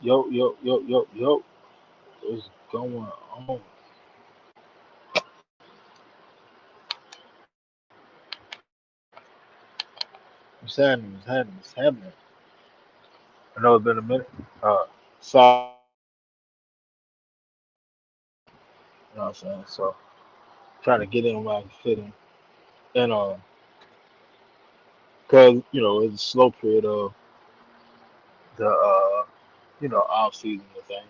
Yo, yo, yo, yo, yo. What's going on? What's happening? What's happening? What's happening? I know it's been a minute. Sorry for the you know what I'm saying? So, trying to get in where I can fit in. And, cause, it's a slow period of the, off season and thing.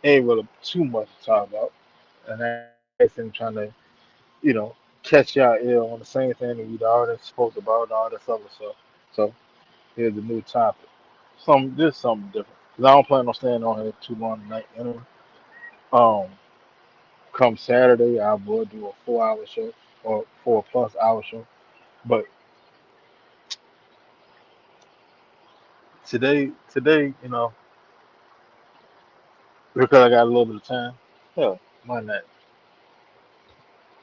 Ain't really too much to talk about. And that's him trying to, you know, catch y'all ear on the same thing that we'd already spoke about and all this other stuff. So, here's a new topic. Just something different. Cause I don't plan on staying on here too long tonight anyway. Um, come Saturday, I will do a 4 hour show or 4+ hour show. But today, because I got a little bit of time, hell, why not?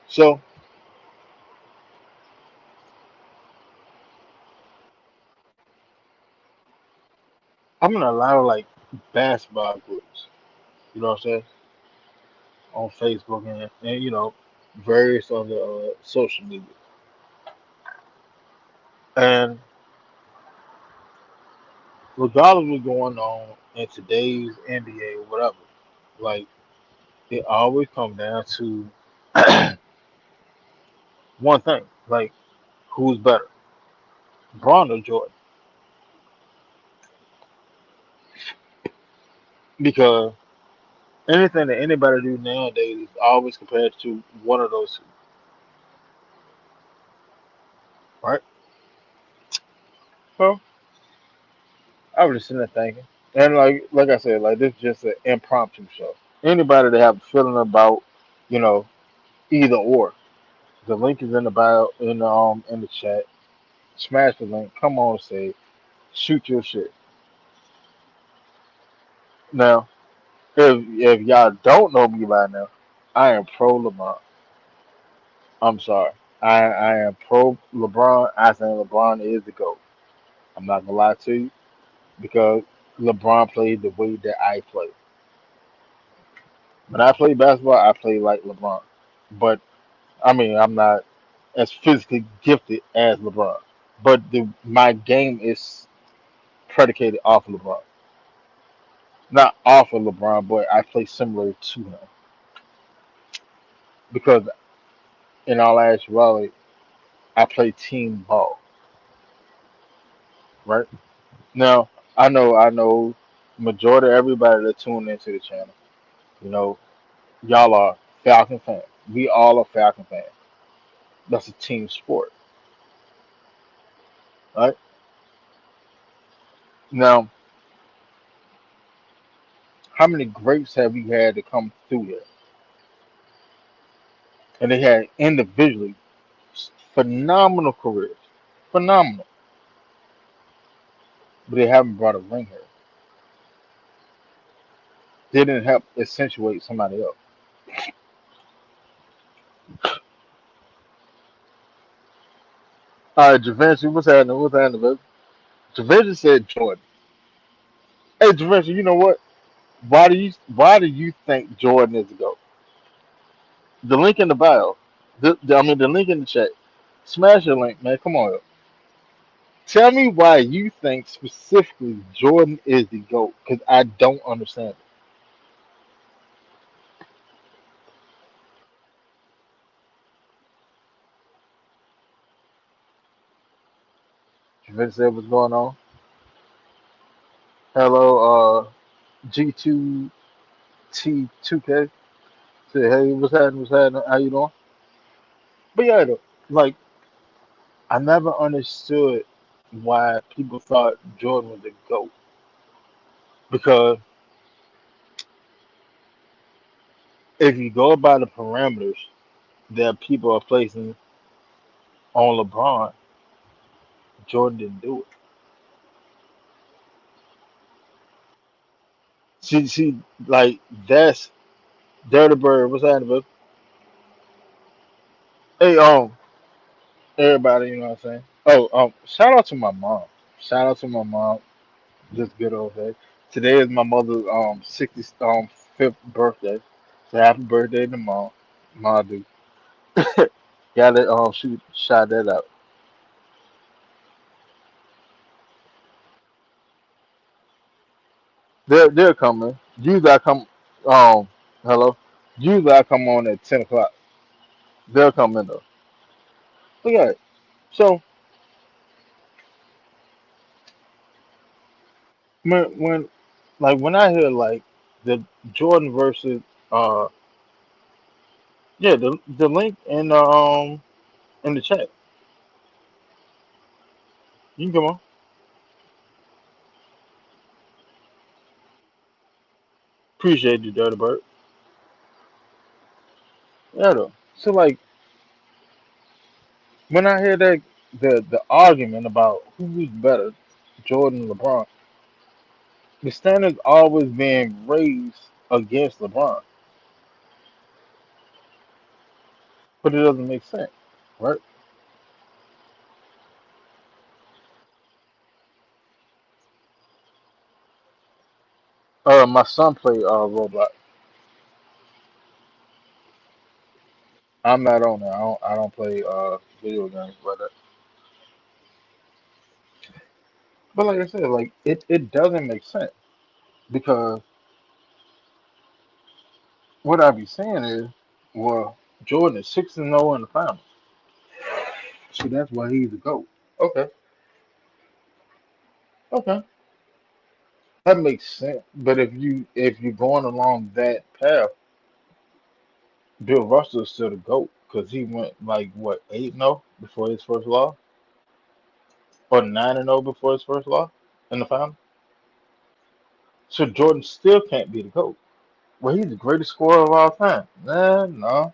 So I'm in a lot of like basketball groups, you know what I'm saying, on Facebook and various other social media. And regardless of what's going on in today's NBA or whatever, like it always comes down to one thing, like who's better, Bron or Jordan? Because anything that anybody do nowadays is always compared to one of those two, right? So I was just sitting there thinking, and like I said, like this is just an impromptu show. Anybody that have a feeling about, you know, either or, the link is in the bio in the chat. Smash the link. Come on, say shoot your shit. Now, if y'all don't know me by now, I am pro LeBron. I'm sorry. I am pro LeBron. I think LeBron is the GOAT. I'm not gonna lie to you because LeBron played the way that I play. When I play basketball, I play like LeBron. But I mean, I'm not as physically gifted as LeBron. But my game is predicated off of LeBron. Not off of LeBron, but I play similar to him. Because in all actuality, I play team ball, right? Now, I know majority of everybody that tuned into the channel, you know, y'all are Falcon fans. We all are Falcon fans. That's a team sport, right? Now, how many greats have we had to come through here? And they had individually phenomenal careers, phenomenal, but they haven't brought a ring here. They didn't help accentuate somebody else. All right, Javinci, what's happening? What's happening, baby? Javinci said Jordan. Hey, Javinci, you know what? Why do you think Jordan is the GOAT? The link in the bio. The link in the chat. Smash your link, man. Come on. Tell me why you think specifically Jordan is the GOAT, because I don't understand it. Javinci said what's going on. Hello, G2T2K. Say, hey, what's happening? What's happening? How you doing? But yeah, though, like, I never understood why people thought Jordan was the GOAT. Because if you go by the parameters that people are placing on LeBron, Jordan didn't do it. See, like, that's Dirty Bird. What's happening, bud? Hey, everybody, you know what I'm saying? Oh, shout out to my mom. Shout out to my mom. Just good old day. Today is my mother's 65th birthday. So happy birthday to mom. Ma do. Gotta shout that out. They're coming. Usually I come hello. Usually I come on at 10 o'clock. They'll come in though. But yeah, so when when I hear like the Jordan versus uh yeah, the link in the chat. You can come on. Appreciate you, Dirty Bird. Yeah though. So like when I hear that the argument about who's better, Jordan or LeBron, the standard's always being raised against LeBron, but it doesn't make sense, right? My son play Roblox. I'm not on there. I don't play video games like that. But like I said, like it doesn't make sense because what I be saying is, well, Jordan is 6-0 in the finals, so that's why he's the GOAT. Okay, okay, that makes sense. But if you're going along that path, Bill Russell is still the GOAT because he went like what 8-0 before his first loss, or 9-0 before his first loss in the final. So Jordan still can't be the GOAT. Well, he's the greatest scorer of all time. Nah, no,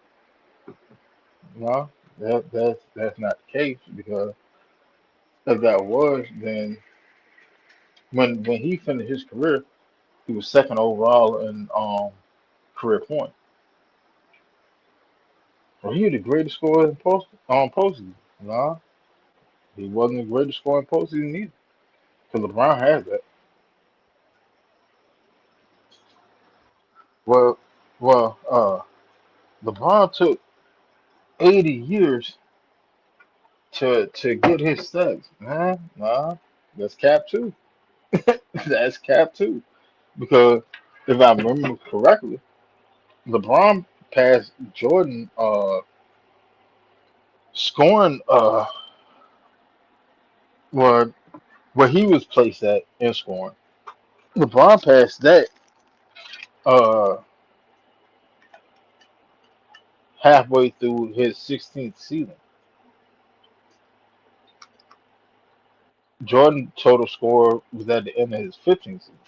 no, that's not the case because if that was, then when he finished his career, he was second overall in career point. Well, he was the greatest scorer in postseason. No, he wasn't the greatest scorer in postseason either. Because LeBron has that. Well, well, LeBron took 80 years to get his stats. Nah, that's cap too. That's cap too. Because if I remember correctly, LeBron passed Jordan scoring where where he was placed at in scoring. LeBron passed that uh halfway through his 16th season. Jordan total score was at the end of his 15th season.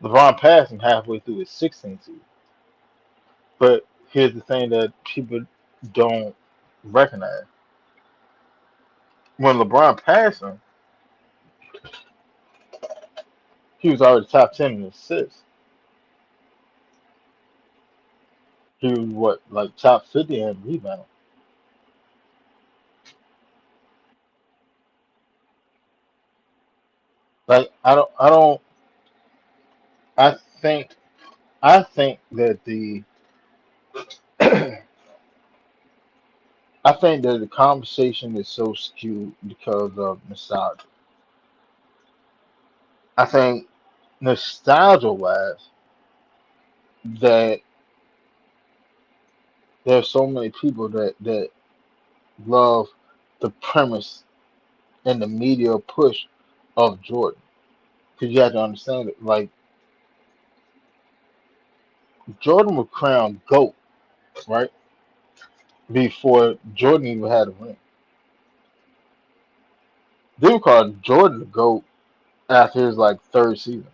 LeBron passed him halfway through his 16th season. But here's the thing that people don't recognize. When LeBron passed him, he was already top 10 in assists. He was what, like top 50 in rebound. Like I think I think that the I think that the conversation is so skewed because of nostalgia. I think nostalgia wise that there's so many people that love the premise and the media push of Jordan. Because you have to understand it. Like Jordan was crowned GOAT, right? Before Jordan even had a ring. They would call Jordan the GOAT after his like third season.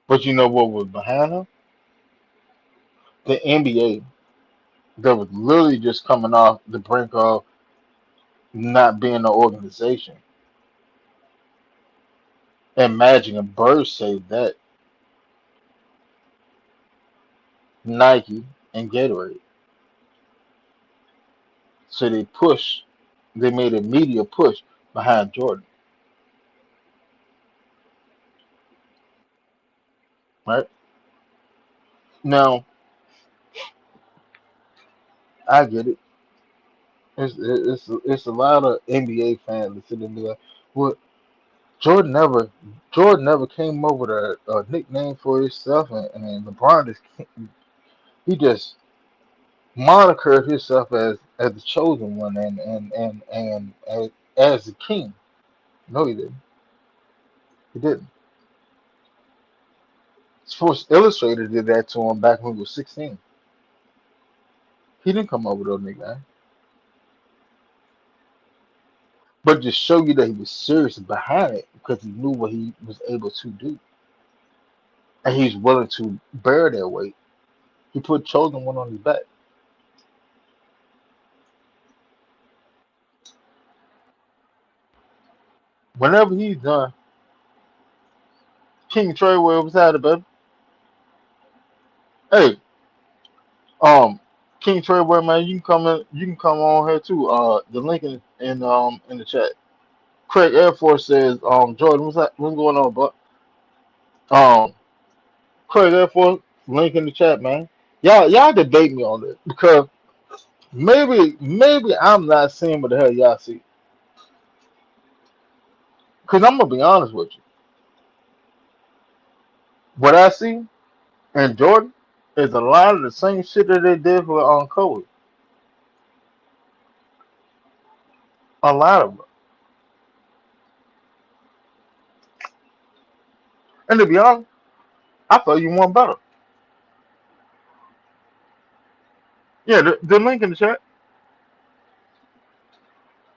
But you know what was behind him? The NBA that was literally just coming off the brink of not being an organization. And Magic and Bird say that Nike and Gatorade. So they made a media push behind Jordan. right? Now, I get it. It's a lot of NBA fans that sit and be like, "Well, Jordan never Jordan never came up with a nickname for himself, and LeBron he just monikered himself as the chosen one and as the king." No, he didn't. He didn't. Sports Illustrated did that to him back when he was 16. He didn't come up with a nickname, but just show you that he was serious behind it because he knew what he was able to do, and he's willing to bear that weight. He put chosen one on his back. Whenever he's done, King Treywell was out of it. Hey, um, King Treywell, man, you can come in. You can come on here too. The link in the chat. Craig Air Force says, Jordan, what's going on, but um, Craig Air Force, link in the chat, man. Y'all debate me on this because maybe I'm not seeing what the hell y'all see. Cause I'm gonna be honest with you, what I see in Jordan is a lot of the same shit that they did for Kobe. A lot of it. And to be honest, I thought you won better. Yeah, the link in the chat.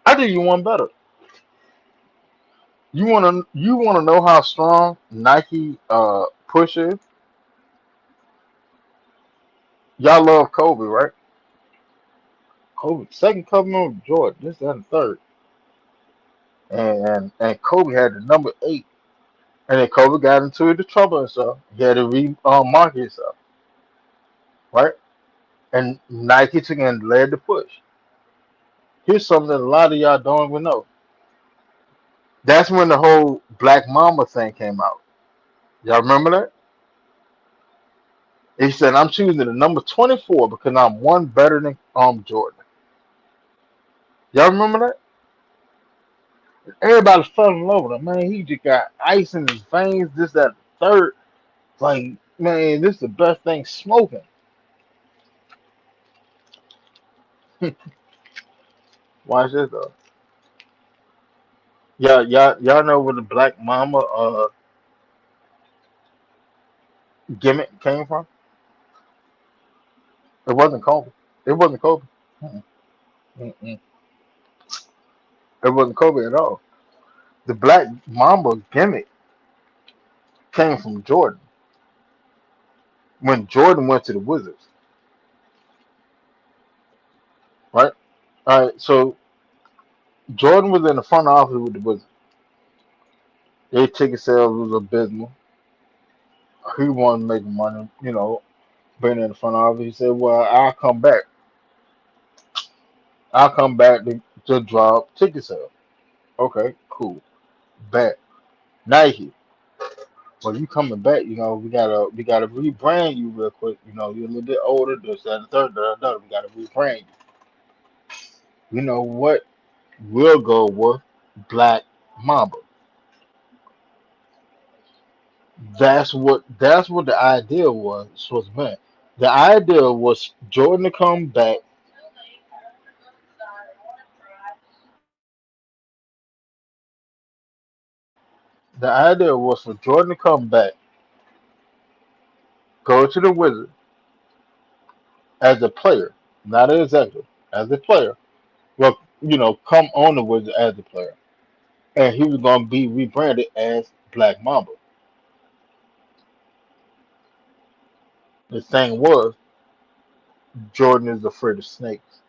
I think you won better. You wanna know how strong Nike push is? Y'all love Kobe, right? Kobe second Kobe on Jordan. This and the third. And Kobe had the number 8. And then Kobe got into the trouble and stuff. He had to market himself, right? And Nike took and led the push. Here's something that a lot of y'all don't even know. That's when the whole Black Mamba thing came out. Y'all remember that? He said, "I'm choosing the number 24 because I'm one better than Jordan." Y'all remember that? Everybody fell in love with him. Man, he just got ice in his veins. This, that, third. Like, man, this is the best thing smoking. Watch this though. Y'all know where the Black Mamba gimmick came from? It wasn't Kobe. It wasn't Kobe. Mm-mm. Mm-mm. It wasn't Kobe at all. The Black Mamba gimmick came from Jordan when Jordan went to the Wizards, right? All right, so Jordan was in the front office with the Wizards. Their ticket sales was abysmal. He wanted to make money, being in the front office. He said, "Well, I'll come back. I'll come back to drop ticket sales." Okay, cool. Back. Nike. Well, you coming back? We gotta rebrand you real quick. You're a little bit older. This, that, and the third, da, da, da. We gotta rebrand you. You know what? We'll go with Black Mamba. That's what the idea was meant. The idea was Jordan to come back. The idea was for Jordan to come back, go to the Wizards as a player, not an executive, as a player. Well, come on the Wizards as a player, and he was gonna be rebranded as Black Mamba. The thing was, Jordan is afraid of snakes.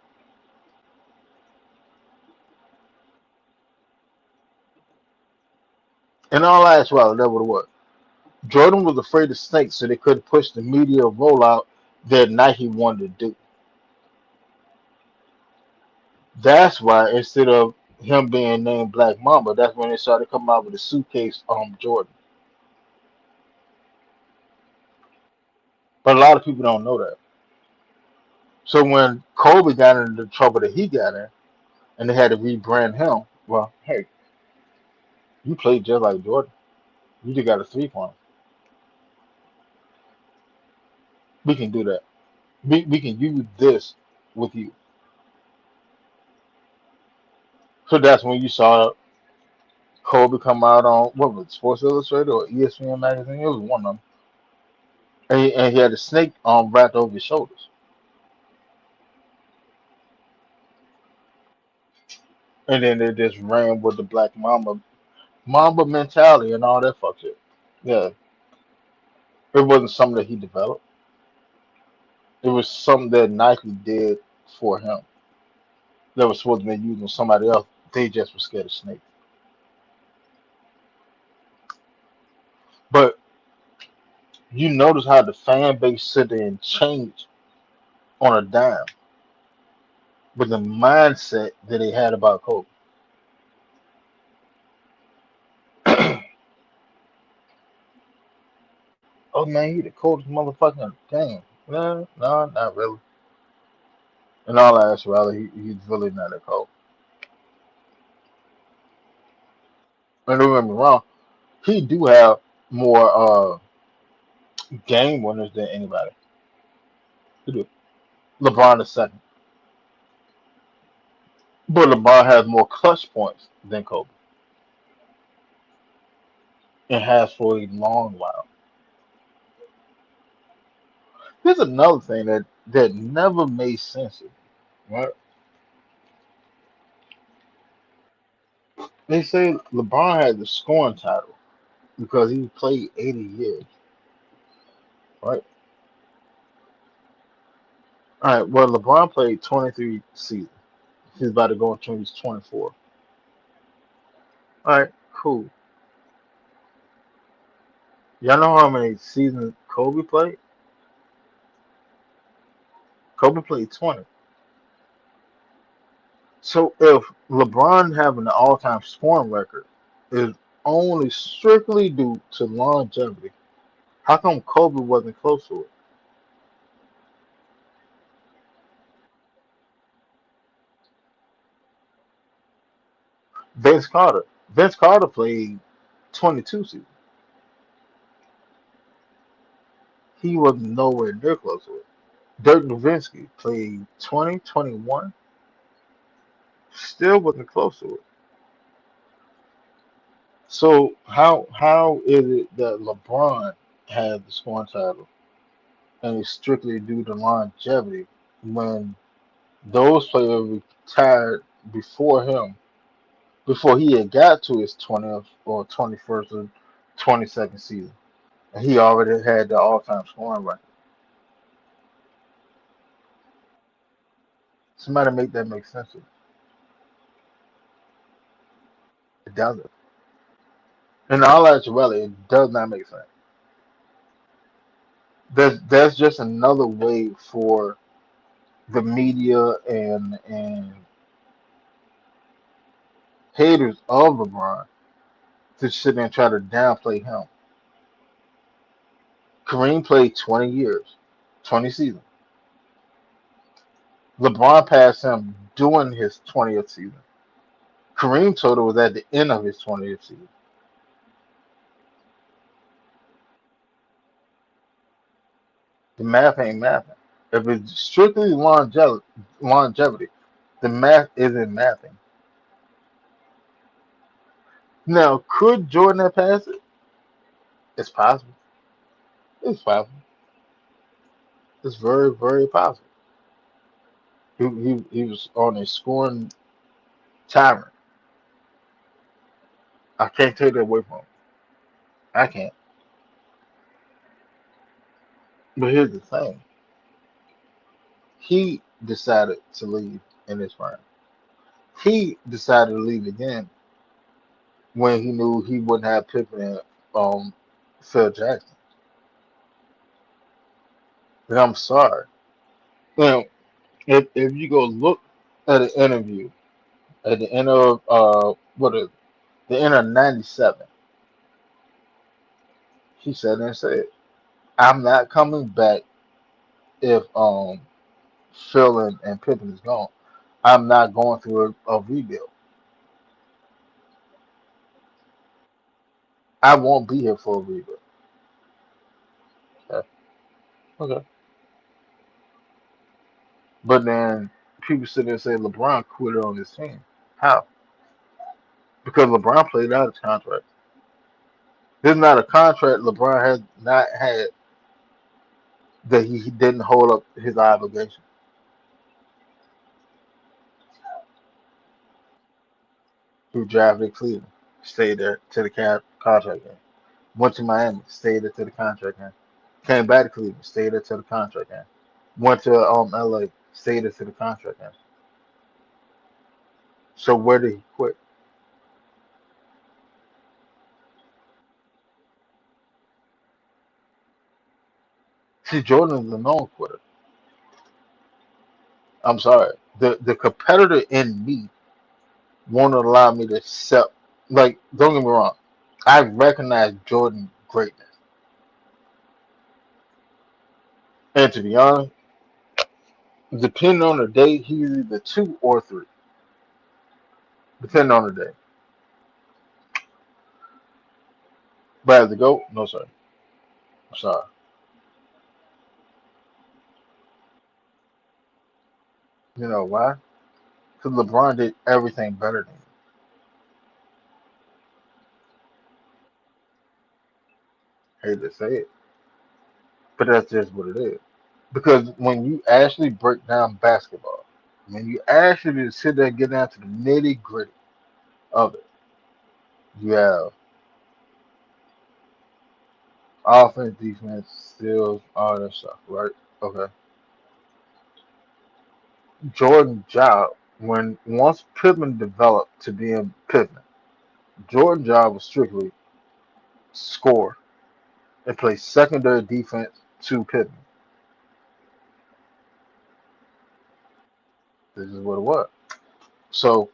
In all actuality, that's what it was. Jordan was afraid of snakes, so they couldn't push the media rollout that Nike wanted to do. That's why instead of him being named Black Mamba, that's when they started coming out with the suitcase Jordan. But a lot of people don't know that. So when Kobe got into the trouble that he got in, and they had to rebrand him, well, hey, you played just like Jordan. You just got a 3 point. We can do that. We can use this with you. So that's when you saw Kobe come out on what was it, Sports Illustrated or ESPN magazine. It was one of them, and he had a snake wrapped over his shoulders, and then they just ran with the Black Mamba mentality and all that fuck shit. Yeah, it wasn't something that he developed. It was something that Nike did for him. That was supposed to be using somebody else. They just were scared of snakes. But you notice how the fan base sit there and change on a dime with the mindset that they had about Kobe. Oh man, he the coldest motherfucker in the game. No, no, not really. In all actuality, he's really not that cold. And don't get me wrong, he do have more game winners than anybody. He do. LeBron is second, but LeBron has more clutch points than Kobe, and has for a long while. Here's another thing that never made sense. Right? They say LeBron had the scoring title because he played 80 years. Right? All right. Well, LeBron played 23 seasons. He's about to go into his 24. All right. Cool. Y'all know how many seasons Kobe played? Kobe played 20. So if LeBron having the all-time scoring record is only strictly due to longevity, how come Kobe wasn't close to it? Vince Carter. Vince Carter played 22 seasons. He was nowhere near close to it. Dirk Nowitzki played 20, 21, still wasn't close to it. So how is it that LeBron had the scoring title and it's strictly due to longevity when those players retired before him, before he had got to his 20th or 21st or 22nd season, and he already had the all-time scoring record. Somebody make that make sense. It doesn't. In all actuality, it does not make sense. That's just another way for the media and haters of LeBron to sit there and try to downplay him. Kareem played 20 years, 20 seasons. LeBron passed him during his 20th season. Kareem total was at the end of his 20th season. The math ain't mathing. If it's strictly longevity, the math isn't mathing. Now, could Jordan have passed it? It's possible. It's possible. It's very, very possible. He was on a scoring tyrant. I can't take that away from him. I can't. But here's the thing. He decided to leave in his prime. He decided to leave again when he knew he wouldn't have Pippen and Phil Jackson. And I'm sorry. Now, if you go look at an interview at the end of what is it, the end of '97, he said and said, "I'm not coming back if Phil and Pippen is gone. I'm not going through a rebuild. I won't be here for a rebuild. Okay. Okay. But then people sit there and say LeBron quit on his team. How? Because LeBron played out his contract. There's not a contract LeBron has not had that he didn't hold up his obligation. He drafted Cleveland, stayed there to the contract end. Went to Miami, stayed there to the contract end. Came back to Cleveland, stayed there to the contract end. Went to LA, stayed there to the contract end. So where did he quit? See, Jordan is a known quitter. I'm sorry. The competitor in me won't allow me to accept. Like, don't get me wrong. I recognize Jordan greatness, and to be honest, depending on the day, he's either two or three. Depending on the day. But as a GOAT, no sir. I'm sorry. You know why? Because LeBron did everything better than him. Hate to say it, but that's just what it is. Because when you actually break down basketball, when you actually sit there and get down to the nitty gritty of it, you have offense, defense, steals, all that stuff, right? Okay. Jordan's job, when once Pittman developed to being Pittman, Jordan's job was strictly score and play secondary defense to Pittman. This is what it was. So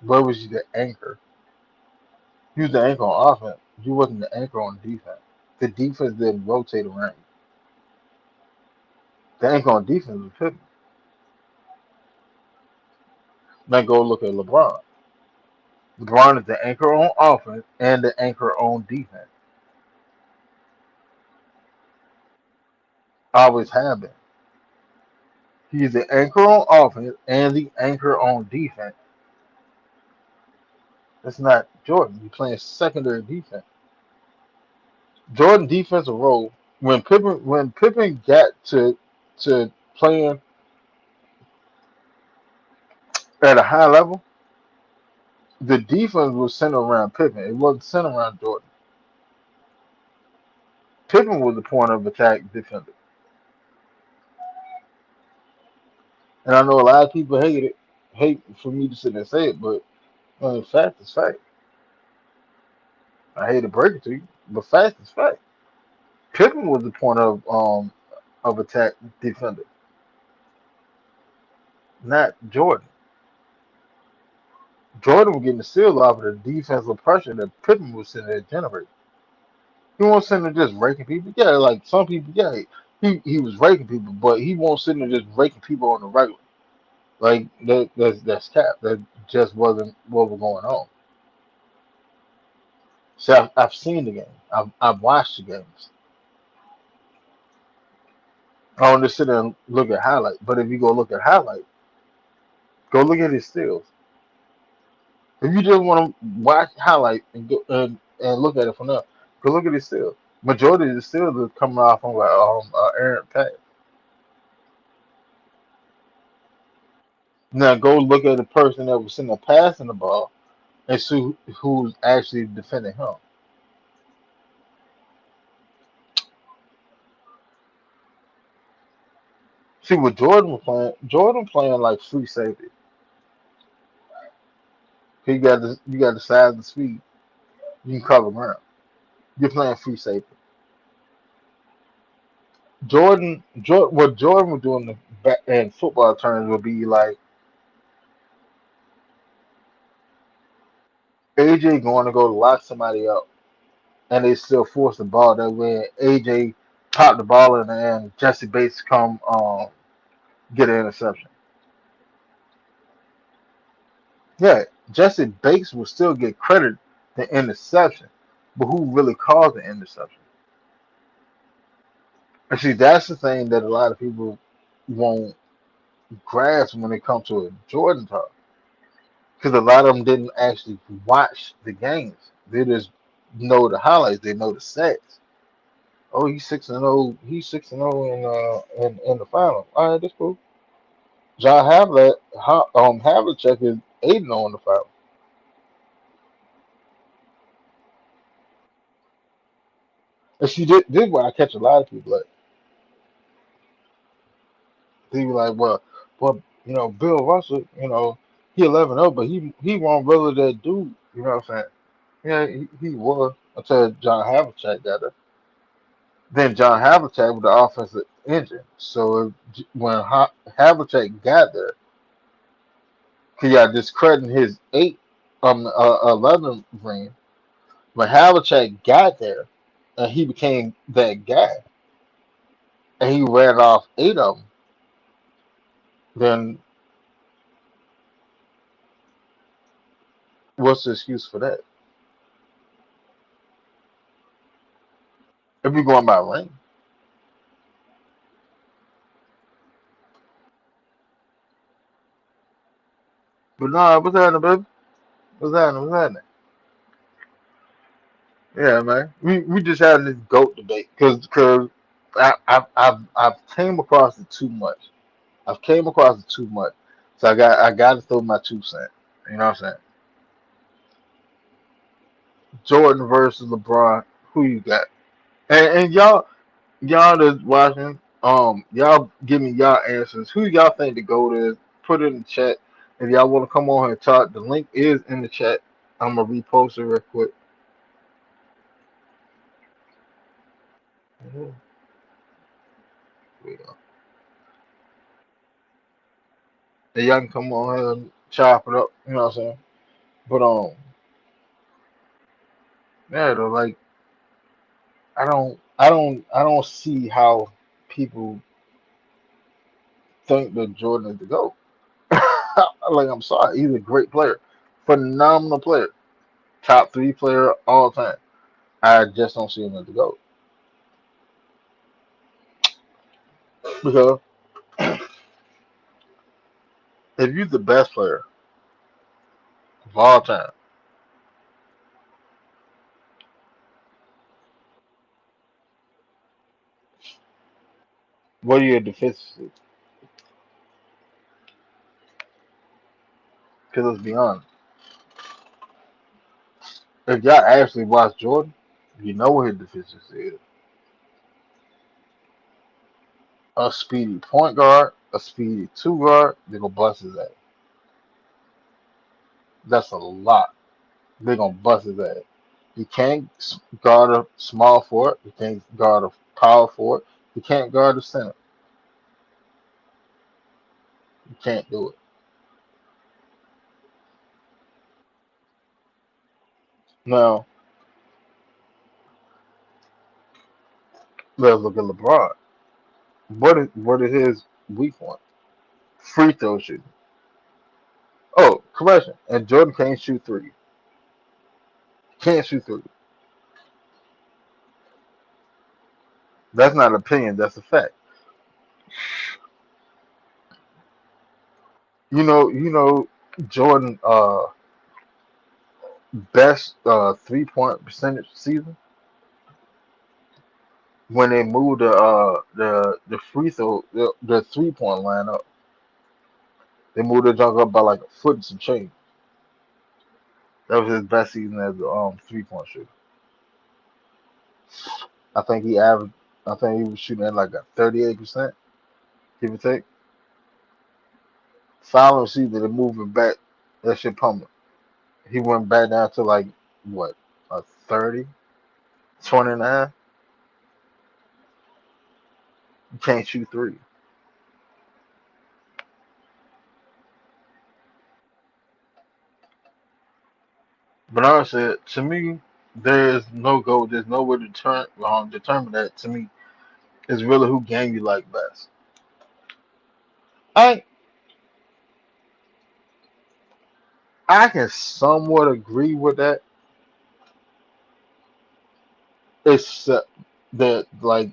where was you the anchor? You was the anchor on offense. You wasn't the anchor on defense. The defense didn't rotate around you. The anchor on defense was Pittman. Now go look at LeBron. LeBron is the anchor on offense and the anchor on defense. Always have been. He's the anchor on offense and the anchor on defense. That's not Jordan. You're playing secondary defense. Jordan defensive role when Pippen got to playing at a high level, the defense was centered around Pippen. It wasn't centered around Jordan. Pippen was the point of attack defender. And I know a lot of people hate for me to sit there and say it, but fact is fact. I hate to break it to you, but fact is fact. Pippen was the point of attack defender, not Jordan. Jordan was getting the steal off of the defensive pressure that Pippen was sitting there generating. He wasn't sitting there just raking people. Yeah, like some people, yeah, he was raking people, but he won't sitting there just raking people on the regular. Like that's cap. That just wasn't what was going on. So I've seen the game. I've watched the games. I don't just sit there and look at highlight. But if you go look at highlight, go look at his steals. If you just want to watch highlight and look at it from there, go look at his steals. Majority of the steals are coming off on errant pass. Now go look at the person that was sitting there passing the ball and see who's actually defending him. See what Jordan was playing. Jordan playing like free safety. You got the size and speed. You can cover ground. You're playing free safety. What Jordan was doing in football terms would be like AJ going to go lock somebody up and they still forced the ball that way. AJ popped the ball in, and Jesse Bates come get an interception. Yeah, Jesse Bates will still get credit the interception, but who really caused the interception? And see, that's the thing that a lot of people won't grasp when it comes to a Jordan talk, because a lot of them didn't actually watch the games. They just know the highlights. They know the sets. Oh, he's 6-0. He's 6-0 in the final. All right, that's cool. John Havlicek is 8-0 in the final. And see, this is where I catch a lot of people. Like they be like, well, Bill Russell, he 11-0, but he won't really that dude. You know what I'm saying? Yeah, he was until John Havlicek got there. Then John Havlicek was the offensive engine. So when Havlicek got there, he got discrediting his 11 ring. When Havlicek got there, and he became that guy, and he ran off 8 of them, then what's the excuse for that? If you're going by ring. But nah, what's happening, baby? What's happening? What's happening? Yeah, man. We just having this goat debate because I've came across it too much. I've came across it too much. So I got to throw my 2 cents. You know what I'm saying? Jordan versus LeBron. Who you got? And y'all that's watching, y'all give me y'all answers. Who y'all think the GOAT is? Put it in the chat. If y'all want to come on here and talk, the link is in the chat. I'm gonna repost it real quick. Mhm. Yeah. And y'all can come on here and chop it up. You know what I'm saying? But yeah, though, like I don't see how people think that Jordan is the GOAT. Like I'm sorry, he's a great player, phenomenal player, top 3 player all time. I just don't see him as the GOAT because if you're the best player of all time, what are your deficiencies? Because let's be honest, if y'all actually watch Jordan, you know what his deficiency is: a speedy point guard, a speedy 2 guard. They gonna bust his ass. That's a lot. They gonna bust his ass. He can't guard a small forward. He can't guard a power forward. He can't guard the center. He can't do it. Now let's look at LeBron. What is his weak point? Free throw shooting. Oh, correction. And Jordan can't shoot three. Can't shoot three. That's not an opinion. That's a fact. Jordan best 3-point percentage season when they moved the free throw the 3-point line up. They moved the junk up by like a foot and some change. That was his best season as a 3-point shooter. I think he averaged. I think he was shooting at like a 38%, give or take. Following season, they moved him back. That shit pumping. He went back down to like what a 30, 29. You can't shoot three. Bernard said to me. There's no goal. There's no way to determine that. To me, it's really who game you like best. I I can somewhat agree with that, except that like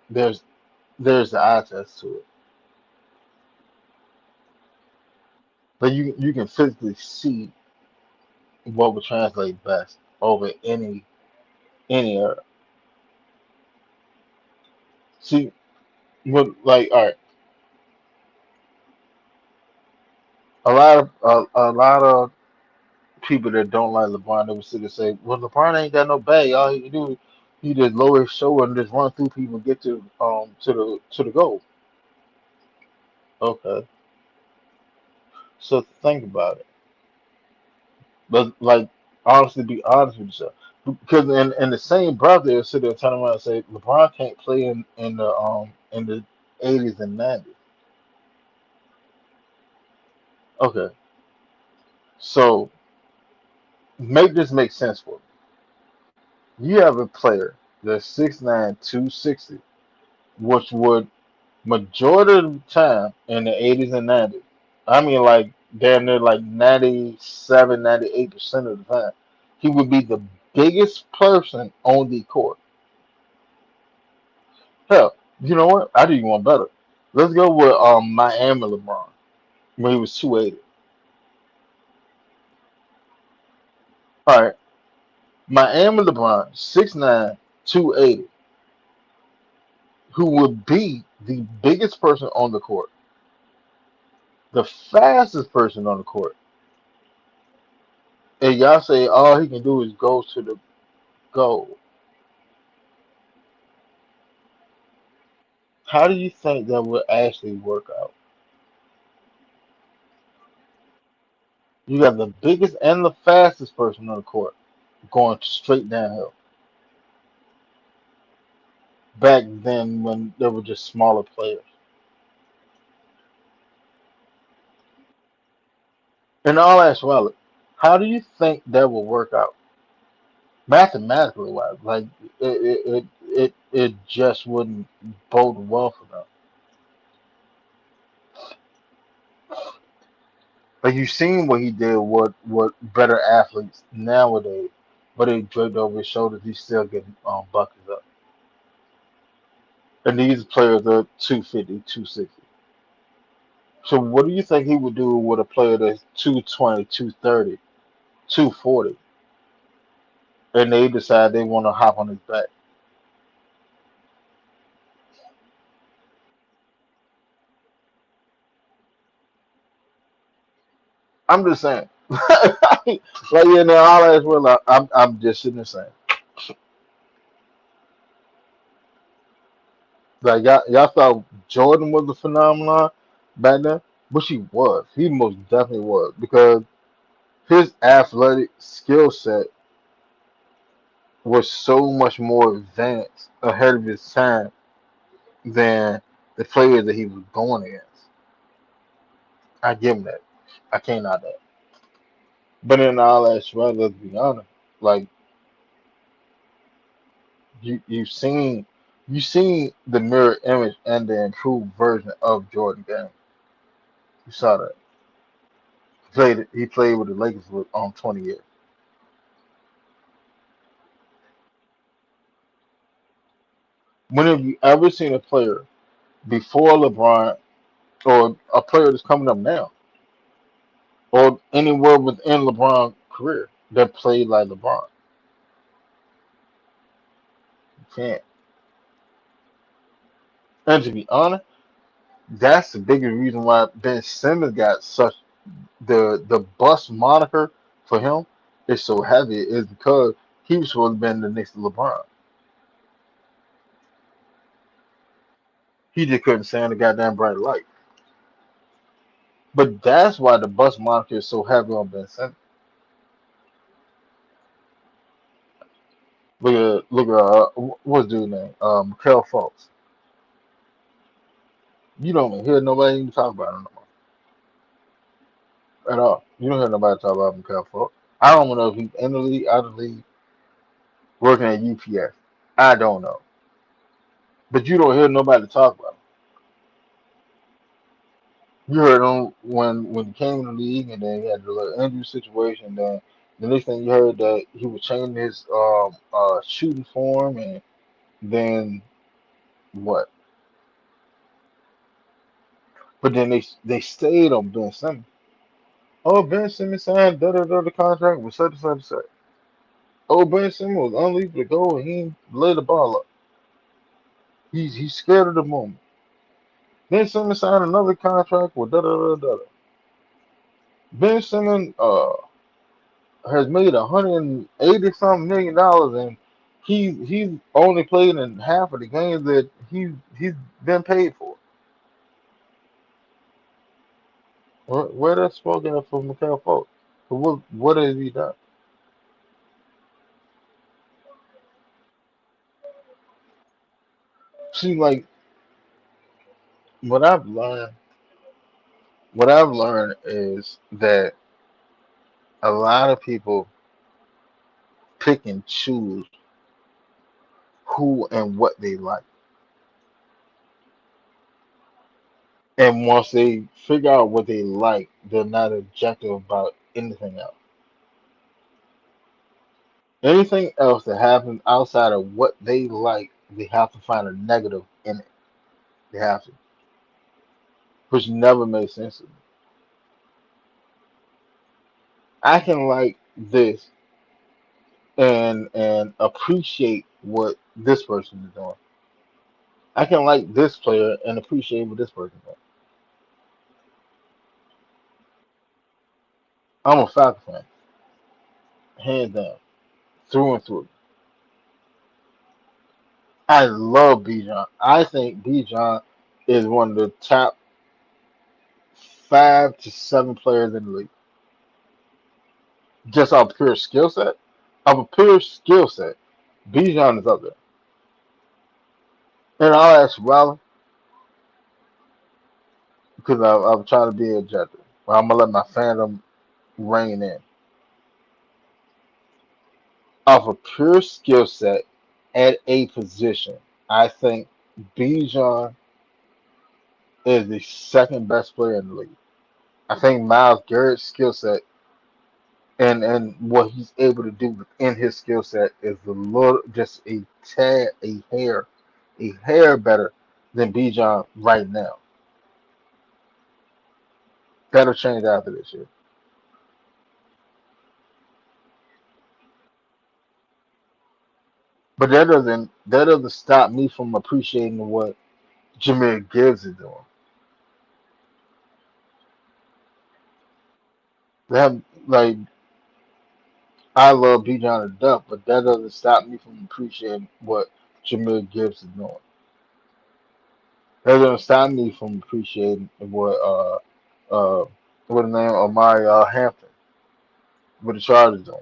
there's there's the eye test to it. But you can physically see what would translate best over any era. See, what like all right, a lot of people that don't like LeBron, they would sit and say, "Well, LeBron ain't got no bag. All he can do, he just lower his shoulder and just run through people and get to the goal." Okay, so think about it. But like, honestly, be honest with yourself, because in the same breath, they'll sit there and turn around and say, "LeBron can't play in the '80s and '90s." Okay, so make this make sense for me. You have a player that's 6'9", 260, which would majority of the time in the '80s and '90s, I mean like damn near like 97, 98% of the time, he would be the biggest person on the court. Hell, you know what? I do you one better. Let's go with Miami LeBron when he was 280. All right, Miami LeBron 6'9", 280, who would be the biggest person on the court, the fastest person on the court, and y'all say all he can do is go to the goal. How do you think that would actually work out? You got the biggest and the fastest person on the court going straight downhill. Back then, when there were just smaller players. In all actuality, how do you think that will work out mathematically wise? Like it just wouldn't bode well for them. Like you've seen what he did, what better athletes nowadays, but they draped over his shoulders, he's still getting buckets up. And these players are 250, 260. So what do you think he would do with a player that's 220, 230, 240, and they decide they want to hop on his back? I'm just saying. Like in the all as well, I'm just sitting there saying. Like y'all thought Jordan was a phenomenon back then, which he was. He most definitely was because his athletic skill set was so much more advanced ahead of his time than the players that he was going against. I give him that. I can't not that. But in all actuality, let's be honest. Like you've seen the mirror image and the improved version of Jordan game. You saw that. He played with the Lakers for 20 years. When have you ever seen a player before LeBron or a player that's coming up now or anywhere within LeBron's career that played like LeBron? You can't. And to be honest, that's the biggest reason why Ben Simmons got such the bus moniker for him is so heavy is because he was supposed to be the next LeBron. He just couldn't stand the goddamn bright light. But that's why the bus moniker is so heavy on Ben Simmons. What's dude name? Kel Fultz. You don't even hear nobody even talk about him no more at all. You don't hear nobody talk about Kel Fultz. I don't know if he's in the league, out of the league. working at UPS. I don't know, but you don't hear nobody talk about him. You heard him when he came in the league, and then he had the little injury situation. Then the next thing you heard that he was changing his shooting form, and then what? But then they stayed on Ben Simmons. Oh, Ben Simmons signed the contract with such and such and such. Oh, Ben Simmons was unleashed to go and he ain't lay the ball up. He's scared of the moment. Ben Simmons signed another contract with da da da da. Ben Simmons has made 180 something million dollars, and he's only played in half of the games that he's been paid for. Where that's spoken of from Mikhail Fultz. What has he done? See, like what I've learned, what I've learned is that a lot of people pick and choose who and what they like, and once they figure out what they like, they're not objective about anything else. Anything else that happens outside of what they like, they have to find a negative in it. They have to, which never made sense to me. I can like this and appreciate what this person is doing. I can like this player and appreciate what this person is doing. I'm a Falcons fan, hands down, through and through. I love Bijan. I think Bijan is one of the top 5 to 7 players in the league. Just off pure skill set. Of a pure skill set, Bijan is up there. And I'll ask Riley because I'm trying to be objective. Well, I'm gonna let my fandom reign in. Off a pure skill set at a position, I think Bijan is the second best player in the league. I think Miles Garrett's skill set and what he's able to do within his skill set is a little just a tad a hair better than Bijan right now. That'll change after this year. But that doesn't stop me from appreciating what Jameer Gibbs is doing. That like I love Bijan to death, but that doesn't stop me from appreciating what Jameer Gibbs is doing. That doesn't stop me from appreciating uh what the name of my Hampton, what the Chargers doing.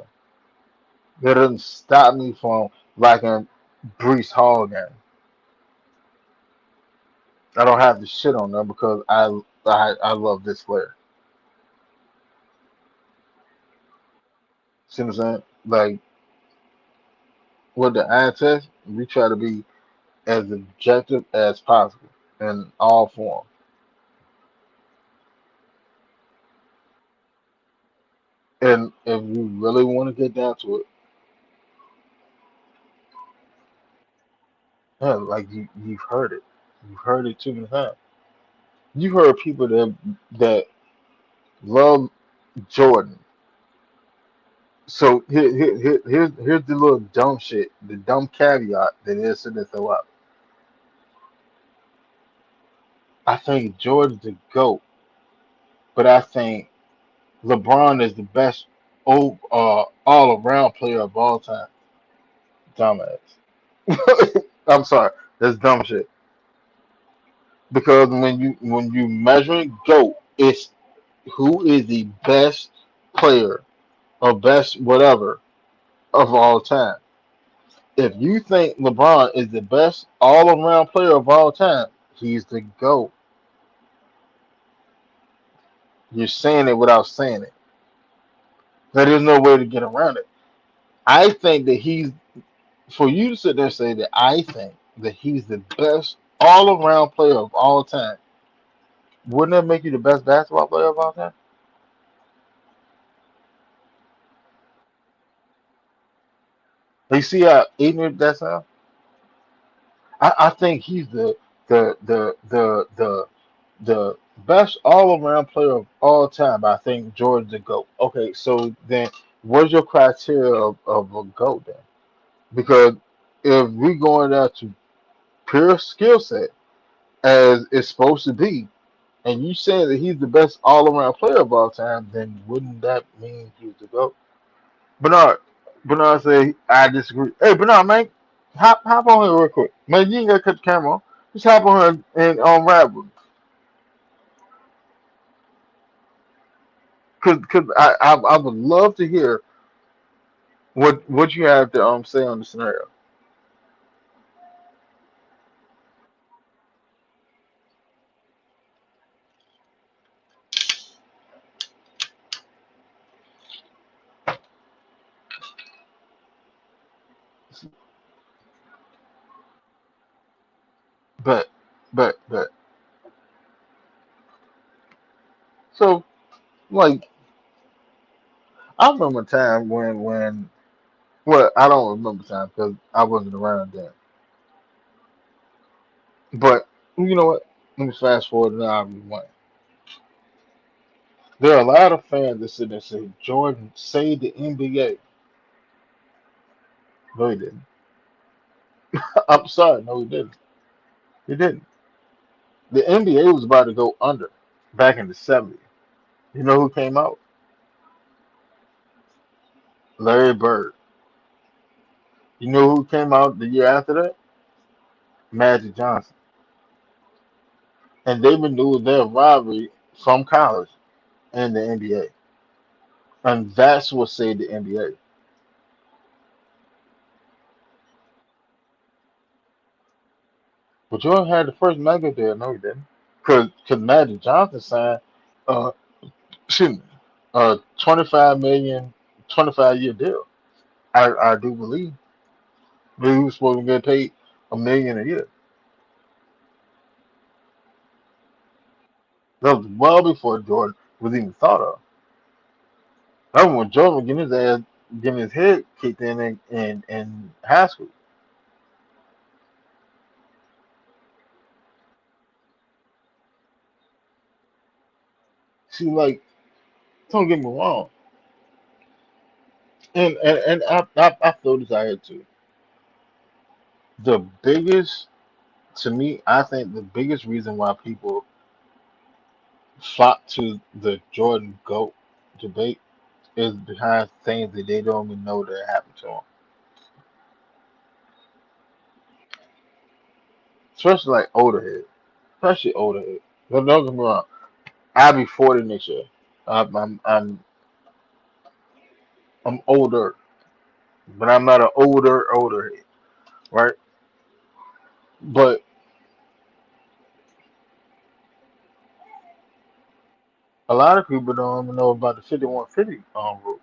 That doesn't stop me from liking Brees Hall again. I don't have to shit on them because I love this player. See what I'm saying? Like with the eye test, we try to be as objective as possible in all forms. And if you really want to get down to it, yeah, like you've heard it. You've heard it too many times. You heard people that love Jordan. So here's the little dumb shit, the dumb caveat that they're sitting there throw out. I think Jordan's the GOAT, but I think LeBron is the best all around player of all time. Dumbass. I'm sorry, that's dumb shit. Because when you measuring GOAT, it's who is the best player or best whatever of all time. If you think LeBron is the best all around player of all time, he's the GOAT. You're saying it without saying it. There is no way to get around it. I think that he's For you to sit there and say that I think that he's the best all around player of all time, wouldn't that make you the best basketball player of all time? You see how ignorant that sounds? I think he's the the best all around player of all time. I think Jordan's a GOAT. Okay, so then what's your criteria of a GOAT then? Because if we going down to pure skill set as it's supposed to be, and you saying that he's the best all around player of all time, then wouldn't that mean he's the GOAT? Bernard, Bernard say I disagree. Hey Bernard, man, hop on here real quick. Man, you ain't gotta cut the camera on. Just hop on here and rap with me. Cause I would love to hear what you have to say on the scenario. But but so like I remember a time when well I don't remember time because I wasn't around then. But you know what? Let me fast forward now. There are a lot of fans that sit there and say Jordan saved the NBA. No, he didn't. I'm sorry, no, he didn't. He didn't. The NBA was about to go under back in the '70s. You know who came out? Larry Bird. You know who came out the year after that? Magic Johnson. And they renewed their rivalry from college and the NBA. And that's what saved the NBA. But Jordan had the first mega deal. No, he didn't. Because Magic Johnson signed, uh, excuse me, 25 million, 25-year deal. I do believe. But he was supposed to get paid $1 million a year. That was well before Jordan was even thought of. That was when Jordan was getting his head kicked in high school. See, like, don't get me wrong. And I throw this out here too. The biggest, to me, I think the biggest reason why people flock to the Jordan GOAT debate is behind things that they don't even know that happened to him. Especially like older heads. Especially older heads. Don't get me wrong. I'll be 40 next year. I'm older, but I'm not an older head, right? But a lot of people don't even know about the 5150 rule,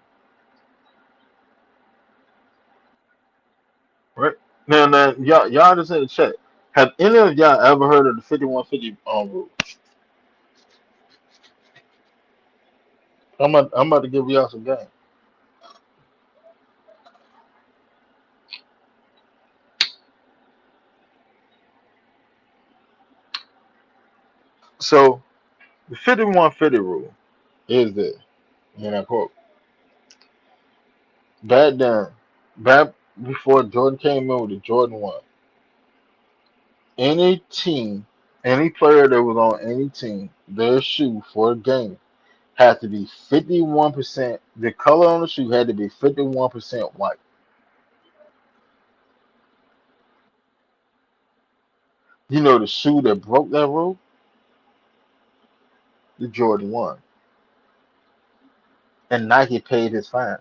right? Now, y'all just in the chat. Have any of y'all ever heard of the 5150 rule? I'm about to give y'all some game. So the 5150 rule is this, and I quote: back then, back before Jordan came in with the Jordan 1, any team, any player that was on any team, their shoe for a game had to be 51%. The color on the shoe had to be 51% white. You know the shoe that broke that rule? The Jordan 1. And Nike paid his fine.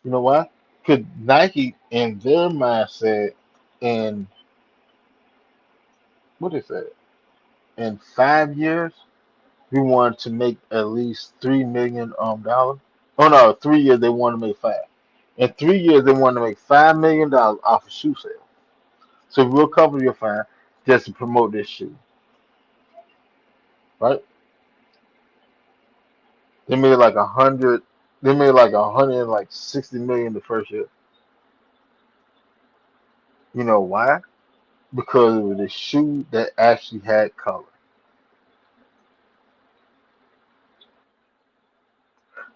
You know why? Because Nike, in their mindset, in what is that? In 5 years, we wanted to make at least $3 million dollars. Oh no, 3 years they wanted to make five. In 3 years they wanted to make $5 million off of shoe sales. So we'll cover your fine just to promote this shoe, right? They made like 100. They made like 160 million the first year. You know why? Because it was a shoe that actually had color.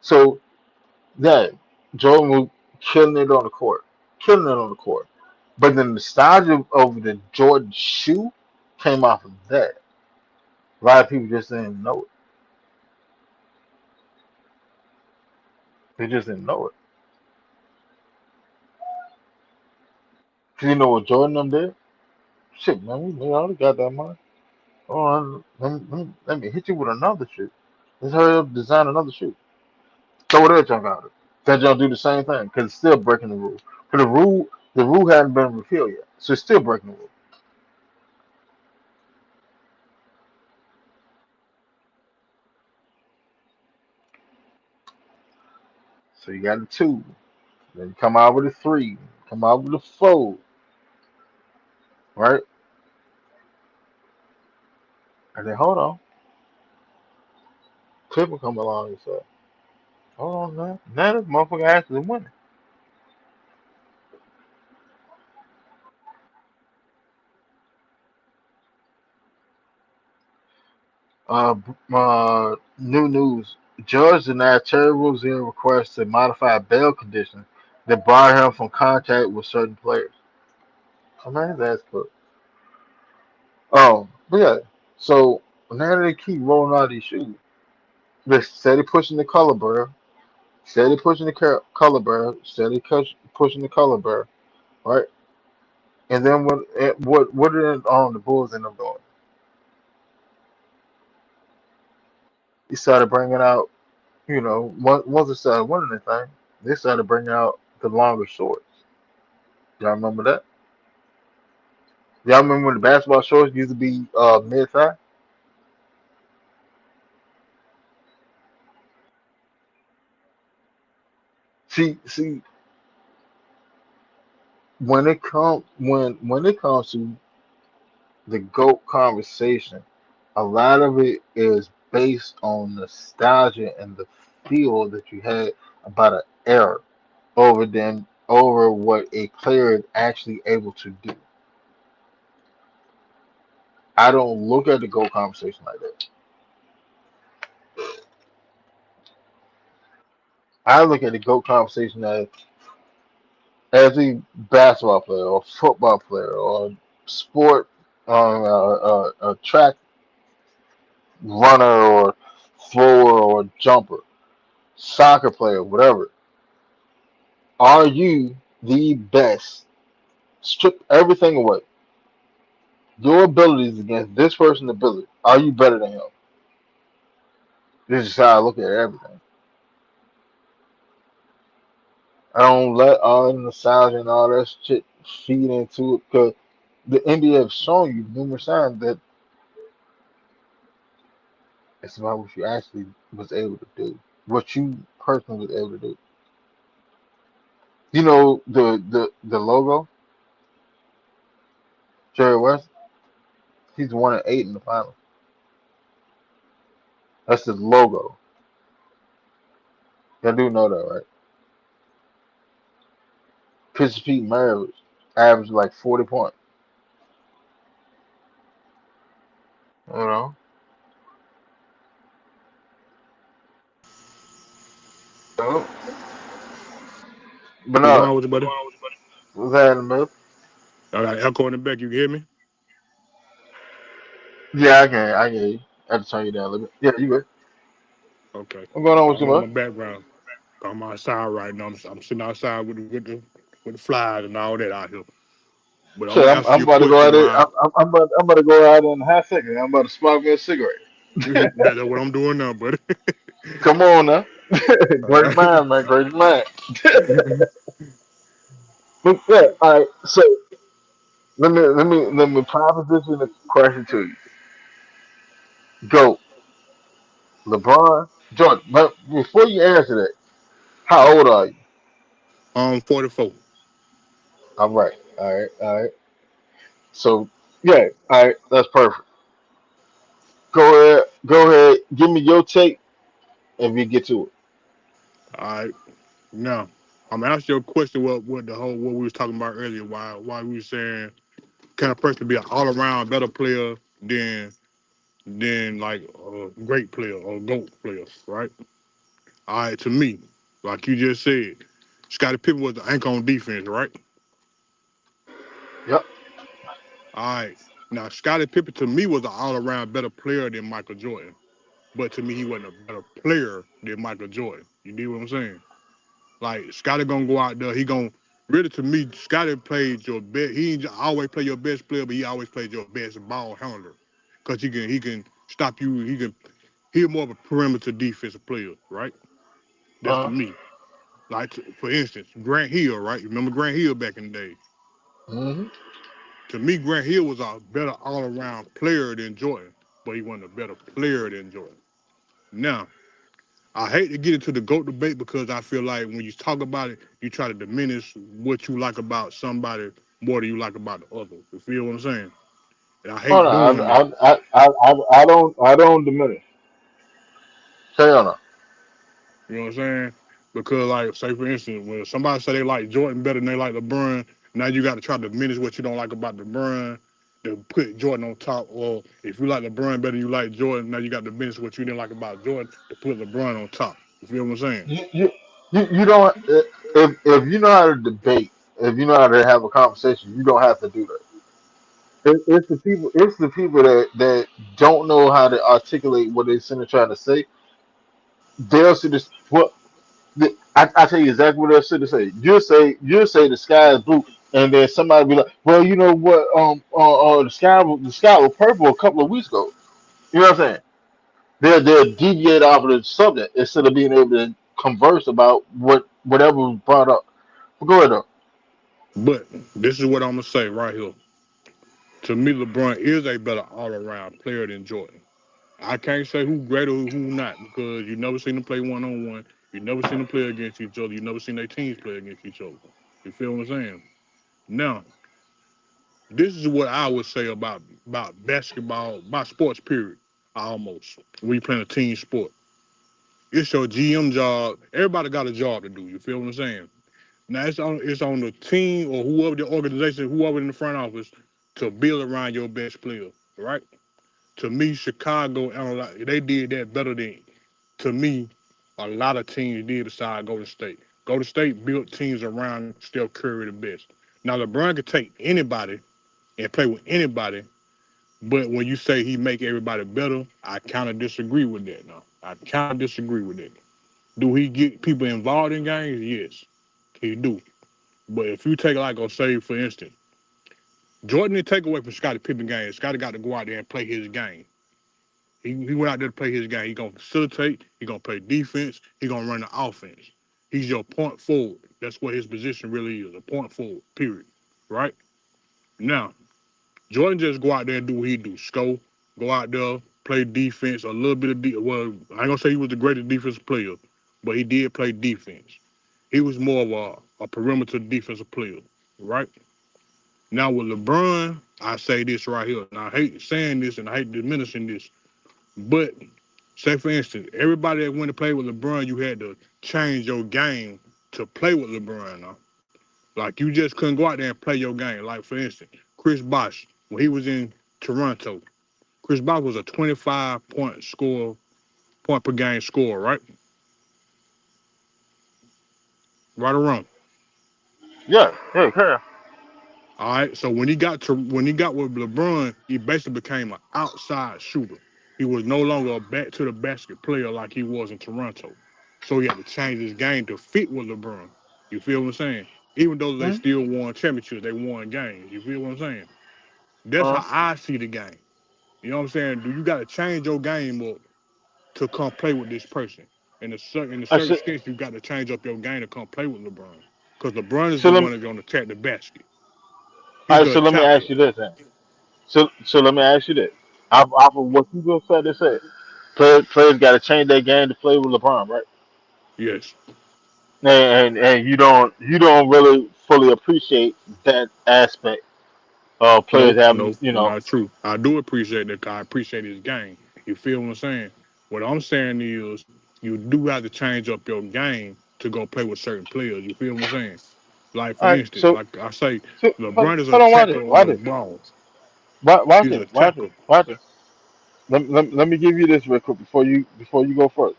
So yeah, Jordan was killing it on the court, killing it on the court. But the nostalgia over the Jordan shoe came off of that. A lot of people just didn't know it. They just didn't know it. 'Cause you know what Jordan them did? Shit, man, we made all the goddamn money. Oh, let me hit you with another shoe. Let's hurry up, design another shoe. Throw that junk out. That junk do the same thing because it's still breaking the rule. Because the rule hadn't been repealed yet, so it's still breaking the rule. So you got a two, then you come out with a three, come out with a four, right? And then hold on, triple come along and say, hold on now, now this motherfucker actually winning. New news. Judge denied Terry Rozier request to modify bail conditions that bar him from contact with certain players. I mean, that's good. But yeah. So now they keep rolling out these shoes. They steady pushing the color bar, steady pushing the color bar, steady pushing the color bar, right? And then what did the Bulls end up doing? He started bringing out, once they started winning the thing, they started bringing out the longer shorts. Y'all remember that? Y'all remember when the basketball shorts used to be mid thigh? See, when it comes to the GOAT conversation, a lot of it is based on nostalgia and the feel that you had about an era over what a player is actually able to do. I don't look at the GOAT conversation like that. I look at the GOAT conversation as every basketball player or football player or sport track runner or thrower or jumper, soccer player, whatever. Are you the best? Strip everything away. Your abilities against this person's ability. Are you better than him? This is how I look at everything. I don't let all the nostalgia and all that shit feed into it because the NBA have shown you numerous times that it's about what you actually was able to do, what you personally was able to do. You know the logo, Jerry West. He's 1-8 in the finals. That's the logo. I do know that, right? Pistol Pete Maravich averaged like 40 points. You know, so, but What's going no, on with you, buddy? what's that in the middle? I got an echo in the back. You can hear me? Yeah, I can hear you. I had to turn you down a little bit. Yeah, you good? Okay. What's going on I with don't you, know man? my background. I'm outside right now. I'm sitting outside with the flies and all that out here. But I'm Shit, gonna I'm answer your about to go question. out there. Why? I'm about to go out on a hot second. I'm about to smoke me a cigarette. That's what I'm doing now, buddy. Come on now, All great right. mind, man, great mind. But yeah, all right. So let me proposition a question to you. Go, LeBron, Jordan. But before you answer that. How old are you? 44. All right. All right. All right. So yeah. All right. That's perfect. Go ahead. Go ahead. Give me your take, and we get to it. All right. Now, I'm gonna ask you a question. What the whole what we was talking about earlier? Why we was saying can a person be an all around better player than like a great player or GOAT player, right? All right. To me, like you just said, Scottie Pippen was the anchor on defense, right? Yep. All right. Now, Scottie Pippen to me was an all around better player than Michael Jordan, but to me he wasn't a better player than Michael Jordan. You get what I'm saying? Like Scotty gonna go out there. He gonna really to me. Scotty played your best. He ain't always play your best player, but he always played your best ball handler. Cause he can stop you. He's more of a perimeter defensive player, right? That's to Uh huh. me. Like for instance, Grant Hill, right? You remember Grant Hill back in the day? Hmm. To me, Grant Hill was a better all around player than Jordan, but he wasn't a better player than Jordan. Now, I hate to get into the GOAT debate because I feel like when you talk about it, you try to diminish what you like about somebody more than you like about the other. You feel what I'm saying? And I Oh hate no, doing that. I don't diminish. Say on it. You know what I'm saying? Because like, say for instance, when somebody say they like Jordan better than they like LeBron, now you got to try to diminish what you don't like about LeBron to put Jordan on top. Or if you like LeBron better than you like Jordan, now you got to diminish what you didn't like about Jordan to put LeBron on top. You feel what I'm saying? You you you don't. If you know how to debate, if you know how to have a conversation, you don't have to do that. It's the people. It's the people that don't know how to articulate what they're sitting trying to say. They'll see this. What I tell you exactly what they'll sit to say. You'll say the sky is blue, and then somebody be like, "Well, you know what? The sky was purple a couple of weeks ago." You know what I'm saying? They'll deviate off of the subject instead of being able to converse about whatever was brought up. But go ahead though. But this is what I'm gonna say right here. To me, LeBron is a better all around player than Jordan. I can't say who greater who not because you never seen them play one on one. You never seen them play against each other. You never seen their teams play against each other. You feel what I'm saying? Now, this is what I would say about basketball, about sports. Period. Almost when you playing a team sport, it's your GM job. Everybody got a job to do. You feel what I'm saying? Now it's on the team or whoever the organization, whoever in the front office, to build around your best player, right? To me, Chicago, they did that better than, to me, a lot of teams did besides Golden State. Golden State built teams around Steph Curry the best. Now, LeBron could take anybody and play with anybody, but when you say he make everybody better, I kind of disagree with that now. I kind of disagree with that. Do he get people involved in games? Yes, he do. But if you take like, or say, for instance, Jordan didn't take away from Scottie Pippen games. Scottie got to go out there and play his game. He went out there to play his game. He gonna facilitate. He gonna play defense. He gonna run the offense. He's your point forward. That's what his position really is, a point forward. Period. Right now, Jordan just go out there and do what he do. Score, go out there, play defense, a little bit of well, I ain't gonna say he was the greatest defensive player, but he did play defense. He was more of a perimeter defensive player. Right now with LeBron, I say this right here, and I hate saying this and I hate diminishing this, but say for instance, everybody that went to play with LeBron, you had to change your game to play with LeBron now. Like you just couldn't go out there and play your game. Like for instance, Chris Bosh, when he was in Toronto, Chris Bosh was a 25 point per game scorer, right? Right or wrong. Yeah, yeah, yeah. All right. So when he got with LeBron, he basically became an outside shooter. He was no longer a back to the basket player like he was in Toronto. So he had to change his game to fit with LeBron. You feel what I'm saying? Even though they Hmm. still won championships, they won games. You feel what I'm saying? That's Uh, how I see the game. You know what I'm saying? Do you got to change your game up to come play with this person? In a I certain said. sense, you got to change up your game to come play with LeBron. Because LeBron is So the let me. one that's going to attack the basket. All He's right. the So let me attacker. ask you this then. So let me ask you this. Off of what you just said, they said. They say, 'Players got to change their game to play with LeBron, right? Yes. and you don't really fully appreciate that aspect of players No, having no, not true. I do appreciate that. 'Cause I appreciate his game. You feel what I'm saying? What I'm saying is, you do have to change up your game to go play with certain players. You feel what I'm saying? Like for all right. instance, like I say, So LeBron is a hold on, watch tackle it, on watch the it, ball. watch He's a it, watch it, tackle. watch it. Let me give you this real quick before you go first.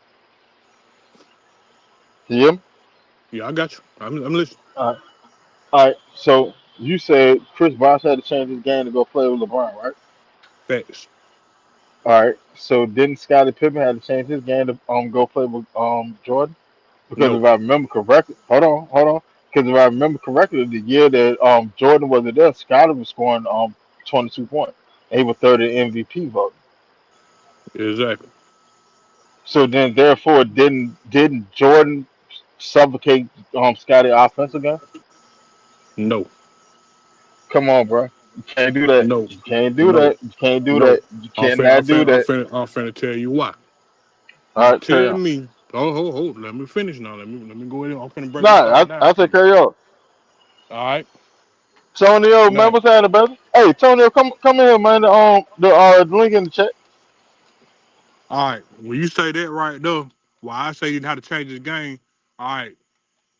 Can you hear me? Yeah, I got you. I'm listening. All right. All right. So you said Chris Bosh had to change his game to go play with LeBron, right? Facts. All right. So didn't Scottie Pippen have to change his game to go play with Jordan? Because No, if I remember correctly, hold on. Because if I remember correctly, the year that Jordan wasn't there, Scottie was scoring 22 points. And he was third in MVP voting. exactly. So then, therefore, didn't Jordan suffocate Scottie offensive game? No, Come on, bro. You can't do that. no, You can't do no, that. You can't do no. that. You cannot do that. I'm finna tell you why. All You right, carry tell on. me. Hold. Let me finish now. Let me go ahead. I'm finna break this Nah, all I down to say you. carry on. All right. Tonyo, man, Now, what's happening, brother? Hey, Tonyo, come here, man. The link in the chat. all right. When you say that right there, why I say he didn't have to change his game. All right.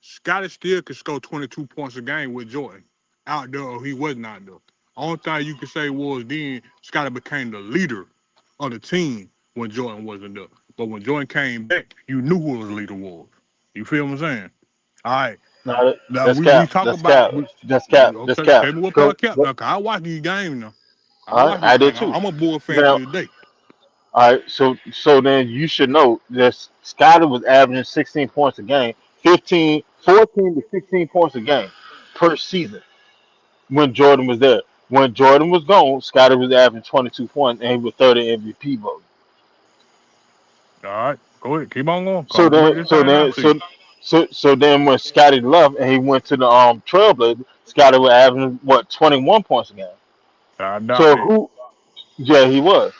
Scotty still could score 22 points a game with Jordan out there, or he wasn't out there. Only thing you could say was then Scotty became the leader of the team when Jordan wasn't there. But when Jordan came back, you knew who the leader was. You feel what I'm saying? All right. Nah, Now that's we cap. talk That's about cap. That's cap. That's okay. cap. Tell me what Cause, part kept now. 'Cause I watch these games now. I all right, watch these I did games. too. I'm a Bull fan Now, to this day. all right, so then you should know that Scotty was averaging 16 points a game, 14 to 16 points a game per season when Jordan was there. When Jordan was gone, Scotty was averaging 22 points and he was third in MVP vote. All right, go ahead, keep on going. 'Cause I'm So gonna break then, this so thing down then, to you. so then when Scotty left and he went to the Trailblazers, Scotty was averaging what 21 points a game. I doubt So that. who? Yeah, he was.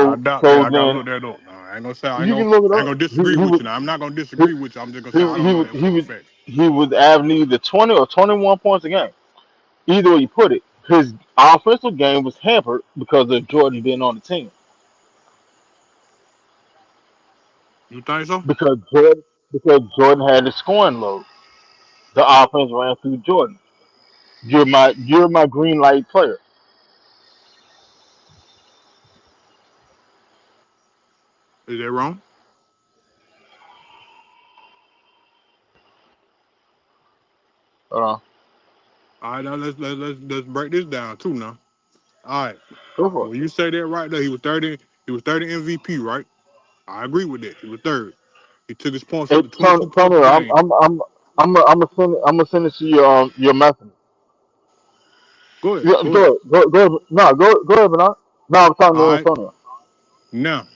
I So doubt that. so I gotta then look that up. No, I ain't gonna say you can look it I ain't up. gonna He disagree he with was you. Now I'm not gonna he disagree with you. I'm just gonna say I he don't he know was that he for a was fact. he was averaging either 20 or 21 points a game. Either way you put it, his offensive game was hampered because of Jordan being on the team. You think so? Because Jordan had the scoring load. The offense ran through Jordan. You're my green light player. Is that wrong? Uh, All right, now let's break this down too. Now, all right. go for it. When you say that right there, he was 30. He was 30 MVP, right? I agree with that. He was third. He took his points Hey, up to 22 Tony, points a game. I'm gonna send it to your message. Go ahead. Yeah, Go go ahead. ahead. Go ahead, Bernard. No, I'm talking All to right. Antonio. Now,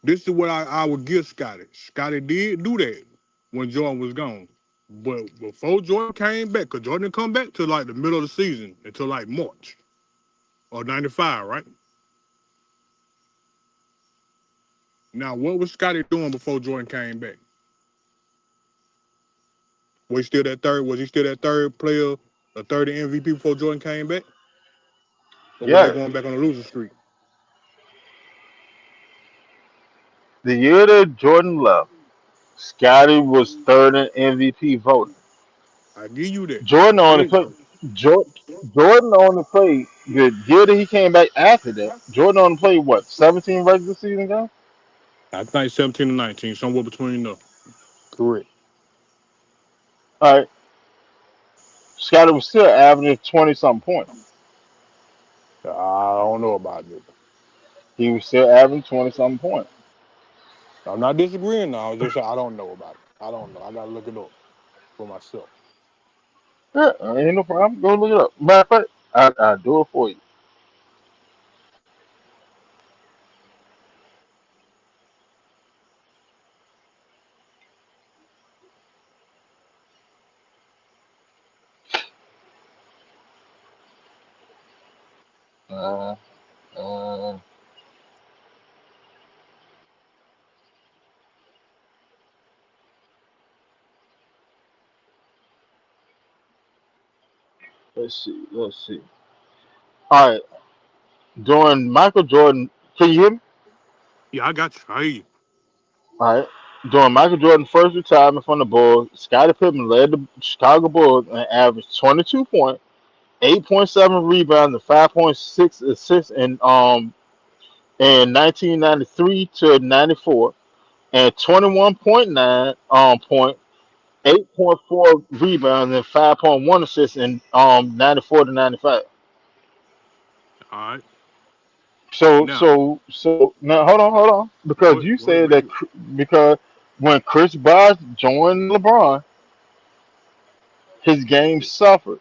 this is what I would give Scotty. Scotty did do that when Jordan was gone. But before Jordan came back, because Jordan didn't come back till like the middle of the season, until like March or 95, right? Now, what was Scotty doing before Jordan came back? Was he still that third player, a third MVP before Jordan came back? Or was they Yes, going back on a losing streak? the year that Jordan left, Scotty was third in MVP voting. I give you that. Jordan only It, played. Jordan only played the year that he came back after that. Jordan only played what 17 regular season games. I think 17 and 19, somewhere between the. Correct. All right, Scotty was still averaging 20 something points. I don't know about this. He was still averaging 20 something points. I'm not disagreeing now. I was just saying I don't know about it. I don't know. I gotta look it up for myself. Yeah, ain't no problem. Go look it up. Matter of fact, I do it for you. Uh, uh, Let's see. Let's see. All right. During Michael Jordan, can you hear me? Yeah, I got you. I hear you. All right. During Michael Jordan's first retirement from the Bulls, Scottie Pippen led the Chicago Bulls and averaged 22 points, 8.7 rebounds, and 5.6 assists in 1993 to 94, and 21.9 point, 8.4 rebounds, and 5.1 assists in 94 to 95. All right. Now, So now hold on, go because ahead. you Go ahead. said Make that it. because when Chris Bosh joined LeBron, his game suffered.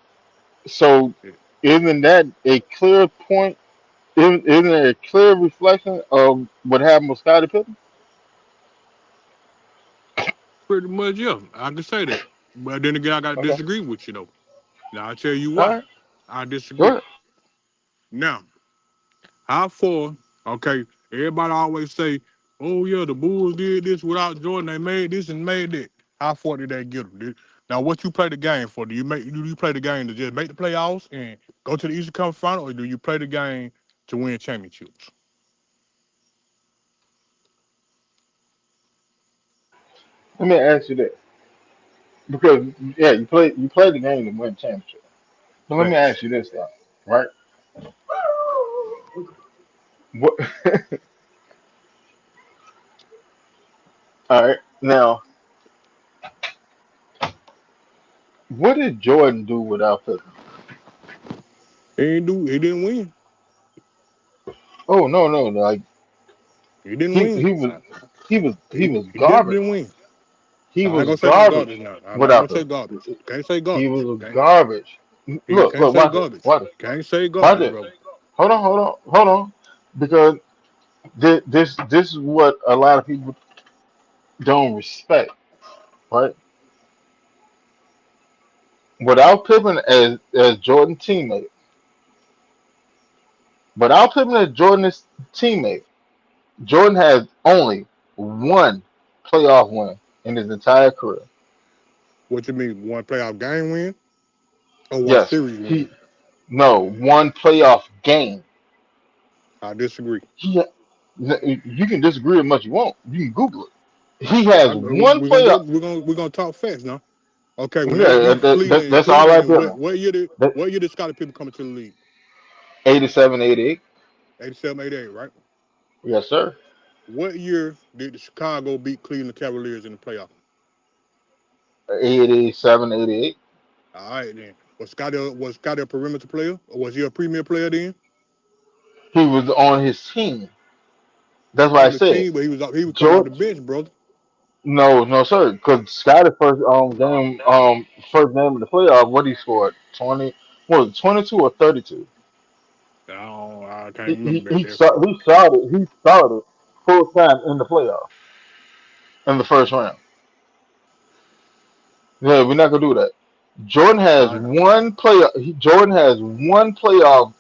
So Yeah, isn't that a clear point? Isn't it a clear reflection of what happened with Scottie Pippen? pretty much, yeah. I can say that. But then again, I got to Okay. disagree with you, though. Now, I'll tell you All why right. I Go disagree. ahead. Now, how far, okay, everybody always say, oh, yeah, the Bulls did this without Jordan. They made this and made that. How far did they get them? Now, what you play the game for? Do you play the game to just make the playoffs and go to the Eastern Conference Final, or do you play the game to win championships? Let me ask you this, because yeah, you play the game to win championship. But let me Facts. ask you this though, right? What? All right. Now, what did Jordan do without Pippen? He didn't win. Oh no, no, no, like He didn't he win. he was he was He definitely garbage. didn't win. He I ain't was gonna say no garbage garbage now. I'm not without gonna say Pippen. garbage. Can't say He garbage. was Okay. garbage. He Look, can't look, say watch it, garbage. watch it, Can't say watch garbage, it. brother. Hold on, because this is what a lot of people don't respect, right? Without Pippen as Jordan teammate, without Pippen as Jordan's teammate, Jordan has only one playoff win in his entire career. What you mean? One playoff game win or one Yes, series win? he no one playoff game. I disagree. He, you can disagree as much as you want. You can Google it. He Yeah, has one we're gonna go. playoff. We're gonna talk facts now. Okay, when they Yeah, beat Cleveland, that's all right Cleveland, there now. That, what year did Scottie Pippen come into the league? 87, 88. 87, 88, right? Yes, sir. What year did the Chicago beat Cleveland Cavaliers in the playoff? 87, 88. All right, then. Was Scotty a perimeter player or was he a premier player then? He was on his team. That's why I On the said team, but he was coming off the George. bench, brother. No, no, sir. Because Scotty first game of the playoff. What he scored 20. What was it, 22 or 32? I can't He he remember that he, that start, far. he started he started full time in the playoff in the first round. Yeah, we're not gonna do that. Jordan has I, one playoff. Jordan has one playoff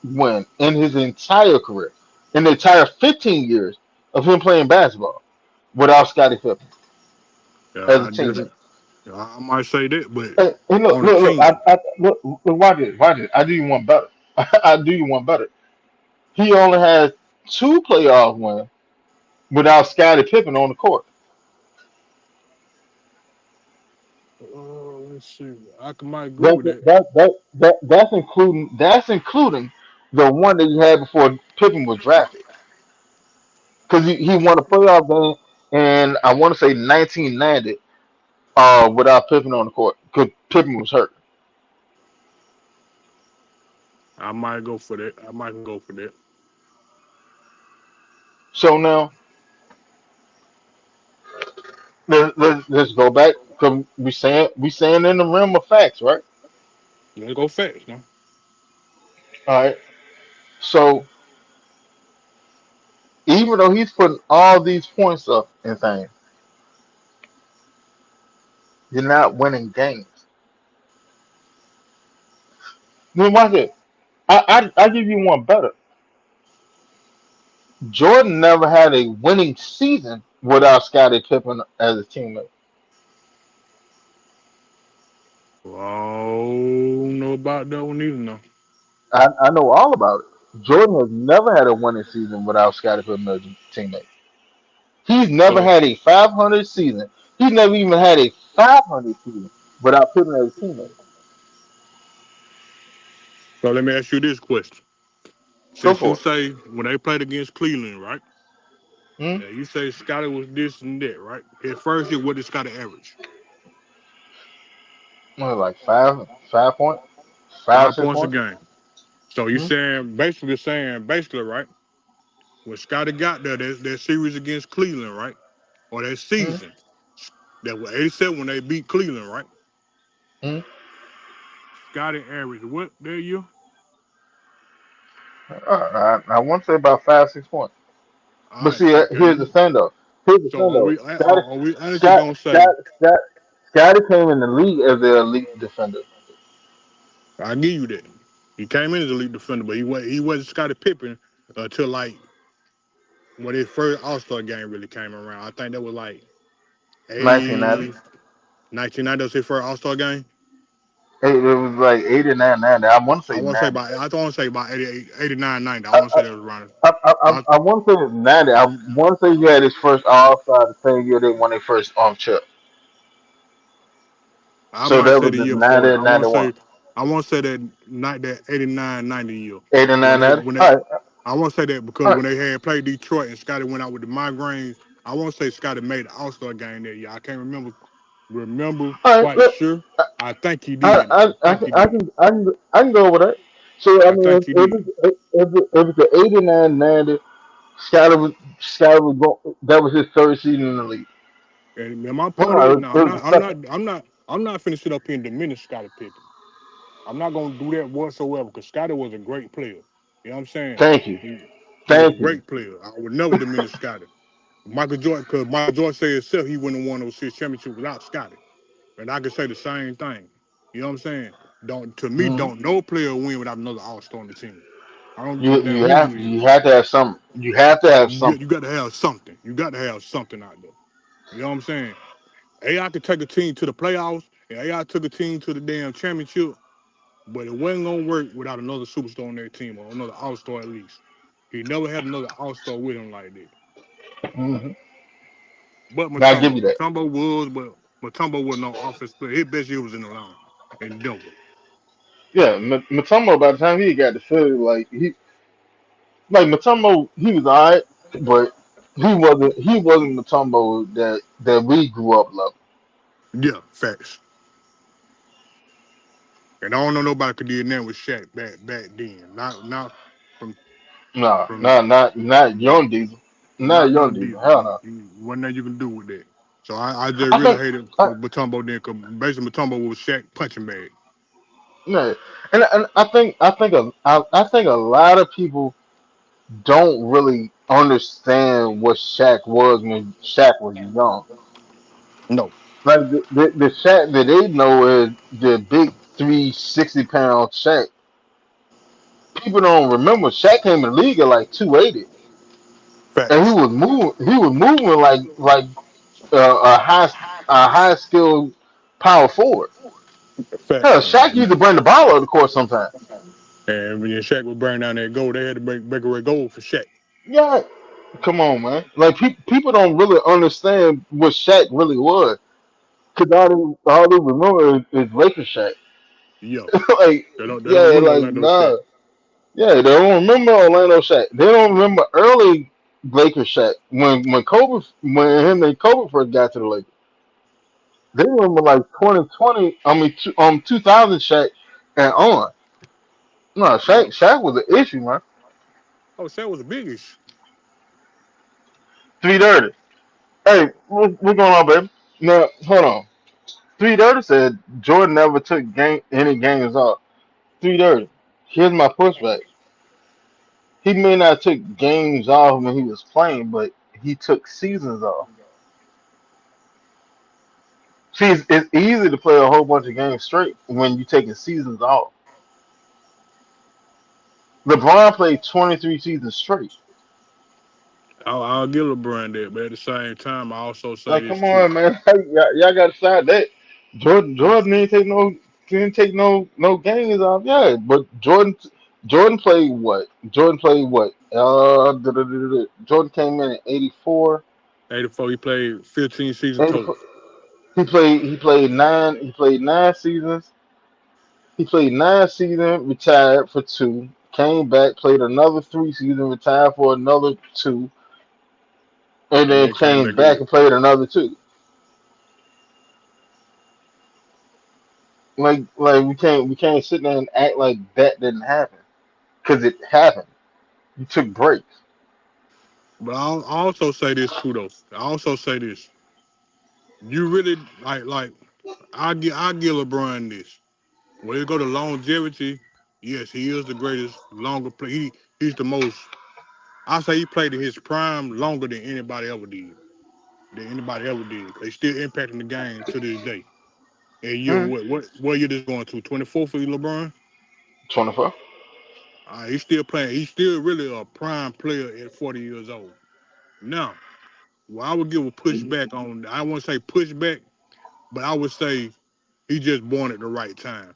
win in his entire career, in the entire 15 years of him playing basketball without Scottie Pippen as a I just teammate. I might say that, but Hey, look, on the look, look, team, look, watch it. I do you one better. I do you one better. He only has two playoff wins without Scottie Pippen on the court. let's see. Might agree That, with that. that's including the one that he had before Pippen was drafted. Because he won a playoff game and I want to say 1990 without Pippen on the court because Pippen was hurt. I might go for that. I might go for that. So now let's go back because we saying in the realm of facts, right? Let's go fast now. All right. So even though he's putting all these points up and things, you're not winning games. Then watch it. I give you one better. Jordan never had a winning season without Scottie Pippen as a teammate. Oh no, know about that one either. No. I know all about it. Jordan has never had a winning season without Scottie Pippen as a teammate. He's never So had a 500 season. He's never even had a 500 season without Pippen as a teammate. so let me ask you this question. Go Since you for it. say when they played against Cleveland, right? Hmm? You say Scotty was this and that, right? His first year, what did Scotty average? What, like 5 points, five, Five six points a points. game. So you Hmm? saying basically right? When Scotty got there, that series against Cleveland, right? Or that Hmm? season, that was 87 when they beat Cleveland, right? Hmm? Scotty averaged what that year? I want to say about 5, 6 points. All But right, see, so here's the can thing though. Here's the so thing are though. we are we honestly Scott, gonna Scott, say Scott, Scotty came in the league as an elite defender. I give you that? He came in as a lead defender, but he wasn't Scottie Pippen until like when his first All Star game really came around. I think that was like 1990. 80, 1990 was his first All Star game. It was like 89, 90. I want to say 90. I want to say about 88, 89, 90. I I, want to say that was around it. I, I want to say it's 90. I want to say you had his first All Star the same year they won their first chip. I So might that say was the the year before that. 90, 91. I want to say that night that 89, 90 year 89, 90. when they All right. I want to say that because All right. when they had played Detroit and Scotty went out with the migraines, I want to say Scotty made the All Star game that year. I can't remember All right. quite Look, sure. I think he did though. I think he did. I can go with that. So, I I mean, think he did. if it's the 89, 90, that was his third season in the league. And my Well, point no, is, it now was the second. I'm not finna sit up here and diminish Scottie Pippen. I'm not gonna do that whatsoever because Scotty was a great player. You know what I'm saying? Thank you. He was a Thank you. great player. I would never diminish Scotty. Michael Jordan, because Michael Jordan said himself he wouldn't have won those six championships without Scotty. And I can say the same thing. You know what I'm saying? Hmm. Don't no player win without another All Star on the team. I don't give a You damn who you is. you have to have something. You have to have You something. got to have something. You got to have something out there. You know what I'm saying? AI could take a team to the playoffs, and AI took a team to the damn championship, but it wasn't gonna work without another superstar on their team or another All Star at least. He never had another All Star with him like that. Hmm. But I'll give you that. Matumbo was no offense player. His best year was in Atlanta and Denver. Yeah, Matumbo. By the time he got to Philly, like Matumbo, he was alright, but he wasn't Matumbo that we grew up loving. Yeah, facts. And I don't know nobody could do that with Shaq back then. Not from Nah, from not young Diesel, not not young young Diesel. Diesel. Hell no. Wasn't nothing you can do with that. So I just I really think, hated I, Matumbo then because basically Matumbo was Shaq punching bag. no, and I think a lot of people don't really understand what Shaq was when Shaq was young. No. Like the Shaq that they know is the big 360-pound Shaq. People don't remember Shaq came in the league at like 280, and he Facts. was moving. He was moving like a high skilled power forward. Facts. Hell, Shaq used to bring the ball up the court sometimes. And when Shaq would burn down that goal, they had to break away goal for Shaq. Yeah, come on, man. Like people don't really understand what Shaq really was. Cause all they remember is Lakers Shaq. Yo. Like, They don't yeah, remember like Orlando Shaq. nah. Yeah, they don't remember Orlando Shaq. They don't remember early Lakers Shaq when him and Kobe first got to the Lakers. They remember like 2020. I mean, 2000 Shaq and on. No, Yeah. Shaq was an issue, man. Oh, Shaq was a big issue. 330. Hey, what's going on, baby? Now, hold on. 330 said Jordan never took any games off. 330. Here's my pushback. He may not took games off when he was playing, but he took seasons off. See, it's easy to play a whole bunch of games straight when you're taking seasons off. LeBron played 23 seasons straight. I'll give LeBron that, but at the same time, I also say Like, this come too. on, man. Y'all got to start that. Jordan didn't take no. didn't take no games off. Yeah, but Jordan played what? Jordan played what? Jordan came in at 84. 84, he played 15 seasons total. 84. He played 9 seasons. He played 9 seasons, retired for two, came back, played another 3 seasons, retired for another two, and And then then came came back back in. and played another two. Like we can't sit there and act like that didn't happen because it happened. You took breaks. But I also say this too, though. I also say this. You really like. I give LeBron this. When you go to longevity, yes, he is the greatest longer play. He's the most. I say he played in his prime longer than anybody ever did. Than anybody ever did. They still impacting the game to this day. And you Mm, what year this going to? 24 for you, LeBron? 24. He's still playing. He's still really a prime player at 40 years old. Now, well, I would give a pushback on. I won't say pushback, but I would say he just born at the right time.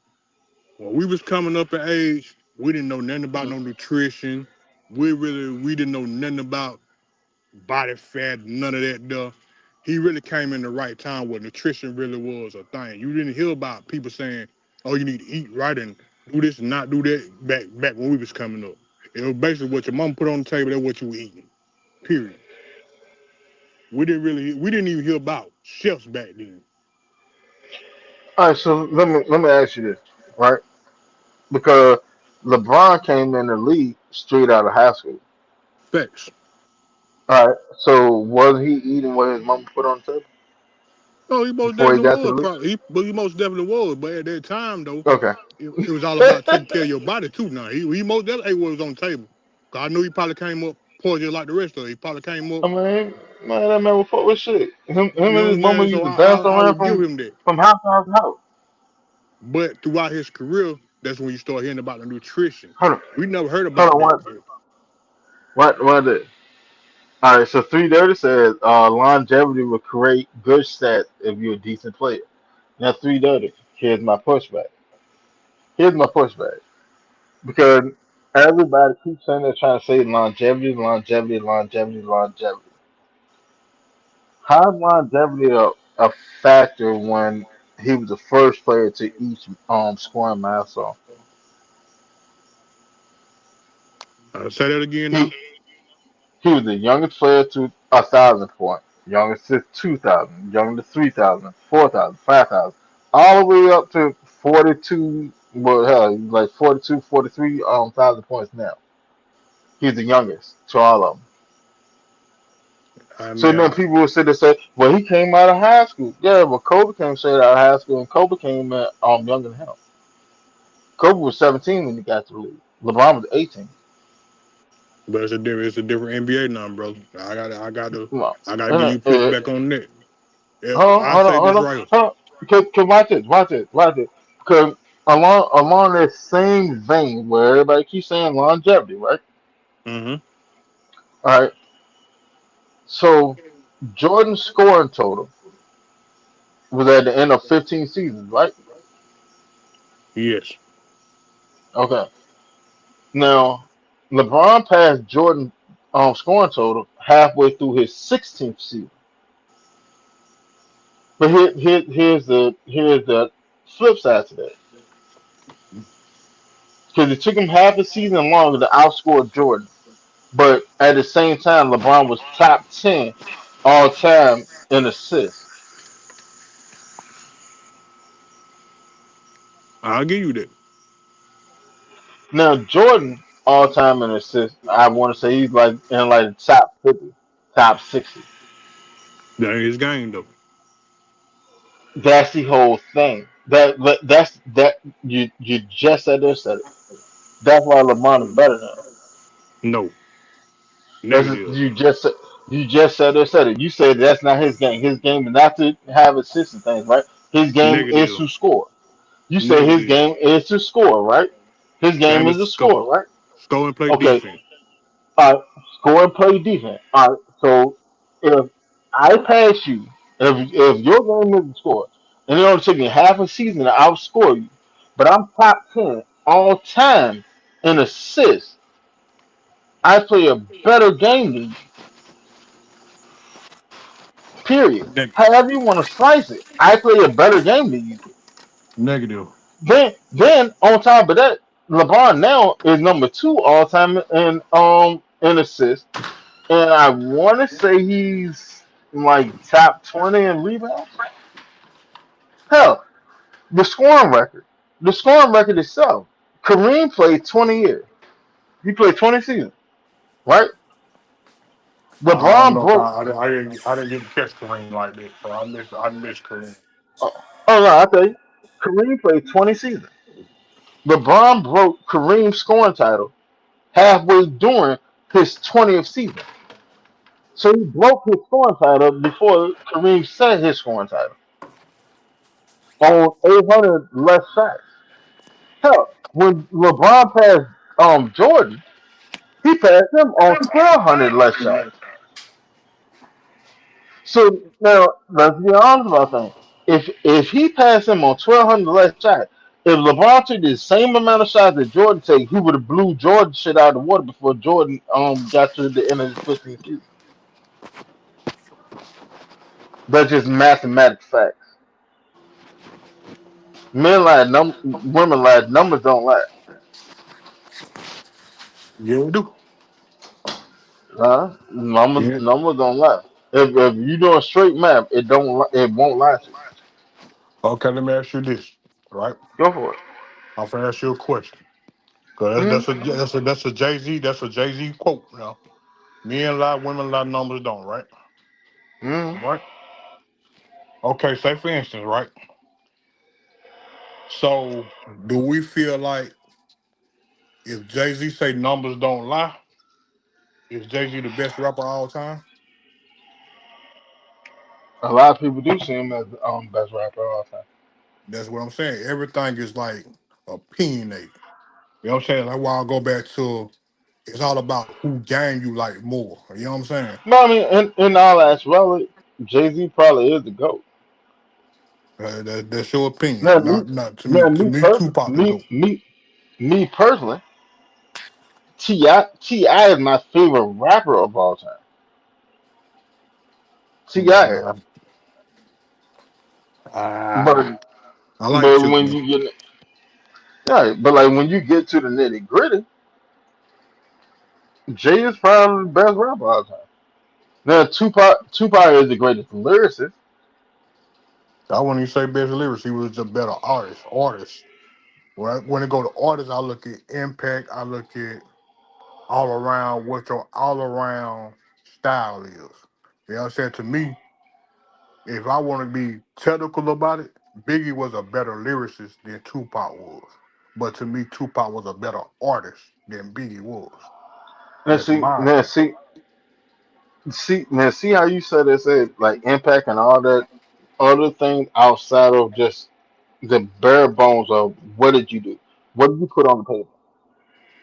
When we was coming up in age, we didn't know nothing about Mm. no nutrition. We didn't know nothing about body fat, none of that stuff. He really came in the right time where nutrition really was a thing. You didn't hear about people saying, "Oh, you need to eat right and do this and not do that." Back when we was coming up, it was basically what your mom put on the table. That's what you were eating. Period. We didn't even hear about chefs back then. All right, so let me ask you this, right? Because LeBron came in the league straight out of high school. Facts. All right, so was he eating what his mom put on the table Oh, he most before he definitely got to was. the league? Probably, he most definitely was. But at that time, though, Okay. it was all about taking care of your body too. Now he most definitely ate what was on the table. 'Cause I knew he probably came up poor just like the rest of it. He probably came up. I mean, man, that man was full with shit. Him You and know his what I'm mama saying? So used to bounce I around would give from him that. from house to house to house. But throughout his career, that's when you start hearing about the nutrition. Hold on, We never heard hold about on, that. what did? All right, so 330 says longevity will create good stats if you're a decent player. Now 330, here's my pushback. Here's my pushback because everybody keeps saying they're trying to say longevity, longevity, longevity, longevity. How is longevity a factor when he was the first player to each scoring milestone? Say that again now. He he was the youngest player to 1,000 points, youngest to 2,000, youngest to 3,000, 4,000, 5,000, all the way up to 42. Well, hell, he's like 42, 43 thousand points now. He's the youngest to all of them. I So mean, then people will sit and say, "Well, he came out of high school." Yeah, well, Kobe came straight out of high school, and Kobe came younger than him. Kobe was 17 when he got to the league. LeBron was 18. but it's a different NBA now, bro. Well, I gotta give and, you pushback on that. Yeah, hold on, I hold on, say hold this on, right here. hold on. Because watch this. Because along that same vein where everybody keeps saying longevity, right? Mm-hmm. All right. So Jordan's scoring total was at the end of 15 seasons, right? Yes. Okay. Now LeBron passed Jordan scoring total halfway through his 16th season. But here's the flip side to that. Because it took him half a season longer to outscore Jordan. But at the same time, LeBron was top 10 all time in assists. I'll give you that. Now Jordan all time in assists, I want to say he's like in like the top 50, top 60. That ain't his game though. That's the whole thing. That you just said it. That's why LeBron is better than him. No. That's Negative. you just said it. You said that's not his game. His game is not to have assists and things, right? His game is Negative. to score. You say his Negative. game is to score, right? His game Game is is to to score. score, right? Score and play Okay. defense. Score and play defense. All right. So if I pass you, if your game is to score, and it only took me half a season to outscore you, but I'm top 10 all time in assists. I play a better game than you. Period. However you want to slice it, I play a better game than you do. Negative. Then on top of that, LeBron now is number two all time in assists, and I want to say he's like top 20 in rebounds. Hell, the scoring record, the scoring record itself. Kareem played 20 years. He played 20 seasons, right? I don't LeBron know if broke. I didn't get to catch Kareem like that, so I missed Kareem. Oh, oh no, I tell you, Kareem played 20 seasons. LeBron broke Kareem's scoring title halfway during his 20th season. So he broke his scoring title before Kareem set his scoring title on 800 less shots. Hell, when LeBron passed Jordan, he passed him on 1,200 less shots. So now let's be honest about things. If he passed him on 1,200 less shots, if LeBron took the same amount of shots that Jordan take, he would have blew Jordan shit out of the water before Jordan got to the end of his 15th season. That's just mathematical facts. Women lie, numbers don't lie. Yeah, we do. Huh? Yeah. Numbers don't lie. If you doing straight math, it won't lie to you. Okay, let me ask you this, right? Go for it. I'm gonna ask you a question. Cause Mm-hmm. that's a Jay Z quote. Now, men lie, women lie, numbers don't. Right? Mm-hmm. Right? Okay. Say for instance, right? So, do we feel like if Jay Z say numbers don't lie, is Jay Z the best rapper of all time? A lot of people do see him as best rapper of all time. That's what I'm saying. Everything is like opinionated. You know what I'm saying? That's why I go back to it's all about who game you like more. You know what I'm saying? No, I mean, in all actuality, Jay Z probably is the goat. That's your opinion. Now, me, Not to me. now, To me, me, per- Tupac the goat. me personally, Ti is my favorite rapper of all time. Ti is, Nah, but ah, I like but Tip when though. you get yeah, but like when you get to the nitty gritty, Jay is probably the best rapper of all time. Now, Tupac is the greatest lyricist. I wouldn't even say best lyrics. He was a better artist. Artist. When it go to artists, I look at impact. I look at all around what your all around style is. You know what I'm saying? To me, if I want to be technical about it, Biggie was a better lyricist than Tupac was. But to me, Tupac was a better artist than Biggie was. Now That's see, my now opinion. see, see how you said it, said like impact and all that other things outside of just the bare bones of what did you do, what did you put on the paper.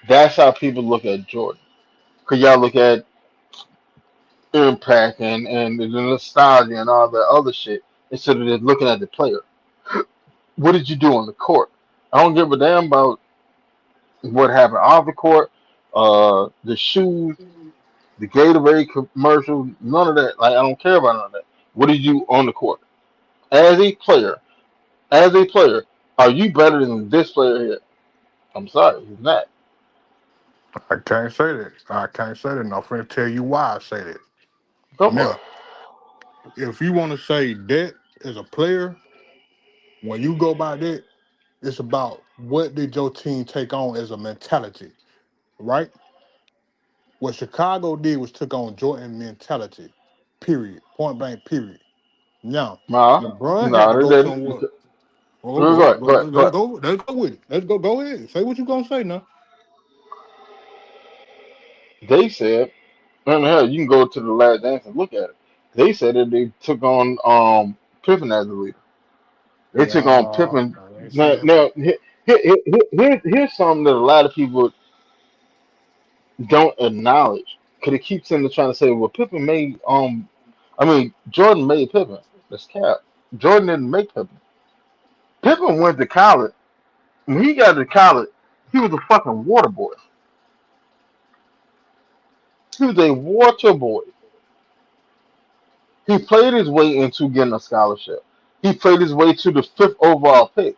That's how people look at Jordan. Cause y'all look at impact and the nostalgia and all that other shit instead of just looking at the player. What did you do on the court? I don't give a damn about what happened off the court, the shoes, the Gatorade commercial, none of that. Like I don't care about none of that. What did you do on the court as a player? As a player, are you better than this player here? I'm sorry, he's not. I can't say that. I can't say that. And I'm finna tell you why I say that. Go for it. Now, if you want to say that as a player, when you go by that, it's about what did your team take on as a mentality, right? What Chicago did was took on Jordan mentality, period, point blank, period. Now, Nah, LeBron had to no, they go didn't. somewhere. Oh, Go ahead, go ahead, go ahead. let's go with it. Let's go. Go ahead. Say what you gonna say now. They said, and hell, you can go to the last dance and look at it. They said that they took on Pippen as the leader. They took on Nah, Pippen. I ain't see Now, that now part. here's something that a lot of people don't acknowledge. Cause they keep saying they're trying to say, well, Pippen made I mean Jordan made Pippen. That's cap. Jordan didn't make Pippen. Pippen went to college when he got to college, he was a fucking water boy. He was a water boy. He played his way into getting a scholarship. He played his way to the fifth overall pick.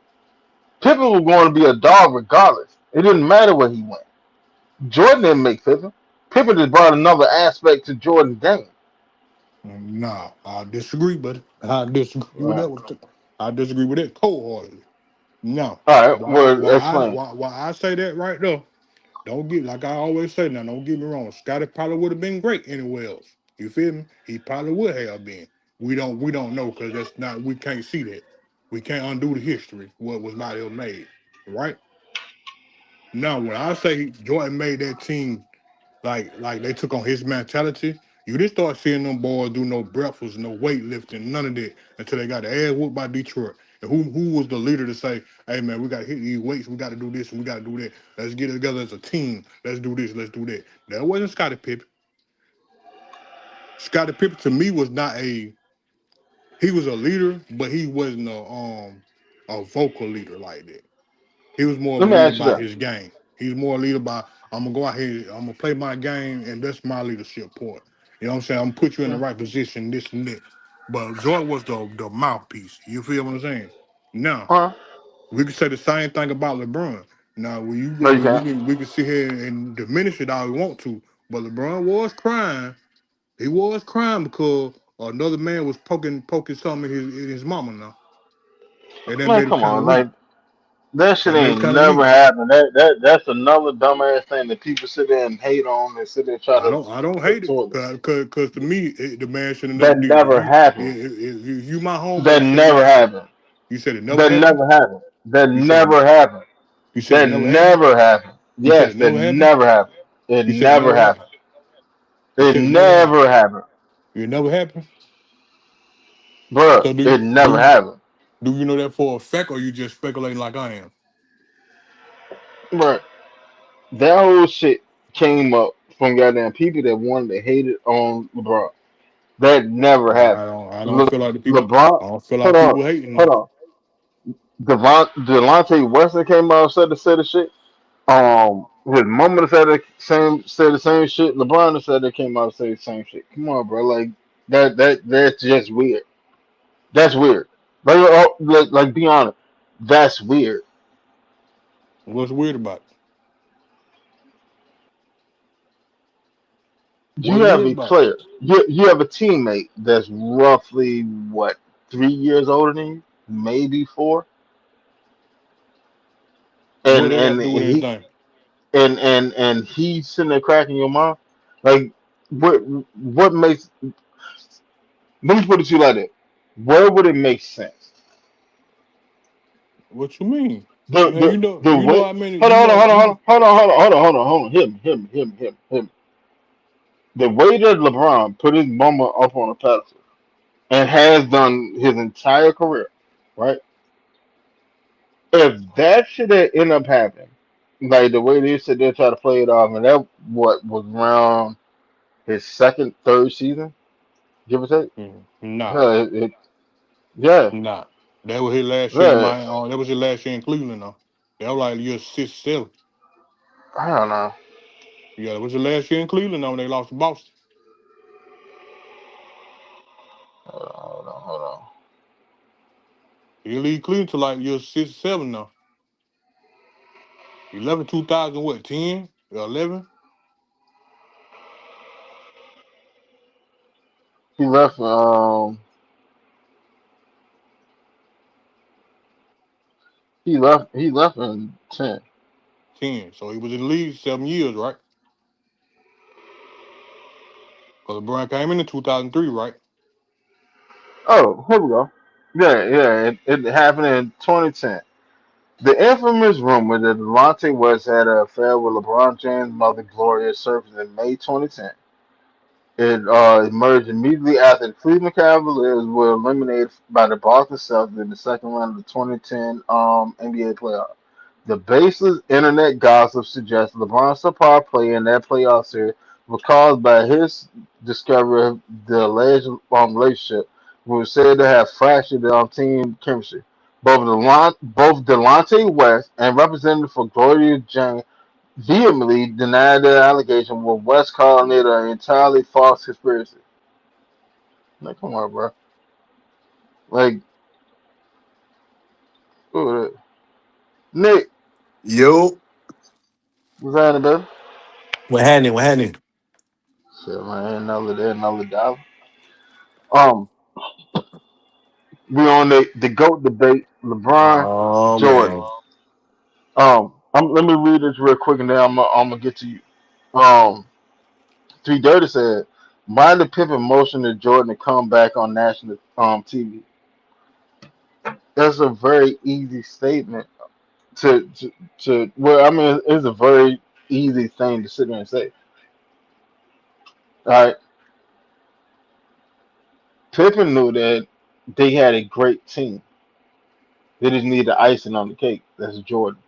Pippen was going to be a dog regardless. It didn't matter where he went. Jordan didn't make Pippen. Pippen just brought another aspect to Jordan's game. Nah, I disagree, but I disagree with All that. I disagree with that wholeheartedly. No, right, well, explain. why I say that right there? Don't get like I always say now. Don't get me wrong. Scotty probably would have been great anywhere else. You feel me? He probably would have been. We don't know because that's not we can't see that. We can't undo the history. What was not ill made, right? Now when I say Jordan made that team like they took on his mentality, you didn't start seeing them boys do no breakfast, no weightlifting, none of that until they got the ass whooped by Detroit. And who was the leader to say, hey man, we gotta hit these weights, we gotta do this and we gotta do that. Let's get together as a team. Let's do this, let's do that. That wasn't Scottie Pippen. Scottie Pippen to me was not a he was a leader, but he wasn't a vocal leader like that. He was more of Let a me leader ask you by that. his game. He's more a leader by I'm gonna go out here, I'm gonna play my game, and that's my leadership part. You know what I'm saying? I'm gonna put you in the right position, this and that. But Jordan was the mouthpiece. You feel what I'm saying? Now Huh? we could say the same thing about LeBron. Now when you No, you when can't. we can sit here and diminish it all we want to, but LeBron was crying. He was crying because another man was poking something in his mama now, and that Man, made him come kind of on. weak. Like, that shit That made him ain't kind of never weak. happened. That's another dumbass thing that people sit there and hate on and sit there and try to I don't hate it retort. because to me the man should have never That did it. never happened. If you my homeboy, That you said never happened. you said it never That happened. never happened. That You said it never happened. you said it That never happened. never happened. You said Yes, it that never happened. never happened. It You said it never never happened. happened. You It said it never happened. never happened. It never happened. Bruh, So it do never you happened. do you know that for a fact, or you just speculating like I am? Bruh, that whole shit came up from goddamn people that wanted to hate it on LeBron. That never happened. I don't feel like the people. LeBron, I don't feel hold like on, people hating hold now. on. Delonte Weston came out and said the shit. His mama said the same shit. LeBron said they came out and said the same shit. Come on, bro. Like that's just weird. That's weird. Like be honest. That's weird. What's weird about it? You What's have weird a about it? player. You have a teammate that's roughly what 3 years older than you, maybe four, What and they got and to do with he anything? and he's sitting there cracking your mouth. Like what what makes? Let me put it to you like that. Where would it make sense? What you mean? The Man, the the you know way. how many Hold you on, know hold on, hold you on, hold on, hold on, hold on, hold on, hold on. Him. The way that LeBron put his mama up on a pedestal and has done his entire career, right? If that should have end up happening, like the way they sit there try to play it off, and that what was around his second, third season, give or take. nah. Yeah, yeah, Nah, that was his last year in yeah. my. That was his last year in Cleveland. Though that was like year 6, 7. I don't know. Yeah, it was the last year in Cleveland. Though when they lost to Boston, Hold on. he leave Cleveland to like year 6, 7 now. 11, 2000, what 10, 11? He left. He left in 10. 10. So he was in the league 7 years, right? Because LeBron came in 2003, right? Oh, here we go. Yeah. It happened in 2010. The infamous rumor that Delonte West had an affair with LeBron James' mother, Gloria, surfaced in May 2010. It emerged immediately after the Cleveland Cavaliers were eliminated by the Boston Celtics in the second round of the 2010 NBA playoffs. The baseless internet gossip suggests LeBron's subpar play in that playoff series was caused by his discovery of the alleged relationship, which was said to have fractured team chemistry. Both Delonte West and Representative for Gloria Jane vehemently denied the allegation, with West calling it an entirely false conspiracy. Like, come on, bro. Like, uh, Nick, Yo, what's happening, baby? what happening? What happening? Shit, man, another dollar. Um, we on the GOAT debate, LeBron, Oh Jordan. man. Let me read this real quick, and then I'm gonna get to you. Um, Three Dirty said, "Mind the Pippen motion to Jordan to come back on national TV." That's a very easy statement to well, I mean, it's a very easy thing to sit there and say. All right, Pippen knew that they had a great team. They just need the icing on the cake. That's Jordan.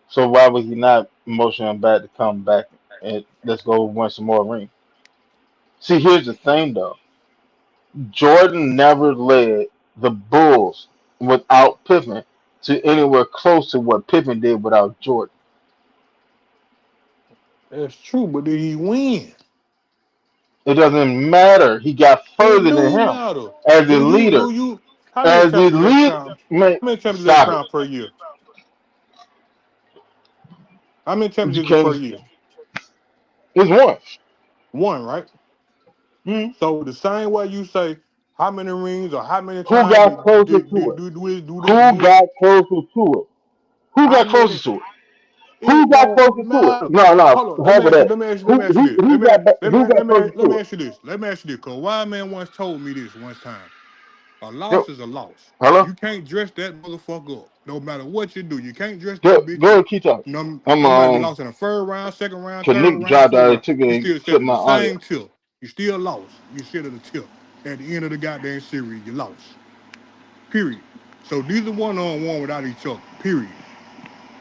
So why would he not motion him back to come back and let's go win some more rings? See, here's the thing though. Jordan never led the Bulls without Pippen to anywhere close to what Pippen did without Jordan. That's true, but did he win? It doesn't matter. He got It further than do him matter. as a Do leader. you how many As a championships they lead, crown? man, How many championships they stop it. crown per year? How many You championships per can't. year? It's one. One, right? Hmm. So the same way you say how many rings or how many Who times got closer to it? Who do it, got closer to it? Who how got many closer to it? Who it got don't closer to it? matter. No, no, Hold on, have with that. let me ask you this. Who got closer Let me to it? ask you this. Let me ask you this. Cause Wild Man once told me this one time. A Go, loss is a loss. hello. You can't dress that motherfucker up. No matter what you do, you can't dress that bitch Go, up. keep talking. I'm No matter if you lost in the first round, second round, third Nick round, dropped fourth out and round, took you it and still took sit at my the audio. same tip. You still lost. You sit at the tip. At the end of the goddamn series, you lost. Period. So neither one on one without each other. Period.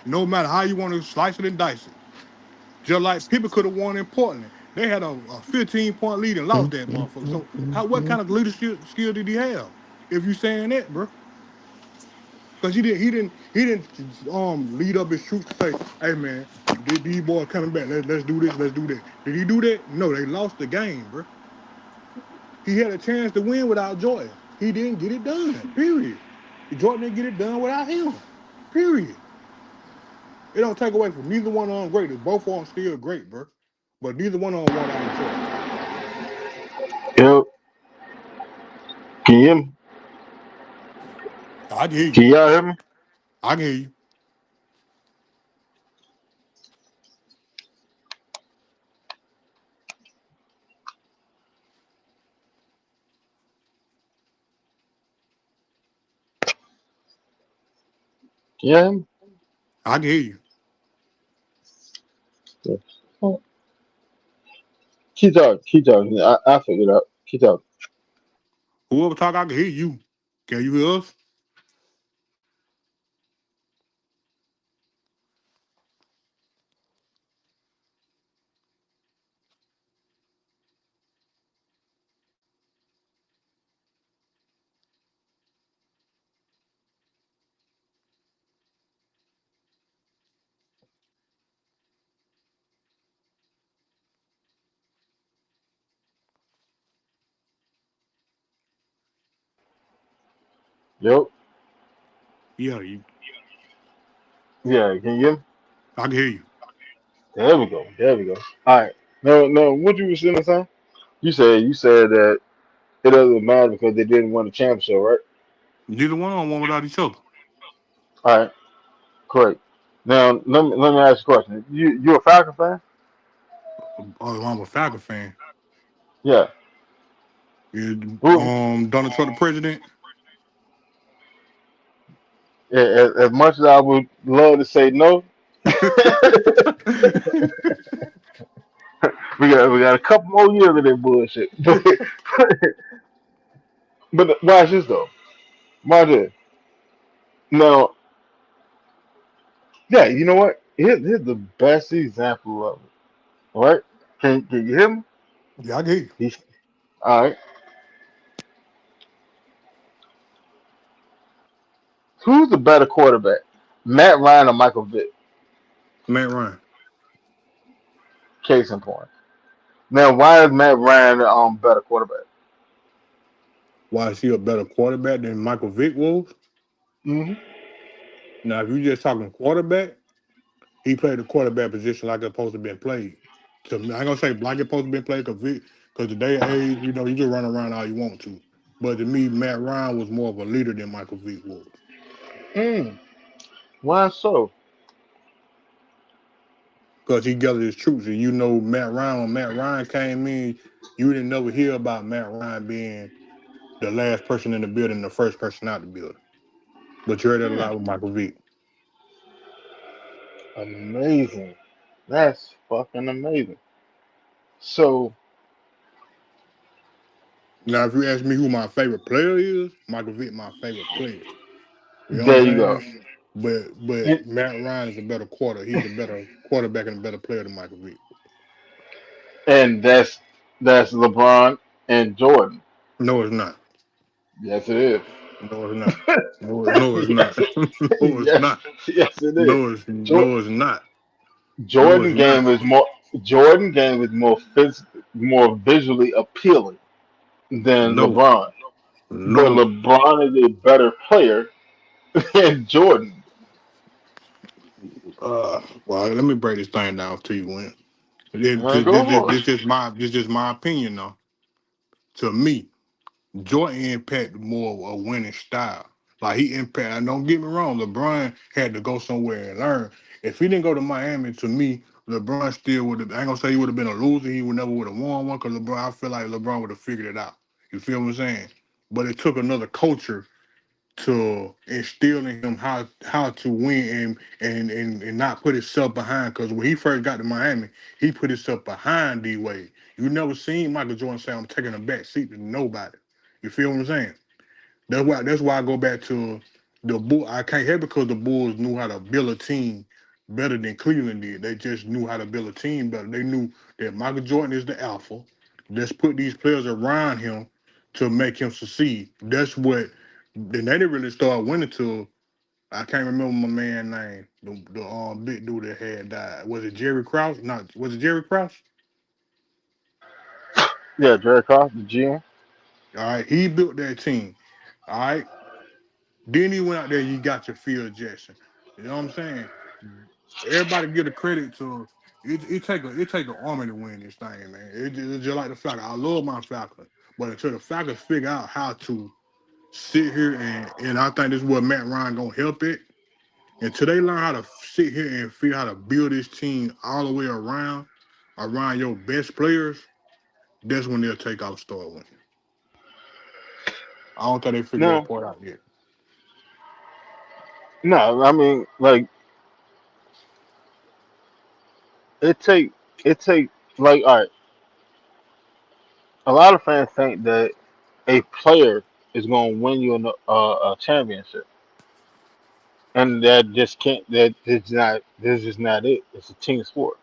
No matter how you want to slice it and dice it. Just like people could have won in Portland. They had a 15-point lead and lost that motherfucker. So what kind of leadership skill did he have? If you saying that, bro. Because he didn't lead up his troops to say, hey man, these boys coming back. Let's do this, let's do that. Did he do that? No, they lost the game, bro. He had a chance to win without Jordan. He didn't get it done. Period. Jordan didn't get it done without him. Period. It don't take away from neither one of them great. Both of them still great, bro. But neither one of them won out each other. Yo, can you hear me? I can hear you. Can y'all hear me? I can hear you. Can y'all hear me? I can hear you. Yeah. Oh, keep talking. Keep talking. I figured it out. Keep talking. Whoever talk, I can hear you. Can you hear us? Yo, Yeah, you. yeah. Can you hear me? I can hear you. There we go. There we go. All right. No, no. What you was saying? You said that it doesn't matter because they didn't win the championship, right? Neither one of them won without each other. All right. Correct. Now let me ask you a question. You a Falcon fan? Oh, I'm a Falcon fan. Yeah. Is, Who? Donald Trump the president? Yeah, as much as I would love to say no, we got a couple more years of that bullshit. But watch this though. Watch this. Now, yeah, you know what? Here's the best example of it. All right? Can you hear me? Yeah, I can hear you. He's all right. Who's the better quarterback, Matt Ryan or Michael Vick? Matt Ryan. Case in point. Now, why is Matt Ryan the better quarterback? Why is he a better quarterback than Michael Vick was? Hmm. Now, if you just talking quarterback, he played the quarterback position like it's supposed to be played. To me, I ain't gonna say like it's supposed to be played because today age, you can run around all you want to. But to me, Matt Ryan was more of a leader than Michael Vick was. Mm. Why so? Because he gathered his troops. And Matt Ryan, when Matt Ryan came in, you didn't never hear about Matt Ryan being the last person in the building, the first person out the building. But you heard that a Hmm. lot with Michael Vick. Amazing. That's fucking amazing. So Now, if you ask me who my favorite player is, Michael Vick my favorite player. You know what I'm there you go. saying? But And, Matt Ryan is a better quarter. He's a better quarterback and a better player than Michael Vick. and that's LeBron and Jordan. No, it's not. Yes, it is. No, it's not. No, it's not. yes, No, it's yes, not. yes, it is. No, it's Jo- no, it's not. No, Jordan it's not. game is more. Jordan game is more visually appealing than No, LeBron. But no. LeBron is a better player than Jordan. Well, let me break this thing down to you, Win. This, Man, this, go this, for it. this, is my opinion, though. To me, Jordan impacted more of a winning style. Like he impacted. Don't get me wrong, LeBron had to go somewhere and learn. If he didn't go to Miami, to me, LeBron still would have. I ain't gonna say he would have been a loser. He would never would have won one because LeBron. I feel like LeBron would have figured it out. You feel what I'm saying? But it took another culture to instill in him how to win and not put himself behind. Because when he first got to Miami, he put himself behind D Wade. You never seen Michael Jordan say, "I'm taking a back seat to nobody." You feel what I'm saying? That's why I go back to the Bull. I can't help it because the Bulls knew how to build a team better than Cleveland did. They just knew how to build a team better. They knew that Michael Jordan is the alpha. Let's put these players around him to make him succeed. That's what. Then they didn't really start winning till I can't remember my man's name. The big dude that had died. Was it Jerry Krause? Not was it Jerry Krause? Yeah, Jared Goff, the GM. All right, he built that team. All right. Then he went out there. You got your Phil Jackson. You know what I'm saying? Everybody give the credit to it. It take an army to win this thing, man. It's just like the Falcons. I love my Falcons, but until the Falcons figure out how to sit here and I think this is what Matt Ryan gonna help it. Until they learn how to sit here and figure out how to build this team all the way around your best players, that's when they'll take off start winning. I don't think they figured that No, part out yet. no. I mean, like it take it take like all right. A lot of fans think that a player is going to win you a championship, and that just can't. That it's not. This is not it. It's a team sport.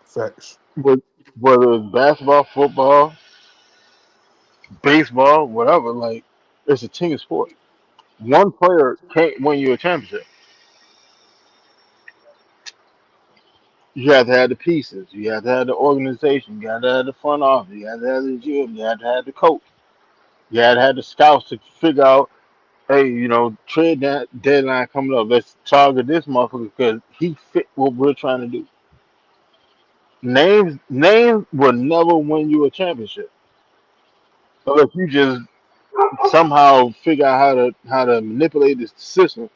Facts. But whether it's basketball, football, baseball, whatever, like it's a team sport. One player can't win you a championship. You have to have the pieces. You have to have the organization. You have to have the front office. You have to have the gym. You have to have the coach. You have to have the scouts to figure out, hey, trade that deadline coming up. Let's target this motherfucker because he fit what we're trying to do. Names will never win you a championship unless you just somehow figure out how to manipulate this system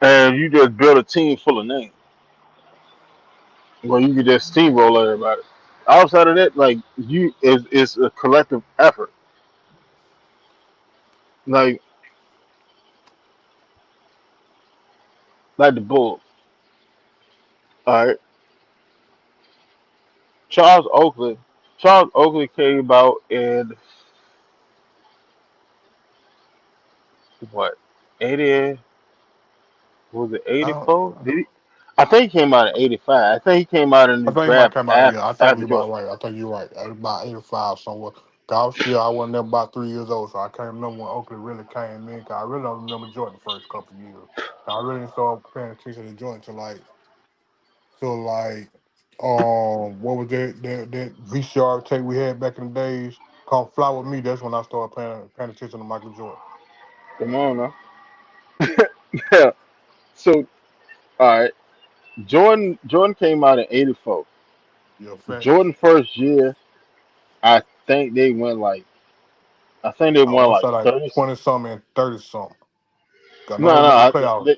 and you just build a team full of names where you can just steamroll everybody. Outside of that, like it's a collective effort. Like like the Bulls. All right, Charles Oakley. Charles Oakley came about in what 80? Was it I, 84? don't, Did he? I think he came out in 85. I think he came out in I the think he might draft come out. after Yeah, I think after you're Jordan. about right. I think you're right. About 85 somewhere. I wasn't there about 3 years old, so I can't remember when Oakley really came in. Cause I really don't remember Jordan the first couple of years. I really didn't start paying attention to Jordan till like what was that VCR tape we had back in the days called Fly With Me. That's when I started paying attention to Michael Jordan. Come on now. Yeah. So all right, Jordan came out in '84. Yeah, facts. Jordan first year, I think they went like I think they I won want to like say like 30. 20 something and 30 something. I know No, they made the no, playoffs.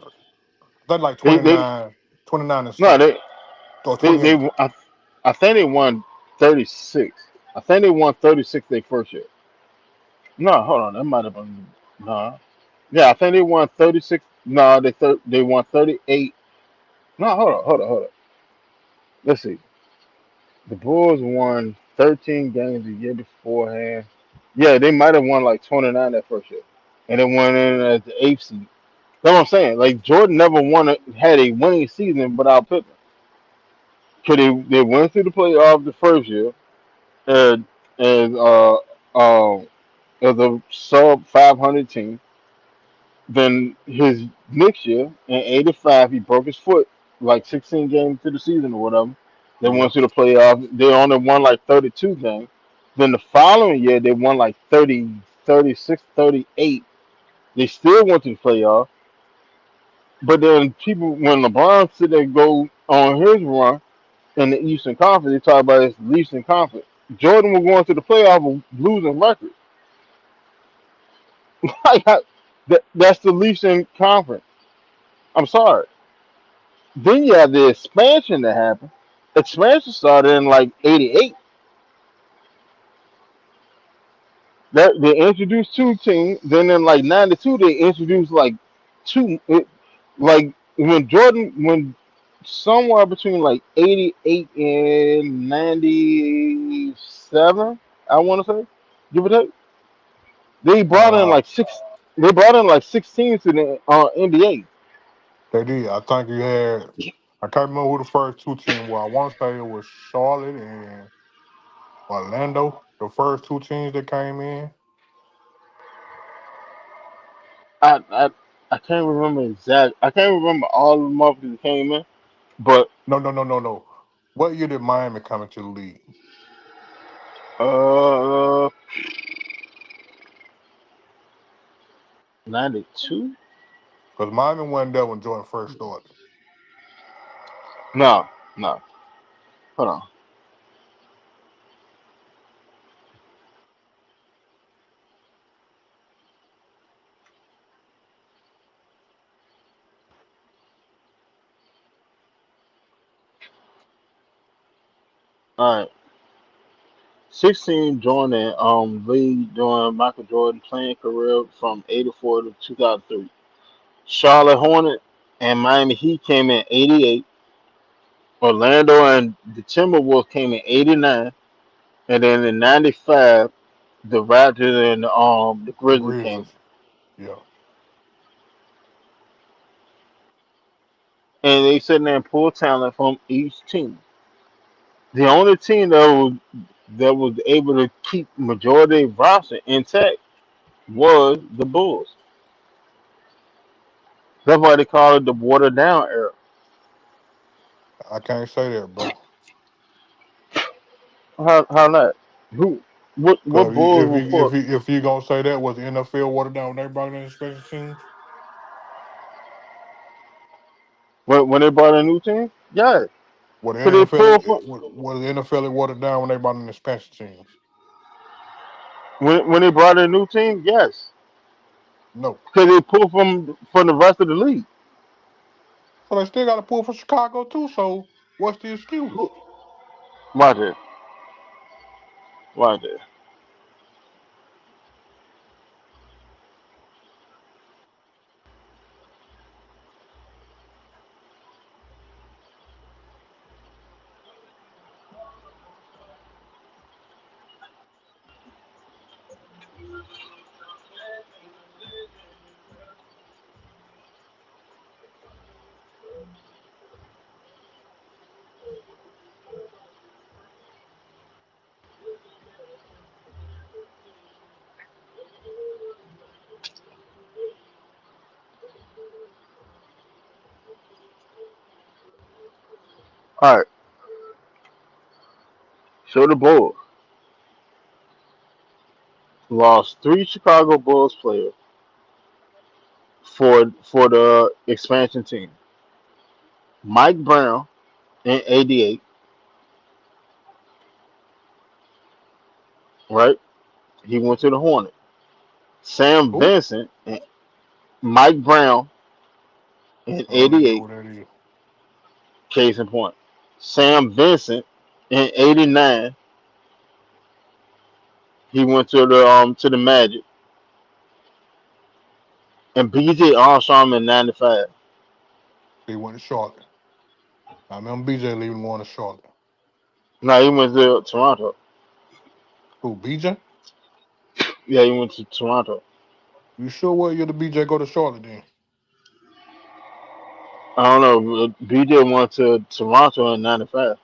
I think like they, they 29 and no something. they Or they 28. they I think they won 36. I think they won 36 their first year. No, hold on, that might have been no. Yeah, I think they won 36. No, they won 38. No, hold on. Let's see. The Bulls won 13 games a year beforehand. Yeah, they might have won like 29 that first year, and they won in as the eighth seed. That's what I'm saying. Like Jordan never had a winning season without Pippen. Cause they went through the playoffs the first year, and and as a sub 500 team. Then his next year in '85, he broke his foot like 16 games to the season or whatever. They Yeah. went to the playoffs. They only won like 32 games. Then the following year, they won like 30, 36, 38. They still went to the playoffs. But then people, when LeBron said they go on his run in the Eastern Conference, they talk about his Eastern Conference. Jordan was going to the playoff with losing record. Like that's the Eastern Conference. I'm sorry. Then you have the expansion that happened. Expansion started in like '88. That they introduced two teams. Then in like '92 they introduced like like when somewhere between like '88 and '97, I want to say, give or take. They brought in Uh, like six. They brought in like 16 to the NBA. they did. I think you had. I can't remember who the first two teams were. I want to say it was Charlotte and Orlando. The first two teams that came in. I I I can't remember exact. I can't remember all the motherfuckers that came in, but No, no, no, no, no. What year did Miami come into the league? uh, 92. Because Miami wasn't there when Jordan first started. No, no. Hold on. All right. 16 joined the league during Michael Jordan playing career from '84 to 2003. Charlotte Hornet and Miami Heat came in '88. Orlando and the Timberwolves came in '89, and then in '95, the Raptors and the The Grizzlies came. Grizzlies. Yeah. And they sitting there and pull talent from each team. The only team that was able to keep majority roster intact was the Bulls. That's why they call it the watered down era. I can't say that, bro. How not? Who? What Because Bulls if will you if put you if you gonna say that was the NFL watered down when they brought in the special teams, when they brought a new team? Yeah, was the cause they NFL pull from was the NFL watered down when they brought in the special teams? when they brought a new team. Yes, No. cause they pull from the rest of the league. So they still got to pull for Chicago too. So what's the excuse? Watch it. Watch it. So the Bulls lost three Chicago Bulls players for the expansion team. Mike Brown in '88, right? He went to the Hornets. Sam Who? Vincent and Mike Brown in I don't even know '88. what that is. Case in point. Sam Vincent in '89. He went to the Magic. And BJ Armstrong in '95. He went to Charlotte. I remember BJ leaving going to Charlotte. No, he went to Toronto. Who, BJ? Yeah, he went to Toronto. You sure what year the BJ go to Charlotte then? I don't know. BJ went to Toronto in '95.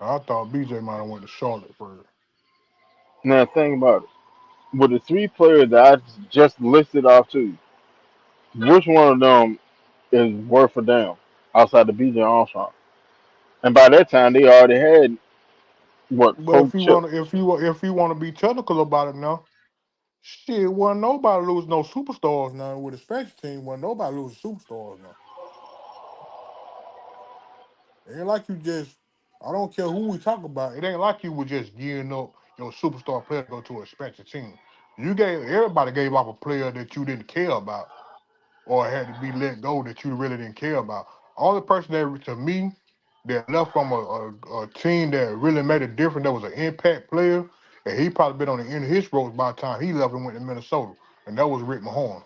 I thought BJ might have went to Charlotte first. Now think about it. With the three players that I just listed off to you, which one of them is worth a damn outside of BJ Armstrong? And by that time, they already had what But 4 if you chips. wanna if you wanna be technical about it now, shit, wasn't nobody lose no superstars now with the special team. Wasn't nobody lose superstars now. It ain't like you just. I don't care who we talk about. It ain't like you were just gearing up your superstar player to go to a special team. You gave everybody gave off a player that you didn't care about or had to be let go that you really didn't care about. Only person that to me that left from a team that really made a difference that was an impact player, and he probably been on the end of his ropes by the time he left and went to Minnesota, and that was Rick Mahorn.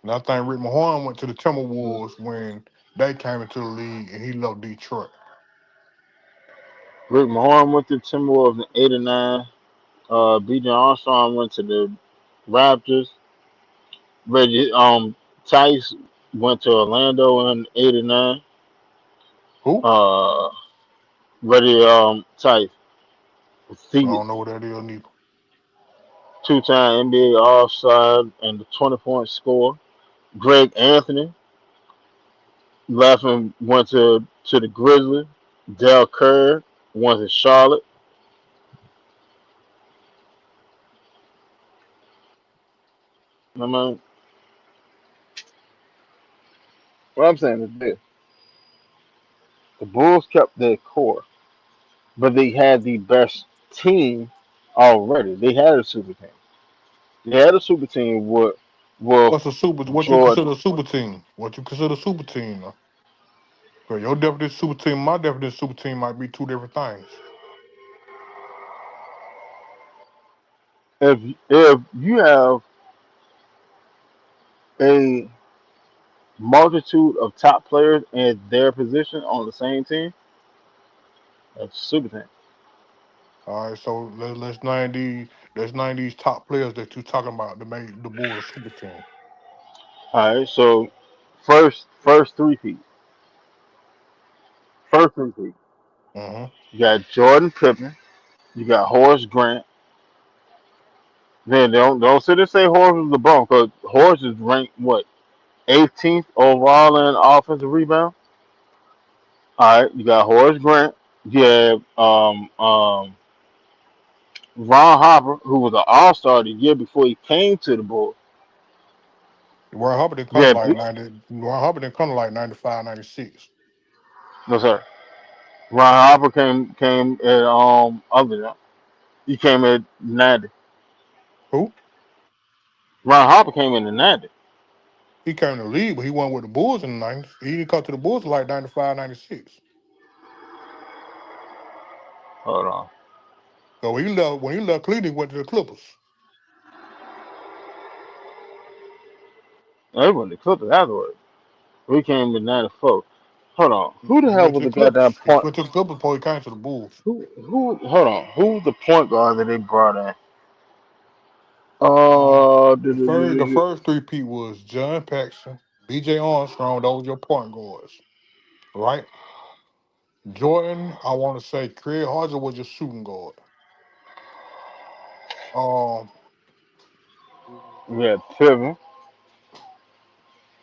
And I think Rick Mahorn went to the Timberwolves when they came into the league, and he left Detroit. Rick Mahorn went to Timberwolves in '89. BJ Armstrong went to the Raptors. Reggie Tice went to Orlando in '89. Who? Uh, Reggie Tice, I the don't know what that is neither. two-time NBA All-Star and the 20-point scorer. Greg Anthony left and went to the Grizzlies. Del Curry went to Charlotte. I mean, what I'm saying is this: the Bulls kept their core, but they had the best team already. They had a super team. They had a super team with What's a super? What you Jordan. consider a super team? What you consider a super team? Now? 'Cause your definition of super team, my definition of super team might be two different things. If you have a multitude of top players in their position on the same team, that's a super team. All right, so let's name these top players that you're talking about that made the Bulls a super team. All right, so first three feet, first three feet. Mm-hmm. You got Jordan Pippen, you got Horace Grant. Then don't sit and say Horace was the bum because Horace is ranked what 18th overall in offensive rebound. All right, you got Horace Grant. You have Ron Harper, who was an All Star the year before he came to the Bulls. Warren Hubbard didn't come to Yeah, like 90. Warren Hubbard didn't come to like 95, 96. no sir. Ron Harper came at other he came at 90. Who? Ron Harper came in the 90. He came to the league, but he wasn't with the Bulls in the 90s. He didn't come to the Bulls till like 95, 96. Hold on. So when he left Cleveland, he went to the Clippers. No, it wasn't the Clippers afterwards. We came in '94. Hold on. Who the He hell went to was the the goddamn Clippers. He point? went to the Clippers before he came to the Bulls. Who? Hold on. Who was the point guard that they brought in? The first three Pete was John Paxson, B.J. Armstrong. Those your point guards, right? Jordan, I want to say Craig Hodges was your shooting guard. Um, We had Piven.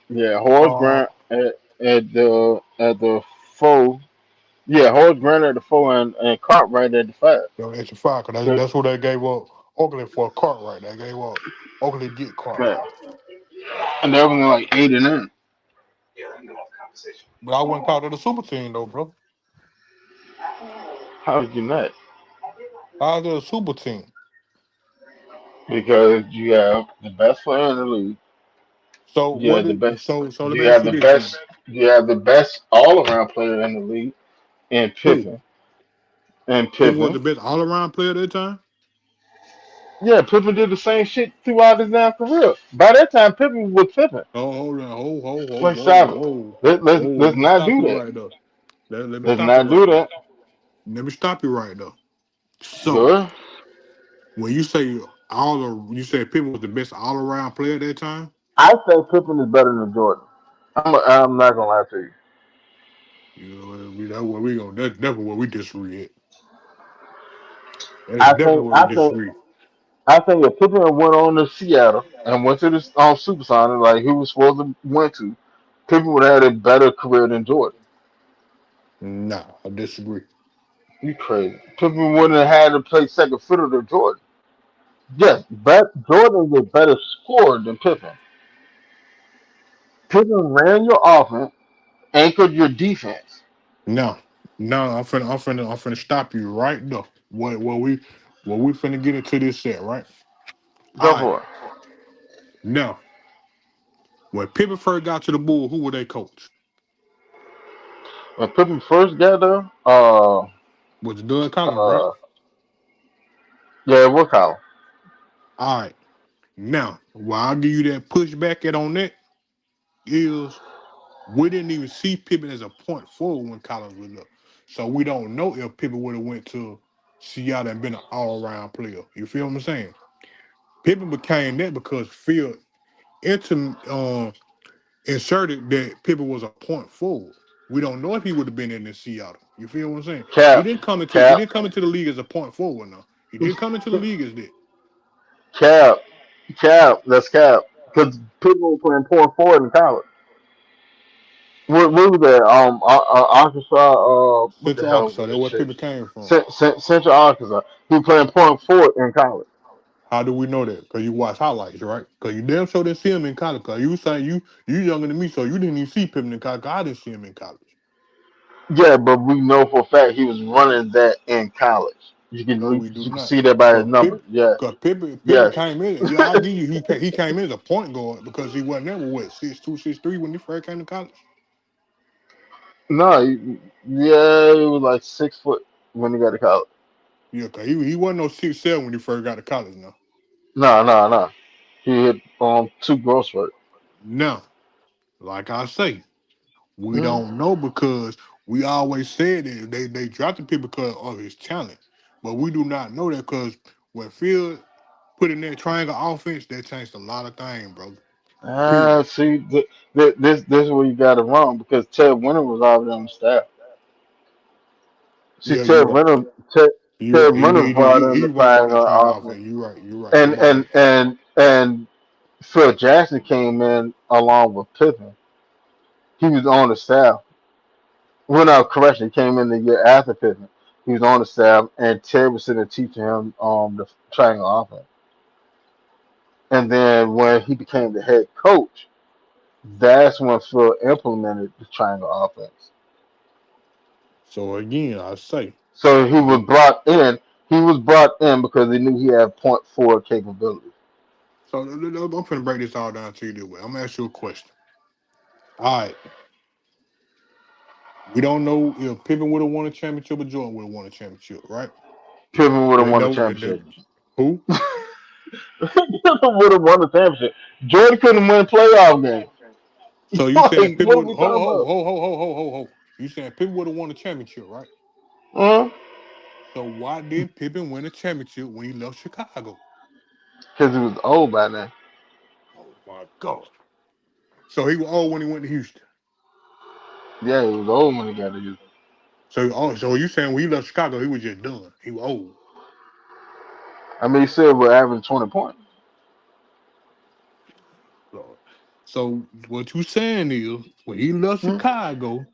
Yeah, Horace uh, Grant at the four. Yeah, Horace Grant at the four and Cartwright at the five. it's a five, 'cause Good. that's what they gave up Oakley for a Cartwright. They gave up Oakley get Right. Cartwright. And that was in like 8 and 9. But I wouldn't call it a super team though, bro. How did you not? How's it a super team? Because you have the best player in the league. So You what have the did best. so let You me ask have you the this then. best. You have the best all-around player in the league, and Who? Pippen. And Pippen was the Pippen. best all around player at that time? Yeah, Pippen did the same shit throughout his damn career. By that time, Pippen was Pippen. Oh, hold on, Like, stop it. whoa. Let's Let me not stop do you that. right there. Let me Let's stop you not do right there. that. Let me stop you right there. So Good. when you say you said Pippen was the best all around player at that time. I think Pippen is better than Jordan. I'm not gonna lie to you. You know, that's where we going. That's definitely where we disagree at. That's I definitely think where we I think disagree. I think if Pippen went on to Seattle and went to the Supersonics like he was supposed to went to, Pippen would have had a better career than Jordan. Nah, I disagree. You crazy. Pippen wouldn't have had to play second fiddle to Jordan. Yes, but Jordan is a better scorer than Pippen. Pippen ran your offense, anchored your defense. No, no, I'm finna stop you right there. What we finna get into this set, right? All Go right. for it. Now, when Pippen first got to the Bulls, who were they coach? When Pippen first got there, Was it Doug Collins, right? uh, yeah, what Kyle? All right. Now, why I'll give you that pushback at on that is we didn't even see Pippen as a point forward when Collins was up. So we don't know if Pippen would have went to Seattle and been an all-around player. You feel what I'm saying? Pippen became that because Phil inserted that Pippen was a point forward. We don't know if he would have been in Seattle. You feel what I'm saying? He Cap, didn't come into he Cap, didn't come into the league as a point forward now. He didn't come into the league as that. Cap, Cap. That's Cap. Because Pippen was playing point forward in college. What was that? Arkansas. What the Central hell Arkansas, was that's that where shit? Pippen came from. Central Arkansas. He was playing point forward in college. How do we know that? Because you watch highlights, right? Because you damn sure didn't see him in college. Because you saying you younger than me, so you didn't even see Pippen in college. 'Cause I didn't see him in college. Yeah, but we know for a fact he was running that in college. No, we do You can not. see that by his Because numbers. Yeah. Pippen Yes. came in. Yeah, I'll give you he came in as a point guard because he wasn't ever what 6'2", 6'3" when he first came to college. No. Yeah, he was like 6 foot when he got to college. Yeah, cause he wasn't no 6'7" when he first got to college. Now, No, no, no. He hit two growth spurts. now, like I say, we Mm. don't know because we always said that they drafted people because of his talent, but we do not know that because when Phil put in that triangle offense, that changed a lot of things, bro. Period. See, this is where you got it wrong because Ted Winter was already on the staff. See, Yeah, you're right. You're Ted right. Winter brought in He the running that triangle triangle offense, offense. You're right. You're right. and My bad. Phil Jackson came in along with Pippen. He was on the staff. Well, no, correction, he came in the year after Pippen. He was on the staff, and Ted was sitting there teaching him the triangle offense. And then when he became the head coach, that's when Phil implemented the triangle offense. So again, I say, So he was we brought in. He was brought in because he knew he had point four capability. I'm gonna break this all down to you this way. I'm gonna ask you a question. All right, we don't know if Pippen would have won a championship or Jordan would have won a championship, right? Pippen would have We won the know championship. who. Pippen would have won the championship. Jordan couldn't win playoff games. So you saying Like, Pippen what are would we ho talking ho about? ho ho ho ho ho ho? You saying Pippen would have won a championship, right? Because So why didn't Pippen win a championship when he left Chicago? he was old by then. Oh my God! So he was old when he went to Houston. Yeah, he was old when he got to Houston. So you saying when he left Chicago, he was just done. He was old. I mean, he still would average 20 points. So what you saying is when he left Hmm? Chicago,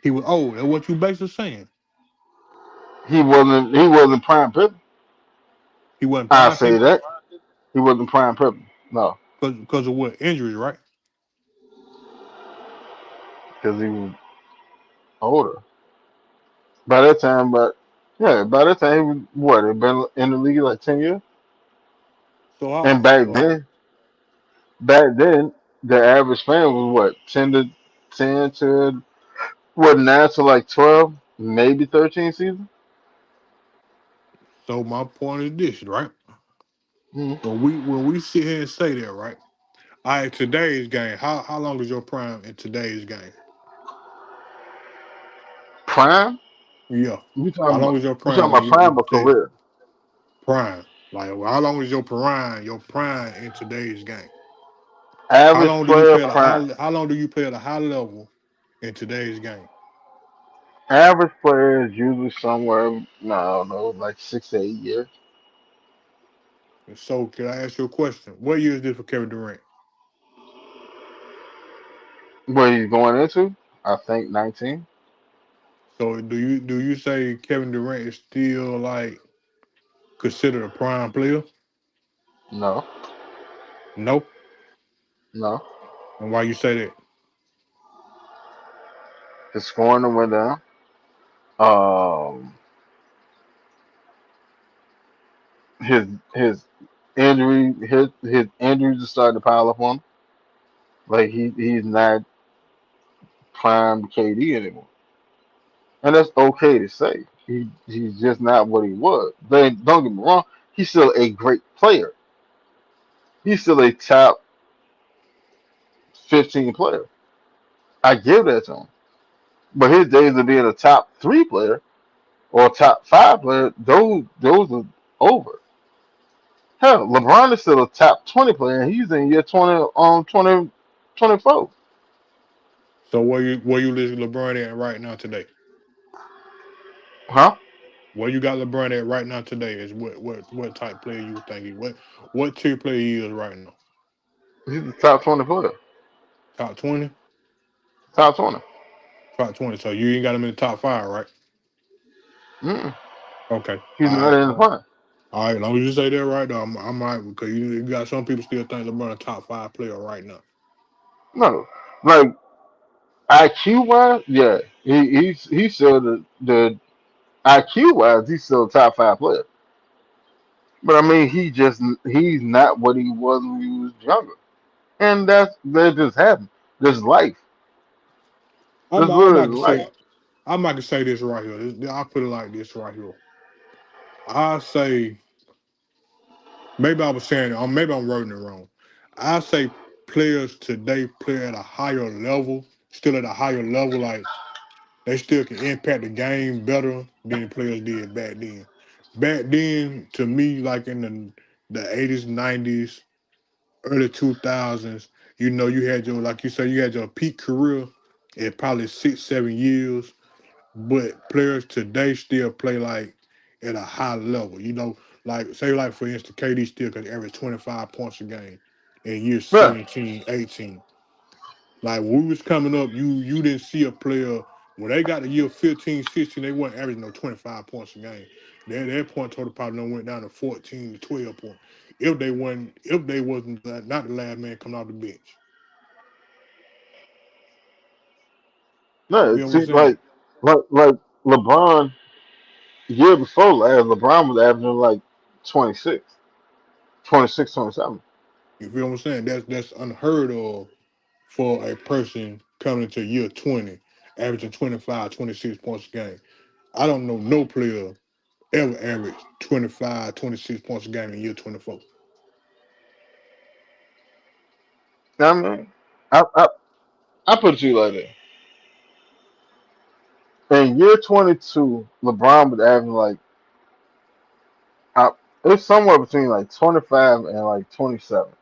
he was old. That's what you basically saying. He wasn't prime Pippen. He wasn't I prime say Pippen that he wasn't prime Pippen. No, because of what injuries, right? because he was older by that time. But yeah, by that time he was what? He'd been in the league like 10 years. So And back then, the average fan was what 10 to what now to like 12, maybe 13 seasons. so my point is this, right? Hmm. When we sit here and say that, right? All right, today's game. How long is your prime in today's game? Prime? Yeah. We How talking long about is your we talking prime? about prime or career? Prime. Like how long is your prime in today's game? How Average long do you player play at a prime. high how long do you play at a high level in today's game? Average player is usually somewhere, no, I don't know, like 6 to 8 years. And so can I ask you a question? What year is this for Kevin Durant? What he's going into, I think 19. So do you say Kevin Durant is still like considered a prime player? No, No. no. And why you say that? His scoring went down. Um, his his his injuries are starting to pile up on him. Like he's not prime KD anymore, and that's okay to say. He's just not what he was. But don't get me wrong, he's still a great player. He's still a top 15 player. I give that to him. But his days of being a top three player or a top five player, those are over. Hell, LeBron is still a top 20 player, and he's in year 2024. So where you list LeBron at right now today? Huh? Where you got LeBron at right now today is what type player you think what tier player he is right now? He's the top 20 player. Top 20? Top 20. Top 20. So you ain't got him in the top five, right? Mm-mm. Okay. He's All not right. in the prime. All right. As long as you say that right now, I'm all right because you got some people still think LeBron a top five player right now. No. Like, IQ wise, yeah. He's still the IQ wise, he's still a top five player. But I mean, he's not what he was when he was younger. And that just happened. This is life. I'm This I'm literally about to life. say I'm about to say this right here. I'll put it like this right here. I say maybe I was saying it, or maybe I'm wording it wrong. I say players today play at a higher level, still at a higher level, like they still can impact the game better than the players did back then. Back then, to me, like in the 80s, 90s, early 2000s, you had your like you said, you had your peak career at probably 6, 7 years. But players today still play like at a high level. Like say like for instance, KD still can average 25 points a game in years Yeah. 17, 18. Like when we was coming up, you didn't see a player when they got to year 15, 16, they weren't averaging no 25 points a game. Their point total probably done went down to 14 to 12 points. If they wasn't not the last man coming off the bench. You No, feel what I'm see, saying? like LeBron, year before last, LeBron was averaging like 26, 26, 27. You feel what I'm saying? That's unheard of for a person coming into year 20, averaging 25, 26 points a game. I don't know no player ever averaged 25, 26 points a game in year 24. I mean, I, I, I put it to you like that. In year 22, LeBron was averaging like, I, it's somewhere between like 25 and like 27.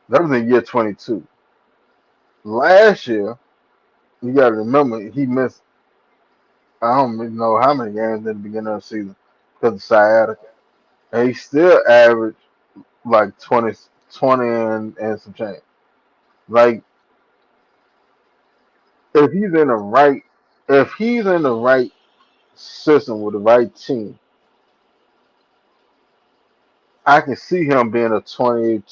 That was in year 22. Last year, you got to remember, he missed, I don't even know how many games in the beginning of the season because of sciatica. and he still averaged like 20 and some change. Like if he's in the right, if he's in the right system with the right team, I can see him being a 20,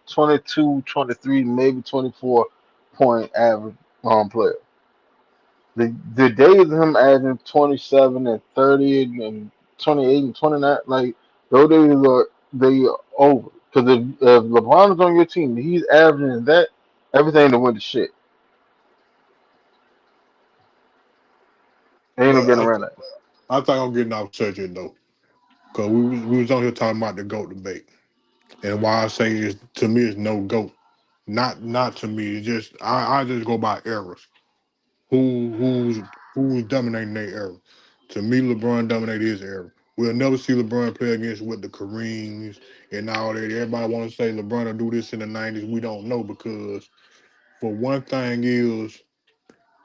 22, 23, maybe 24 point average player. The days of him averaging 27 and 30 and 28 and 29, like those days are they are over. Because if LeBron is on your team, he's averaging that, everything to win the shit. Ain't no But getting around that. I think I'm getting off subject though, because we was on here talking about the goat debate, and why I say is to me it's no goat. Not to me. It's just I just go by eras. Who's dominating their era? To me, LeBron dominated his era. We'll never see LeBron play against with the Kareems and all that. Everybody want to say LeBron will do this in the '90s. We don't know because for one thing is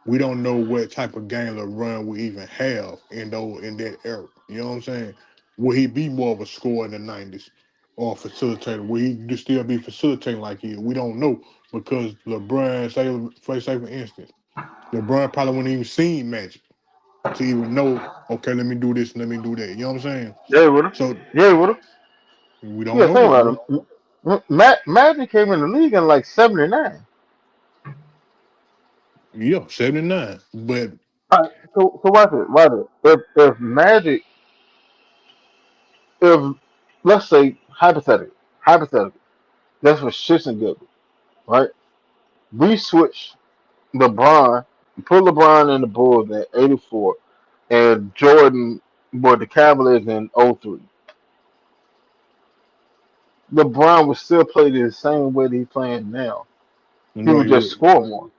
we don't know what type of game LeBron will even have in that era. You know what I'm saying? Will he be more of a scorer in the '90s or facilitator? Will he just still be facilitating like he is? We don't know because LeBron, say for instance, LeBron probably wouldn't even seen Magic to even know, okay, let me do this and let me do that. You know what I'm saying? Yeah, with him. So Yeah, with him. we don't Yeah, know think that. about it. Magic came in the league in like '79. Yeah, 79. But All right, so watch it, watch it. If Magic, if let's say hypothetically, that's for shits and giggles, right? We switch LeBron, put LeBron in the Bulls in '84, and Jordan with the Cavaliers in '03. LeBron would still play the same way that he's playing now. He no, would he just wouldn't. score more.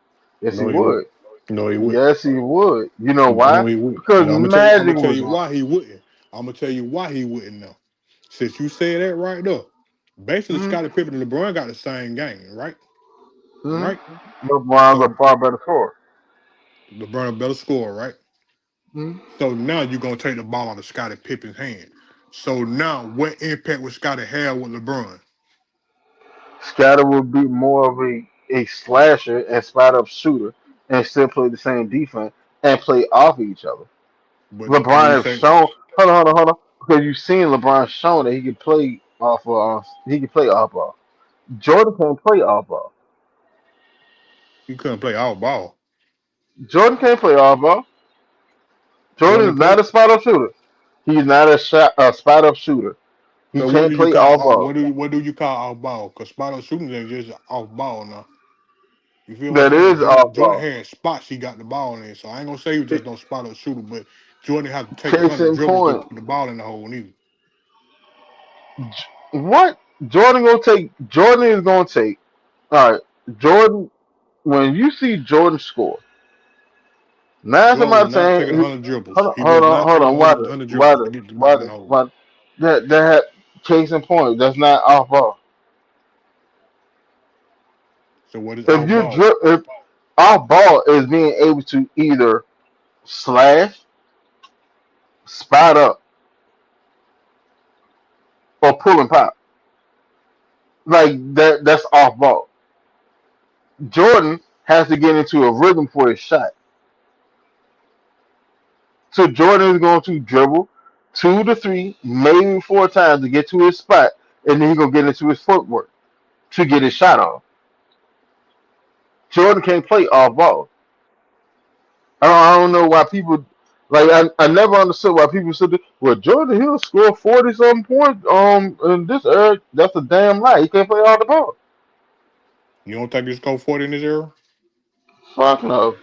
Yes, he No, he wouldn't. would. No, he wouldn't. Yes, he would. You know No, why? he wouldn't. Because And I'm Magic gonna tell was you on. why he wouldn't. I'm gonna tell you why he wouldn't now. Since you said that right there, basically Mm-hmm. Scottie Pippen and LeBron got the same game, right? Right? LeBron's a So far better scorer. LeBron a better scorer, right? Mm-hmm. So now you're gonna take the ball out of Scottie Pippen's hand. So now what impact would Scottie have with LeBron? Scatter would be more of a slasher and spot up shooter and still play the same defense and play off each other. But when LeBron you has say shown, hold on, because you've seen LeBron shown that he can play off of, he can play off ball. Jordan can't play off ball. he couldn't play all ball, Jordan can't play off ball. Jordan Jordan is didn't not play. a spot up shooter. He's not a spot up shooter. He So what can't do you play call off ball. what do you call off ball? Because spot up shooting is just off ball now. You feel what I'm That saying? is off Jordan ball. had spots he got the ball in. So I ain't gonna say he was just no spot up shooter, but Jordan had to take Case 100 in dribbles to point, put the ball in the hole neither. what Jordan is gonna take. All right, Jordan. When you see Jordan score, now Jordan was somebody not taking saying, 100 dribbles. hold on, He was not hold taking on, watch 100 it, dribbles watch to it, get the ball watch in it, the hole. watch it. That case in point. That's not off ball. So what is If off you ball? if off ball is being able to either slash, spot up, or pull and pop. Like that. That's off ball. Jordan has to get into a rhythm for his shot. So Jordan is going to dribble 2 to 3, maybe 4 times to get to his spot, and then he's gonna get into his footwork to get his shot off. Jordan can't play off ball. I don't know why people like. I never understood why people said, "Well, Jordan Hill scored 40 something points in this era." That's a damn lie. He can't play all the ball. You don't think he scored 40 in this era? Fuck no.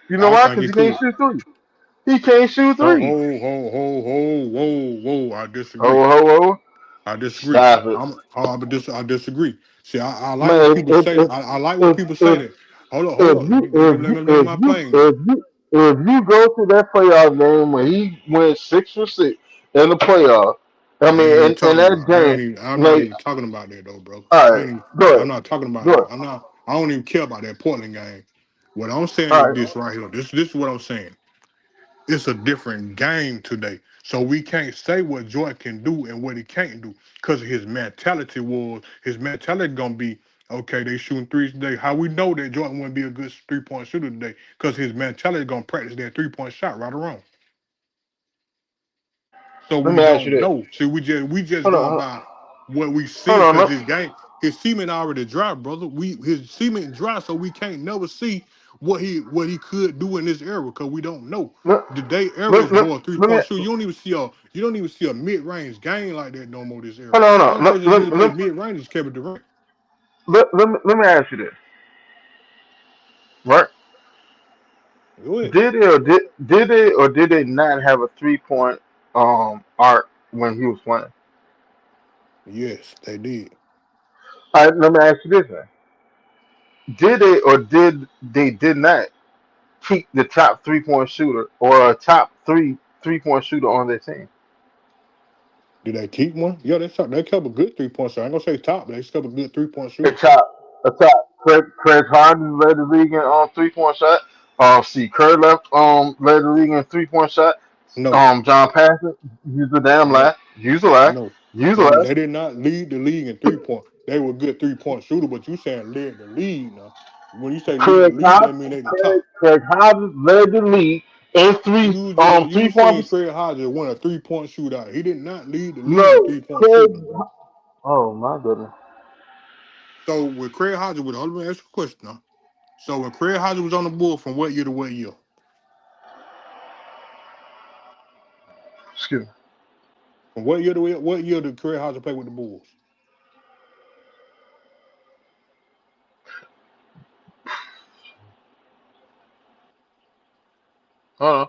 You know I why? think Because he he can't could. shoot three. He can't shoot Ho, three. ho, ho, ho, ho, whoa, whoa. I disagree. Oh, ho, ho. I disagree. Stop it. I disagree. See, I like when Man, people say that. I like when people say if that. Hold if on. you if Let you me land if my you plane. if you if you go to that playoff game when he went 6 for 6 in the playoff, I I mean, ain't even in talking that about. I ain't game, even. I'm not like, even talking about that though, bro. all I right, ain't. Even, go I'm ahead, not talking about go that. ahead, I'm not. I don't even care about that Portland game. What I'm saying all is right. this right here. This is what I'm saying. It's a different game today. So we can't say what Jordan can do and what he can't do because his mentality gonna be okay. They shooting threes today. How we know that Jordan wouldn't be a good 3 point shooter today? Because his mentality gonna practice that 3 point shot right around. So Let we me ask you don't this. know. See, we just Hold going on, by what we hold see on. because his cement already dry, brother. His cement dry, so we can't never see what he could do in this era because we don't know. Let, The day era let, is let, more 3 point let shoot. me You don't even see a mid range game like that no more this era. hold Only on. person that really play mid range is Kevin Durant. Let me ask you this. Right? Go ahead. Did they not have a 3 point arc when he was playing? Yes, they did. All right, let me ask you this then. Did they not keep the top 3 point shooter or a top 3 point shooter on their team? Did they keep one? Yeah, they kept a good 3 point shot. I ain't gonna say top, but they kept a good 3 point A shooter. top a top Craig Hodges led the league in 3 point shot. See Kerr led the league in 3 point shot. No, John Paxson, use a damn no. lie. Use a lie. No, Use a lie. they did not lead the league in 3 point. They were good 3 point shooter, but you saying led the league now. When you say lead the Craig league, that Hodges, mean they the Craig, top. Craig Hodges led the league in three You 3 point. saying Craig Hodges won a 3 point shootout. He did not lead the league in No, 3 point Craig. shooting. Oh my goodness. So with Craig Hodges, with hold on, let me ask you a question now. So when Craig Hodges was on the Bulls from what year to what year? Excuse me. From what year to what year did Craig Hodges play with the Bulls? Uh,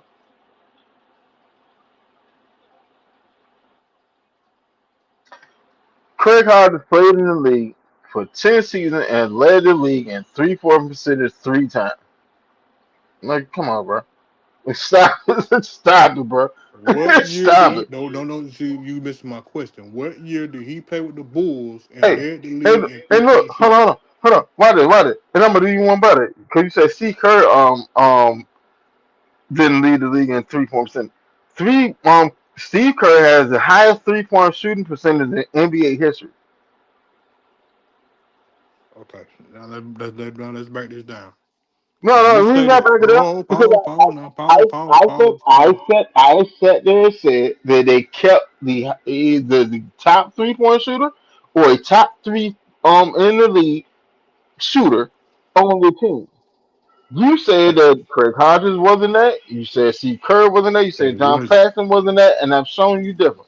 Craig Hodges played in the league for 10 seasons and led the league in 3 point percentage 3 times. Like, come on, bro. Like, stop, stop it, bro. What year did Stop he? it. No, no, no. See, you missed my question. What year did he play with the Bulls and Hey, led the hey, league in hey, three look, point hold shooting? on, hold on. Why did? And I'm gonna do you one better. Cause you said Steve Kerr didn't lead the league in 3 point percent. Steve Kerr has the highest 3 point shooting percentage in NBA history. Okay, now let's break this down. No, When we no, we say got to that, back it up oh, because pause now, I sat there and said that they kept the either the top 3 point shooter or a top three in the league shooter on the team. You said Okay, that Craig Hodges wasn't that. You said Steve Kerr wasn't that. You they said John was Paxson wasn't that, and I'm showing you different.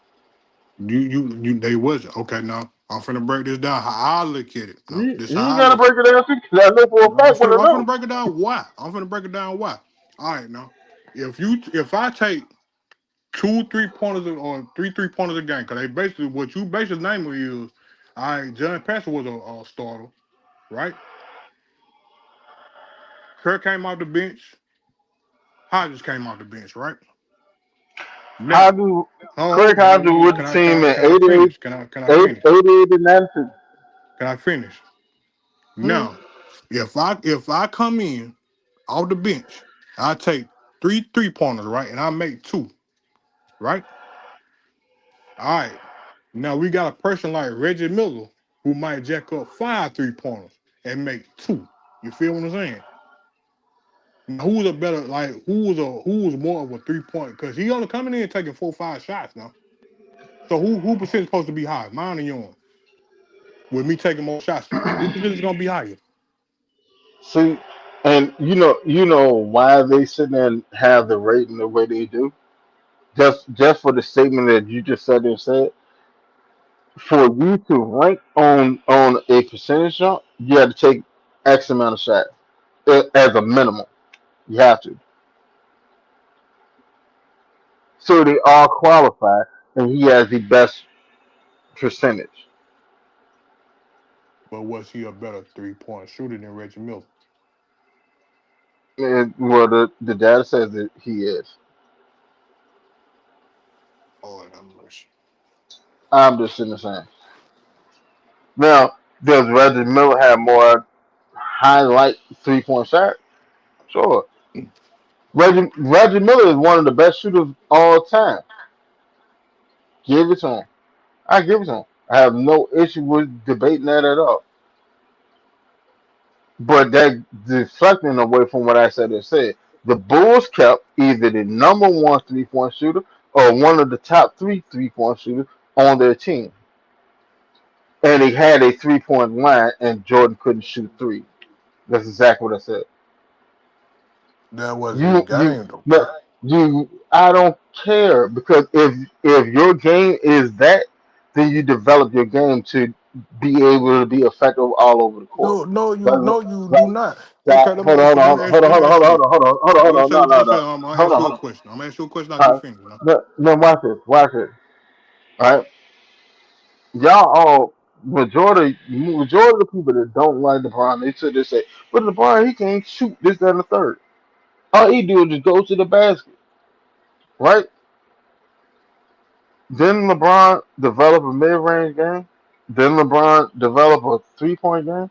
they wasn't. Okay, now I'm finna break this down how I look at it. No, You this you how I gotta look break at it. it down too, because I know for a No, fact what I I'm finna know. break it down why. I'm finna break it down why. All right, now if I take two 3 pointers or three pointers a game, because they basically what you basically name it is, all right, John Pastor was a starter, right? Kirk came off the bench, Hodges came off the bench, right? How Now, do oh, Craig Hodges with the team in can I 88, finish? Can I finish? 88 to 92? Can I finish? Hmm? Now, if I come in off the bench, I take three pointers, right? And I make two, right? All right. Now we got a person like Reggie Miller who might jack up 5 3 pointers and make two. You feel what I'm saying? Now, who's a better who's more of a 3 point? Because he only coming in taking 4 5 shots now. So who percent supposed to be high? Mine or yours? With me taking more shots than you, who percent is gonna be higher? See, and you know why they sit there and have the rating the way they do. Just for the statement that you just said and said, for you to rank on a percentage jump, you have to take X amount of shots as a minimum. You have to. So they all qualify, and he has the best percentage. But was he a better 3 point shooter than Reggie Miller? And, well, the data says that he is. Oh, I'm mercy. I'm just in the same. Now, does Reggie Miller have more highlight 3 point shot? Sure. Reggie Miller is one of the best shooters all time. Give it to him. I give it to him. I have no issue with debating that at all. But that deflecting away from what I said. The Bulls kept either the number one 3-point shooter or one of the top three-point shooters on their team. And they had a 3-point line, and Jordan couldn't shoot three. That's exactly what I said. That was his You, you, game, though, no, bro. I don't care because if your game is that, then you develop your game to be able to be effective all over the court. No, no, But, you but, do not. Okay, but let me hold ask on, you. Let me ask. hold on, Let me hold on, ask hold you on, this. hold on, hold on, hold Go on, say no, what you're no, gonna say. no, I'm gonna hold ask on, you a hold on. question. I'm gonna ask you a question after you All right. finish. You know. No, watch it. All right, y'all all majority of the people that don't like LeBron, they say, but LeBron he can't shoot this, that, and the third. All he do is just go to the basket, right? Then LeBron develop a mid-range game. Then LeBron develop a three-point game.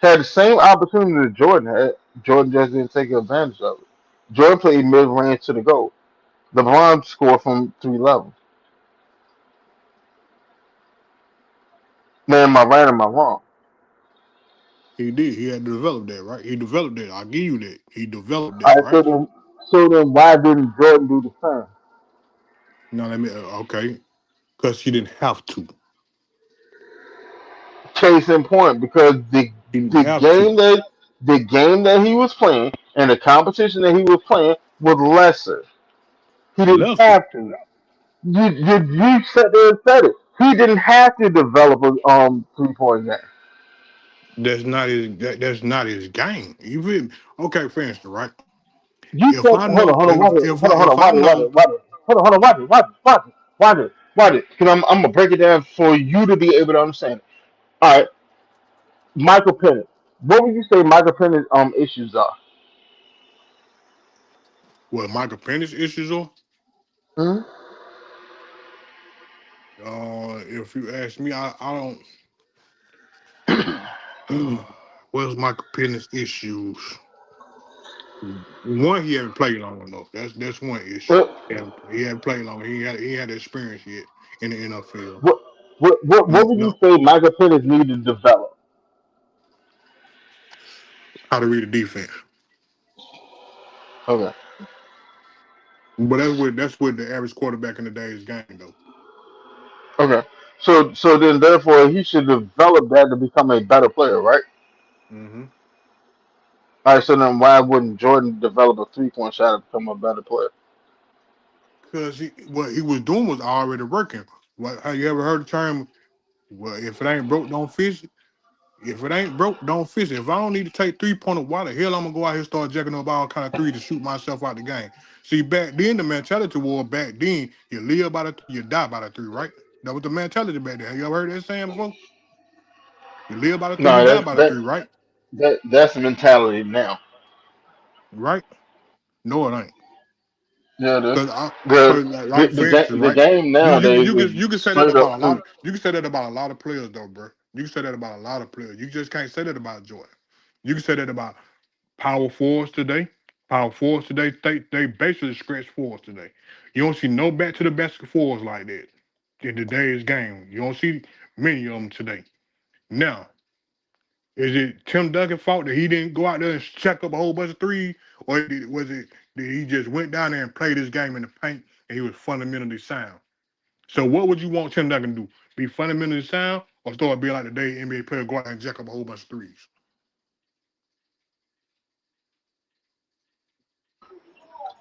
Had the same opportunity that Jordan had. Jordan just didn't take advantage of it. Jordan played mid-range to the goal. LeBron scored from three levels. Man, am I right or am I wrong? He did. He had to develop that, right? He developed that. I'll give you that. He developed All that, right, right? so then why didn't Jordan do the same? Now let me. Okay, because he didn't have to. Case in point, because He didn't the have to. game that the game that he was playing and the competition that he was playing was lesser. He didn't Lesser. have to. You sat there and said it. He didn't have to develop a 3-point game. That's not his. That's not his game. You feel me? Okay, for instance, right? You If said, I hold on, know, hold on, watch it, hold if on, I watch it, watch know, it, watch it. Hold on, watch it. Because I'm gonna break it down for you to be able to understand it. All right, Michael Penix. What would you say Michael Penix issues are? what Michael Penix issues are, Hmm? if you ask me, I don't. What's Michael Penix issues? One, he haven't played long enough. That's one issue. What He haven't played long. He had experience yet in the NFL. what what would you No, say Michael Penix needed to develop? how to read a defense. Okay. But that's what the average quarterback in the day's game though. Okay. So then therefore he should develop that to become a better player, right? Hmm. All right. So then why wouldn't Jordan develop a 3-point shot to become a better player? Because what he was doing was already working. What have you ever heard the term? Well, if it ain't broke, don't fix it. If it ain't broke, don't fix it. If I don't need to take 3 pointer, why the hell I'm gonna go out here and start jacking up all kind of three to shoot myself out the game? See, back then the mentality was back then you live by the three, you die by the three, right? That was the mentality back then. Have you ever heard that saying before? You live by the three, you No, die by the three, right? that's the mentality now. Right? No, it ain't. Yeah, Cause I, the cause like for instance, the right? game You you nowadays you is can you can say that straight up. about a lot of you can say that about a lot of players though, bro. You can say that about a lot of players. You just can't say that about Jordan. You can say that about power forwards today. Power forwards today, they basically scratch forwards today. You don't see no back to the basket forwards like that in today's game. You don't see many of them today. Now, is it Tim Duncan's fault that he didn't go out there and check up a whole bunch of threes, or was it that he just went down there and played his game in the paint and he was fundamentally sound? So, what would you want Tim Duncan to do? Be fundamentally sound, or start being like the day NBA player go out and jack up a whole bunch of threes?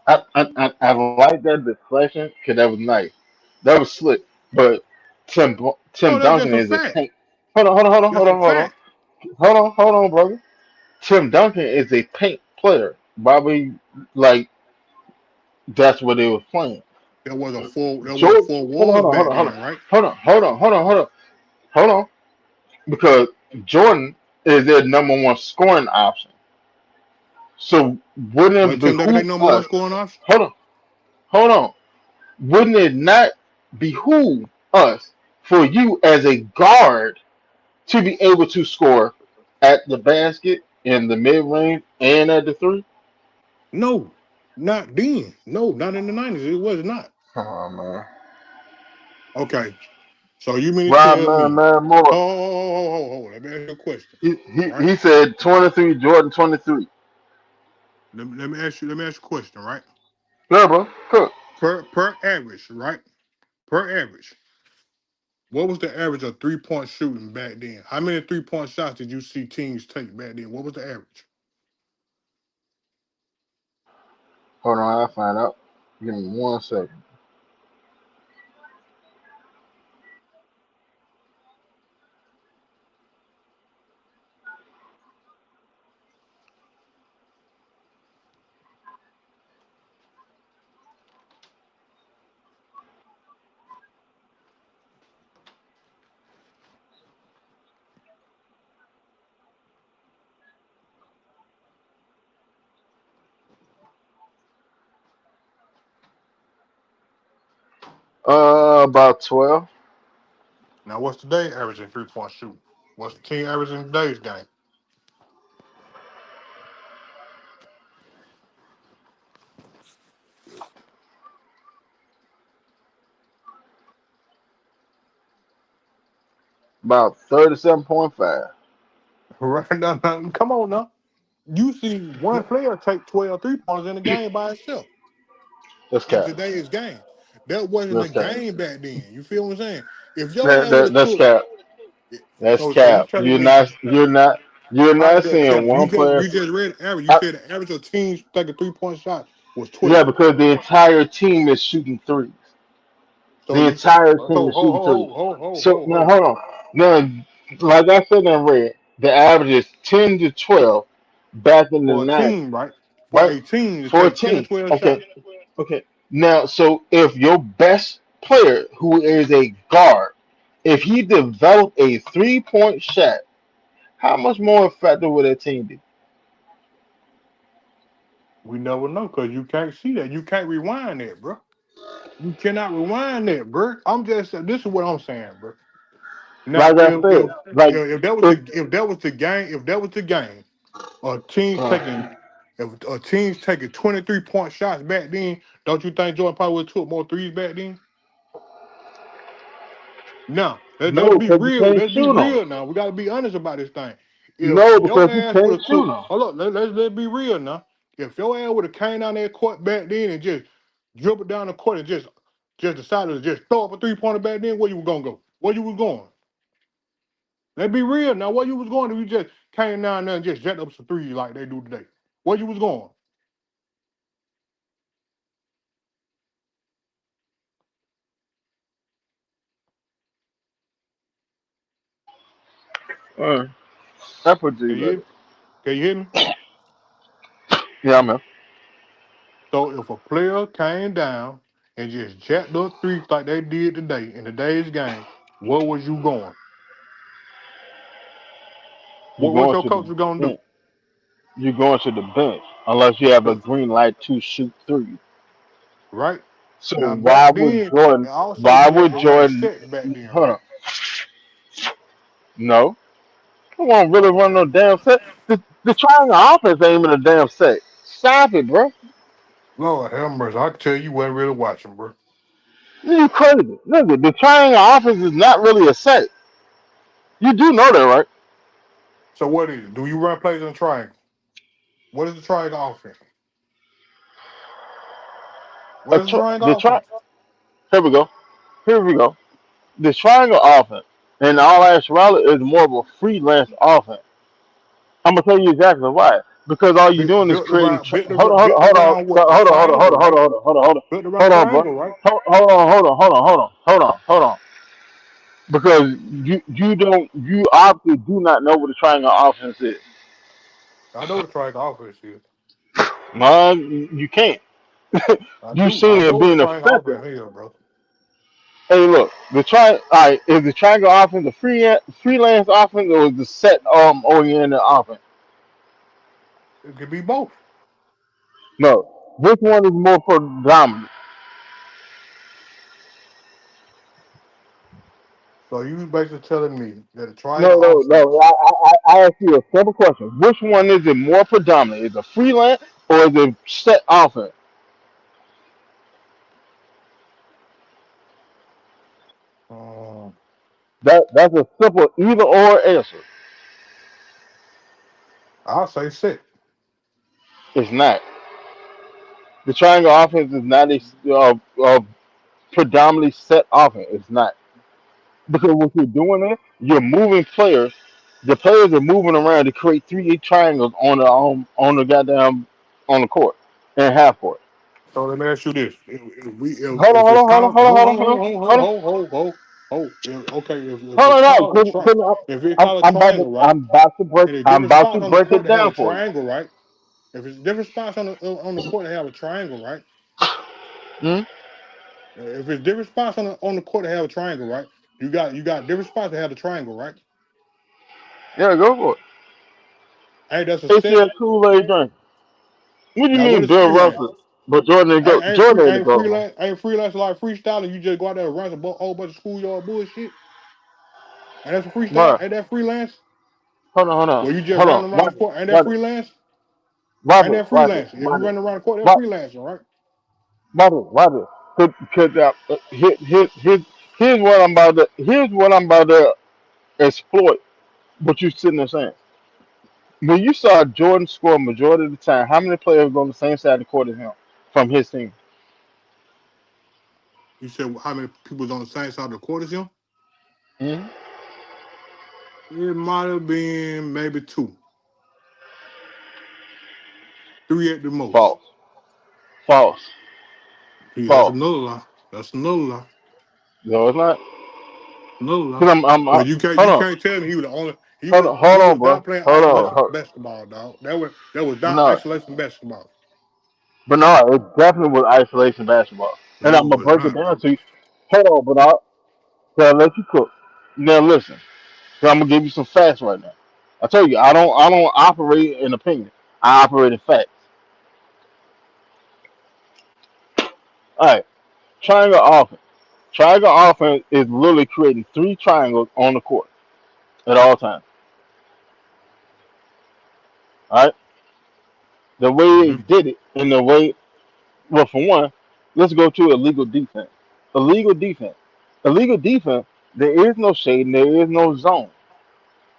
I like that deflection because that was nice. That was slick. But No, Tim that's Duncan just a is a fact. paint. Hold That's a on, fact. hold on, brother. Tim Duncan is a paint player. Why we like that's what they was playing. There was George, four walls back then, right? hold on, because Jordan is their number one scoring option. So wouldn't Well, it Tim Duncan behoove ain't number one us? scoring option. Hold on, hold on. Wouldn't it not behoove us for you as a guard to be able to score at the basket in the mid range and at the three? No, Not then. No, not in the 90s. It was not. Come on, man. Okay. So you mean to Rod tell man, me, man, more. let me ask you a question. He, he, Right? he said 23, Jordan 23. Let me ask you a question, right? Yeah, bro. Cook. Per average, right? Per average. What was the average of 3-point shooting back then? How many 3-point shots did you see teams take back then? What was the average? Hold on, I'll find out. Give me 1 second. About 12. Now, what's today averaging 3-point shooting? What's the team averaging in today's game? About 37.5. Right now, come on now. You see one player take 12 3-pointers in a game by itself That's in cap. today's game. That wasn't a That's cap. game back then. You feel what I'm saying? If your That, ass would that, have that's took, cap. That's so you cap. telling me You're how is not that seeing cap? one player. You just read the average. You I, said the average of teams taking 3-point shots was yeah, 12. because the entire team is shooting threes. So The you say, entire team so is shooting threes. So ho now ho. hold on. Now, like I said in red, the average is 10 to 12 back in the For a 90s, team, right? For right? a team to take 10 or 14. 12 Okay. shots. Okay. Now, so if your best player, who is a guard, if he developed a 3-point shot, how much more effective would that team be? We never know because you can't see that. You can't rewind that, bro. You cannot rewind that, bro. I'm just this is what I'm saying, bro. Now, Like I said, like if that was if the game, a team taking if a team's taking 23-point shots back then, don't you think Jordan probably would have took more threes back then? Now, let's no, be because you real. can't Let's be shoot them. real now. We gotta be honest about this thing. If No, your because you ass would can't have shoot took them. hold up, let's be real now. If your ass would have came down that court back then and just dribbled down the court and just decided to just throw up a 3-pointer back then, where you was gonna go? Where you was going? Let's be real now. Where you was going if you just came down there and just jet up some threes like they do today? Where you was going? Uh, I put Can you you like hear it. me? Can you hear me? Yeah, man. So if a player came down and just jacked up threes like they did today in today's game, where was you going? You're What going your to the coach was gonna do, bench. You're going to the bench unless you have a So- green light to shoot three. right? So Now back why would then, Jordan? also Why you had would the right Jordan? sets back then, Hold on. right? No, I won't really No. run no damn set. The triangle offense ain't even a damn set. Stop it, bro. Lord have mercy. I can tell you wasn't really watching, bro. You crazy, nigga. The triangle offense is not really a set. You do know that, right? So what is it? Do you run plays in a triangle? What is the triangle offense? What is the triangle The tri- offense? Here we go. Here we go. The triangle offense, in all actuality, is more of a freelance offense. I'm gonna tell you exactly why. Because all you're doing is Built creating. around built, Hold ar- on, hold built on, hold on, around what? The hold on, hold on, triangle, hold on, hold right? on, hold on, hold on, Built around hold the on, bro. triangle, right? Hold on. Because you obviously do not know what the triangle offense is. I know what the triangle offense is. Man, you can't. I You've do. seen I know it what the being triangle effective. offense is, bro. Hey, look, all right, is the triangle offense a freelance offense or is the set oriented offense? It could be both. No. Which one is more predominant? So you basically telling me that the No, triangle no, no. offense, I ask you a simple question. Which one is it more predominant? Is it freelance or is it set offense? Uh, That's a simple either or answer. I'll say six. It's not. The triangle offense is not a predominantly set offense. It's not because what you're doing is you're moving players. The players are moving around to create three triangles on the goddamn on the court and half court. So let me ask you this: Hold on, if hold it's on, hold on, time, hold on, hold on, hold on, hold on. okay, if Hold it's on, no, called a if it's called a triangle, right, and a I'm different about to spots on the break court it that have a down for you. triangle, right? If it's different spots on the court that have a triangle, right? Hmm? If it's different spots on the court that have a triangle, right? You got different spots that have a triangle, right? Yeah, go for it. Hey, that's a They set. said Kool-Aid drink. What do you Now what mean is Bill freelance? Russell? But Jordan didn't go. Jordan didn't go, man. Ain't freelance like freestyling. You just go out there and run a whole bunch of schoolyard bullshit, and that's a freestyle. Bruh, Ain't that freelance? hold on, Well, you just hold running on. around the Robert, court. Ain't that Robert, freelance? Ain't Robert, that Robert, freelancing? If you Robert, running around the court, that's Robert, freelancing, right? Robert. Could here's what I'm about to exploit. What you sitting there saying? When you saw Jordan score majority of the time, how many players were on the same side of the court as him from his team? You said how many people was on the same side of the court as him? Hmm? It might have been maybe two, three at the most. False, false, See, that's false. another lie. That's another lie. No, it's not. Another lie. Cause But you hold on, can't tell me he was the only hold he on, was bro. not playing Hold on, isolation basketball, dog. That was not no, isolation basketball. but no, it definitely was isolation basketball. And I'm No, gonna it's break it not, down bro. to you. Hold on, Bernard. So I let you cook. Now listen. So I'm gonna give you some facts right now. I tell you, I don't operate in opinion. I operate in facts. All right. Triangle offense. Triangle offense is literally creating three triangles on the court at all times. All right. The way Hmm. it did it, and the way, well, for one, let's go to illegal defense. Illegal defense. Illegal defense. There is no shade. And there is no zone.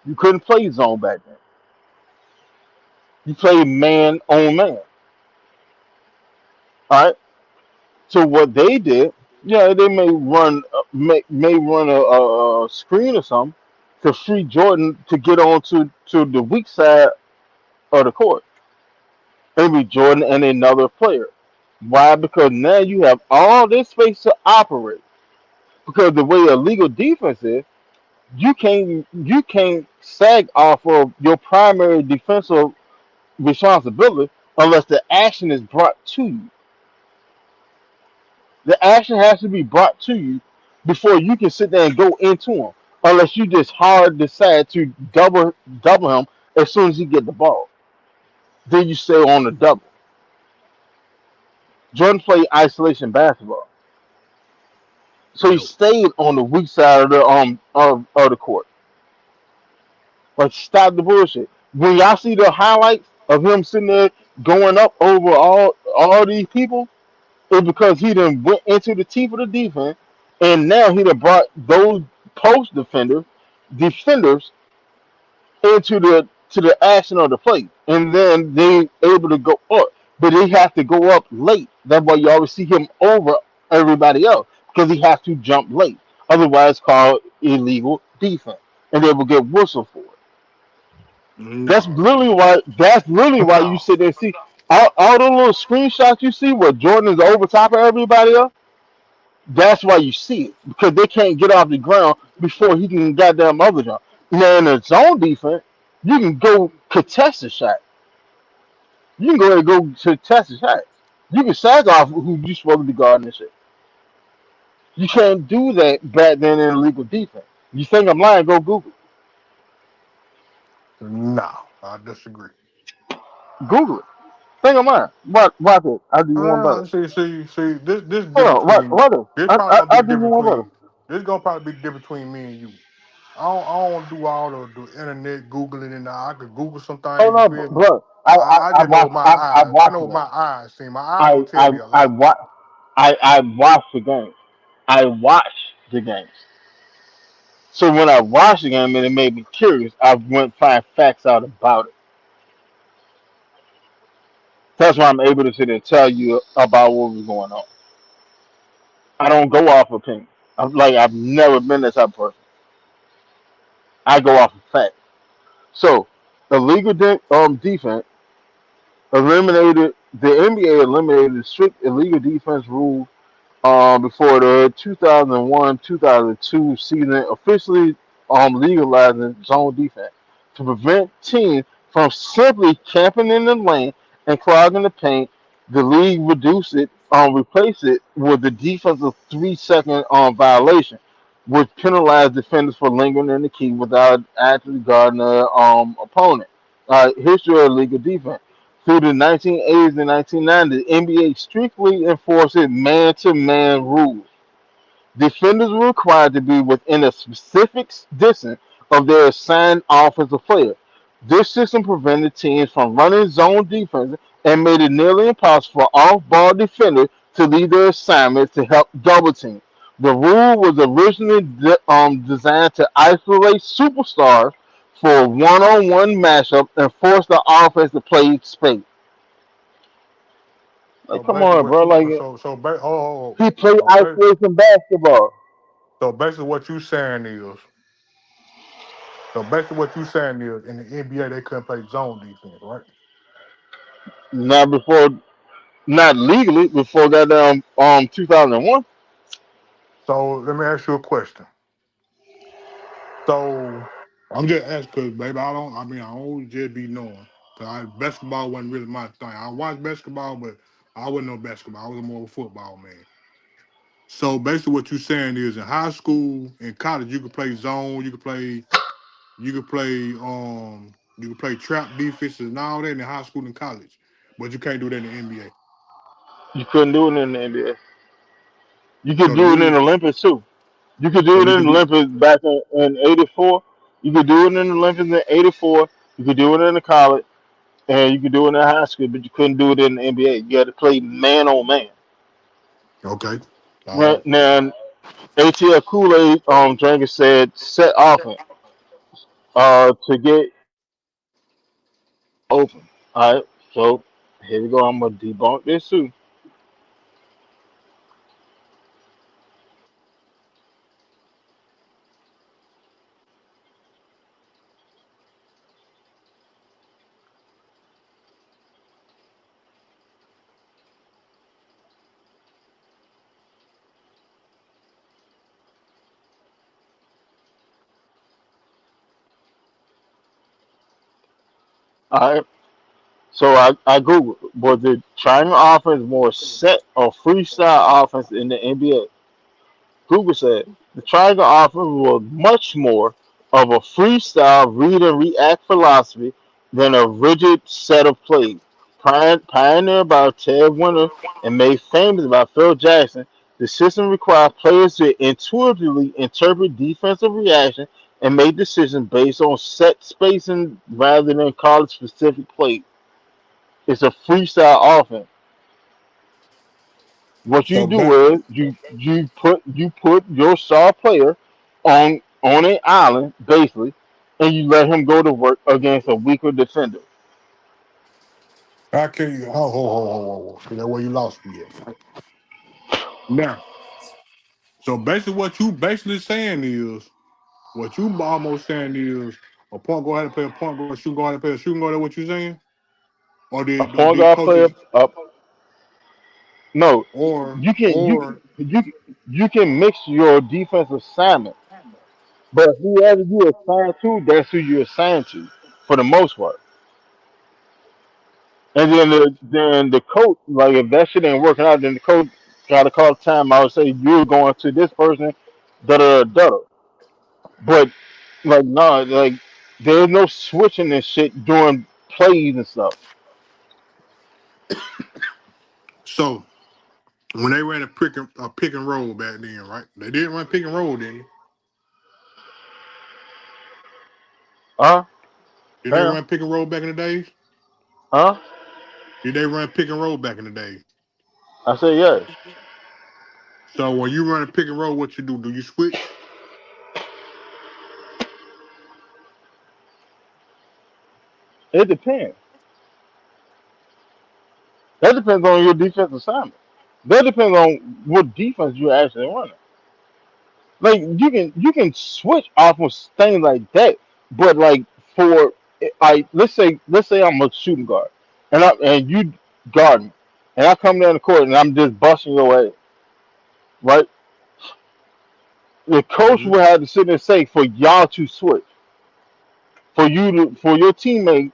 You couldn't play zone back then. You played man on man. All right. So what they did, yeah, they may run a screen or something to free Jordan to get on to the weak side of the court. Maybe Jordan and another player. Why? Because now you have all this space to operate. Because the way a legal defense is, you can't sag off of your primary defensive responsibility unless the action is brought to you. The action has to be brought to you before you can sit there and go into him. Unless you just hard decide to double him as soon as you get the ball. Then you stay on the double. Jordan played isolation basketball. So he Yep. stayed on the weak side of the court. Like stop the bullshit. When y'all see the highlights of him sitting there going up over all these people, it's because he done went into the teeth of the defense, and now he done brought those post defenders into the action of the play, and then they able to go up, but they have to go up late. That's why you always see him over everybody else because he has to jump late. Otherwise, it's called illegal defense, and they will get whistled for it. That's No, literally why. That's literally why you no. sit there and see all the little screenshots you see where Jordan is over top of everybody else. That's why you see it because they can't get off the ground before he can goddamn other jump. Now in a zone defense, you can go contest a shot. You can go ahead and go to test a shot. You can sag off who you supposed to be guarding and shit. You can't do that back then in illegal defense. You think I'm lying? Go Google. No, I disagree. Google it. Think I'm lying. Watch it. I'll do you one better. See. This Hold difference on. between What it? this probably gonna be I'll the do you difference one better. between this gonna probably be the difference between me and you. I don't want to do all the internet googling and I could Google some things. Hold You on, feel me? bro. I just know my I eyes. I watched know what it. my eyes see. My eyes I don't tell I me a I lot. watch I watched the game. I watched the games. So when I watched the game and it made me curious, I went find facts out about it. That's why I'm able to sit and tell you about what was going on. I don't go off opinion. I've never been that type of person. I go off of facts. So illegal defense eliminated the NBA eliminated the strict illegal defense rule before the 2001-2002 season officially legalizing zone defense to prevent teams from simply camping in the lane and clogging the paint. The league reduced it, replaced it with the defensive 3 second violation, which penalized defenders for lingering in the key without actually guarding their opponent. History of legal defense. Through the 1980s and 1990s, the NBA strictly enforced man-to-man rules. Defenders were required to be within a specific distance of their assigned offensive player. This system prevented teams from running zone defense and made it nearly impossible for off-ball defenders to leave their assignments to help double team. The rule was originally designed to isolate superstars for a one-on-one matchup and force the offense to play space. So Like, come basically, on, what bro. you Like, he played so isolation basketball. basically what you saying is in the NBA they couldn't play zone defense, right? Not before, not legally before that 2001. So let me ask you a question. So I'm just asking because, baby, I don't just be knowing. Because basketball wasn't really my thing. I watched basketball, but I wasn't no basketball. I was more of a football man. So basically what you're saying is in high school and college, you could play zone, you could play trap defenses and all that in high school and college. But you can't do that in the NBA. You couldn't do it in the NBA. You could So the do it in reason the Olympics too. You could so do it you in can the do Olympics back in '84. You could do it in the Olympics in '84. You could do it in the college, and you could do it in high school, but you couldn't do it in the NBA. You had to play man on man. okay. All Right right. now, ATL Kool Aid drinker said set offense to get open. All right, so here we go. I'm gonna debunk this too. All right, so I Googled, was the triangle offense more set or freestyle offense in the NBA? Google said the triangle offense was much more of a freestyle read and react philosophy than a rigid set of plays. Pioneered by Ted Winter and made famous by Phil Jackson, the system required players to intuitively interpret defensive reaction and make decisions based on set spacing rather than college specific plays. It's a freestyle offense. What you So do back is you put your star player on an island basically, and you let him go to work against a weaker defender. I can you ho. That's where you lost me at. Now, so basically what you basically saying is what you almost saying is a point guard had to play a point guard, shooting guard had to play a shooting guard. That's what you saying? A Or point did guard player coaches up. No, or you can you or can you can mix your defense assignment, but whoever you assign to, that's who you assign to for the most part. And then the coach, like if that shit ain't working out, then the coach got to call time. I would say you're going to this person, da da da da. But like no, like there's no switching this shit during plays and stuff. so when they ran a pick and roll back then, right? They didn't run pick and roll then. Huh? Did they Damn. run pick and roll back in the days? Huh? Did they run pick and roll back in the days? I said yes. So when you run a pick and roll, what you do? Do you switch? It depends. That depends on your defense assignment. That depends on what defense you're actually running. Like you can switch off of things like that, but like for like let's say I'm a shooting guard, and you guard me, and I come down the court and I'm just busting your ass, right? The coach Hmm. will have to sit there and say for y'all to switch, for your teammate,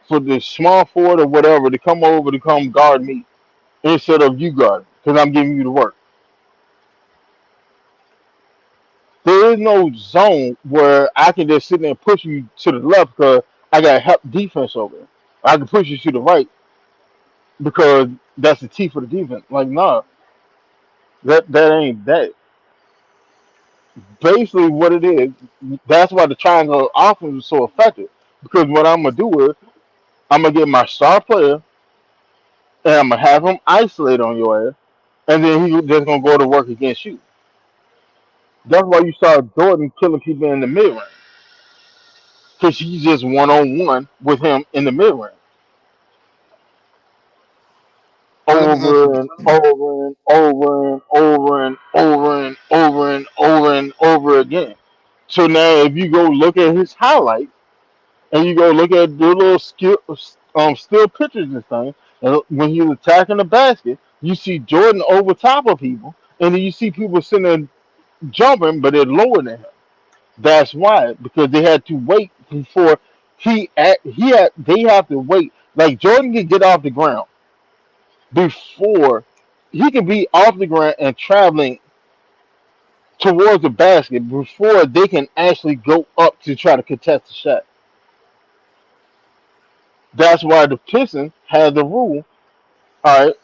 for the small forward or whatever to come over to come guard me instead of you guard because I'm giving you the work. There is no zone where I can just sit there and push you to the left because I got help defense over there. I can push you to the right because that's the T for the defense. Like, nah, that ain't that. Basically, what it is, that's why the triangle offense is so effective. Because what I'm gonna do is I'm gonna get my star player and I'm gonna have him isolate on your ass, and then he's just gonna go to work against you. That's why you saw Jordan killing people in the mid range because he's just one on one with him in the mid range, Let me ask you. over and over and over and over and over and over and over and over again. So now, if you go look at his highlights and you go look at the little still pictures and things, and when he was attacking the basket, you see Jordan over top of people, and then you see people sitting there jumping, but they're lower than him. That's why, because they had to wait before he had they have to wait. Like Jordan can get off the ground before he can be off the ground and traveling towards the basket before they can actually go up to try to contest the shot. That's why the Pistons has the rule. All right,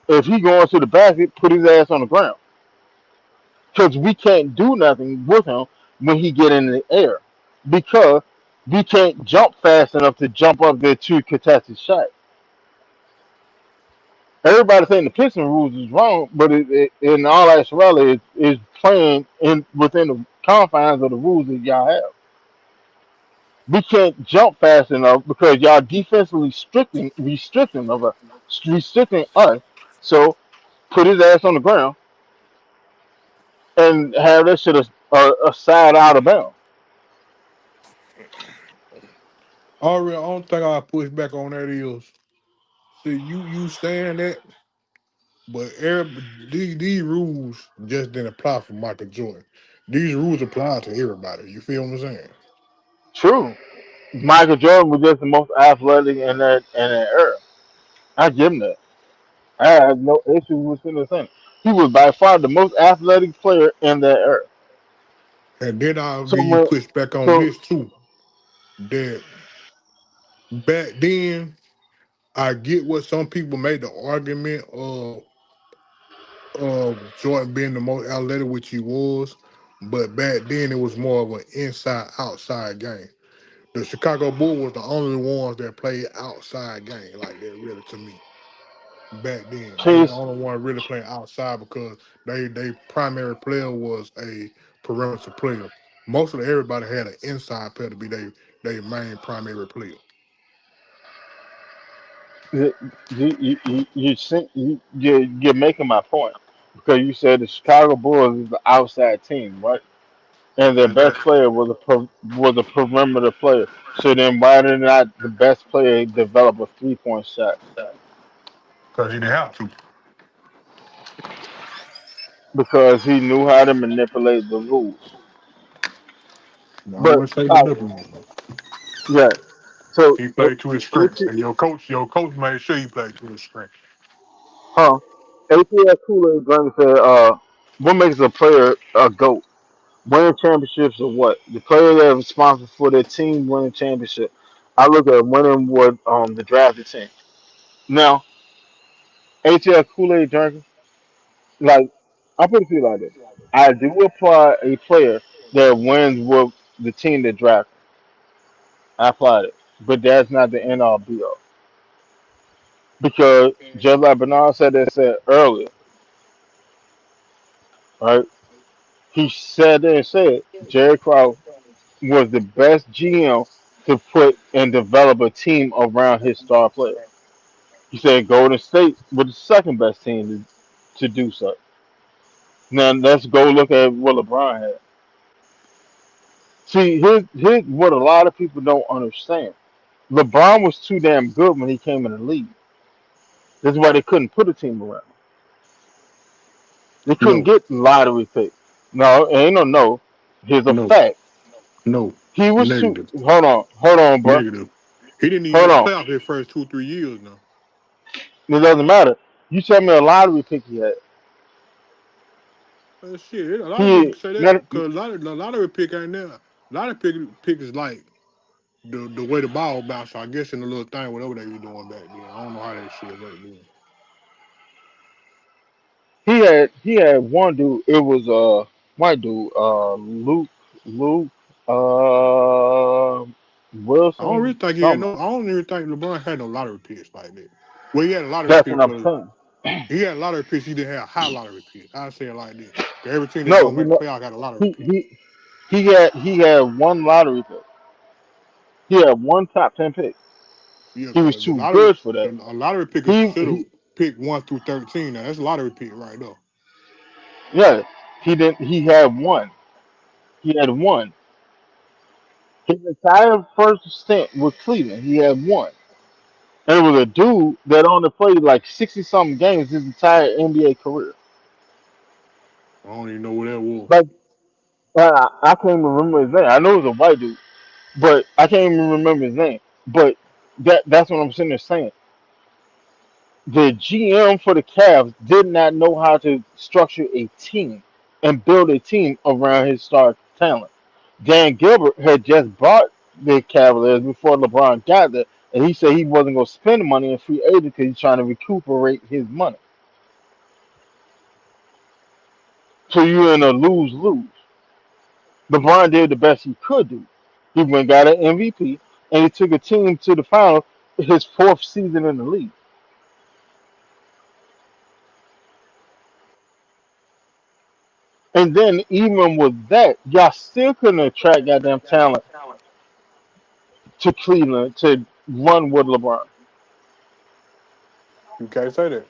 if he goes to the basket, put his ass on the ground because we can't do nothing with him when he get in the air because we can't jump fast enough to jump up there to contest his shot. Everybody saying the Piston rules is wrong, but in all actuality, it's playing in within the confines of the rules that y'all have. We can't jump fast enough because y'all defensively restricting us. So put his ass on the ground and have that shit a side out of bounds. Already, the only thing I push back on that is, see, you saying that, but these rules just didn't apply for Michael Jordan. These rules apply to everybody. You feel what I'm saying? True, Michael Jordan was just the most athletic in that era. I give him that. I have no issue with the thing. He was by far the most athletic player in that era. And then I'll So give you when, push back on so this too. That back then, I get what some people made the argument of Jordan being the most athletic, which he was, but back then it was more of an inside outside game. The Chicago Bulls was the only ones that played outside game like that, really, to me. Back then, they were the Chase, only one really playing outside because they primary player was a perimeter player. Most of everybody had an inside player to be their main primary player. you're making my point because you said the Chicago Bulls is the outside team, right? And their best Exactly. player was a perimeter player. So then why did not the best player develop a 3 point shot? Because he didn't have to. Because he knew how to manipulate the rules. I But wouldn't say uh, manipulating. yeah, so He played to his strengths, AT, and your coach made sure he played to his strengths. huh? ATL Kool Aid Drink said, "What makes a player a goat? Winning championships or what? The player that is responsible for their team winning championship. I look at winning with the drafted team. Now, ATL Kool Aid Drinker, like I put it to you like this: I do apply a player that wins with the team that drafted. I applied it, but that's not the end all be all because just like Bernard said earlier, right? He said there and said Jerry Krause was the best GM to put and develop a team around his star player. He said Golden State was the second best team to do so. Now let's go look at what LeBron had. See, here's what a lot of people don't understand. LeBron was too damn good when he came in the league. That's why they couldn't put a team around him. They couldn't No, get lottery picks. No, ain't no. Here's a no, fact. no. He was too. Negative. Hold on, bro. Negative. He didn't even Hold make the on. playoff his first 2 3 years now. It doesn't matter. You tell me a lottery pick he had. Shit, a lot of people He say that not, because a lot of pick ain't there. A lot of pick is like the way the ball bounce. I guess in the little thing, whatever they was doing back then. I don't know how that shit worked then. he had one dude. It was white dude. Luke uh I don't really Wilson think he had something. no. I don't even think LeBron had no lottery picks like that. Well, he had a lottery That's pick, what I'm but saying. he had a lottery picks. He didn't have high lottery picks. I say it like that. 'Cause every team that No, don't make the playoff got a lottery he pick. he he had one lottery pick. He had one top 10 pick. Yeah, He was because too good for that. a lottery pick is considered He pick 1 through 13. Now that's a lottery pick right there. yeah. He didn't. He had one. He had one. His entire first stint with Cleveland, he had one. And it was a dude that only played like 60 something games his entire NBA career. I don't even know what that was. Like I can't even remember his name. I know it was a white dude, but I can't even remember his name. But that's what I'm sitting there saying. The GM for the Cavs did not know how to structure a team and build a team around his star talent. Dan Gilbert had just bought the Cavaliers before LeBron got there, and he said he wasn't going to spend the money in free agent because he's trying to recuperate his money. So you're in a lose lose. LeBron did the best he could do. He went and got an MVP, and he took a team to the final his fourth season in the league. And then even with that, y'all still couldn't attract goddamn talent to Cleveland to run with LeBron. You can't say that.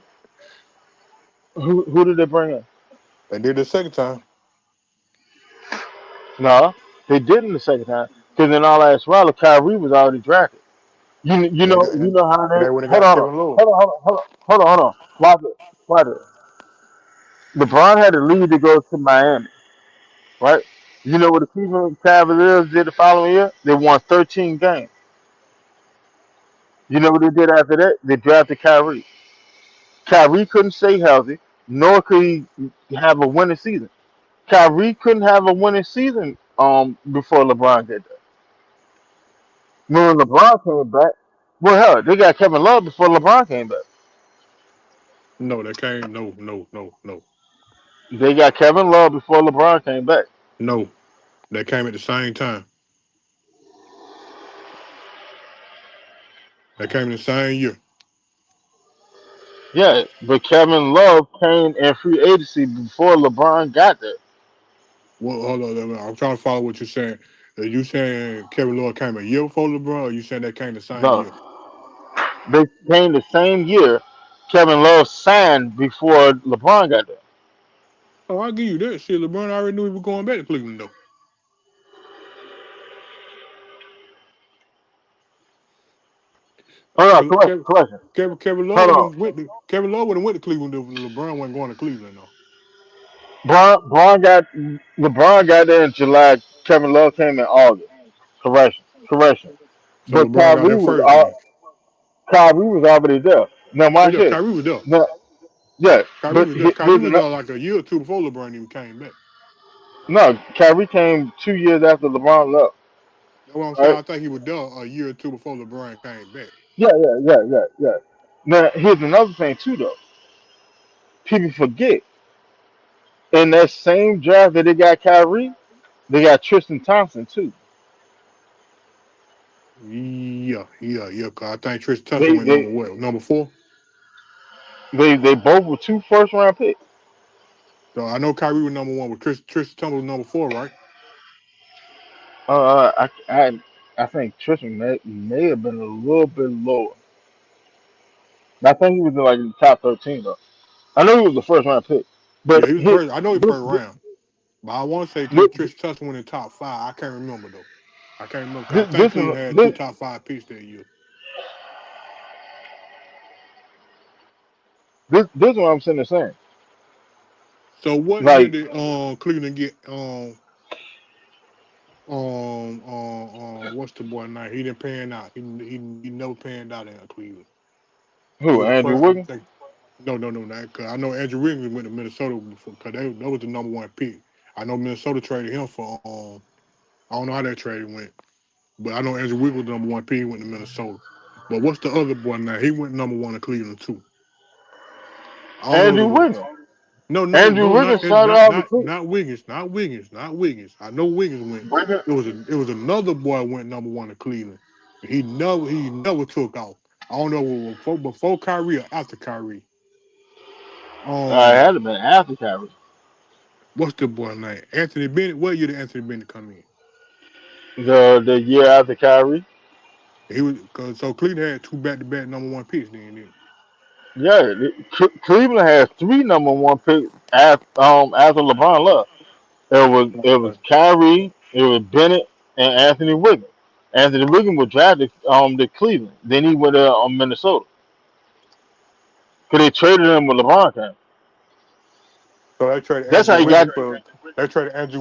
Who did they bring in? They did the second time. No, they didn't the second time because in all actuality, Kyrie was already drafted. And they got You know how and they they went and hold got on, Kevin Love. hold on, hold on, hold on, hold on, hold on. Watch it, watch it. LeBron had to leave to go to Miami, right? You know what the Cleveland Cavaliers did the following year? They won 13 games. You know what they did after that? They drafted Kyrie. Kyrie couldn't stay healthy, nor could he have a winning season. Kyrie couldn't have a winning season before LeBron did that. When LeBron came back, well hell, they got Kevin Love before LeBron came back. No, they can't. No, no, no, no, They got Kevin Love before LeBron came back. no. They came at the same time. They came in the same year. Yeah, but Kevin Love came in free agency before LeBron got there. Well, hold on. I'm trying to follow what you're saying. Are you saying Kevin Love came a year before LeBron, or you saying they came the same No, year? they came the same year. Kevin Love signed before LeBron got there. Oh, I'll give you that. Shit, LeBron already knew he was going back to Cleveland, though. Hold on, Kevin, correction, Kevin, correction. Kevin Love Hold would on. have Kevin Love would have went to Cleveland if LeBron wasn't going to Cleveland, though. Bron got LeBron got there in July. Kevin Love came in August. Correction, correction. So But LeBron got there first then. Kyrie was already there. Now Oh watch yeah, this. Kyrie was there. Now, yeah, Kyrie but was there. Kyrie here's was another. there like a year or two before LeBron even came back. No, Kyrie came 2 years after LeBron left. That's what I'm saying. Right? I think he was there a year or two before LeBron came back. Yeah. Now here's another thing too, though. People forget in that same draft that they got Kyrie, they got Tristan Thompson too. Yeah. Cause I think Tristan Thompson They went they number what? Number four. they both were two first round picks. So I know Kyrie was number one, but Tristan Thompson was number four, right? Uh, I I think Tristan may have been a little bit lower. I think he was in like in the top 13 though. I know he was the first round pick, but Yeah, he was first. I know he this first round, but I want to say this, Trish Tustin went in top five. I can't remember though. I can't remember because I this, think this, Cleveland had two this, top five picks that year. this is what I'm sitting there saying. So what year Like did Cleveland get what's the boy name? He didn't pan out. He never panned out in Cleveland. He who? was the Andrew first. I Wiggins? think no, not because I know Andrew Wiggins went to Minnesota before because that was the number one pick. I know Minnesota traded him for I don't know how that trade went, but I know Andrew Wiggins was the number one pick. He went to Minnesota. But what's the other boy now? He went number one in Cleveland too. I don't know if Andrew it was Wiggins. Andrew no, Wiggins started off the Cleveland. Not Wiggins. I know Wiggins went. It was another boy went number one in Cleveland. He never took off. I don't know if it was before Kyrie or after Kyrie. It Um, had to been after Kyrie. what's the boy name? Anthony Bennett. What year did Anthony Bennett come in? The year after Kyrie. He was cause so Cleveland had two back to back number one picks then. Yeah, Cleveland has three number one picks after LeBron left. It was Okay. Kyrie, it was Bennett, and Anthony Wiggins. Anthony Wiggins was drafted to Cleveland. Then he went Minnesota because they traded him with LeBron came. So they traded That's Andrew how he got.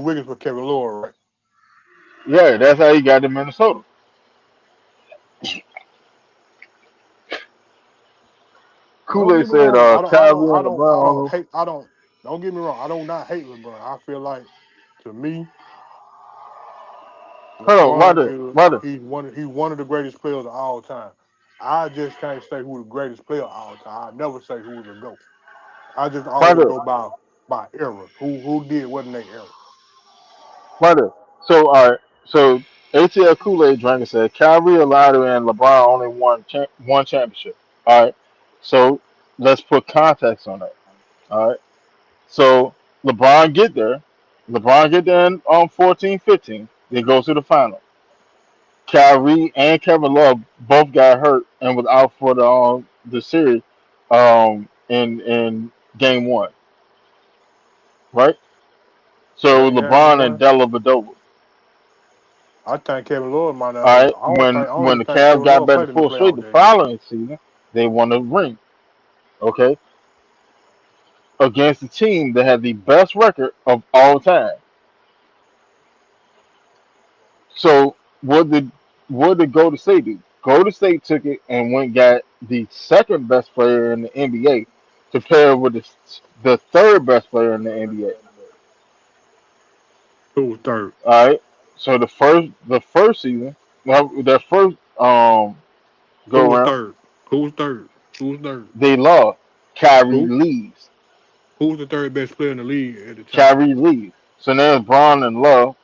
Wiggins for Kevin Love, right? Yeah, that's how he got to Minnesota. Don't Kool Aid get me said wrong. Kyrie and LeBron. Don't get me wrong. I don't not hate LeBron. I feel like to me, Hold on, LeBron is why the? he's one of the greatest players of all time. I just can't say who the greatest player of all time. I never say who's the GOAT. I just Why always the? go by era. Who did what in their era. Why the? So all right, so ATL Kool Aid drinker said Kyrie allowed and LeBron only won one championship. All right, so let's put context on that. All right. So LeBron get there. LeBron get there in 14, 15. They go to the final. Kyrie and Kevin Love both got hurt and was out for the series in game one, right? So Game LeBron and one. Della Vadova. I think Kevin Love might not All have. right. I don't When even the think Cavs Kevin got Love back to played in the full straight playoff the that year. following season, they won a ring. Okay, against the team that had the best record of all time. So what did Golden State do? Golden State took it and went and got the second best player in the NBA to pair with the third best player in the NBA. Who was third? All right. So the first season, well, their first Who go was around, third? Who was third? Who was third? they lost. Kyrie Who? leaves. Who was the third best player in the league at the time? Kyrie leaves. So now it's Bron and Love,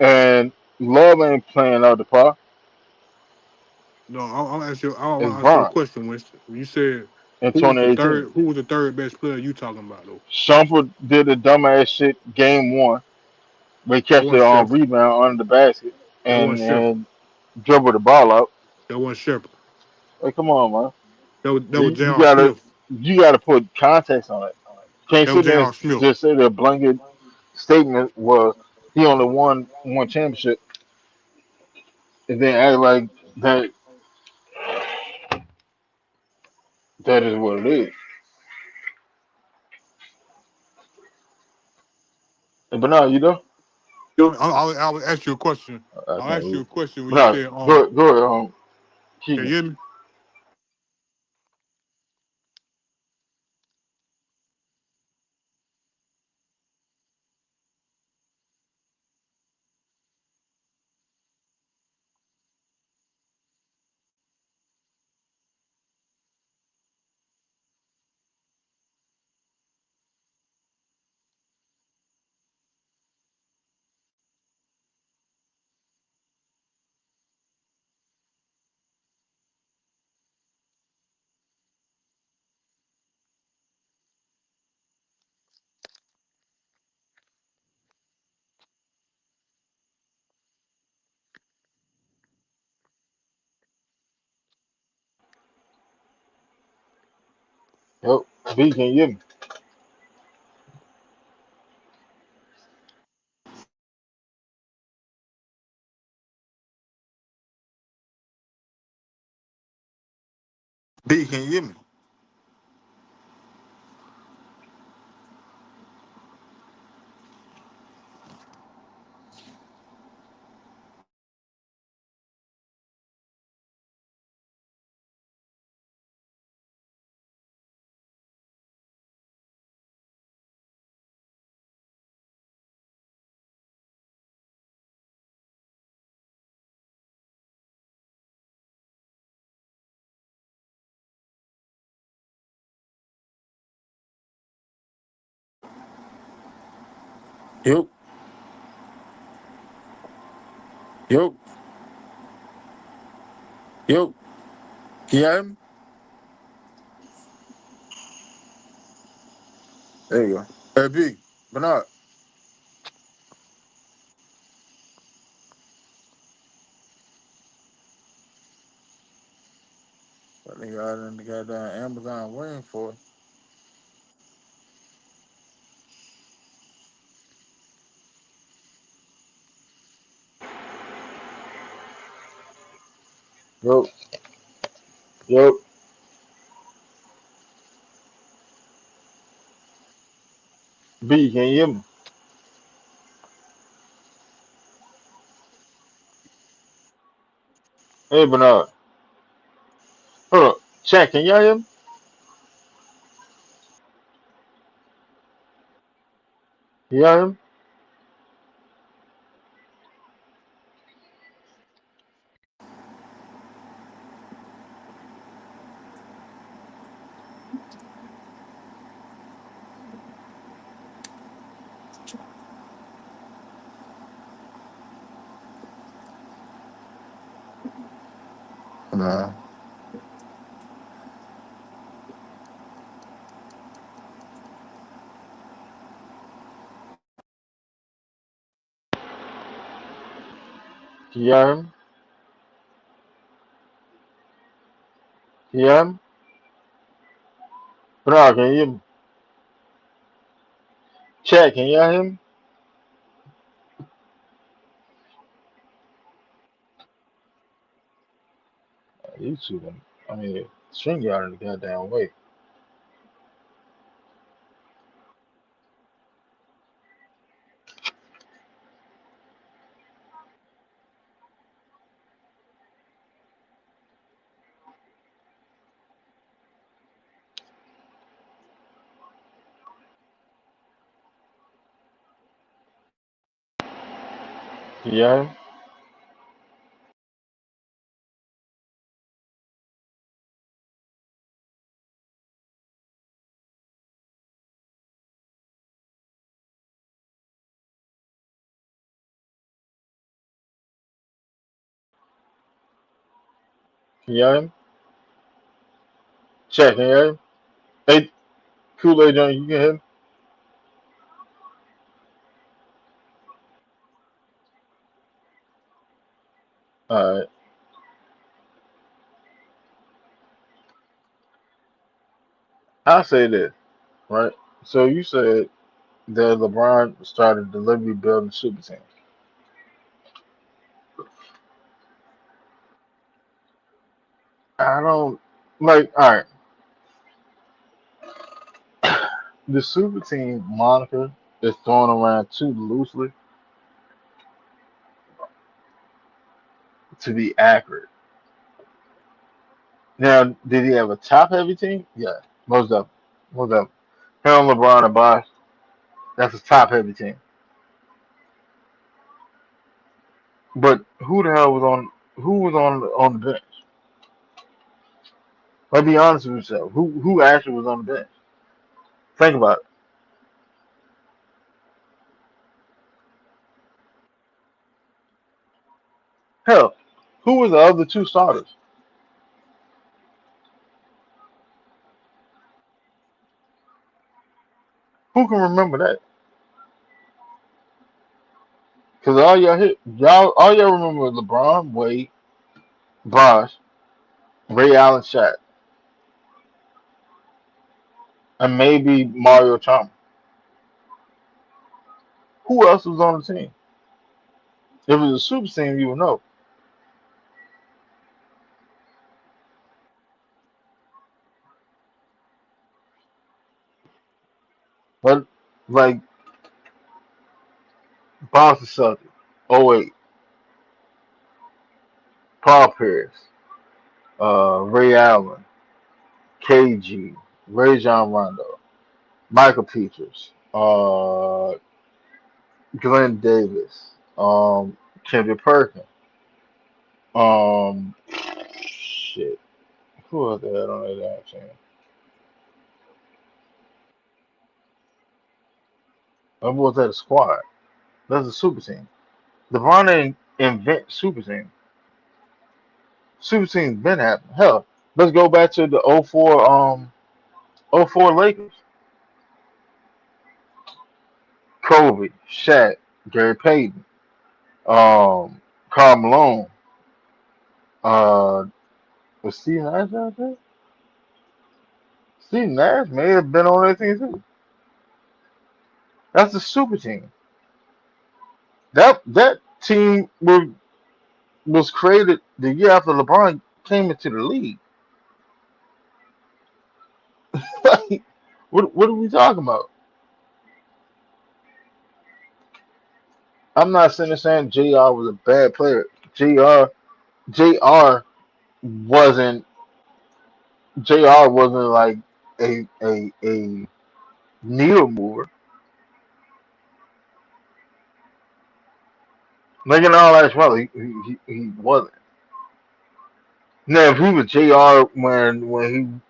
and Love ain't playing out the par. No, I'll ask you. I It's want to ask you a Bron question, Winston. You said in who was the 2018. third? Who was the third best player you talking about though? Shumpert did the dumbass shit game one. They That catch wasn't the Shepard. rebound under the basket That wasn't Shepard. and dribble the ball out. That wasn't Shepard. Like, come on, man. That was You J.R. gotta Smith. you gotta put context on it. Can't That was sit there J.R. and Smith. just say the blanket statement was he only won one championship and then act like that is what it is. But no, you know, I'll ask you a question. I I'll can't ask you read. a question when But you no, said go ahead, can Keegan. you hear me? Yo, B, can you hear me? B, can you hear me? Yo, yo, yo. Can you hear me? There you go. Hey, B, Bernard. That nigga out in the goddamn Amazon waiting for it. Yo, yo, B, can you hear me? Hey, Bernard. Hold up. Chat, can y'all hear me? Can y'all hear me? Nah. Can y'all hear me? Can y'all hear me? Bernard, can you hear me? Chat, can y'all hear me? You two, I mean, string y'all in the goddamn way. Can y'all hear me? Can y'all hear me? Chat, can y'all hear me? Hey, Kool-Aid John, you can hear me? Alright. I'll say this, right? So you said that LeBron started deliberately building super teams. I don't like. All right, the super team moniker is thrown around too loosely to be accurate. Now, did he have a top heavy team? Yeah, most of them. Most of them. Him, LeBron, and Bosh. That's a top heavy team. But who the hell was on? Who was on the bench? Let's be honest with yourself. Who actually was on the bench? Think about it. Hell, who was the other two starters? Who can remember that? Because all y'all remember was LeBron, Wade, Bosh, Ray Allen, Shaq. and maybe Mario Chalmers. Who else was on the team? If it was a super team, you would know. But like Boston Celtics, '08, Paul Pierce, Ray Allen, KG, Ray John Rondo, Michael Peters, Glenn Davis, Kendrick Perkins, shit. Who else they had on that damn team? That was that a squad. That's a super team. LeBron didn't invent super team. Super team's been happening. Hell, let's go back to the '04 Lakers. Kobe, Shaq, Gary Payton, Karl Malone, uh, was Steve Nash out there? Steve Nash may have been on that team too. That's the super team. That team was created the year after LeBron came into the league. Like, what are we talking about? I'm not saying JR was a bad player. JR wasn't wasn't like a needle mover. Like in all actuality, he wasn't. Now if he was JR when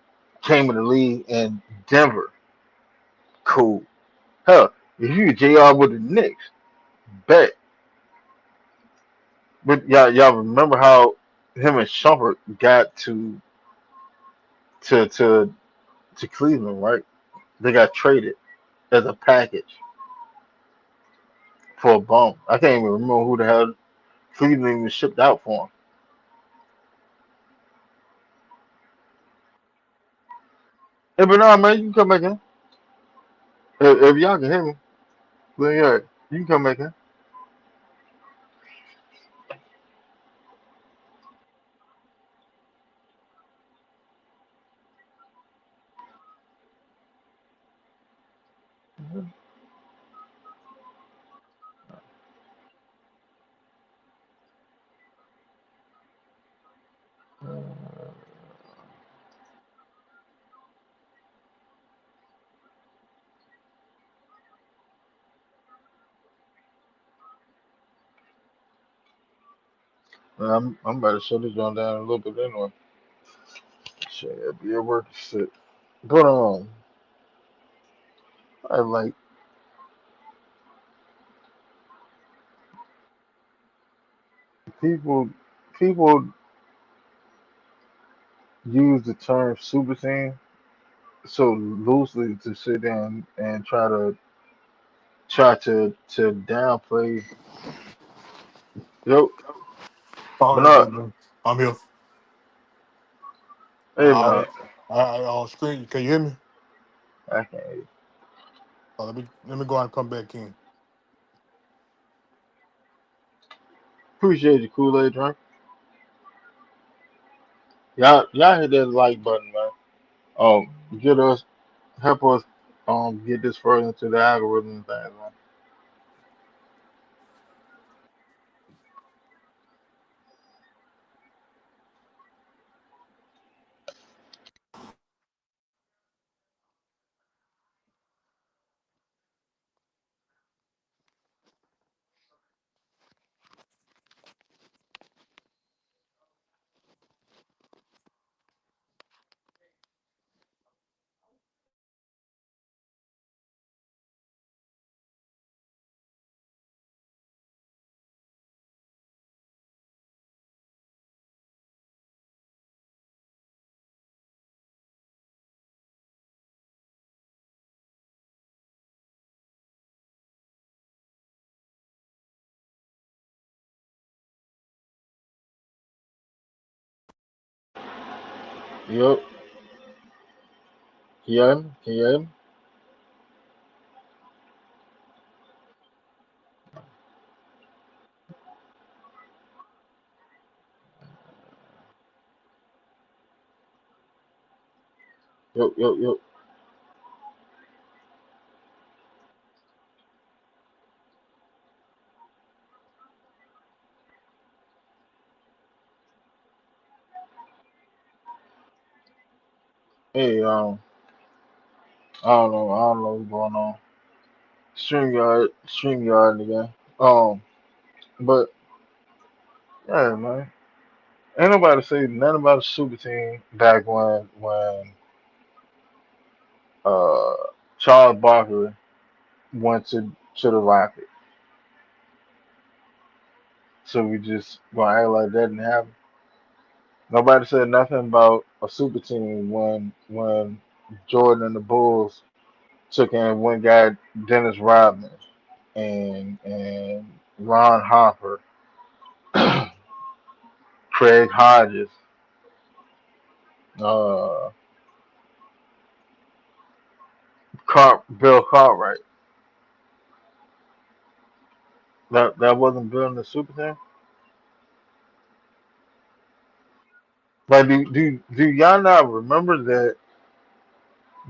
he came in the league in Denver, cool. Hell, if you was JR with the Knicks, bet. But y'all remember how him and Shumpert got to to to Cleveland, right? They got traded as a package for a bum. I can't even remember who the hell Cleveland was shipped out for him. Hey, but no, man, you can come back in. If y'all can hear me, then yeah, you can come back in. I'm about to shut this joint down a little bit anyway. Shit, it'll be at work. Shit. But I like people. People use the term super team so loosely to sit down and try to downplay. Yo, All right, Bernard, good man. I'm here. hey Bernard, On screen. Can you hear me? I can't. Let me go out and come back in. Appreciate your Kool-Aid drink. Y'all hit that like button, man. Get us help us get this further into the algorithm thing, man. Yup. Can you hear me? Can you hear me? Yo, yo, yo. Hey, I don't know what's going on. StreamYard again. But yeah, man. Ain't nobody say nothing about a super team back when uh Charles Barkley went to the Rockets. So we just gonna act like that didn't happen. Nobody said nothing about a super team when Jordan and the Bulls took in one guy, Dennis Rodman and Ron Harper, Craig Hodges, uh, Bill Cartwright. That wasn't building the super team. Like, do y'all not remember that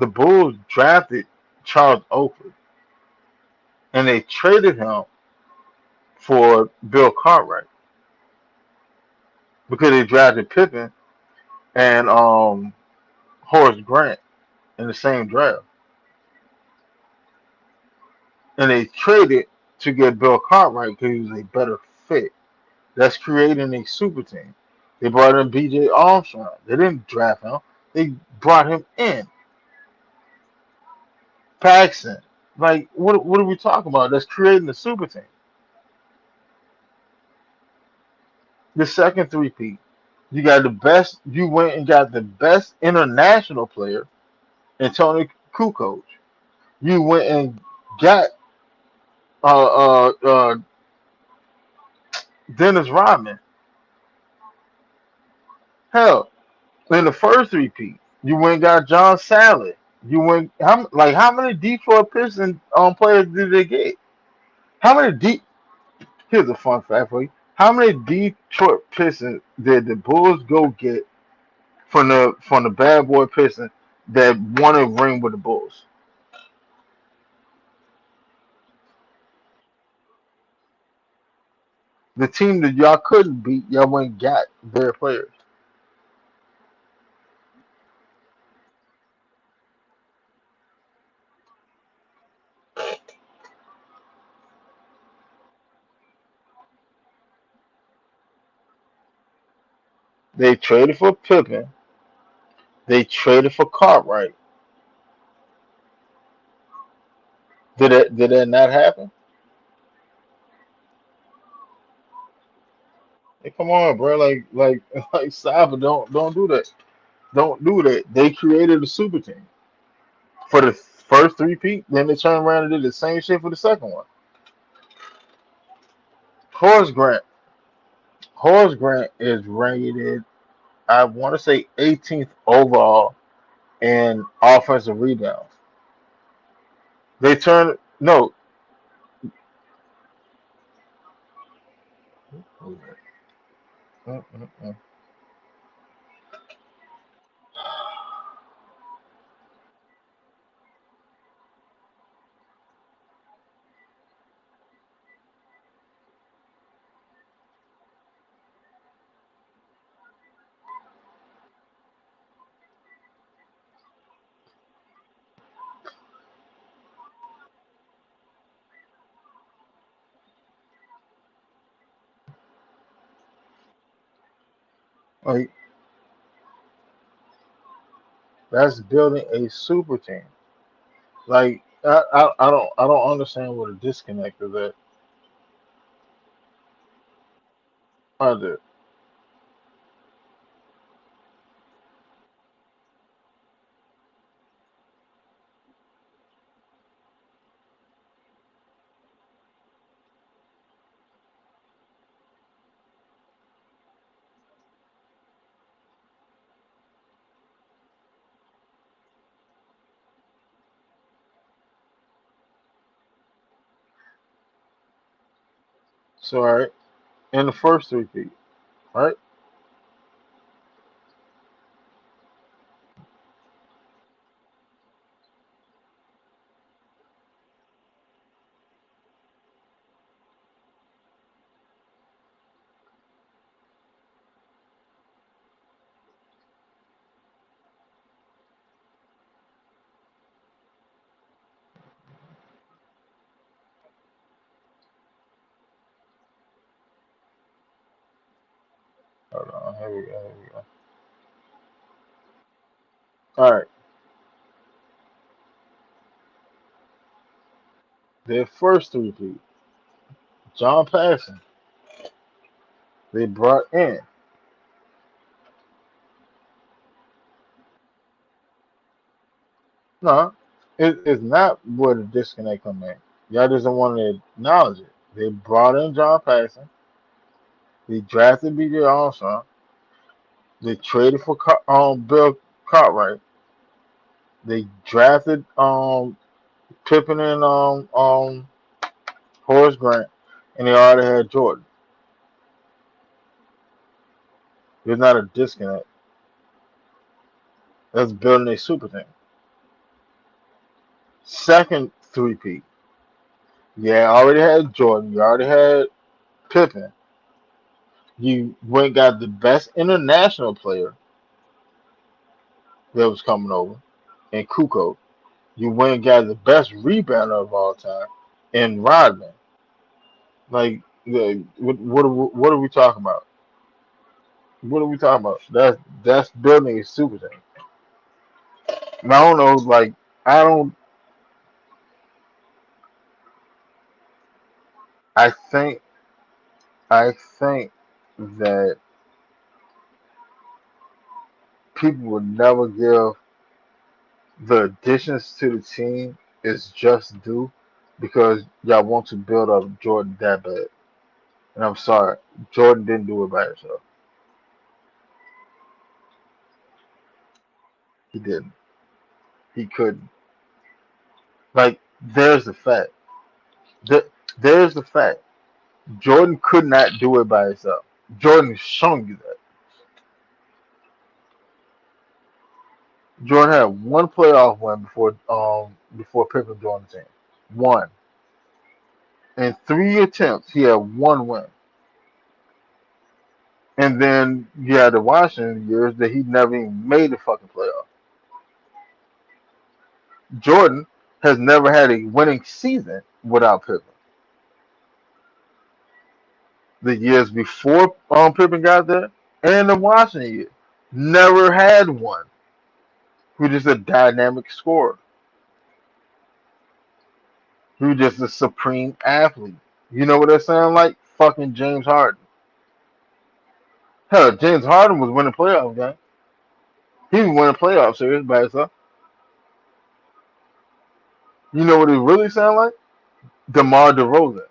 the Bulls drafted Charles Oakley and they traded him for Bill Cartwright because they drafted Pippen and Horace Grant in the same draft, and they traded to get Bill Cartwright because he was a better fit. That's creating a super team. They brought in B.J. Armstrong. They didn't draft him. They brought him in. Paxson. Like, what are we talking about? That's creating a super team. The second three-peat. You got the best. You went and got the best international player in Tony Kukoc. You went and got uh, uh, uh, Dennis Rodman. Hell, in the first three-peat, you went and got John Salley. You went how many Detroit Pistons players did they get? How many deep? Here's a fun fact for you. How many Detroit Pistons did the Bulls go get from the bad boy Pistons that won a ring with the Bulls? The team that y'all couldn't beat, y'all went and got their players. They traded for Pippen. They traded for Cartwright. Did that not happen? Hey, come on, bro. Like Saba, don't do that. Don't do that. They created a super team for the first three peat. Then they turned around and did the same shit for the second one. Horace Grant. Horace Grant is rated, I want to say, 18th overall in offensive rebounds. They turned no. Mm-mm-mm. Like, that's building a super team. Like, I don't understand what a disconnect is at. I do. So, all right, in the first three-peat, right? Hold on, here we go. Here we go. All right, their first three-peat, John Paxson, they brought in. No, it's not where the disconnect come in. Y'all doesn't want to acknowledge it. They brought in John Paxson. They drafted B.J. Armstrong. They traded for Bill Cartwright. They drafted Pippen and Horace Grant, and they already had Jordan. There's not a disconnect. That's building a super team. Second three-peat. Yeah, already had Jordan. You already had Pippen. You went and got the best international player that was coming over in Kukoc. You went and got the best rebounder of all time in Rodman. Like, what are we talking about? What are we talking about? That's building a super team. And I don't know, like I don't. I think I think that people would never give the additions to the team is just due because y'all want to build up Jordan that bad. And I'm sorry, Jordan didn't do it by himself. He didn't. He couldn't. Like, there's the fact. Th- There's the fact. Jordan could not do it by himself. Jordan is showing you that. Jordan had one playoff win before Pippen joined the team. One. In three attempts, he had one win. And then you had the Washington years that he never even made the fucking playoff. Jordan has never had a winning season without Pippen. The years before Pippen got there and the Washington year, never had one. Who just a dynamic scorer. Who just a supreme athlete. You know what that sound like? Fucking James Harden. Hell, James Harden was winning playoff games. He was winning playoff series by himself. You know what it really sound like? DeMar DeRozan.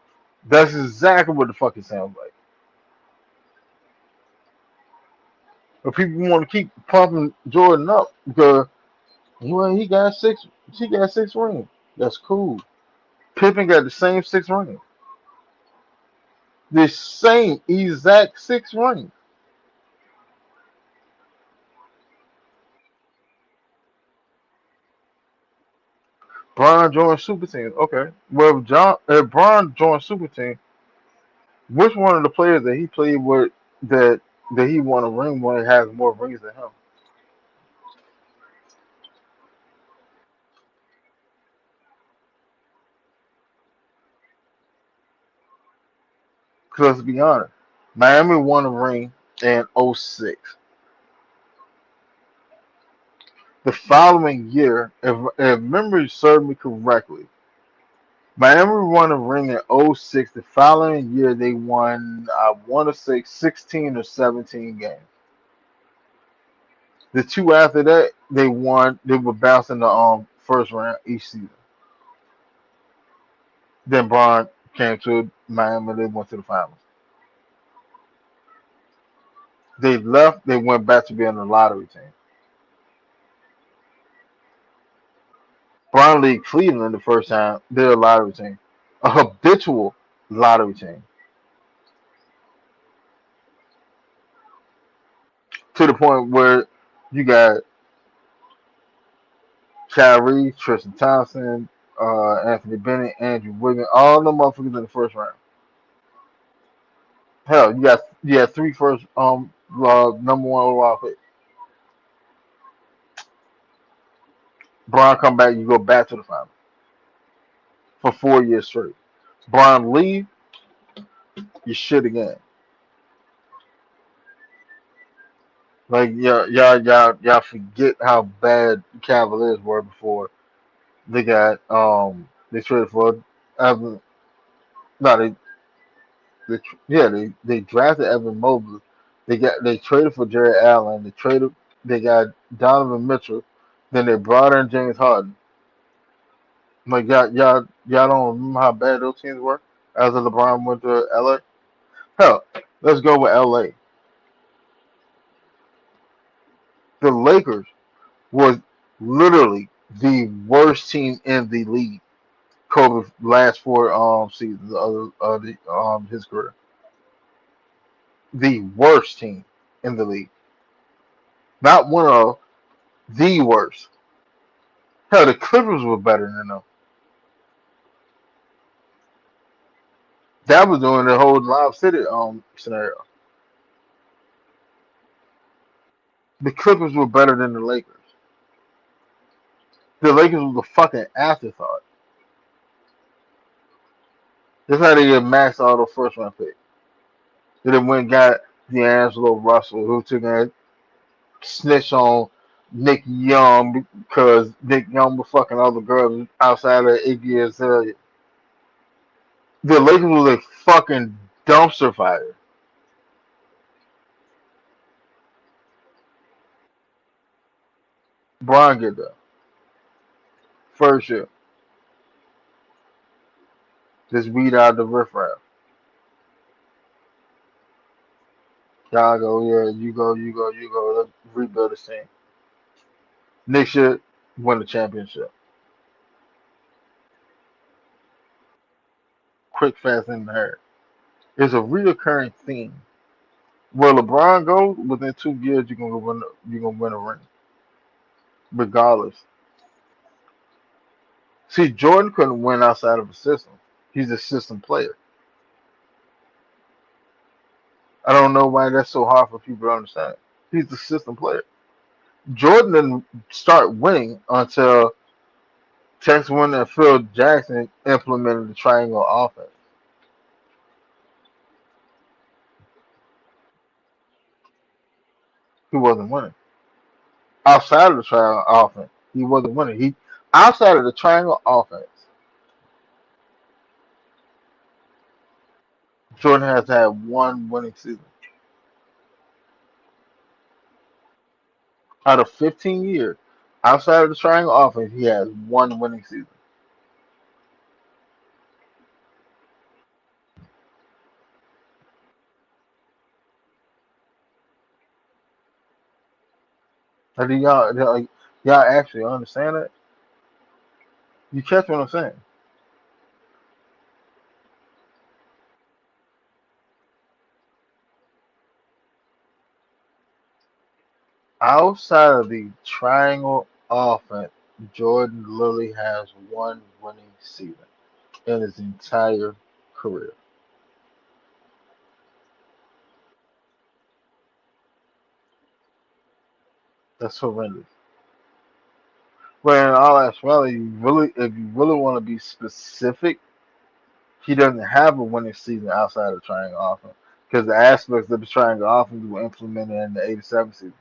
That's exactly what the fuck it sounds like. But people want to keep pumping Jordan up because well, he got six rings. That's cool. Pippen got the same six rings. The same exact six rings. Bron joined super team. Okay. Well if Bron joined super team, which one of the players that he played with that he won a ring when has more rings than him? Because let's be honest, Miami won a ring in '06. The following year, if memory served me correctly, Miami won a ring in '06. The following year, they won, I want to say, 16 or 17 games. The two after that, they won. They were bouncing the first round each season. Then Bron came to Miami. They went to the finals. They left. They went back to being a lottery team. Bron League Cleveland the first time. They're a lottery team, a habitual lottery team. to the point where you got Kyrie, Tristan Thompson, Anthony Bennett, Andrew Wiggins, all the motherfuckers in the first round. Hell, you got three first number one overall pick. Bron come back, you go back to the final for 4 years straight. Bron leave, you shit again. Like y'all forget how bad the Cavaliers were before they traded for Evan. No, they drafted Evan Mobley. They traded for Jared Allen. They got Donovan Mitchell. Then they brought in James Harden. Like y'all don't remember how bad those teams were after LeBron went to LA. Hell, let's go with LA. The Lakers was literally the worst team in the league. Kobe's last four seasons of his career, the worst team in the league. Not one of the worst. Hell, the Clippers were better than them. That was doing the whole Live City scenario. The Clippers were better than the Lakers. The Lakers was a fucking afterthought. That's how they get maxed all the first round pick. They then went and got D'Angelo Russell, who took a snitch on Nick Young because Nick Young was fucking other girls outside of Iggy Azalea. The Lakers was a fucking dumpster fire. Bron get there first year. Just weed out the riffraff. Y'all go, yeah, you go. Let's rebuild the team. Next year, win the championship. Quick, fast, and in the hair. It's a reoccurring theme. Where LeBron goes, within 2 years, you're gonna win a ring, regardless. See, Jordan couldn't win outside of a system. He's a system player. I don't know why that's so hard for people to understand. He's a system player. Jordan didn't start winning until Tex Winter and Phil Jackson implemented the triangle offense. He wasn't winning. Outside of the triangle offense, he wasn't winning. He outside of the triangle offense, Jordan has had one winning season. Out of 15 years, outside of the triangle offense, he has one winning season. Like, y'all actually understand that? You catch what I'm saying? Outside of the triangle offense, Jordan literally has one winning season in his entire career. That's horrendous. But in all actuality, if you really want to be specific, he doesn't have a winning season outside of triangle offense because the aspects of the triangle offense were implemented in the '87 season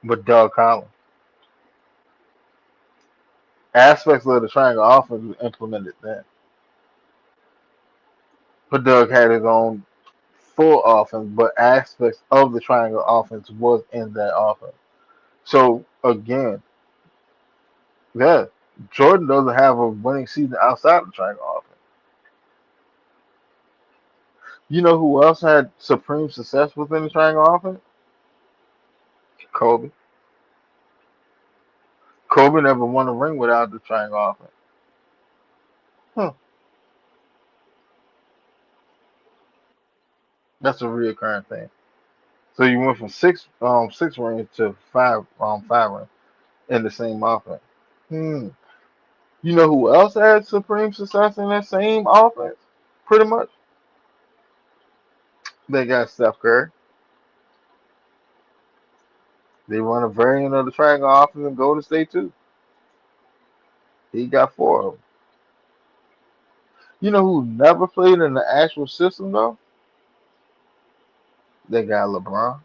with Doug Collins. Aspects of the triangle offense was implemented then, but Doug had his own full offense, but aspects of the triangle offense was in that offense. So again, yeah, Jordan doesn't have a winning season outside of the triangle offense. You know who else had supreme success within the triangle offense? Kobe. Kobe never won a ring without the triangle offense. Huh. That's a reoccurring thing. So you went from six rings to five rings in the same offense. Hmm. You know who else had supreme success in that same offense? Pretty much. They got Steph Curry. They run a variant of the triangle offense in Golden State too. He got four of them. You know who never played in the actual system though? They got LeBron.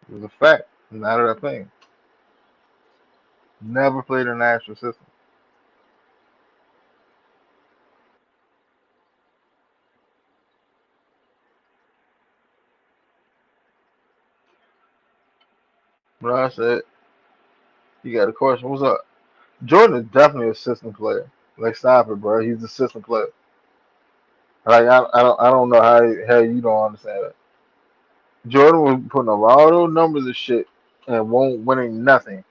It was a fact. Not a thing. Never played in the actual system. But I said, you got a question. What's up? Jordan is definitely a system player. Like stop it, bro. He's a system player. Like I don't know how you don't understand that. Jordan was putting up all those numbers and shit and won't winning nothing.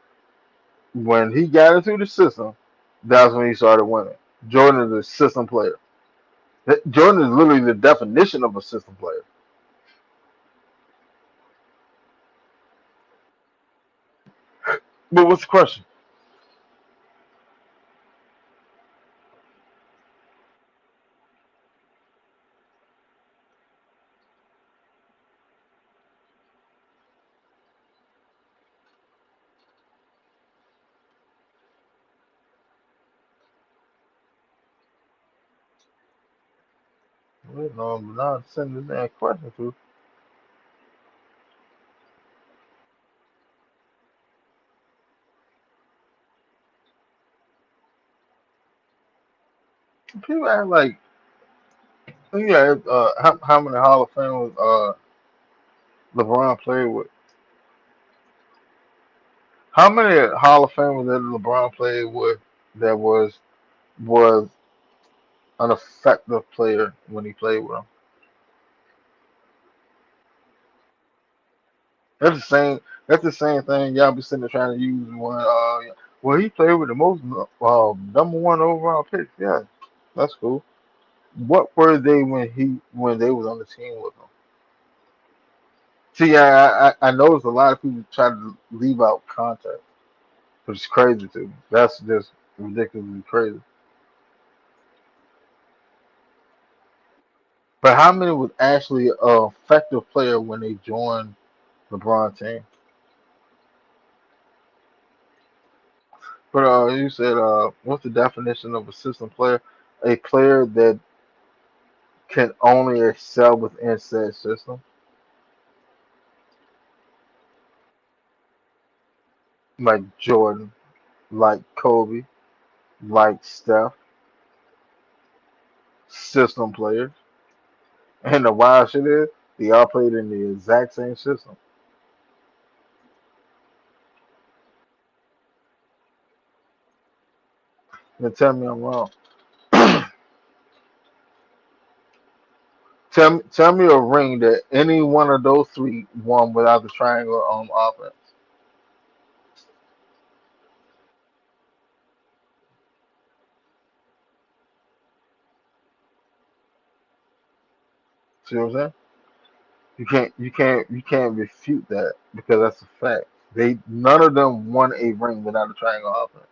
When he got into the system, that's when he started winning. Jordan is a system player. Jordan is literally the definition of a system player. But what's the question? Wait, no, I'm not sending that question to. People act like, yeah, how many Hall of Famers LeBron played with? How many Hall of Famers that LeBron played with that was an effective player when he played with them? That's the same. That's the same thing y'all be sitting there trying to use when well he played with the most number one overall picks. Yeah, that's cool. What were they when they was on the team with him? See, I noticed a lot of people try to leave out context, which is crazy to me. That's just ridiculously crazy. But how many was actually a effective player when they joined LeBron team? But you said what's the definition of a system player? A player that can only excel within said system, like Jordan, like Kobe, like Steph, system players. And the wild shit is, they all played in the exact same system. Then tell me I'm wrong. Tell me a ring that any one of those three won without the triangle on offense. See what I'm saying? You can't refute that because that's a fact. They none of them won a ring without a triangle offense.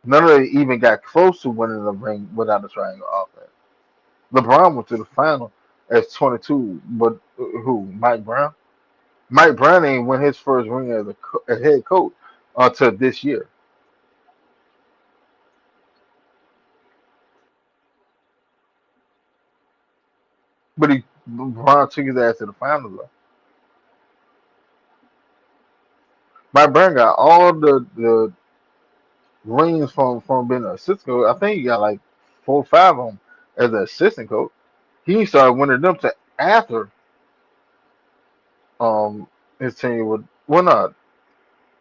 None of them even got close to winning a ring without a triangle offense. LeBron went to the final as 22, but who? Mike Brown. Mike Brown ain't win his first ring as a head coach until this year. But LeBron took his ass to the finals though. Mike Brown got all the rings from being an assistant coach. I think he got like 4 or 5 of them as an assistant coach. He started winning them to after um his tenure with not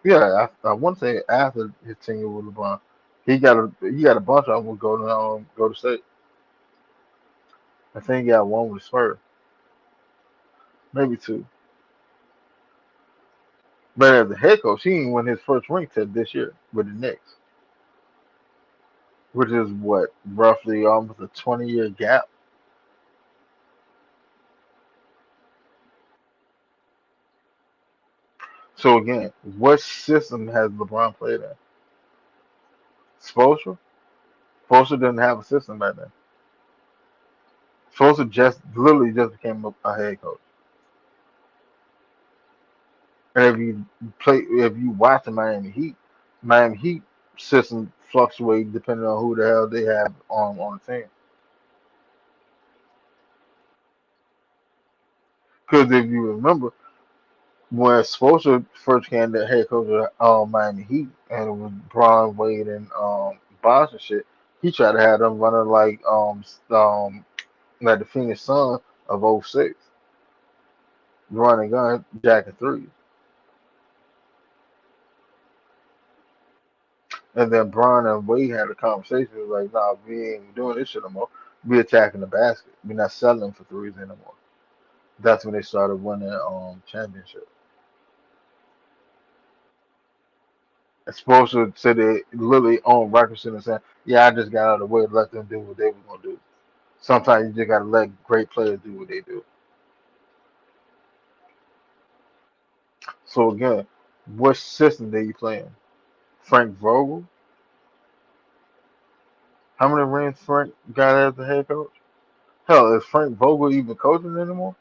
yeah I want to say after his tenure with LeBron. He got a bunch of them with go to state. I think he got one with Spurs, maybe two. But as a head coach, he didn't win his first ring till this year with the Knicks. which is what roughly almost a 20-year gap. So again, what system has LeBron played in? Spoelstra? Spoelstra didn't have a system back then. Spoelstra just literally just became a head coach. And if you watch the Miami Heat system fluctuate depending on who the hell they have on the team. Because if you remember, when Spoelstra first came to head coach of Miami Heat, and it was Bron, Wade, and Bosh and shit, he tried to have them running like the Phoenix Sun of '06, running gun, jacking threes. And then Bron and Wade had a conversation like, nah, we ain't doing this shit no more. We attacking the basket. We're not settling for threes anymore. That's when they started winning championship. And Spoelstra said they literally on record and saying, yeah, I just got out of the way to let them do what they were gonna do. Sometimes you just gotta let great players do what they do. So again, what system are you playing? Frank Vogel? How many rings Frank got as the head coach? Hell, is Frank Vogel even coaching anymore?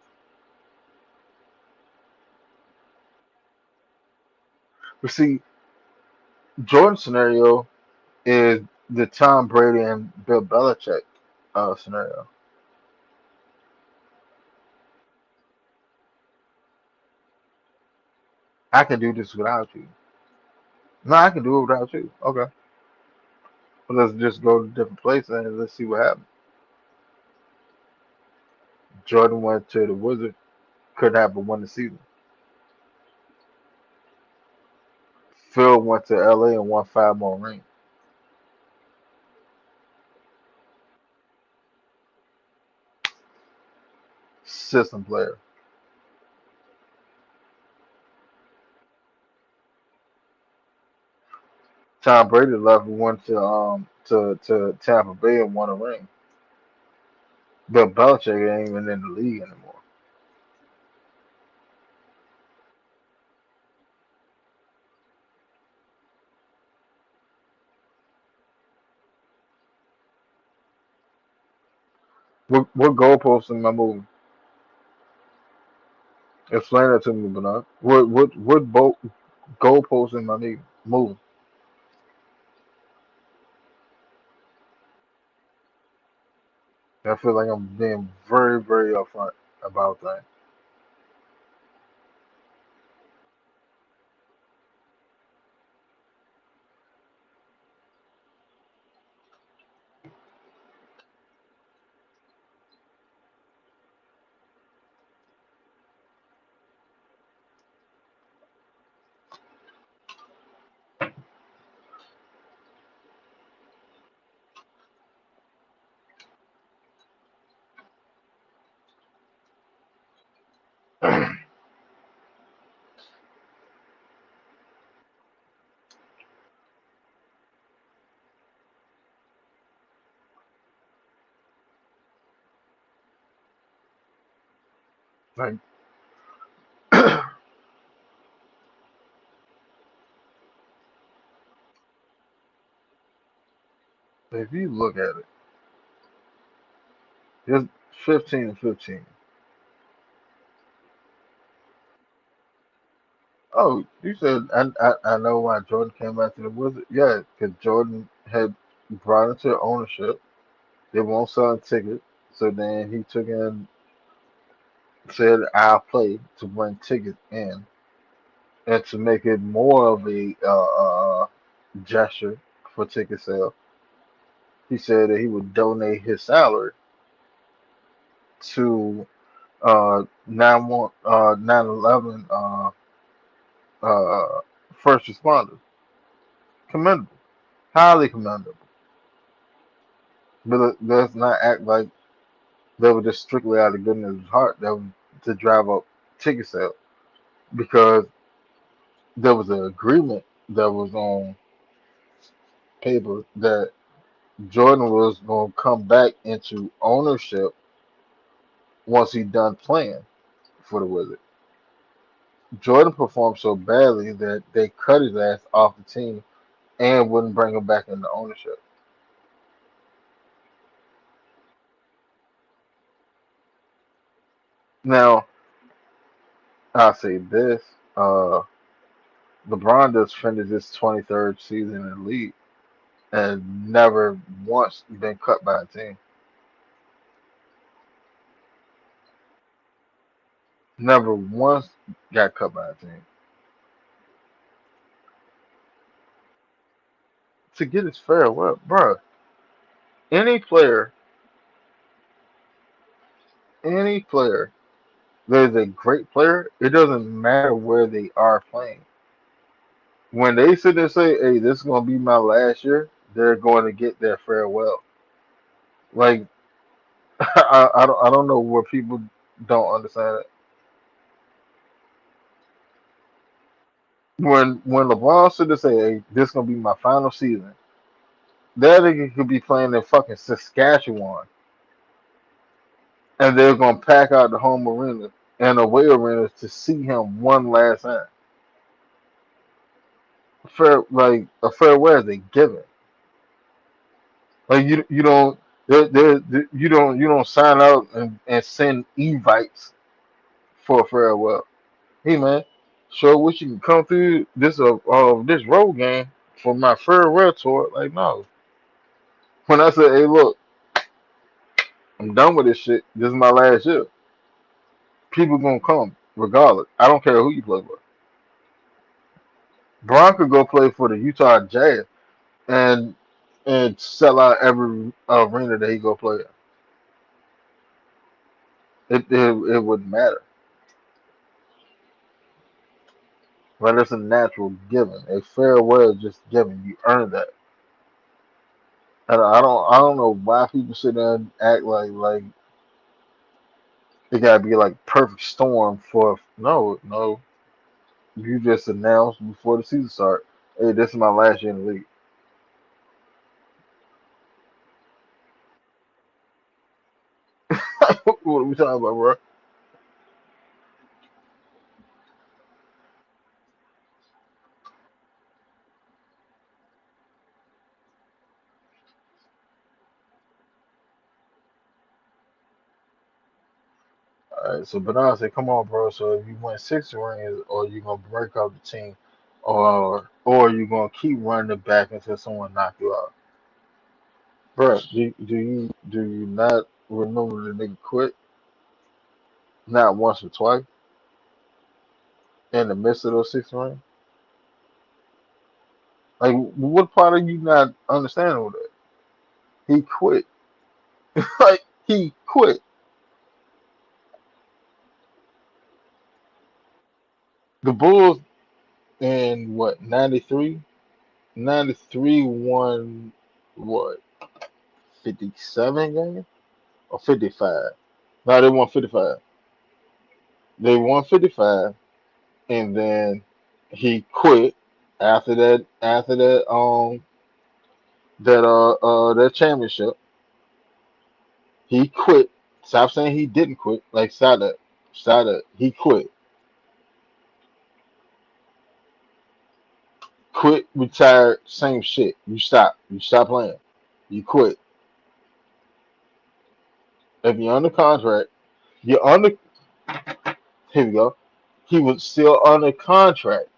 But see, Jordan's scenario is the Tom Brady and Bill Belichick scenario. I can do this without you. No, I can do it without you. Okay. Well, let's just go to different places and let's see what happens. Jordan went to the Wizards, couldn't have but won the season. Phil went to LA and won five more rings. System player. Tom Brady left and went to Tampa Bay and won a ring. Bill Belichick ain't even in the league anymore. What goalpost am I moving? Explain that to me, Bernard. What goalpost am I moving? I feel like I'm being very, very upfront about that. Like, if you look at it, just 15 and 15. Oh, you said I know why Jordan came back to the Wizards. Yeah, because Jordan had brought into ownership. They won't sell a ticket, so then he took in said I'll play to bring tickets in and to make it more of a gesture for ticket sale. He said that he would donate his salary to 9/11 uh, first responders. Commendable, highly commendable. But let's not act like they were just strictly out of goodness of heart. That was to drive up ticket sales because there was an agreement that was on paper that Jordan was gonna come back into ownership once he done playing for the Wizards. Jordan performed so badly that they cut his ass off the team and wouldn't bring him back into ownership. Now, I'll say this: uh, LeBron just finished his 23rd season in the league and never once been cut by a team. Never once got cut by a team. To get his farewell, bro. Any player, any player that is a great player, it doesn't matter where they are playing. When they sit there and say, "Hey, this is gonna be my last year," they're going to get their farewell. Like I don't know where people don't understand it. When LeBron sit there and say, "Hey, this is gonna be my final season," that nigga could be playing in fucking Saskatchewan, and they're gonna pack out the home arena and away arenas to see him one last time. Fair, like a farewell is a given. Like you don't you don't sign out and send invites for a farewell. Hey man, sure wish you can come through this road game for my farewell tour. Like no, when I say hey look, I'm done with this shit. This is my last year. People gonna come regardless. I don't care who you play for. Bron could go play for the Utah Jazz and sell out every arena that he go play in. It wouldn't matter. But it's a natural given. A farewell is just given. You earn that. And I don't know why people sit there and act like it gotta be like perfect storm for no. You just announced before the season start, hey, this is my last year in the league. What are we talking about, bro? Alright, so Bernard said, come on, bro. So if you win 6 rings, or you gonna break up the team, or you gonna keep running it back until someone knock you out. Bro, do you not remember the nigga quit not once or twice in the midst of those 6 rings? Like, what part are you not understanding with that? He quit. Like, he quit. The Bulls in what, 93? 93 won what, 57 games? Or 55? No, they won 55. They won 55, and then he quit after that championship. He quit. Stop saying he didn't quit. Like, stop that. Stop that. He quit. Quit, retired, same shit. You stop. You stop playing. You quit. If you're under contract, you're under. Here we go. He was still under contract,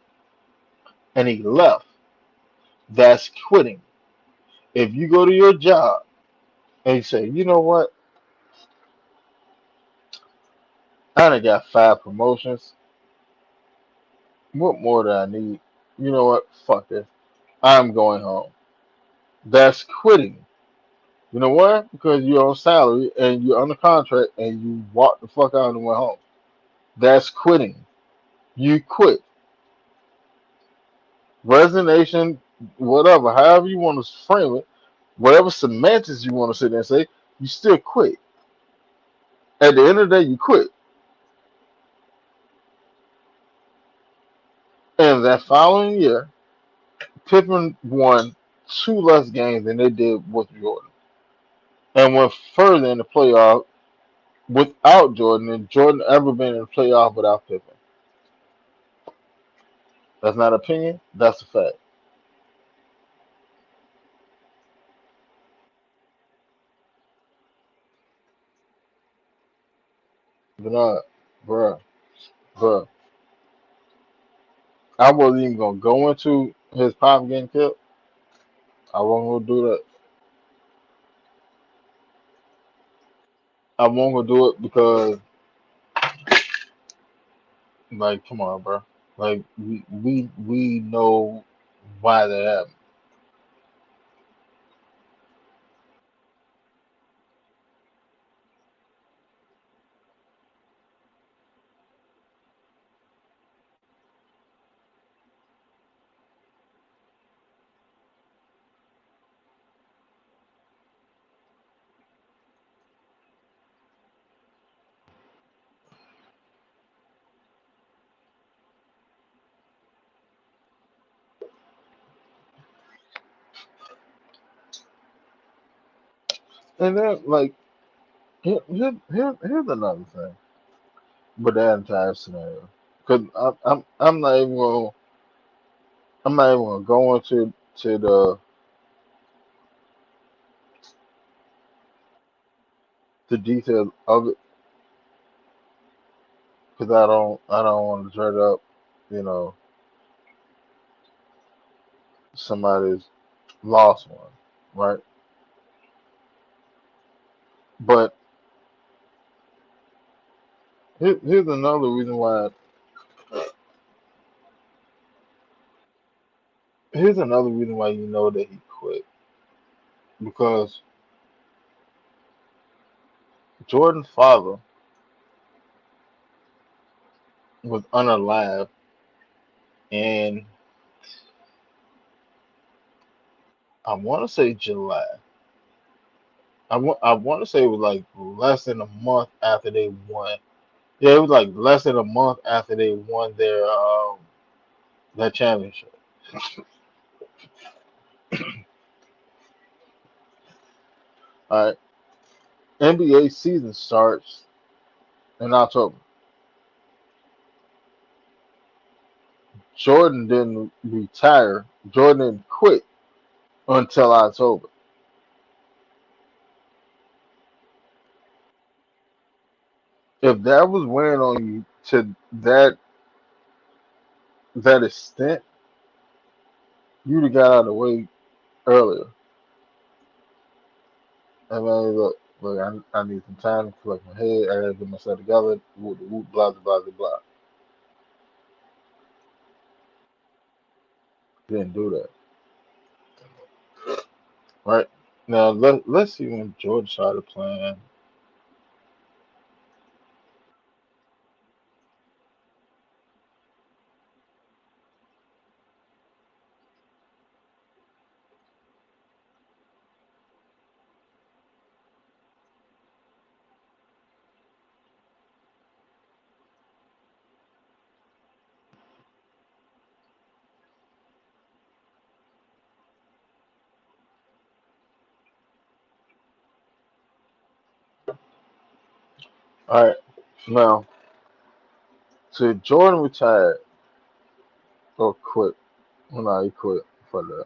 and he left. That's quitting. If you go to your job and you say, you know what, I done got 5 promotions. What more do I need? You know what? Fuck this. I'm going home. That's quitting. You know why? Because you're on salary and you're under contract and you walked the fuck out and went home. That's quitting. You quit. Resignation, whatever, however you want to frame it, whatever semantics you want to sit there and say, you still quit. At the end of the day, you quit. And that following year, Pippen won two less games than they did with Jordan, and went further in the playoff without Jordan than Jordan ever been in the playoff without Pippen. That's not opinion. That's a fact. But bruh, bruh, I wasn't even gonna go into his pop getting killed. I wasn't gonna do that. I wasn't gonna do it because, like, come on, bro. Like, we know why that happened. And then, like, here's another thing with that entire scenario. Because I'm not even gonna go into the details of it because I don't want to dirt up, you know, somebody's lost one, right? But here's another reason why. Here's another reason why you know that he quit because Jordan's father was unalive, and I want to say July. I want to say it was like less than a month after they won. Yeah, it was like less than a month after they won their championship. All right, NBA season starts in October. Jordan didn't retire. Jordan didn't quit until October. If that was wearing on you to that extent, you'd have got out of the way earlier. I mean, look, I need some time to collect my head. I gotta get myself together. Whoop, whoop, blah, blah, blah, blah. Didn't do that, right? Now let's see when George started playing. All right, now so Jordan retired or quit. Well, no, he quit for that.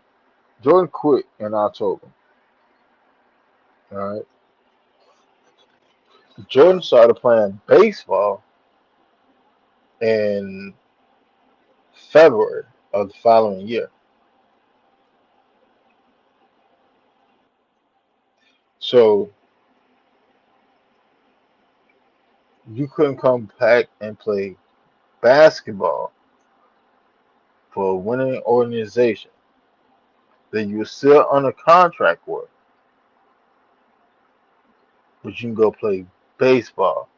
Jordan quit in October. All right, Jordan started playing baseball in February of the following year. So you couldn't come back and play basketball for a winning organization that you were still under contract with, but you can go play baseball.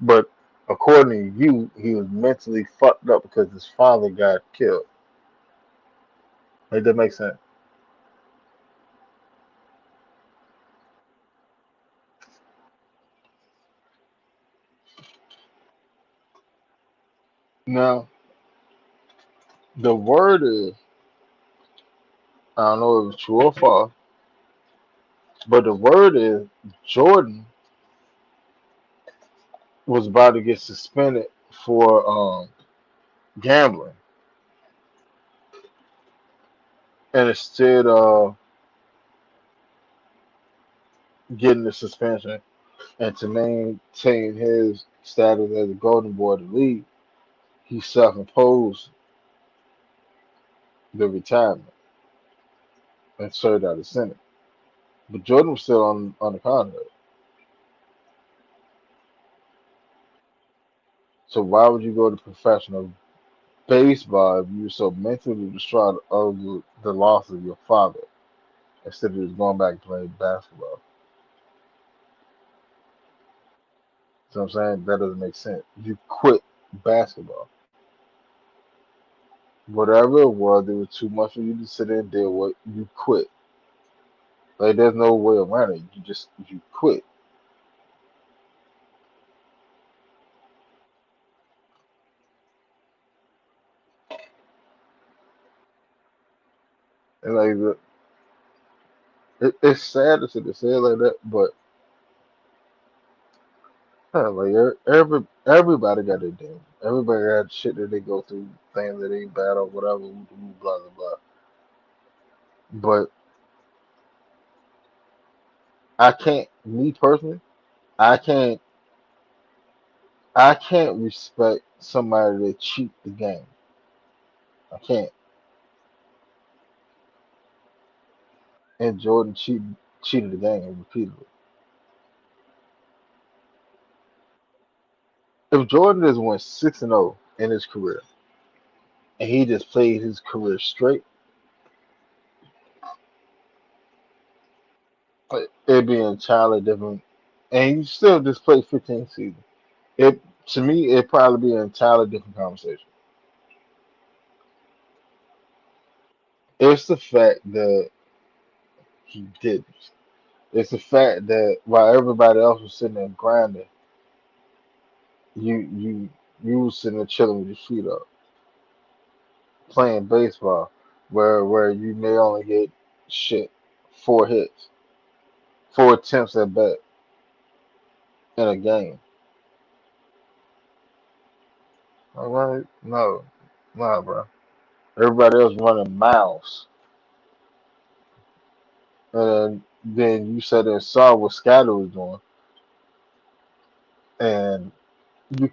But according to you, he was mentally fucked up because his father got killed. Make that make sense? Now, the word is, I don't know if it's true or false, but the word is Jordan was about to get suspended for gambling, and instead of getting the suspension and to maintain his status as a golden boy of the league, he self-imposed the retirement and served out the sentence. But Jordan was still on the contract. So why would you go to professional baseball if you were so mentally distraught over the loss of your father instead of just going back and playing basketball? So I'm saying that doesn't make sense. You quit basketball. Whatever it was too much for you to sit there and deal with. You quit. Like there's no way around it. You quit. And like it's sad to sit there say it like that, but like everybody got their day. Everybody got shit that they go through, things that ain't bad or whatever, blah blah blah. But I can't, me personally, I can't, I can't respect somebody that cheat the game. I can't. And Jordan cheated the game repeatedly. If Jordan just went 6-0 in his career and he just played his career straight, it'd be entirely different. And he still just played 15 seasons. It to me, it'd probably be an entirely different conversation. It's the fact that he didn't. It's the fact that while everybody else was sitting there grinding, you you was sitting there chilling with your feet up, playing baseball, where you may only get shit 4 hits, 4 attempts at bat in a game. All right, no, nah, bro. Everybody else running miles, and then you sat there and saw what Scatter was doing, and you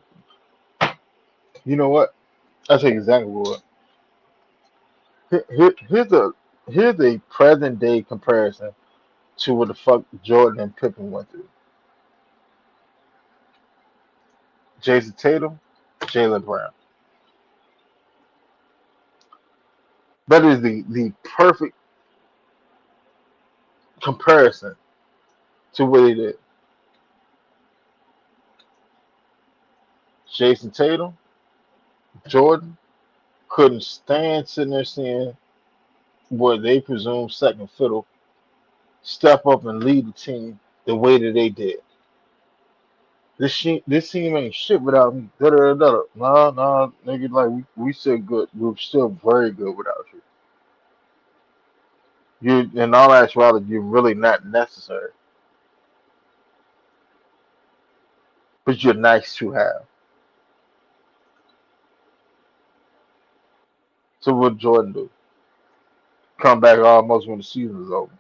you know what? I tell you exactly what. Here's a present day comparison to what the fuck Jordan and Pippen went through. Jason Tatum, Jalen Brown. That is the perfect comparison to what he did. Jason Tatum, Jordan couldn't stand sitting there seeing what they presume second fiddle step up and lead the team the way that they did. This team ain't shit without me. Da da da da. Nah, nah, nigga, like we still good. We're still very good without you. You, in all actuality, you're really not necessary, but you're nice to have. So what Jordan do? Come back almost when the season is over.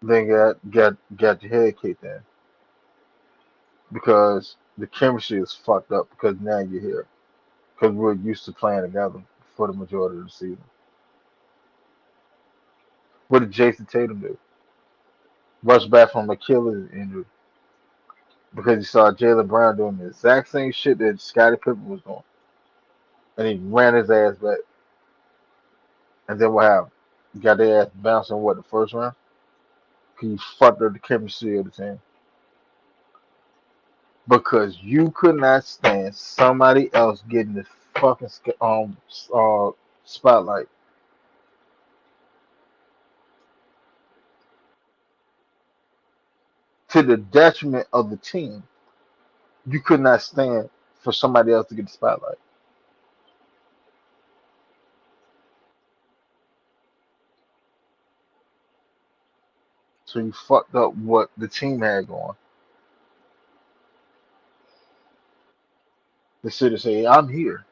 Then got your head kicked in because the chemistry is fucked up because now you're here because we're used to playing together for the majority of the season. What did Jason Tatum do? Rush back from Achilles injury because he saw Jalen Brown doing the exact same shit that Scottie Pippen was doing, and he ran his ass back. And then what happened? Got their ass bouncing what the first round? He fucked up the chemistry of the team because you could not stand somebody else getting the fucking uh spotlight to the detriment of the team. You could not stand for somebody else to get the spotlight. So you fucked up what the team had going. The city say, I'm here.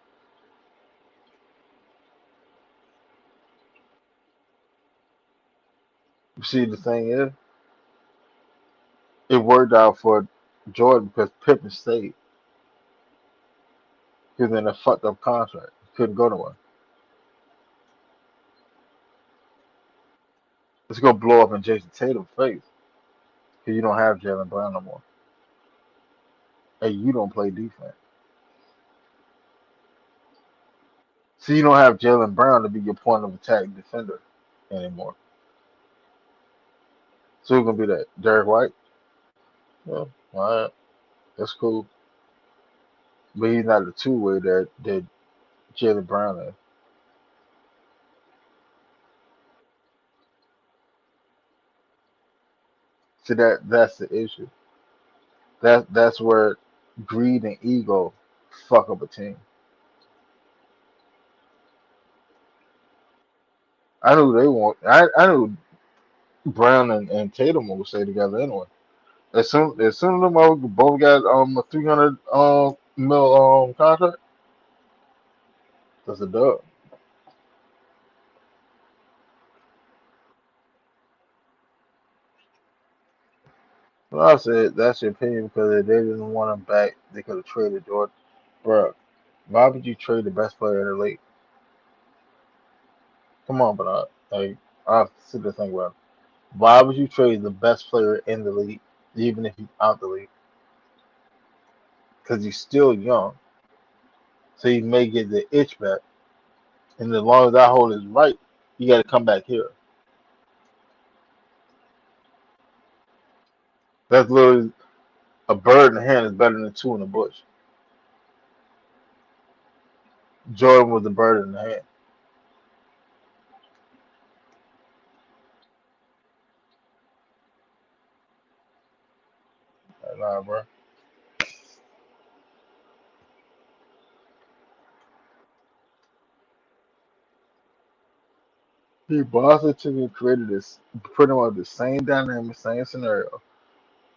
You see, the thing is, it worked out for Jordan because Pippen stayed. He was in a fucked up contract. He couldn't go nowhere. It's gonna blow up in Jason Tatum's face because you don't have Jalen Brown no more, and you don't play defense. So you don't have Jalen Brown to be your point of attack defender anymore. So who's gonna be that? Derek White? Yeah, all right, that's cool. But he's not the two way that Jalen Brown is. See that's the issue. That's where greed and ego fuck up a team. I knew they want. I knew Brown and Tatum would stay together anyway. As soon as them both got a 300 mil contract, that's a dub. Well, I said that's your opinion because if they didn't want him back, they could have traded Jordan. Bro, why would you trade the best player in the league? Come on, Bernard. Like I have to sit there and think about it. Why would you trade the best player in the league, even if he's out the league? Because he's still young, so he may get the itch back. And as long as that hold is right, you got to come back here. That's literally a bird in the hand is better than two in the bush. Jordan was a bird in the hand. Nah, bro. He Boston took and created this pretty much the same dynamic, same scenario,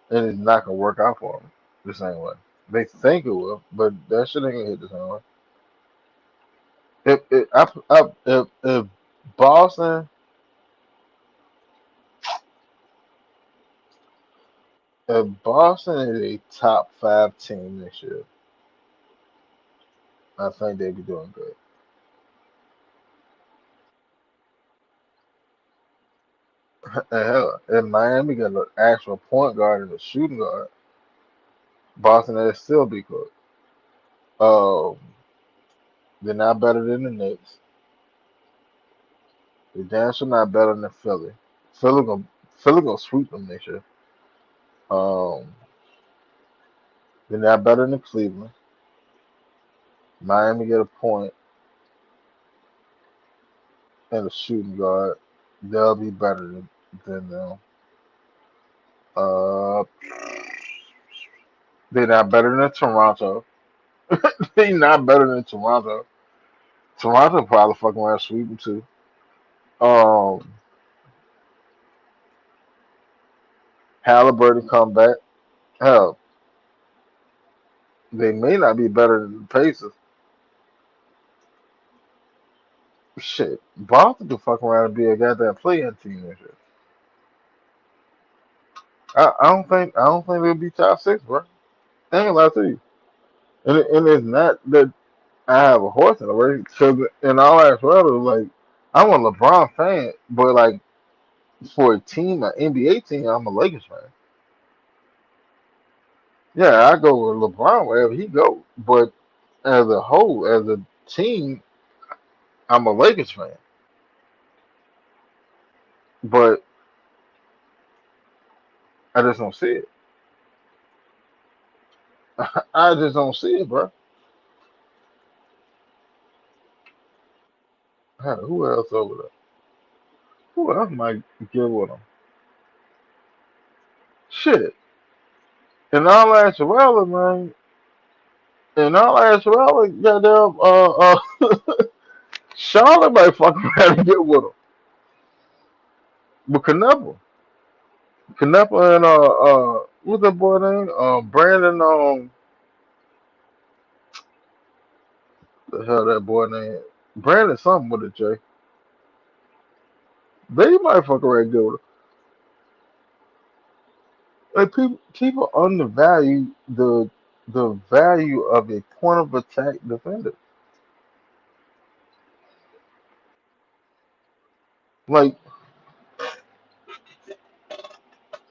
and it's not gonna work out for them the same way. They think it will, but that shit ain't gonna hit the same way. If Boston if Boston is a top five team this year, I think they'd be doing good. And hell, if Miami got an actual point guard and a shooting guard, Boston would still be good. Um, they're not better than the Knicks. They're damn sure not better than Philly. Philly gonna Philly gonna sweep them this year. Um, they're not better than Cleveland. Miami get a point and a shooting guard. They'll be better than them. Uh, they're not better than Toronto. They're not better than Toronto. Toronto probably fucking around sweeping too. Um, Halliburton come back. Hell, they may not be better than the Pacers. Shit, Boston could fuck around and be a goddamn play-in team this year. I don't think they'll be top six, bro. I ain't gonna lie to you. And it's not that I have a horse in the race. Because in all actuality, like I'm a LeBron fan, but like for a team, an NBA team, I'm a Lakers fan. Yeah, I go with LeBron wherever he goes. But as a whole, as a team, I'm a Lakers fan. But I just don't see it. I just don't see it, bro. Who else over there? Who else might get with him? Shit. In all actuality, man, And all actuality, goddamn, Charlotte might fucking around and get with him. But Canepa and what's that boy name? Brandon. The hell that boy name? Brandon something with a J. They might fuck around and get with him. Like people undervalue the value of a point of attack defender. Like,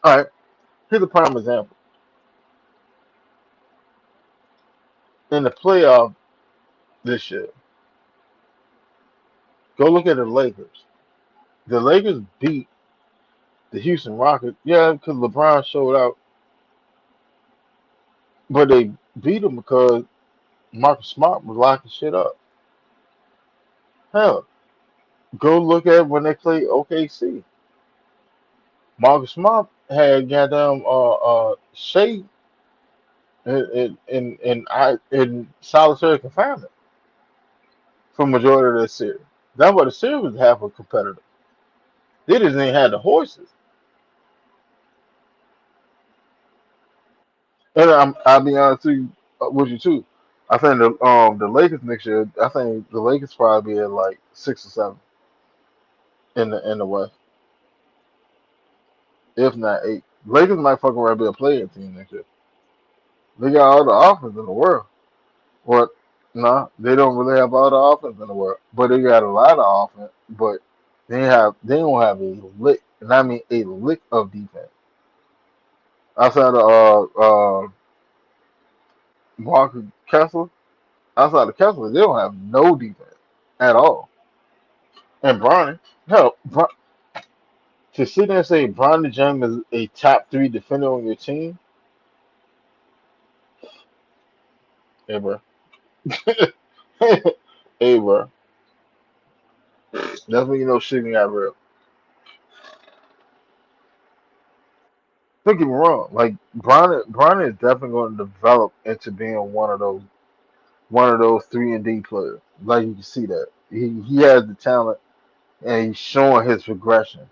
all right, here's a prime example. In the playoff this year, go look at the Lakers. The Lakers beat the Houston Rockets, yeah, because LeBron showed out, but they beat them because Marcus Smart was locking shit up. Hell, go look at when they played OKC. Marcus Smart had goddamn Shea in solitary confinement for majority of the series. That's why the series was half a competitor. They just ain't had the horses. And I'll be honest with you too. I think the Lakers next year. I think the Lakers probably be at like 6 or 7 in the West, if not 8. Lakers might fuck around and be a playing team next year. They got all the offense in the world. What? No, they don't really have all the offense in the world, but they got a lot of offense. But they don't have a lick, and I mean a lick of defense outside of Walker Kessler. Outside of Kessler, they don't have no defense at all. And Bronny, hell, to sit there and say Bronny James is a top 3 defender on your team, hey bro, hey bro, that's when you know shit got real. Don't get me wrong, like Bronny is definitely going to develop into being one of those 3 and D players. Like you can see that he has the talent and he's showing his progression,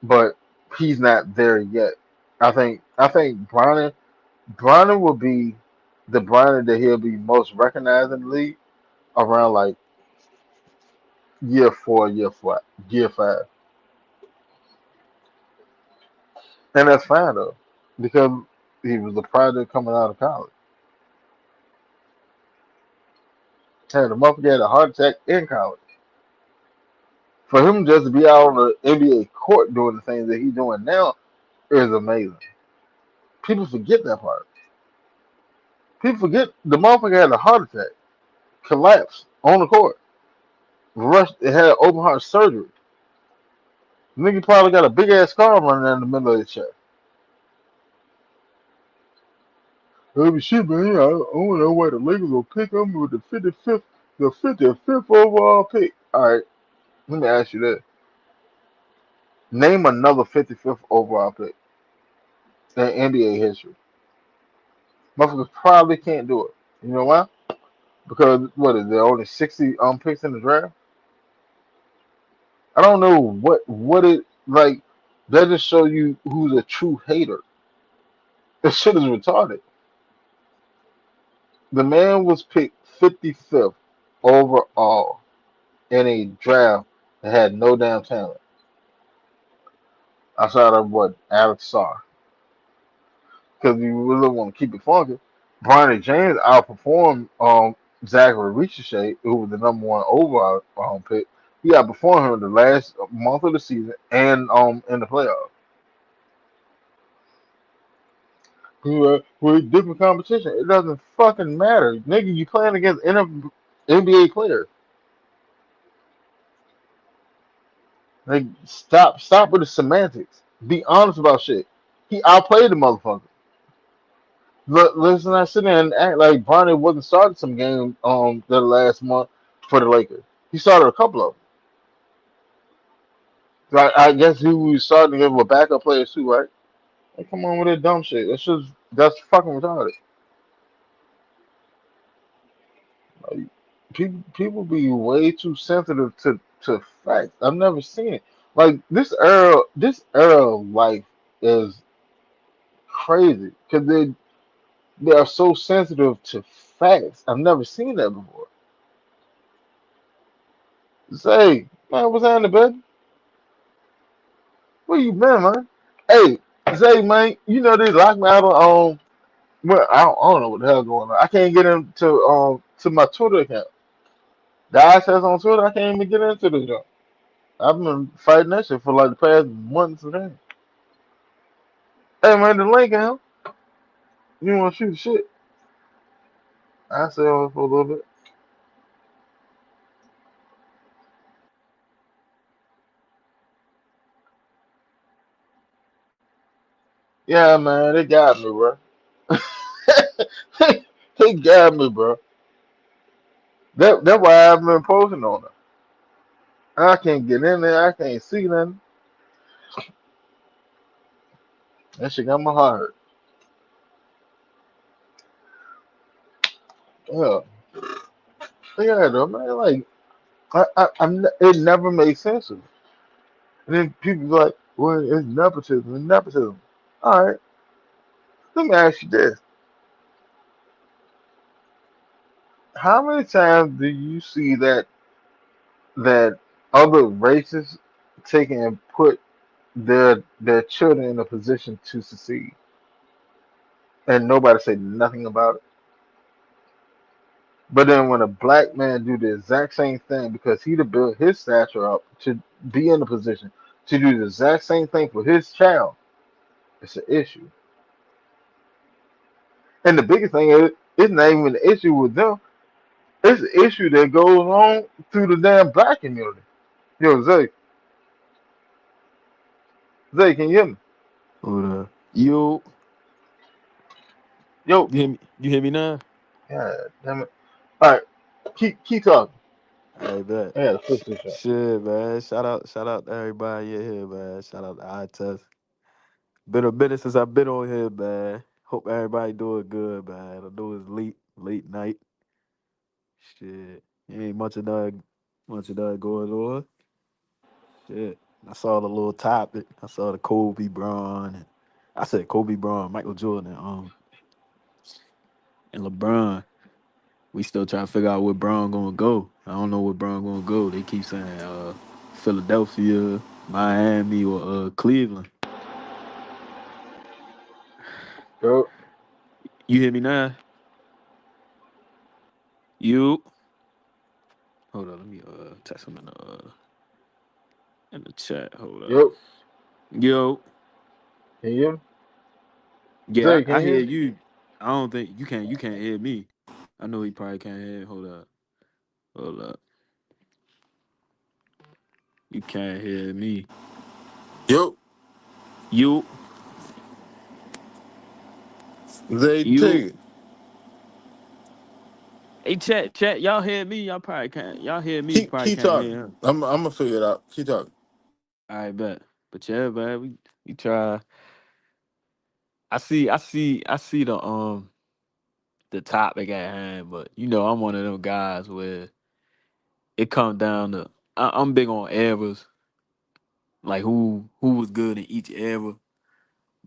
but he's not there yet. I think Bronny will be the Bronny that he'll be most recognized in the league around like year 4, year 5, and that's fine though because he was a product coming out of college. Hey, the motherfucker had a heart attack in college. For him just to be out on the NBA court doing the things that he's doing now is amazing. People forget that part. People forget the motherfucker had a heart attack, collapsed on the court, rushed, it had open heart surgery. Nigga probably got a big ass scar running down the middle of his chest. Holy shit, man! I don't know why the Lakers will pick him with the 55th overall pick. All right, let me ask you this: name another 55th overall pick in NBA history. Motherfuckers probably can't do it. You know why? Because what is there only 60 picks in the draft? I don't know what it like. That just show you who's a true hater. This shit is retarded. The man was picked 55th overall in a draft that had no damn talent outside of what Alex Sarr. Because you really want to keep it funky, Bronny James outperformed Zachary Ricochet, who was the number 1 overall pick. He outperformed him the last month of the season and in the playoffs. We're different competition. It doesn't fucking matter, nigga. You playing against NBA players. Like stop with the semantics. Be honest about shit. He outplayed the motherfucker. Listen, I sit there and act like Bronny wasn't starting some game the last month for the Lakers. He started a couple of them. So I guess he was starting to give a backup players too, right? They come on with that dumb shit. That's fucking retarded. Like, people be way too sensitive to facts. I've never seen it. Like this era of life is crazy because they are so sensitive to facts. I've never seen that before. Say, man, what's happening, bud? Where you been, man? Hey, say, man, you know they locked me out on well, I don't know what the hell going on. I can't get into to my Twitter account. The access on Twitter, I can't even get into the joint. I've been fighting that shit for like the past months and days. Hey man, the link out. You want to shoot the shit? I said for a little bit. Yeah, man, they got me, bro. they got me, bro. That's why I've been posting on it. I can't get in there. I can't see nothing. That shit got my heart. Yeah, yeah, though, man. Like, it never made sense to me. And then people be like, well, it's nepotism. It's nepotism. All right, let me ask you this: how many times do you see that other races taking and put their children in a position to succeed, and nobody say nothing about it? But then when a black man do the exact same thing because he to build his stature up to be in a position to do the exact same thing for his child, it's an issue. And the biggest thing is, it's not even an issue with them. It's an issue that goes on through the damn black community. Yo, Zay, can you hear me? Hold up. You Yo, you hear me? You hear me now? God damn it. All right, keep talking. I bet. I gotta fix this shit. Shit, man. Shout out to everybody in here, man. Shout out to I test. Been a minute since I've been on here, man. Hope everybody doing good, man. I know it's late night. Shit. Ain't much of that going on. Shit. I saw the little topic. I saw the Kobe Bron. I said Kobe Bron, Michael Jordan, and LeBron. We still trying to figure out where Bron gonna go. I don't know where Bron gonna go. They keep saying Philadelphia, Miami, or Cleveland. Yo, You hear me now? You hold on, let me text him in the chat. Hold up. yo, Yo, can you hear me? yeah, Zay, can I you hear hear me? you. I don't think you can't hear me. I know he probably can't hear. Hold up. You can't hear me. Yo, You, they you. take it. Hey, chat. Y'all hear me? Y'all probably can't. Y'all hear me? Probably Keep can't hear talking. him. I'm gonna figure it out. Keep talking. I bet. But yeah, man, we try. I see the topic at hand, but I'm one of them guys where it comes down to I'm big on eras, like who was good in each era.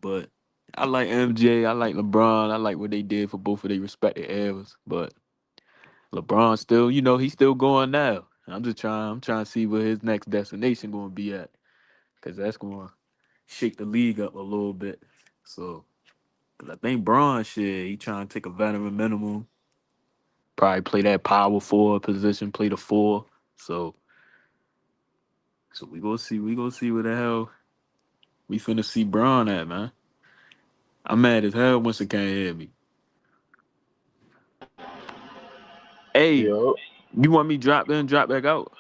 But I like MJ, I like LeBron, I like what they did for both of their respective eras. But LeBron still, he's still going now. I'm trying to see where his next destination gonna be at, because that's gonna shake the league up a little bit. So, cause I think Bron shit, he trying to take a veteran minimum. Probably play that power forward position, play the four. So we gonna see where the hell we finna see Braun at, man. I'm mad as hell once it can't hear me. Hey, Yo, you want me drop in, drop back out?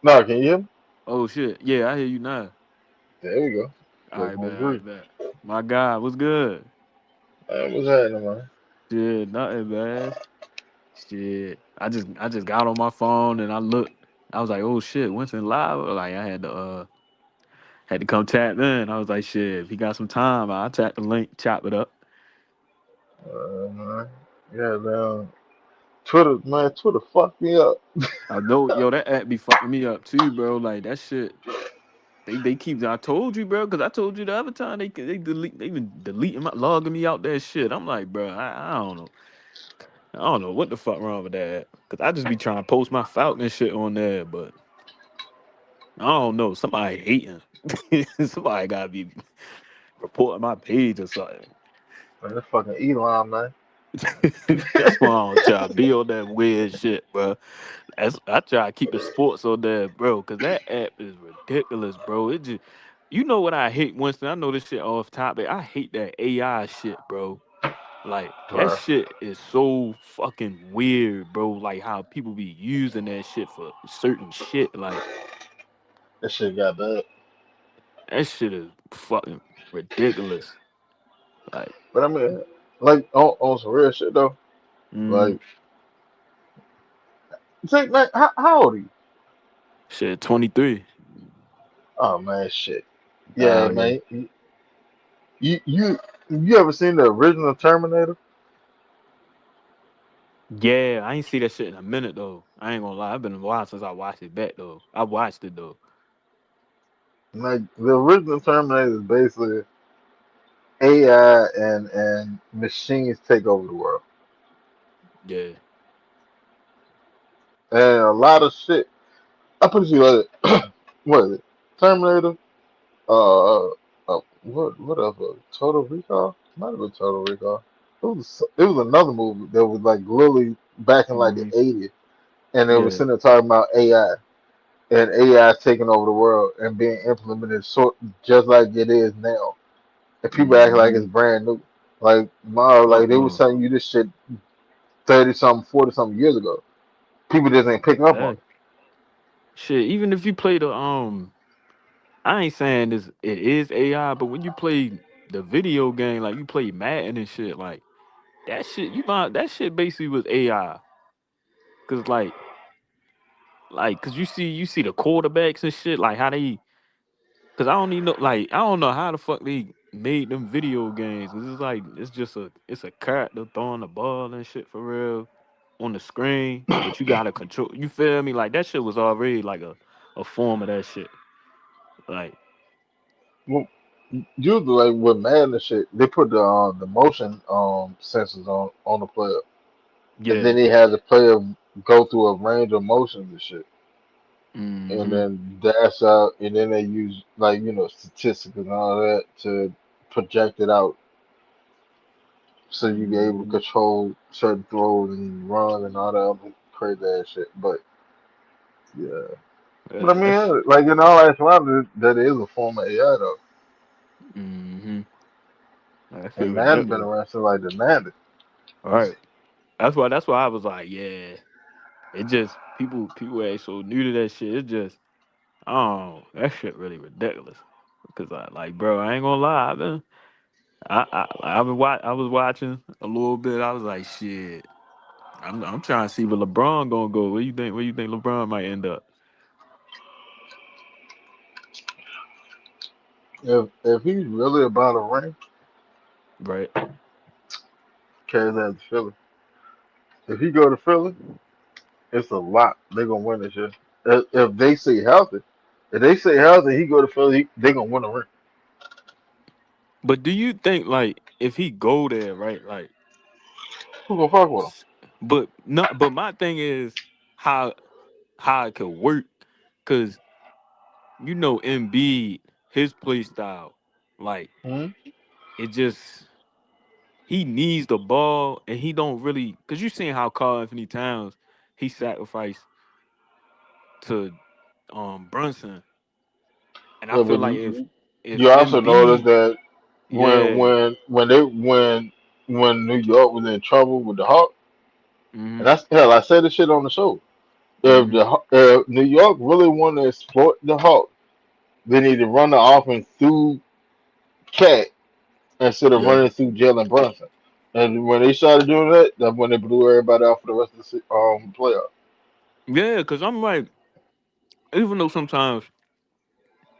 no, can you hear me? Oh shit. Yeah, I hear you now. There we go. All Click right, on bet, all agree. right, bet. My God, what's good? Man, what's happening, man? Shit, nothing, man. Shit. I just got on my phone and I looked. I was like, oh shit, Winston live. Like I had to Had to come tap in. I was like, shit, if he got some time, I'll tap the link, chop it up. Man. Yeah, man. Twitter, man, Twitter fucked me up. I know, yo, that app be fucking me up too, bro. Like that shit. They keep. I told you, bro, because I told you the other time they been deleting my logging me out that shit. I'm like, bro, I don't know. I don't know what the fuck wrong with that. Cause I just be trying to post my Falcon shit on there, but I don't know. Somebody hating. Somebody gotta be reporting my page or something. Man, that fucking Elon, man. That's why I don't try to be on that weird shit, bro. I try to keep the sports on there, bro, because that app is ridiculous, bro. It just, you know what I hate, Winston? I know this shit off topic. I hate that AI shit, bro. Like that Bruh, shit is so fucking weird, bro. Like how people be using that shit for certain shit. Like that shit got bad. that shit is fucking ridiculous. Like, But I mean, like on some real shit though. mm, Like, say, man, how old are you? shit, 23. Oh man, shit. Yeah, Hell yeah. man. You ever seen the original Terminator? Yeah, I ain't see that shit in a minute though. I ain't gonna lie. I've been a while since I watched it back though. I watched it though. Like the original Terminator is basically AI and machines take over the world, Yeah. and a lot of shit. I put it to you like, what is it? Terminator. What else? Total Recall? Might have been Total Recall. It was another movie that was like literally back in like the Hmm. '80s, and it was Yeah. sitting there talking about AI and AI taking over the world and being implemented sort just like it is now, and people act like it's Hmm. brand new. Like Fuck they was no. telling you this shit 30 something, 40 something years ago. People just ain't picking up on it. Exactly. Shit, even if you play the I ain't saying this it is AI, but when you play the video game, like you play Madden and shit, like that shit, that shit basically was AI. Cause cause you see the quarterbacks and shit, like how they. Cause I don't even know, like I don't know how the fuck they made them video games. 'Cause it's like it's a character throwing the ball and shit for real on the screen, but you gotta control. You feel me? Like that shit was already like a form of that shit. Like Well, usually, like with Madden and shit, they put the motion sensors on the player, and then yeah, they had the player go through a range of motions and shit, and mm-hmm, then dash out, and then they use like statistics and all that to project it out, so you be able to mm-hmm. control certain throws and run and all that other crazy ass shit. But yeah, but I Yeah, that's mean, like in all actuality, that is a form of AI though, mm-hmm. That shit and Madden been ridiculous. around since like the '90s. All right, that's why I was like, yeah. It just people ain't so new to that shit. It just oh that shit really ridiculous. Cause bro, I ain't gonna lie, I was watching a little bit. I was like, shit. I'm trying to see where LeBron gonna go. Where you think? Where you think LeBron might end up? If he's really about a ring, Right. carries that to Philly. If he go to Philly, it's a lot. They gonna win this year. If they stay healthy, if they stay healthy, he go to Philly, they gonna win the ring. But do you think if he go there, right? Who gonna fuck with him? But no. But my thing is how how it could work, cause Embiid, his play style, like Hmm? it just he needs the ball and he don't really, cause you seen how Carl Anthony Towns he sacrificed to Brunson. And I Yeah, feel but like if you also notice Embiid, that when yeah, when when they when New York was in trouble with the Hawks, and mm-hmm, that's hell. I said this shit on the show. mm-hmm, If New York really want to exploit the Hawks, they need to run the offense through Cat instead of yeah, running through Jalen Brunson. And when they started doing that, that's when they blew everybody out for the rest of the playoff. yeah, cause I'm like, even though sometimes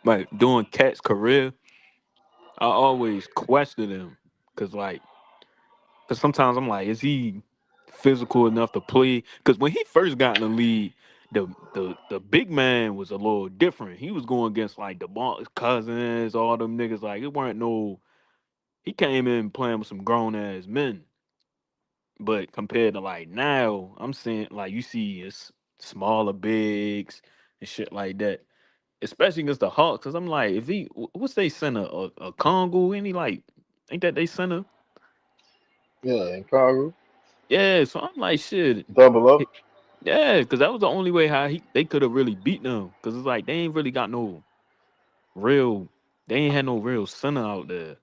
like during Cat's career, I always question him because sometimes I'm like, is he physical enough to play? Because when he first got in the league, the big man was a little different. He was going against like the Cousins, all them niggas. Like it weren't no. He came in playing with some grown ass men. But compared to like now, I'm seeing like you see it's smaller bigs and shit like that. Especially against the Hawks, cause I'm like, if what's they center a Congo? Any like, ain't that they center? Yeah, in Chicago, Yeah, so I'm like, shit. double up. He- Yeah, cause that was the only way how they could have really beat them. Cause it's like they ain't really got no real, they ain't had no real center out there,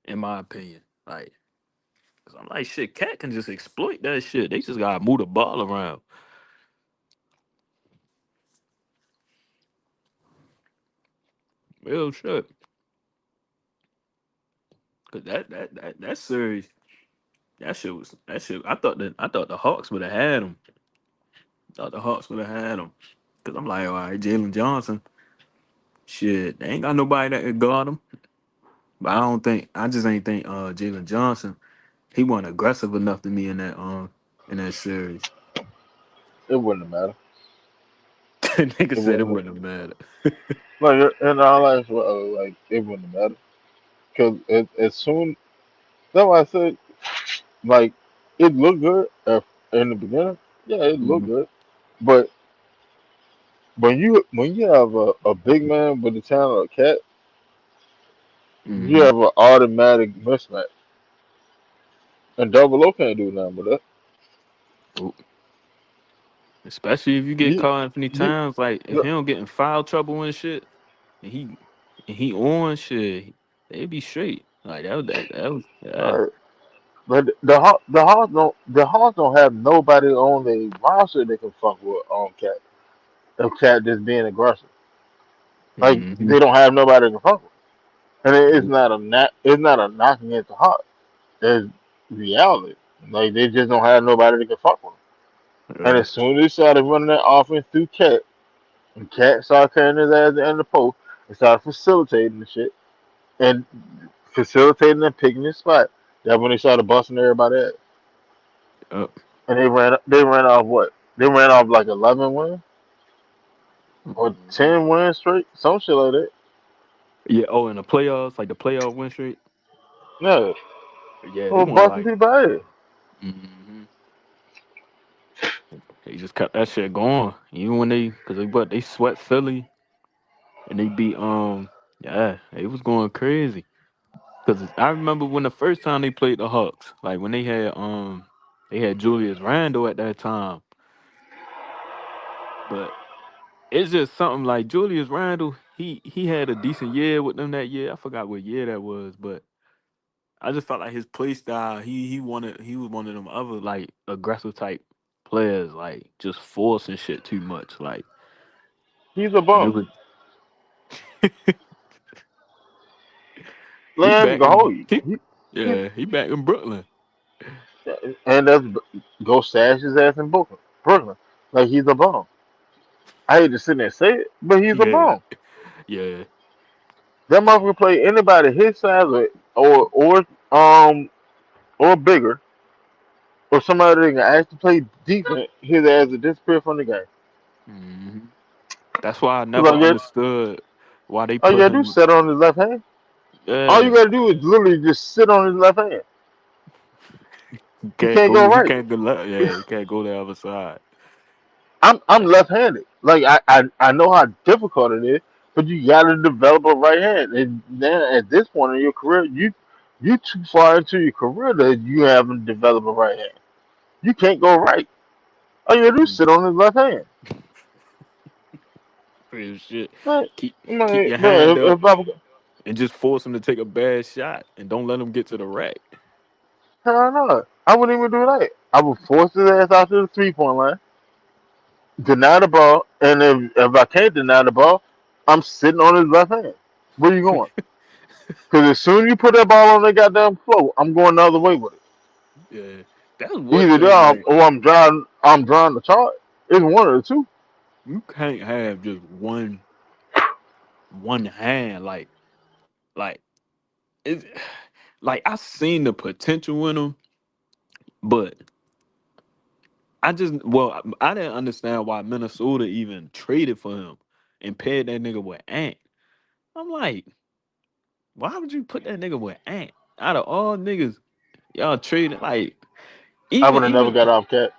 in my opinion. Like, cause I'm like, shit, Cat can just exploit that shit. They just gotta move the ball around. Real shit. Cause that series, that shit. I thought the Hawks would have had him. Thought the Hawks would have had him. Cause I'm like, all right, Jalen Johnson, shit, they ain't got nobody that could guard him. But I just ain't think Jalen Johnson, he wasn't aggressive enough to me in that series. It wouldn't matter. Nigga It said it wouldn't wouldn't have mattered. like in our life. Like it wouldn't matter because as soon that's why I said like it looked good in the beginning. Yeah, it looked Mm-hmm. good, but when you have a big man with the talent of Cat, you Mm-hmm. have an automatic mismatch, and Double O can't do nothing with that. Especially if you get You caught Anthony you Towns, like if he don't get in foul trouble and shit, and he on shit, they be straight. Like that was yeah. uh, but the Hawks don't have nobody on the roster that can fuck with Cat. If Cat just being aggressive, like Mm-hmm. they don't have nobody to fuck with, and it's not a knock against the Hawks. It's reality. Like they just don't have nobody that can fuck with them. And Yeah. as soon as they started running that offense through Cat, and Cat started carrying his ass at the end of the post and started facilitating the shit and facilitating and picking his spot. That's when they started busting everybody ass. Yep. And they ran off what? They ran off like 11 wins or Mhm. 10 wins straight, some shit like that. Yeah. Oh, in the playoffs, like the playoff win streak. Yeah, Yeah, they or won busting like. people ass. Hmm. They just kept that shit going, even when they sweat Philly and they beat yeah, it was going crazy. Cause I remember when the first time they played the Hawks, like when they had Julius Randle at that time, but it's just something like Julius Randle. He had a decent year with them that year. I forgot what year that was, but I just felt like his play style. He was one of them other like aggressive type players, like just forcing shit too much. Like He's a and it bum. was he Lance back can in hold you. He, yeah he back in Brooklyn. and that's go stash his ass in Brooklyn. Brooklyn. Like he's a bum. I hate to sit there and say it, but he's a Yeah, bum. yeah. That motherfucker play anybody his size um or bigger or somebody that can actually play defense. His ass will disappear from the game. Hmm. That's why I Cause never understood why they all you put gotta do is him. sit on his left hand. All you Yeah, gotta do is literally just sit on his left hand. he He can't can't go. go He right. can't go left. Yeah, he can't go the other side. I'm That's left-handed. Like I know how difficult it is, but you gotta develop a right hand. And then at this point in your career, you too far into your career that you haven't developed a right hand. You can't go right. All you gotta do is mm, sit on his left hand. real shit. Like, Keep keep like, your bro, hand up if I was, and just force him to take a bad shot and don't let him get to the rack. hell no, I wouldn't even do that. I would force his ass out to the 3-point line, deny the ball, and if I can't deny the ball, I'm sitting on his left hand. Where you going? Because as soon as you put that ball on the goddamn floor, I'm going the other way with it. Yeah, that's one Either thing. that Like or I'm drawing the chart. It's one of the two. you can't have just one. one hand. Like it, like I seen the potential in him, but I didn't understand why Minnesota even traded for him and paired that nigga with Ant. I'm like, why would you put that nigga with Ant? Out of all niggas, y'all traded like I even would have never even got off that.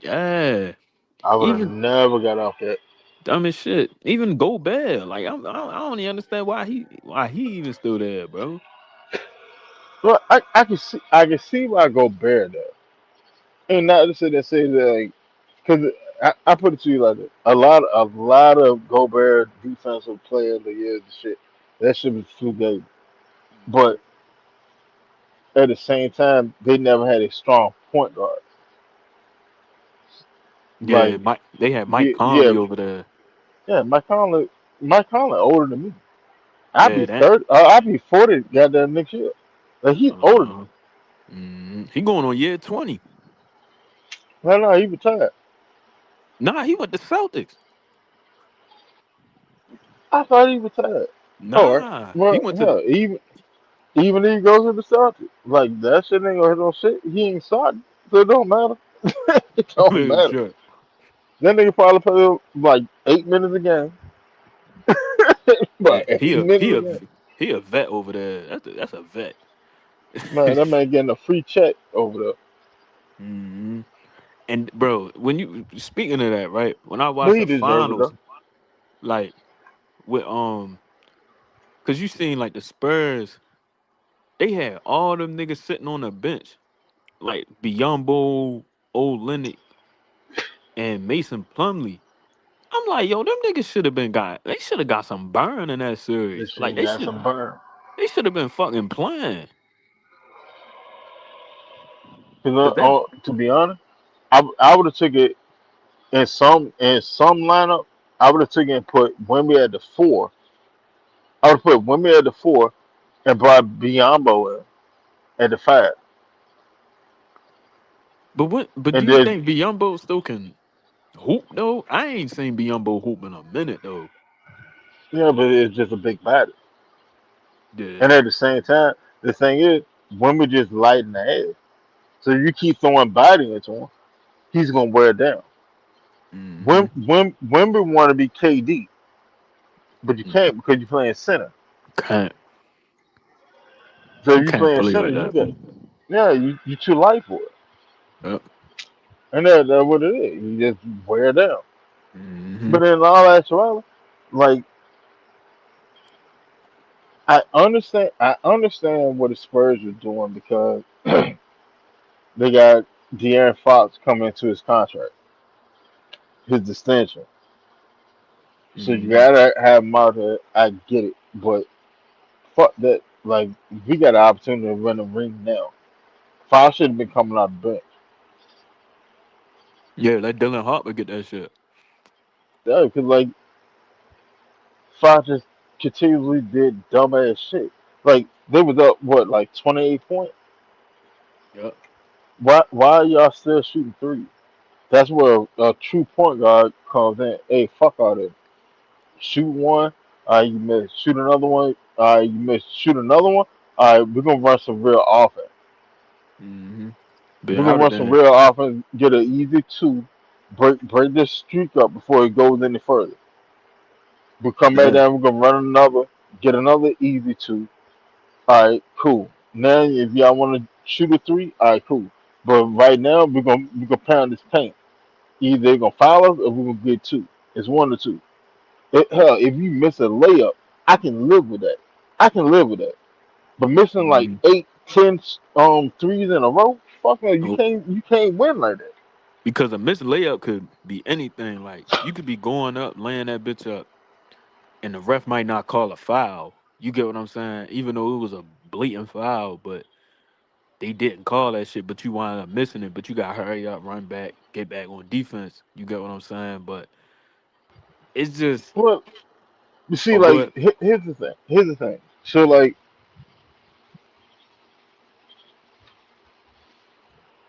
yeah, I would have even never got off that. dumb as shit. Even Gobert, like I don't even understand why he even still there, bro. Well, I can see why I go Bear there, and not to say that like because I put it to you like this. A lot of Gobert defensive player of the years and shit. That shit was too good. Mhm. But at the same time, they never had a strong point guard. Yeah, Like Mike. They had Mike yeah, yeah, Conley over there. yeah. Mike Conley older than me. I'll be Yeah, that. 30. I'll be 40. Goddamn next year. Like he's older than me. Uh, he going on year 20. No, he retired. Nah, he went to Celtics. I thought he retired. All right. Nah, he Well, went to the hell, even if he goes to the Celtics, like that shit ain't gonna hit no shit. He ain't starting, so it don't matter. It don't matter. sure. That nigga probably play like 8 minutes a game. Yeah, Like eight minutes a game. he a vet over there. That's a vet. Man, that man getting a free check over there. hmm And bro, when you speaking of that, right? When I But watched he the deserve it finals, though. like with cause you seen like the Spurs, they had all them niggas sitting on the bench, like Biyombo, Old Lennox, and Mason Plumlee. I'm like, yo, them niggas should have been got. They should have got some burn in that They series. should Like have got some burn. they should have been fucking playing. Cause Cause that, to be honest, I would have took it in some lineup. I would have took it and put Wemby at the four. I would put Wemby at the four and brought Biombo in at the five. but do And you then think Biyombo still can hoop though? I ain't seen Biyombo hoop in a minute though. yeah, but it's just a big body. Yeah. And at the same time, the thing is, Wemby just light in the head. So you keep throwing body into him, he's gonna wear it down. Mm-hmm. Wemby want to be KD, but you can't because you're playing center. Can't So if you you can't playing play center, like you that. got yeah, you too light for it. Yep. And that's what it is. You just wear it down. Mm-hmm. But in all actuality, like I understand what the Spurs are doing because they got De'Aaron Fox coming into his contract, his extension. So you Mm-hmm. gotta have him out there. I get it, but fuck that. Like we got an opportunity to win the ring now. Fox should have been coming out the bench. Yeah, let Dylan Harper get that shit. Yeah, because like Fox just continuously did dumbass shit. Like they was up what like 28 points. Yep. Why are y'all still shooting three? That's where a true point guard comes in. Hey, fuck all that. Shoot one. You miss. Shoot another one. You miss. Shoot another one. We're gonna run some real offense. Mm-hmm. Be We're gonna out of run some there. real offense. Get an easy two. Break this streak up before it goes any further. We come back Yeah. down. We're gonna run another. Get another easy two. All right, cool. Now, if y'all want to shoot a three, all right, cool. But right now, we're gonna pound this paint. Either they're gonna foul us or we're gonna get two. It's one or two. Yep. Hell, if you miss a layup, I can live with that. I can live with that. But missing like Mm-hmm. 8, 10 threes in a row, fuck no, you Nope. can't win like that. Because a missed layup could be anything. Like you could be going up, laying that bitch up, and the ref might not call a foul. You get what I'm saying? Even though it was a blatant foul, but they didn't call that shit. But you wind up missing it. But you got to hurry up, run back, get back on defense. You get what I'm saying? But it's just. Well, you see, Oh, go like ahead. here's the thing. Here's the thing. So like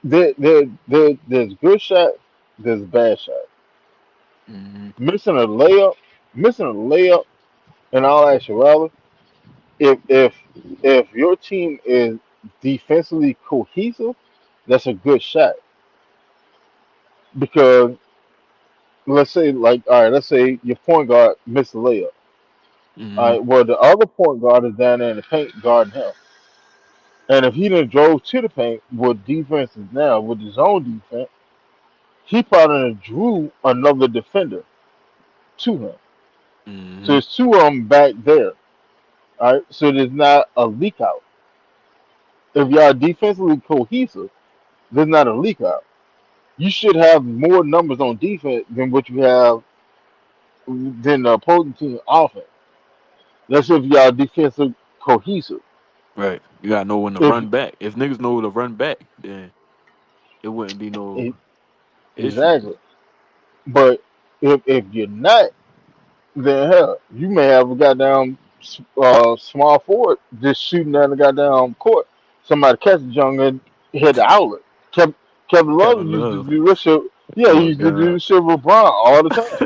there's good shots, there's bad shots. Hmm Missing a layup, missing a layup. in all actuality, if if if your team is defensively cohesive, that's a good shot because let's say like all right, let's say your point guard missed a layup. All Mm-hmm. right, well the other point guard is down there in the paint guarding him, and if he done drove to the paint with defense is now with his own defense, he probably done drew another defender to him. So Mm-hmm. there's two of them back there. All right, so there's not a leak out. If y'all defensively cohesive, there's not a leak out. You should have more numbers on defense than what you have than the opposing team offense. That's if y'all defensive cohesive. Right. You gotta know when to If run back. If niggas know to run back, then it wouldn't be no e- issues. exactly, but if you're not, then hell, you may have a goddamn small forward just shooting down the goddamn court. Somebody catch the junk and hit the outlet. Kev, Kevin Love Kevin used to Love. do this shit. Yeah, he Oh used to do God. this shit with Bron all the time.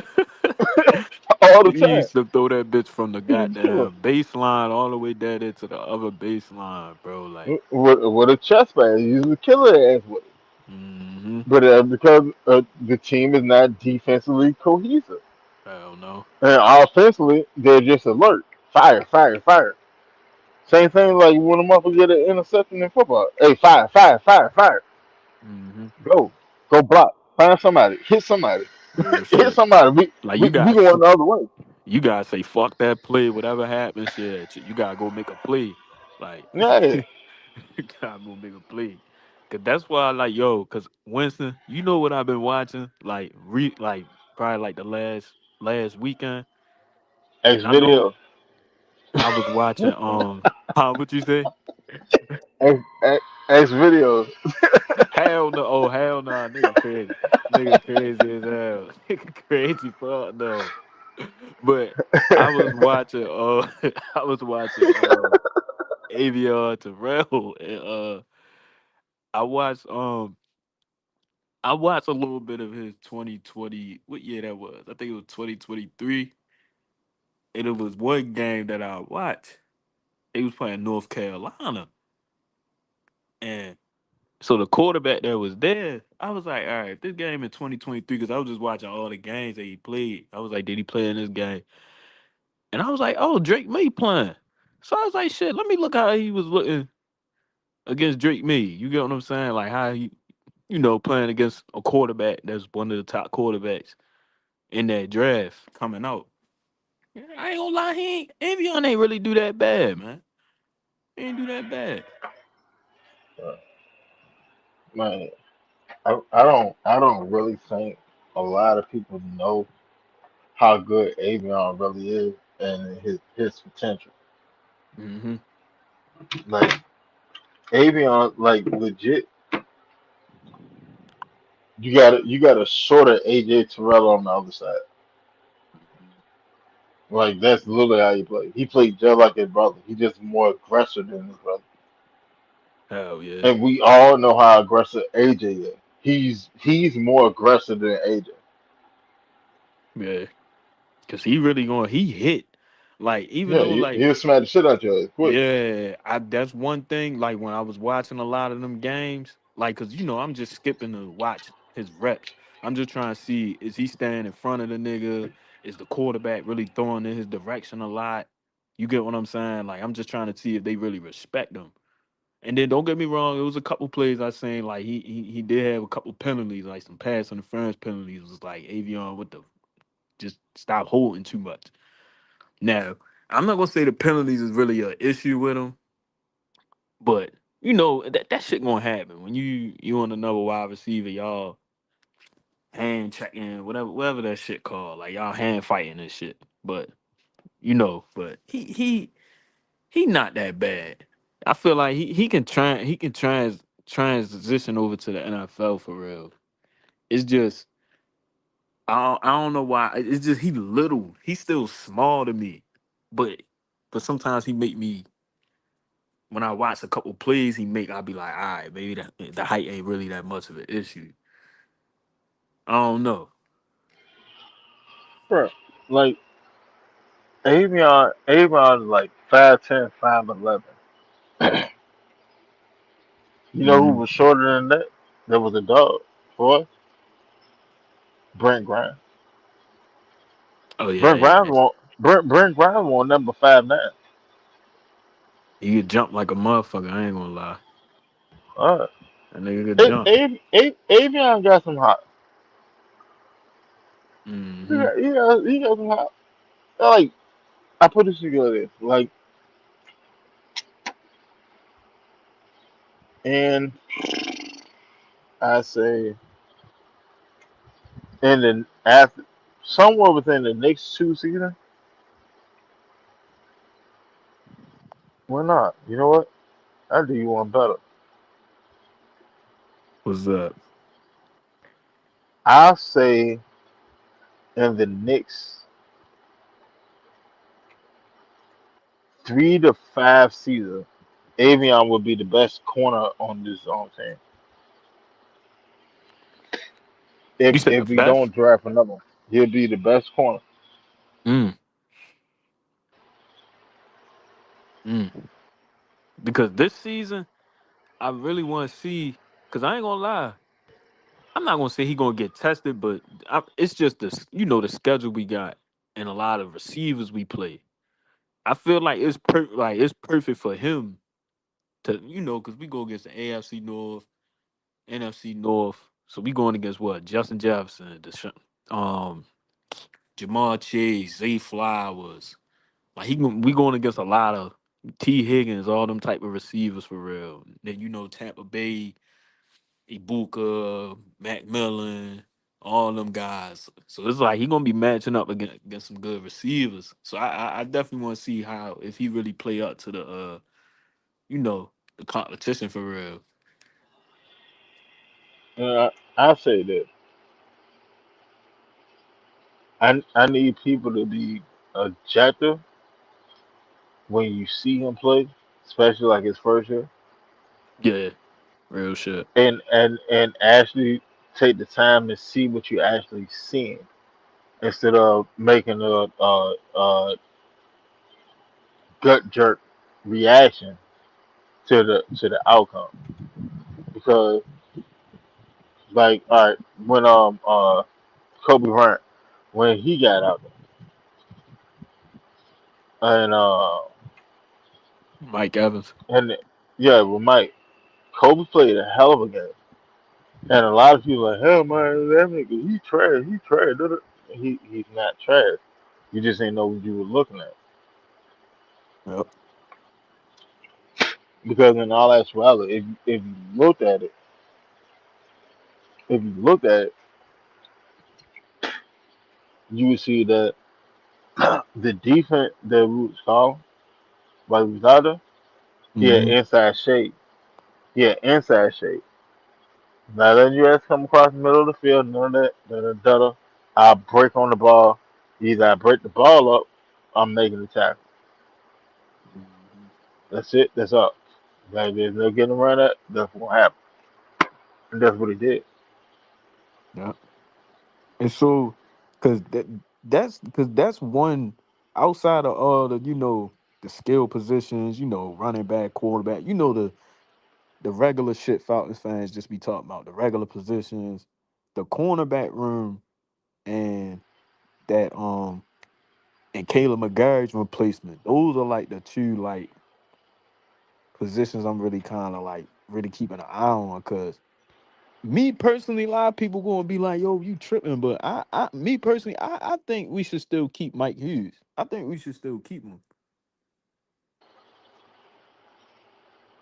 All the He time. used to throw that bitch from the He was killing. goddamn baseline all the way down into the other baseline, bro. Like, With a chest pass. He used to kill their ass with it. mm-hmm. But because the team is not defensively cohesive. Hell no. And offensively, they're just alert. Fire, fire, fire. Same thing like when a motherfucker get an interception in football. Hey, fire, fire, fire, fire. Mm-hmm. Go. Go block. Find somebody. Hit somebody. Real Hit shit. somebody. We, Like we, we going the other way. you guys say fuck that play, whatever happens, shit. You gotta go make a play. Like Yeah. you gotta go make a play. Cause that's why I like cause Winston, you know what I've been watching? Like probably like the last weekend. X And I know video. I was watching how what you say? X videos. Hell no, oh hell no, nigga crazy. Nigga crazy as hell. Nigga crazy fuck no. But I was watching I was watching Avion Terrell and I watched I watched a little bit of his 2020 what year that was. I think it was 2023. And it was one game that I watched. He was playing North Carolina. And so the quarterback that was there, I was like, all right, this game in 2023, because I was just watching all the games that he played. I was like, did he play in this game? And I was like, oh, Drake May playing. So I was like, shit, let me look how he was looking against Drake May. You get what I'm saying? Like how he, playing against a quarterback that's one of the top quarterbacks in that draft coming out. Yeah, I ain't gonna lie, Avion ain't really do that bad, man. He ain't do that bad. Man, I don't really think a lot of people know how good Avion really is and his potential. Mm-hmm. Like Avion, like legit, you got a shorter AJ Terrell on the other side. Like that's literally how he played. He played just like his brother. He just more aggressive than his brother. Hell yeah. And we all know how aggressive AJ is. He's more aggressive than AJ. Yeah. Cause he really going he hit. Like even Yeah, though like he'll smack the shit out your ass quick. yeah, I that's one thing. Like when I was watching a lot of them games, like cause I'm just skipping to watch his reps. I'm just trying to see is he standing in front of the nigga? Is the quarterback really throwing in his direction a lot? You get what I'm saying? Like I'm just trying to see if they really respect him. And then don't get me wrong, it was a couple plays I seen like he did have a couple penalties, like some pass interference penalties. It was like Avion, what the just stop holding too much. Now, I'm not gonna say the penalties is really an issue with him, but that shit gonna happen when you on another wide receiver, y'all hand checking, whatever that shit called, like y'all hand fighting and shit. But but he not that bad. I feel like he can transition over to the NFL for real. It's just I don't know why. It's just he little. He's still small to me, but sometimes he make me when I watch a couple plays I'll be like, all right, maybe the height ain't really that much of an issue. I don't know. Bro, like Avion is like 5'10", 5'11". You know who Hmm. was shorter than that? That was a dog. For us, Brent Grimes. Oh yeah, Brent yeah. Grimes won't. Brent Grimes won't number 5'9". He could jump like a motherfucker. I ain't gonna lie. Uh, That nigga could jump. Avion got some hot. Hmm. He got some hot. Like I put this together. Like and I say in the after somewhere within the next 2 seasons, why not? You know what? I do you one better. What's up? I'll say in the next 3 to 5 seasons, Avion will be the best corner on this team. You said the If we best? don't draft another one, he'll be the best corner. Mm, mm. Because this season, I really want to see. Because I ain't gonna lie, I'm not gonna say he gonna get tested, but it's just the schedule we got and a lot of receivers we play. I feel like it's perfect for him to because we go against the AFC North, NFC North, so we going against what Justin Jefferson, um, Jamal Chase, Zay Flowers. Like we going against a lot of T Higgins, all them type of receivers for real. Then Tampa Bay, Ibuka, Macmillan, all them guys. So it's like he gonna be matching up against some good receivers. So I definitely want to see how if he really play up to you know the competition for real. I say that I need people to be objective when you see him play, especially like his first year, Yeah, real shit. and actually take the time to see what you actually seeing instead of making a gut jerk reaction to the outcome. Because like all right, when Kobe Bryant when he got out there Mike Evans. and yeah, with Mike, Kobe played a hell of a game. And a lot of people are like, hell man, that nigga, he trash, he trash. Da, da." He's not trash. You just ain't know what you were looking at. Yep. Because in all actuality, if you looked at it, if you looked at it, you would see that the defense that we was calling by Rizada, he had Hmm. inside shape. He had inside shape. Now letting you ass come across the middle of the field, none of that, da. I break on the ball. Either I break the ball up, I'm making the tackle. Hmm. That's it. That's all. Like there's no getting around that. That's what happened. And that's what he did. Yeah. And so, because that's one outside of all the the skill positions, running back, quarterback, the regular shit Falcons fans just be talking about the regular positions, the cornerback room, and that and Caleb McGarry's replacement. Those are like the two like positions I'm really kind of like really keeping an eye on because me personally, a lot of people gonna be like, "Yo, you tripping?" But me personally, I think we should still keep Mike Hughes. I think we should still keep him.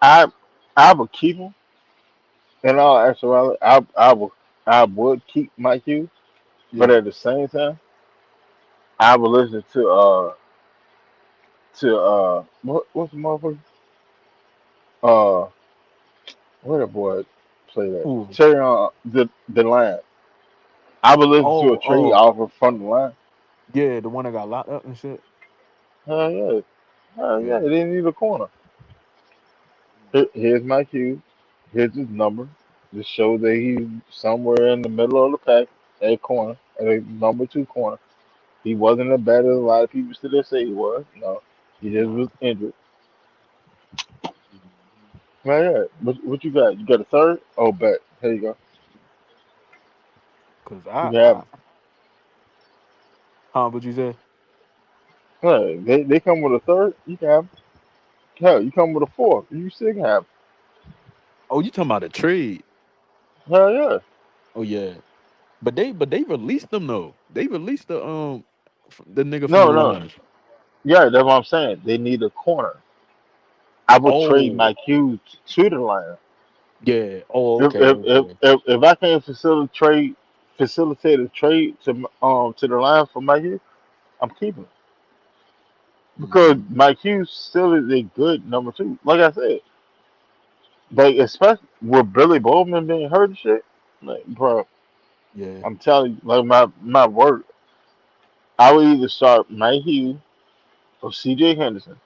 I I would keep him in all actuality. I would keep Mike Hughes, but Yeah. at the same time, I would listen to what's the motherfucker? Uh, where the boy play that? Ooh. Terry on the line. I would listen to a trade Oh, offer from the line. yeah, the one that got locked up and shit. Hell yeah, hell yeah. Yeah. They didn't need a corner. Here's Mike Hughes. Here's his number. Just shows that he's somewhere in the middle of the pack at corner, at a number 2 corner. He wasn't as bad as a lot of people still say he was. No, he just Nah. was injured. Mhm. Right, yeah. What you got? You got a third? Oh, bet. Here you go. Cause You can have. what you say? Hey, they come with a third. You can have. Hell, you come with a fourth. You still can have. Oh, you talking about a trade? Hell yeah. Oh yeah, but they released them though. They released the nigga from the No, no. Lions. Yeah, that's what I'm saying. They need a corner. I would trade Oh Mike Hughes to the Lions. yeah. Oh If okay if if okay. if, if I can facilitate a trade to the Lions for Mike Hughes, I'm keeping him because Mhm. Mike Hughes still is a good number two. Like I said, like especially with Billy Bowman being hurt and shit. Like, bro, Yeah. I'm telling you, like my word, I would either start Mike Hughes or C.J. Henderson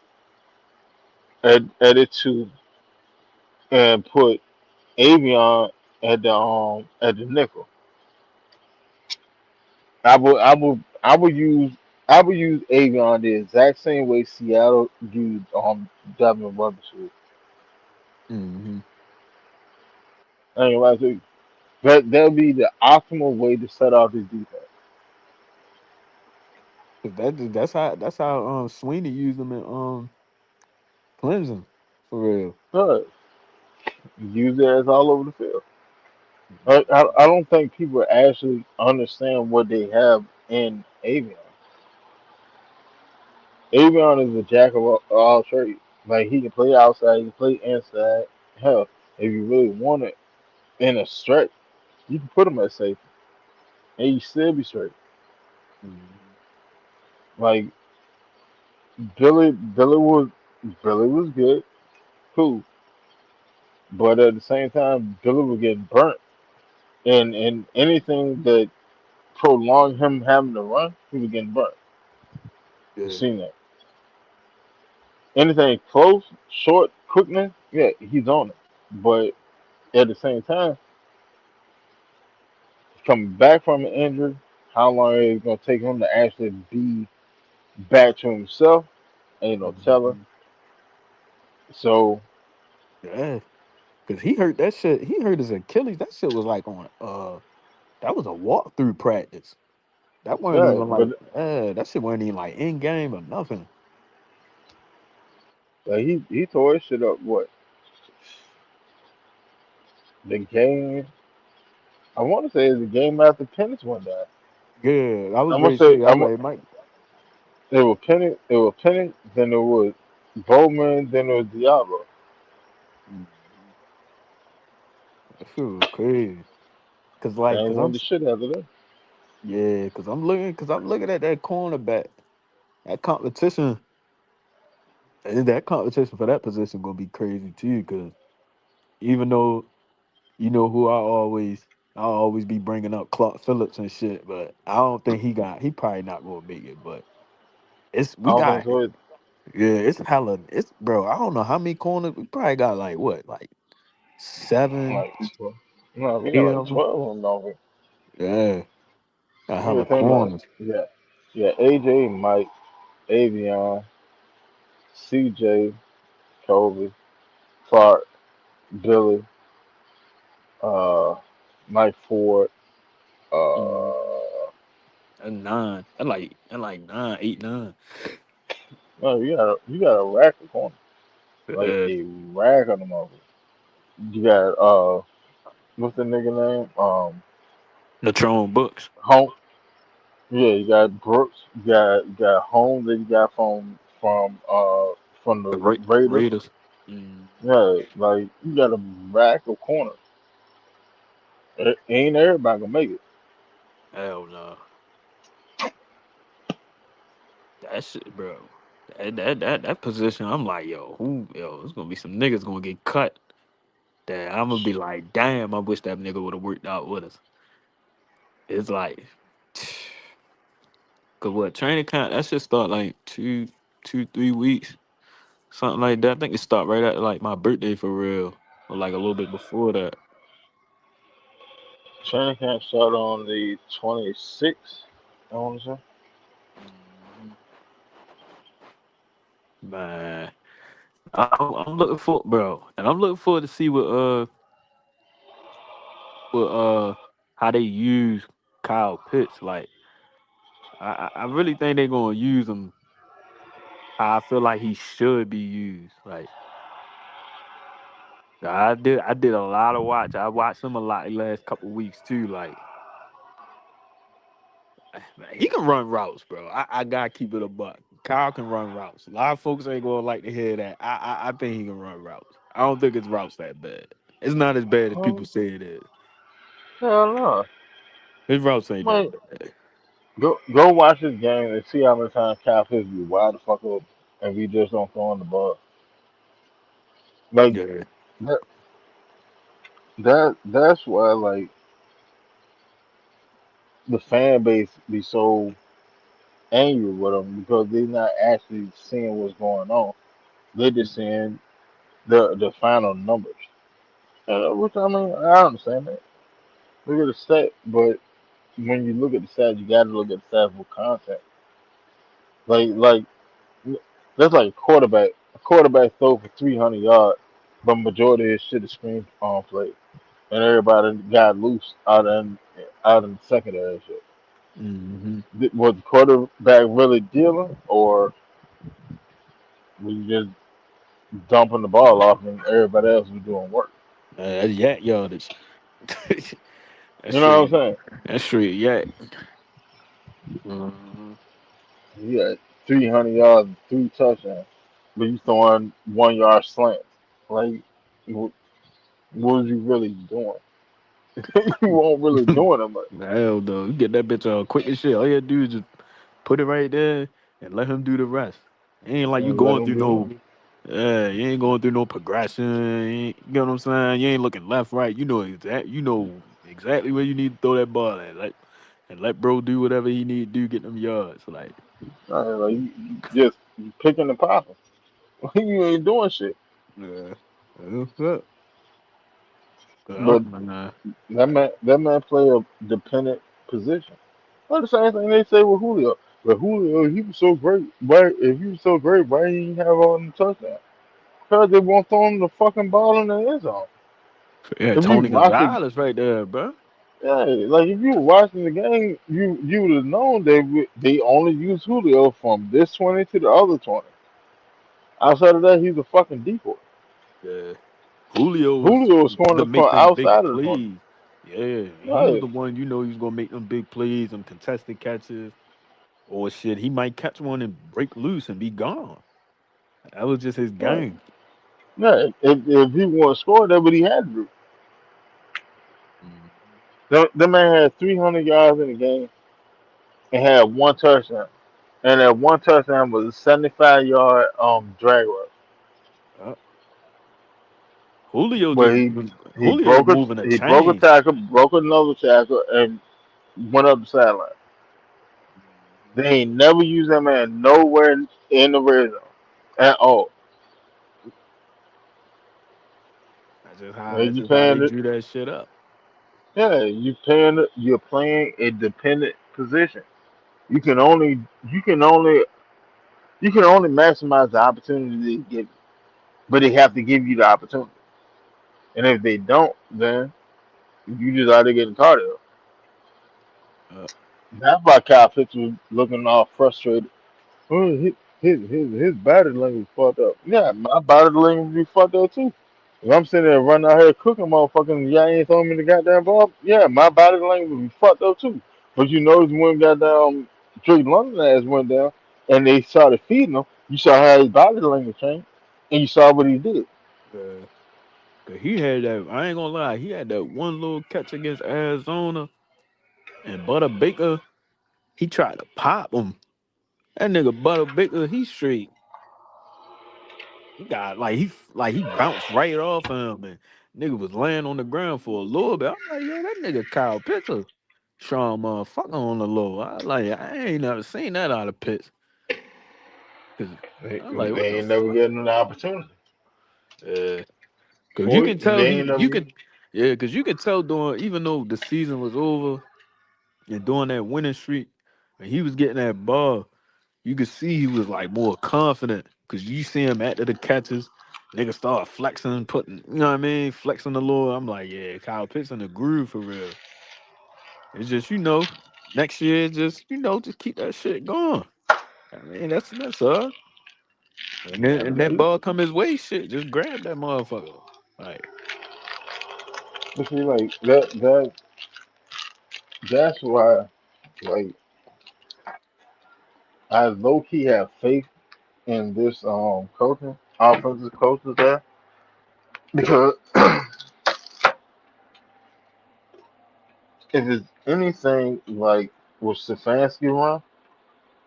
at it two and put Avion at the nickel. I would use Avion the exact same way Seattle used Devin Weatherspoon. Hmm. I ain't gonna lie to you. That'll be the optimal way to set off his defense. That's how Sweeney used them in Clemson for real. But use it as all over the field. I Mhm. don't think people actually understand what they have in Avion. Avion is a jack of all trades. Like he can play outside, he can play inside. Hell, if you really want it in a stretch, you can put him at safety and you still be straight. Mhm. Like Billy, Billy was good, cool, but at the same time, Billy was getting burnt, and anything that prolonged him having to run, he was getting burnt. You Yeah. seen that? Anything close, short, quickness, yeah, he's on it. But at the same time, coming back from an injury, how long is it gonna take him to actually be back to himself? Ain't no telling. Mhm. So Yeah. Cause he hurt that shit. He hurt his Achilles. That shit was like on that was a walkthrough practice. That wasn't yeah, even like that shit wasn't even like in game or nothing. but he tore his shit up. What the game? I want to say it's the game after Penix went down. Yeah, I was I'm gonna ready to say say I was like, Mike. it was Penix, then it was Bowman, then it was Diablo. Mhm. That shit was crazy. Cause They like, ain't cause I'm won the shit out of them. yeah, cause I'm looking at that cornerback. That competition, that competition for that position gonna be crazy too. Cause even though you know who I always be bringing up Clark Phillips and shit, but I don't think he probably not gonna make it. But it's I we don't think got so. yeah, it's hella it's bro. I don't know how many corners we probably got like what like seven, Like 12. No, we got eight like of them. 12 of them over. Yeah, got You hella gotta think about it. corners. Yeah, AJ, Mike, Avion, CJ, Kobe, Clark, Billy, uh, Mike Ford. Mm, Uh, and nine, and like nine, eight, nine. no, you got a rack of corners, like Yeah, a rack of them over. You got what's the nigga name? Latrone Books, Home. Yeah, you got Brooks. You got Holmes that you got from the the Raiders. Raiders. Mm, Yeah, like you got a rack of corners. Ain't everybody gonna make it. hell no, that shit, bro. That position, I'm like, yo, it's gonna be some niggas gonna get cut. That I'm gonna be like, damn, I wish that nigga would have worked out with us. It's like, cause what training camp? That should start like 3 weeks, something like that. I think it start right at like my birthday for real, or like a little bit before that. Training camp start on the 26th. I want to say. Man, I'm looking for, bro, and I'm looking forward to see what how they use Kyle Pitts. Like, I really think they're gonna use him how I feel like he should be used. Like, I did a lot of watch. I watched him a lot the last couple weeks too. Like, man, he can run routes, bro. I gotta keep it a buck. Kyle can run routes. A lot of folks ain't gonna like to hear that. I think he can run routes. I don't think his routes that bad. It's not as bad as people Oh, say it is. hell no. His routes ain't that Man, bad. go watch this game and see how many times Cal Pitts be wide the fuck up and we just don't throw on the ball. Like Yeah. that that's why like the fan base be so angry with them because they're not actually seeing what's going on. They're just seeing the final numbers. Which I mean, I understand that. Look at the stat, but when you look at the stats, you got to look at the stats with content. Like that's like a quarterback. A quarterback throw for 300 yards, but majority of his shit is screen on play, and everybody got loose out in the secondary and shit. Hmm. Was the quarterback really dealing, or was he just dumping the ball off and everybody else was doing work? That's yak yardage. That's You know what I'm straight. saying? That's straight yak. Hmm. He had 300 yards, and 3 touchdowns, but you throwing 1 yard slants. Like, what was you really doing? You weren't really doing it much. Hell no. You get that bitch quick as shit. All you gotta do is just put it right there and let him do the rest. It ain't like you And let going him through do it. no you ain't going through no progression. You know what I'm saying? You ain't looking left, right. You know exactly where you need to throw that ball at. Like, and let bro do whatever he need to do, get them yards. Like, Like you just you picking and popping. You ain't doing shit. yeah. Yeah. But Nah. that man play a dependent position. Well, the same thing they say with Julio. But Julio, he was so great. Why if he was so great, why didn't he have all the touchdowns? Because they won't throw him the fucking ball in the end zone. Yeah, If you Tony watch it, Gonzalez right there, bro. yeah, like if you were watching the game, you would have known they only use Julio from this 20 to the other 20. Outside of that, he's a fucking decoy. Yeah. Julio was Julio was scoring to from make them big outside of the 20. plays. Yeah, he was Right. the one he was gonna make them big plays, them contested catches, or shit. He might catch one and break loose and be gone. That was just his Right. game. Yeah, if he want to score, that's what he had to do. Mhm. The man had 300 yards in the game and had 1 touchdown. And that 1 touchdown was a 75-yard drag rush Uh, Julio where just he Julio broke a moving a he broke a chain. tackle, broke another tackle, and went up the sideline. Mhm. They ain't never used that man nowhere in the red zone at all. That's And you just how they paying it, drew that shit up. yeah, you're playing a dependent position. You can only you can only you can only maximize the opportunity they give you, but they have to give you the opportunity. And if they don't, then you just out there getting caught up. Uh, That's why Kyle Pitts was looking all frustrated. Oh, his body language fucked up. Yeah, my body language be fucked up too. If I'm sitting there running out here cooking motherfucking, y'all ain't throwing me the goddamn ball. Yeah, my body language be fucked up too. But you notice when goddamn Drake London ass went down and they started feeding him, you saw how his body language changed, and you saw what he did. uh, 'Cause he had that. I ain't gonna lie. He had that one little catch against Arizona and Butter Baker. He tried to pop him. That nigga Butter Baker, he straight. He got like he bounced right off him and nigga was laying on the ground for a little bit. I'm like, yo, that nigga Kyle Pitts a strong motherfucker on the low. I ain't never seen that out of Pitts. Cause They, I'm like, what they the ain't never fuck? getting an opportunity. Yeah. Cause you Boy, can tell they ain't you never. could yeah, cause you could tell during even though the season was over and during that winning streak, and he was getting that ball, you could see he was like more confident. Cause you see him after the catches, niggas start flexing, putting, you know what I mean, flexing the Lord. I'm like, yeah, Kyle Pitts in the groove for real. It's just, next year, just just keep that shit going. I mean, that's And then Yeah, and that see, ball come his way, shit, just grab that motherfucker. Like, but see, like that's why, like, I low key have faith in this coaching, offensive coaches there, because if it's anything like what Stefanski run,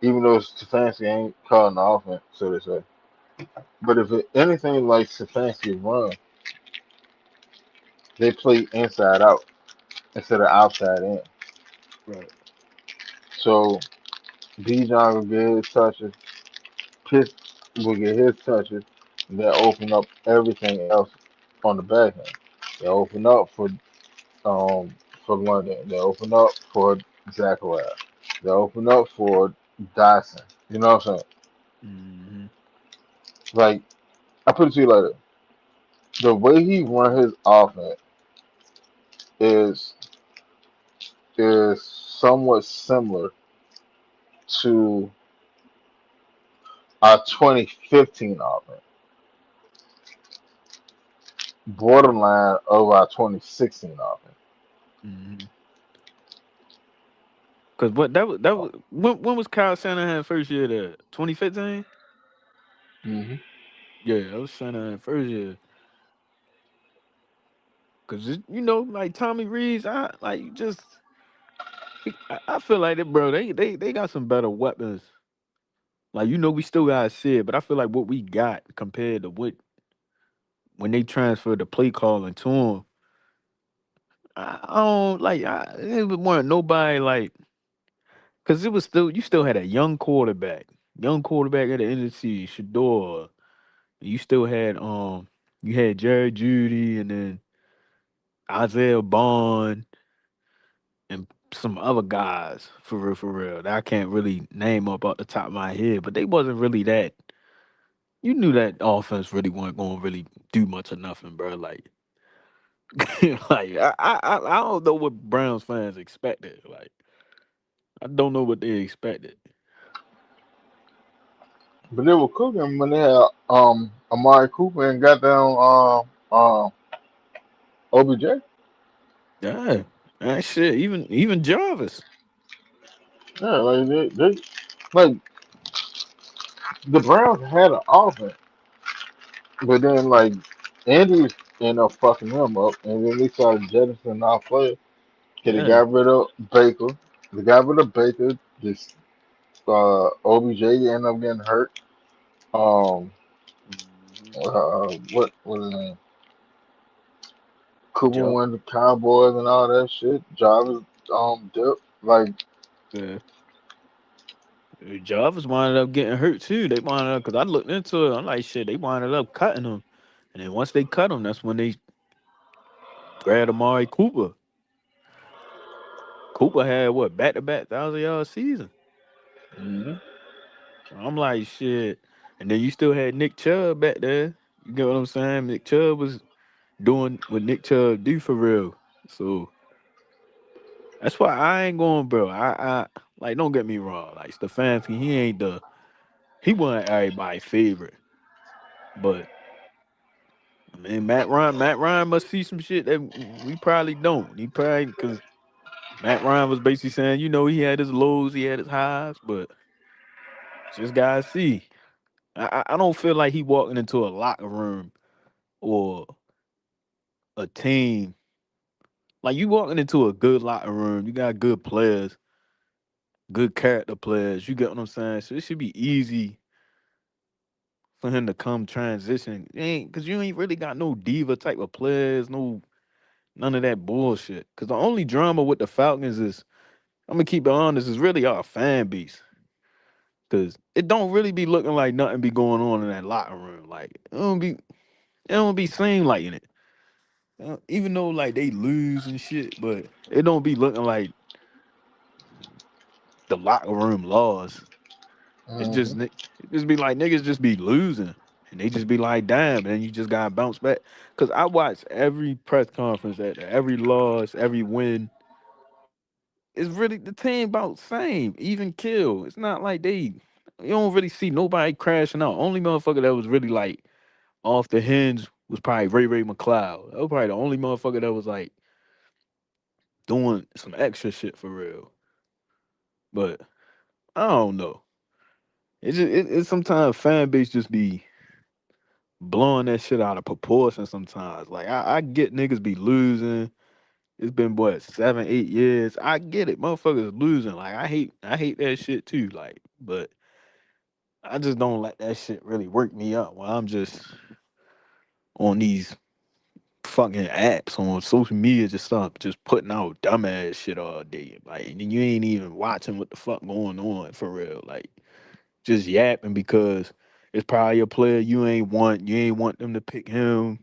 even though Stefanski ain't calling the offense, so to say, but if it anything like Stefanski run, they play inside out instead of outside in. right. So Bijan will get his touches, Pitts will get his touches, and they'll open up everything else on the back end. They open up um for London. They open up for Zachariah. They open up for Dyson. You know what I'm saying? Hmm. Like I put it to you like this. The way he run his offense is is somewhat similar to our 2015 offense, borderline of our 2016 offense. Hmm. Cause that was when was Kyle Shanahan first year there? 2015? Hmm. Yeah, that was Shanahan first year. Cause like Tommy Reed's, I feel like that, bro. They got some better weapons. Like we still gotta see it, but I feel like what we got compared to what when they transferred the play calling to him, I don't like. It wasn't nobody like because it was still you still had a young quarterback at the end of the season, Shador. You still had you had Jerry Judy and then Isaiah Bond and some other guys for real that I can't really name up off the top of my head, but they wasn't really that. You knew that offense really wasn't going to really do much of nothing, bro. Like, like I don't know what Browns fans expected. Like, I don't know what they expected. But they were cooking when they had Amari Cooper and got down OBJ. Yeah, that shit. Even Jarvis. Yeah, like they like the Browns had an offense, but then like Andrews ended up fucking them up, and then they started jettisoning our players. Okay, they Yeah. got rid of Baker. They got rid of Baker. This OBJ ended up getting hurt. Um, Hmm. what is his name? Cooper Yup. went to Cowboys and all that shit. Jarvis dip. Like Yeah. Jarvis wound up getting hurt too. They wound up because I looked into it. I'm like, shit. They wound up cutting him, and then once they cut him, that's when they grabbed Amari Cooper. Cooper had what back to back 1,000 yard season. mhm. I'm like shit, and then you still had Nick Chubb back there. You get what I'm saying? Nick Chubb was doing what Nick Chubb do for real. So that's why I ain't going, bro. I like don't get me wrong. Like Stefanski, he wasn't everybody's favorite, but I mean Matt Ryan must see some shit that we probably don't. He probably because Matt Ryan was basically saying, he had his lows, he had his highs, but just gotta see. I don't feel like he walking into a locker room or a team. Like you walking into a good locker room, you got good players, good character players. You get what I'm saying? So it should be easy for him to come transition. It ain't because you ain't really got no diva type of players, no none of that bullshit. Because the only drama with the Falcons is, I'm gonna keep it honest, is really our fan base. Cause it don't really be looking like nothing be going on in that locker room. Like it don't be seen like in it. Even though like they lose and shit, but it don't be looking like the locker room laws. It's Mm-hmm. just it just be like niggas just be losing, and they just be like, damn, and then you just gotta bounce back. Cause I watch every press conference at every loss, every win. It's really the team about same, even kill. It's not like they you don't really see nobody crashing out. Only motherfucker that was really like off the hinge was probably Ray McLeod. That was probably the only motherfucker that was like doing some extra shit for real. But I don't know. It's sometimes fan base just be blowing that shit out of proportion sometimes. Like I get niggas be losing. It's been what 7, 8 years. I get it, motherfuckers losing. Like I hate that shit too. Like, but I just don't let that shit really work me up when I'm just on these fucking apps on social media just stop just putting out dumbass shit all day. Like and you ain't even watching what the fuck going on for real. Like just yapping because it's probably a player you ain't want them to pick him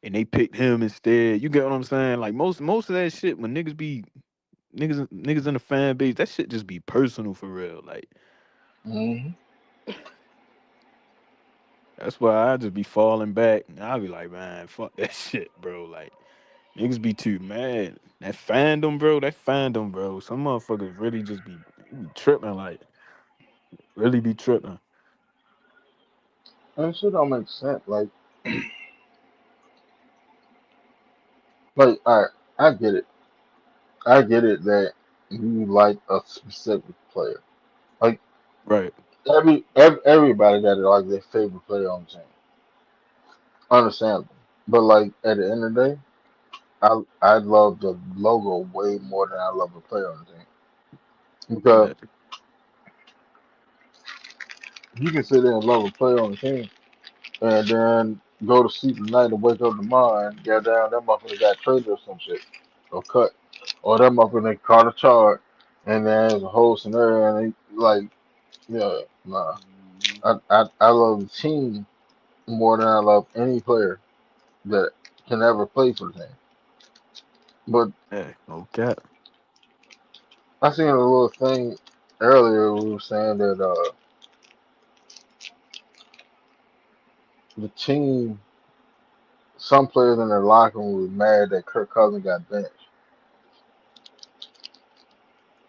and they picked him instead. You get what I'm saying? Like most of that shit when niggas in the fan base, that shit just be personal for real. Like Mm-hmm. that's why I just be falling back and I be like, man, fuck that shit, bro. Like niggas be too mad. That fandom, bro. Some motherfuckers really just be tripping, like really be tripping. And shit don't make sense. Like, all right, I get it. I get it that you like a specific player. Like Right. everybody got like their favorite player on the team. Understandable. But like at the end of the day, I love the logo way more than I love the player on the team. Because Yeah. you can sit there and love a player on the team and then go to sleep at night and wake up tomorrow and get down that motherfucker got traded or some shit. Or cut. Or that motherfucker they caught a charge and then there's a whole scenario and they like yeah, nah. Mhm. I love the team more than I love any player that can ever play for the team. But Yeah, no cap. I seen a little thing earlier. We were saying that the team, some players in their locker room was mad that Kirk Cousins got benched.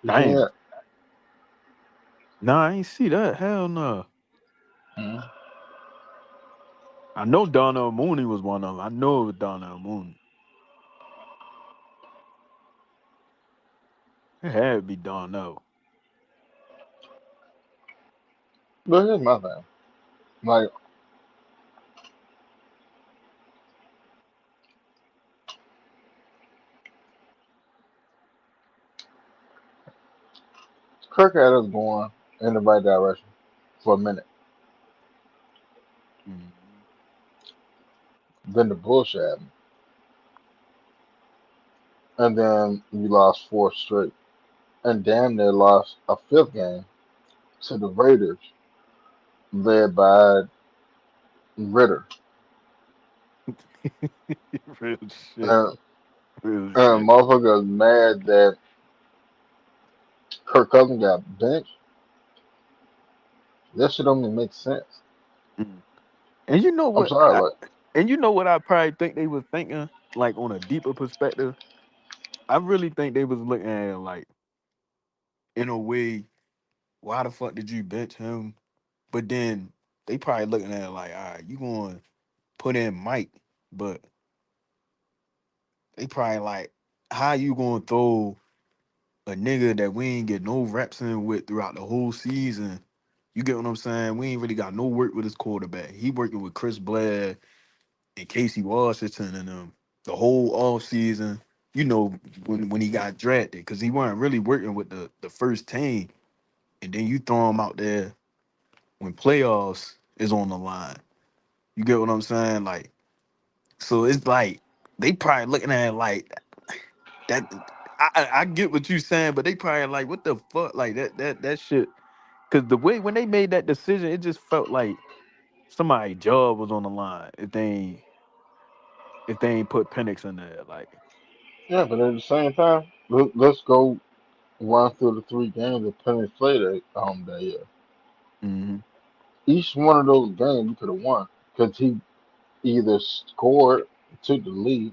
You seen Damn. that? Nah, I ain't see that. Hell no. Mhm. I know Donnell Mooney was one of them. I know it was Donnell Mooney. It had to be Donnell. But here's my thing. Like Kirk had us going in the right direction for a minute. Mhm. Then the bullshit happened, and then we lost four straight, and damn near lost a fifth game to the Raiders, led by Ritter. Real shit. And, Real and shit. motherfuckers mad that Kirk Cousins got benched. That shit don't even make sense. Mm. And you know I'm what? sorry, like And you know what I probably think they was thinking, like on a deeper perspective. I really think they was looking at it like, in a way, why the fuck did you bench him? But then they probably looking at it like, all right, you going to put in Mike, but they probably like, how you going to throw a nigga that we ain't get no reps in with throughout the whole season? You get what I'm saying? We ain't really got no work with his quarterback. He working with Chris Blair and Casey Washington and them the whole off season. You know when he got drafted because he weren't really working with the first team, and then you throw him out there when playoffs is on the line. You get what I'm saying? Like so, it's like they probably looking at it like that. I get what you saying, but they probably like what the fuck like that shit. Because the way when they made that decision, it just felt like somebody's job was on the line if they ain't put Penix in there. Like yeah, but at the same time, let's go run through the three games that Penny played at home that year. Mm-hmm. Each one of those games you could have won because he either scored, took the lead,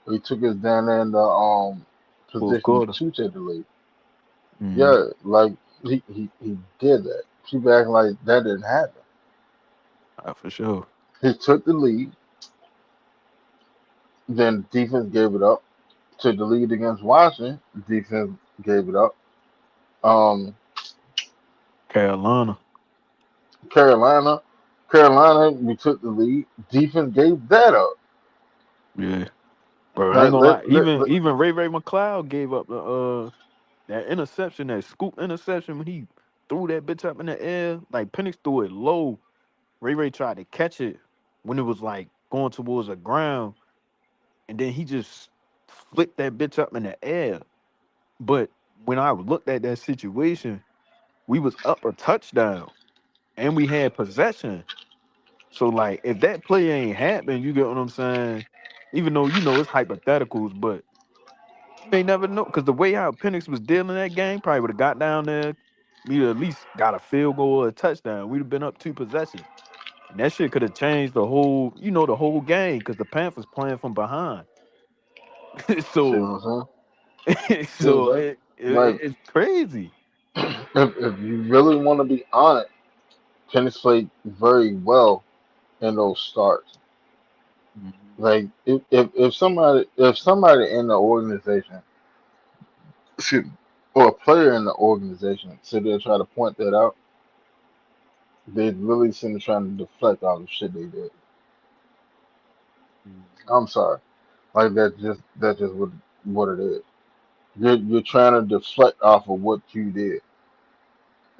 or he took us down there in the Fourth position quarter. to take the lead. Mm-hmm. Yeah, like he did that. People acting like that didn't happen. For sure. He took the lead, then defense gave it up. Took the lead against Washington, defense gave it up. Um, Carolina. Carolina, Carolina, we took the lead. Defense gave that up. Yeah. Bro, I ain't Let, gonna lie. let, let, Even let- even Ray McLeod gave up the that interception, that scoop interception when he threw that bitch up in the air. Like Penix threw it low. Ray tried to catch it when it was like going towards the ground, and then he just flicked that bitch up in the air. But when I looked at that situation, we was up a touchdown and we had possession. So like if that play ain't happened, you get what I'm saying? Even though you know it's hypotheticals, but you may never know because the way how Penix was dealing that game probably would have got down there. We'd at least got a field goal or a touchdown. We'd have been up two possessions. And that shit could have changed the whole, the whole game because the Panthers playing from behind. see so what I'm saying? See, so like it's crazy. if you really want to be honest, Penix played very well in those starts. Mhm. Like if somebody in the organization, excuse me, or a player in the organization, sit there and try to point that out, they really seem to trying to deflect all the shit they did. Mhm. I'm sorry, like that's just what it is. You're trying to deflect off of what you did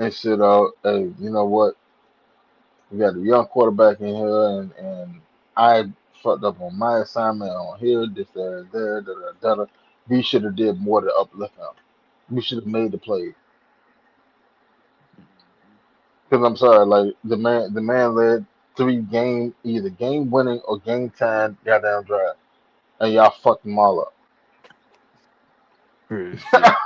instead of, hey, you know what? We got a young quarterback in here, and I fucked up on my assignment on here, this, there, and there, da da da. Da. We should have did more to uplift him. We should have made the play. Because I'm sorry, like the man led three either game winning or game time goddamn drive, and y'all fucked them all up. Shit,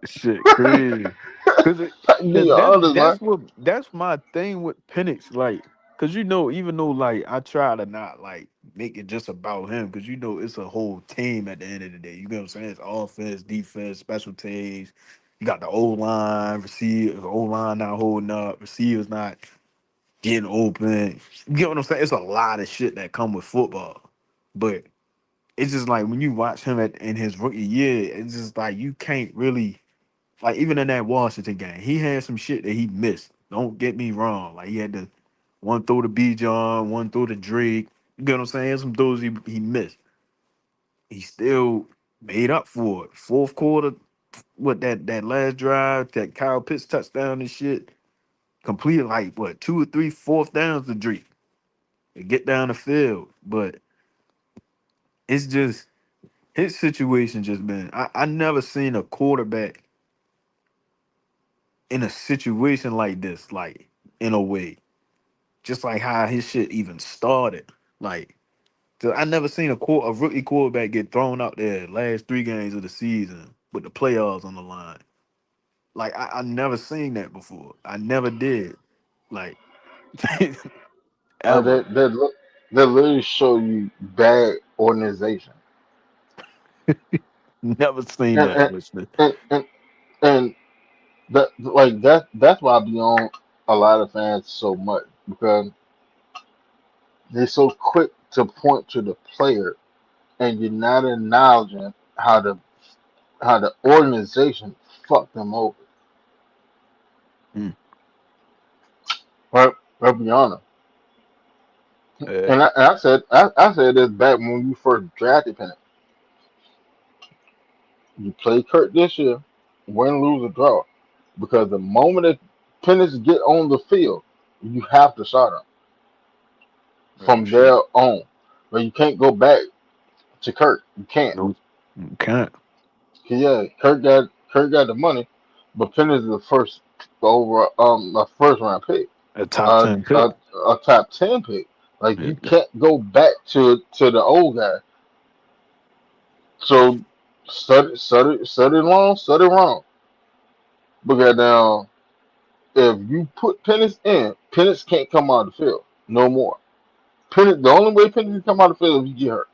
shit, crazy. Cause Be cause that honest, man. that's my thing with Penix. Like, cause even though like I try to not like make it just about him, cause it's a whole team at the end of the day. You get what I'm saying? It's offense, defense, special teams. You got the O line, receiver, O line not holding up, receivers not getting open. You get what I'm saying? It's a lot of shit that come with football. But it's just like when you watch him in his rookie year, it's just like you can't really like even in that Washington game, he had some shit that he missed. Don't get me wrong. Like he had the one throw to B John, one throw to Drake. You get what I'm saying? Some throws he missed. He still made up for it. Fourth quarter, what that last drive, that Kyle Pitts touchdown and shit, completed like what 2 or 3 fourth downs to Drake to get down the field. But it's just his situation just been I never seen a quarterback in a situation like this, like in a way. Just like how his shit even started. Like I never seen a rookie quarterback get thrown out there last 3 games of the season with the playoffs on the line. Like I never seen that before. I never did. Like Uh, ever. that that li- that literally show you bad organization, Never seen and that. and Which and that's why I be on a lot of fans so much because they're so quick to point to the player, and you're not acknowledging how the organization fucked them over. mm, Right? Let's be honest. uh, And I said this back when we first drafted Penny. You play Kurt this year, win, lose, or draw. Because the moment that Pennis get on the field, you have to start him real from shit. there on. But you can't go back to Kurt. You can't. Nope. You can't. 'Cause, yeah, Kurt got the money, but Pennis is the first over a first round pick, A top a 10 a, pick. a top 10 pick. Like Yeah. you can't go back to the old guy. So study wrong, study wrong. But goddamn. if you put Penix in, Penix can't come out of the field no more. Penix, the only way Penix can come out of the field is if he get hurt.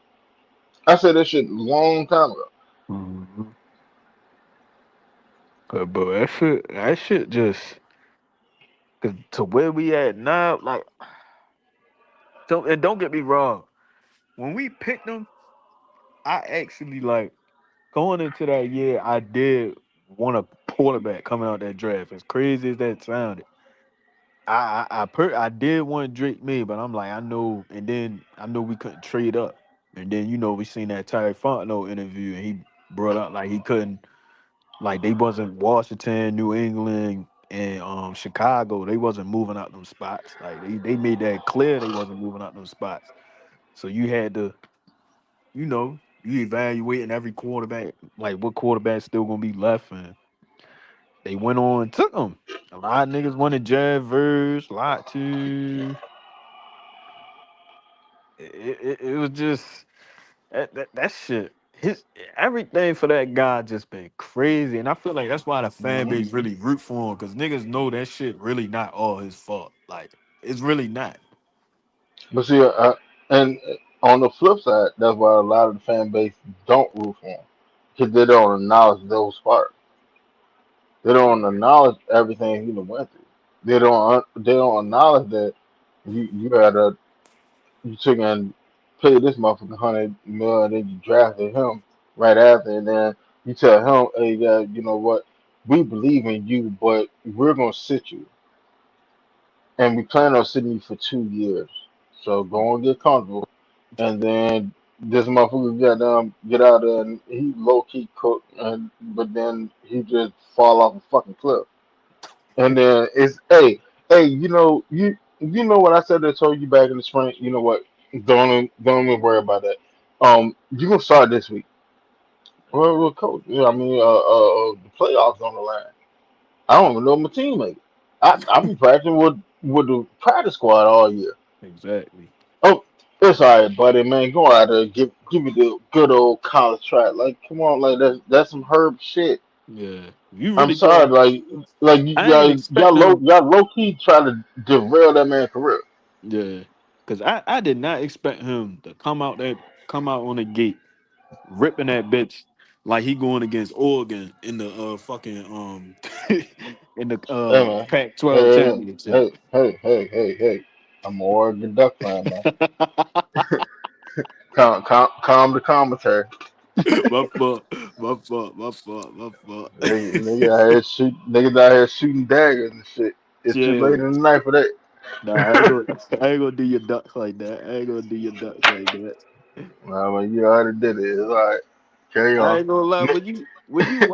I said that shit a long time ago. Mhm. But that shit just cause to where we at now, like, don't get me wrong. When we picked them, I actually like going into that year. I did want a quarterback coming out that draft. As crazy as that sounded, I did want Drake May, but I'm like, I know, and then I know we couldn't trade up, and then we seen that Terry Fontenot interview, and he brought up like he couldn't, like they wasn't Washington, New England, and Chicago. They wasn't moving out them spots. Like they made that clear they wasn't moving out them spots. So you had to, you evaluating every quarterback, like what quarterback still gonna be left, and they went on and took them. A lot of niggas wanted Jared Verse, a lot too. It was just that shit. His everything for that guy just been crazy, and I feel like that's why the fan Mhm. base really root for him because niggas know that shit really not all his fault. Like it's really not. But see, and on the flip side, that's why a lot of the fan base don't root for him because they don't acknowledge those parts. They don't Yeah, acknowledge everything he done went through. They don't acknowledge that you had a you took and paid this motherfucker 100 million, then you drafted him right after, and then you tell him, hey, guy, you know what? We believe in you, but we're gonna sit you, and we plan on sitting you for 2 years. So go and get comfortable, and then this motherfucker get out there and he low key cook, and but then he just fall off a fucking cliff. And then it's hey, you know what I said I told you back in the spring. You know what? Don't even worry about that. You gonna start this week. Well, coach. Yeah, I mean, the playoffs on the line. I don't even know my teammate. I be practicing with the practice squad all year. exactly. Oh, it's all right, buddy, man. Go out there, give me the good old college track. Like, come on, like that's some herb shit. Yeah, you I'm really sorry, thought like you, I ain't expect him. y'all low key try to derail that man's career. Yeah, because I did not expect him to come out on the gate ripping that bitch like he going against Oregon in the fucking in the Hey man, Pac-12 hey, championship. hey. I'm more Oregon Duck fan, man. Calm the commentary. My fault, my fault. Niggas out here shooting daggers and shit. It's too late Chill. in the night for that. Nah, I ain't gonna do your ducks like that. I ain't gonna do your ducks like that. Nah, man, you already did it. It's all right. Carry I on. ain't gonna lie. When you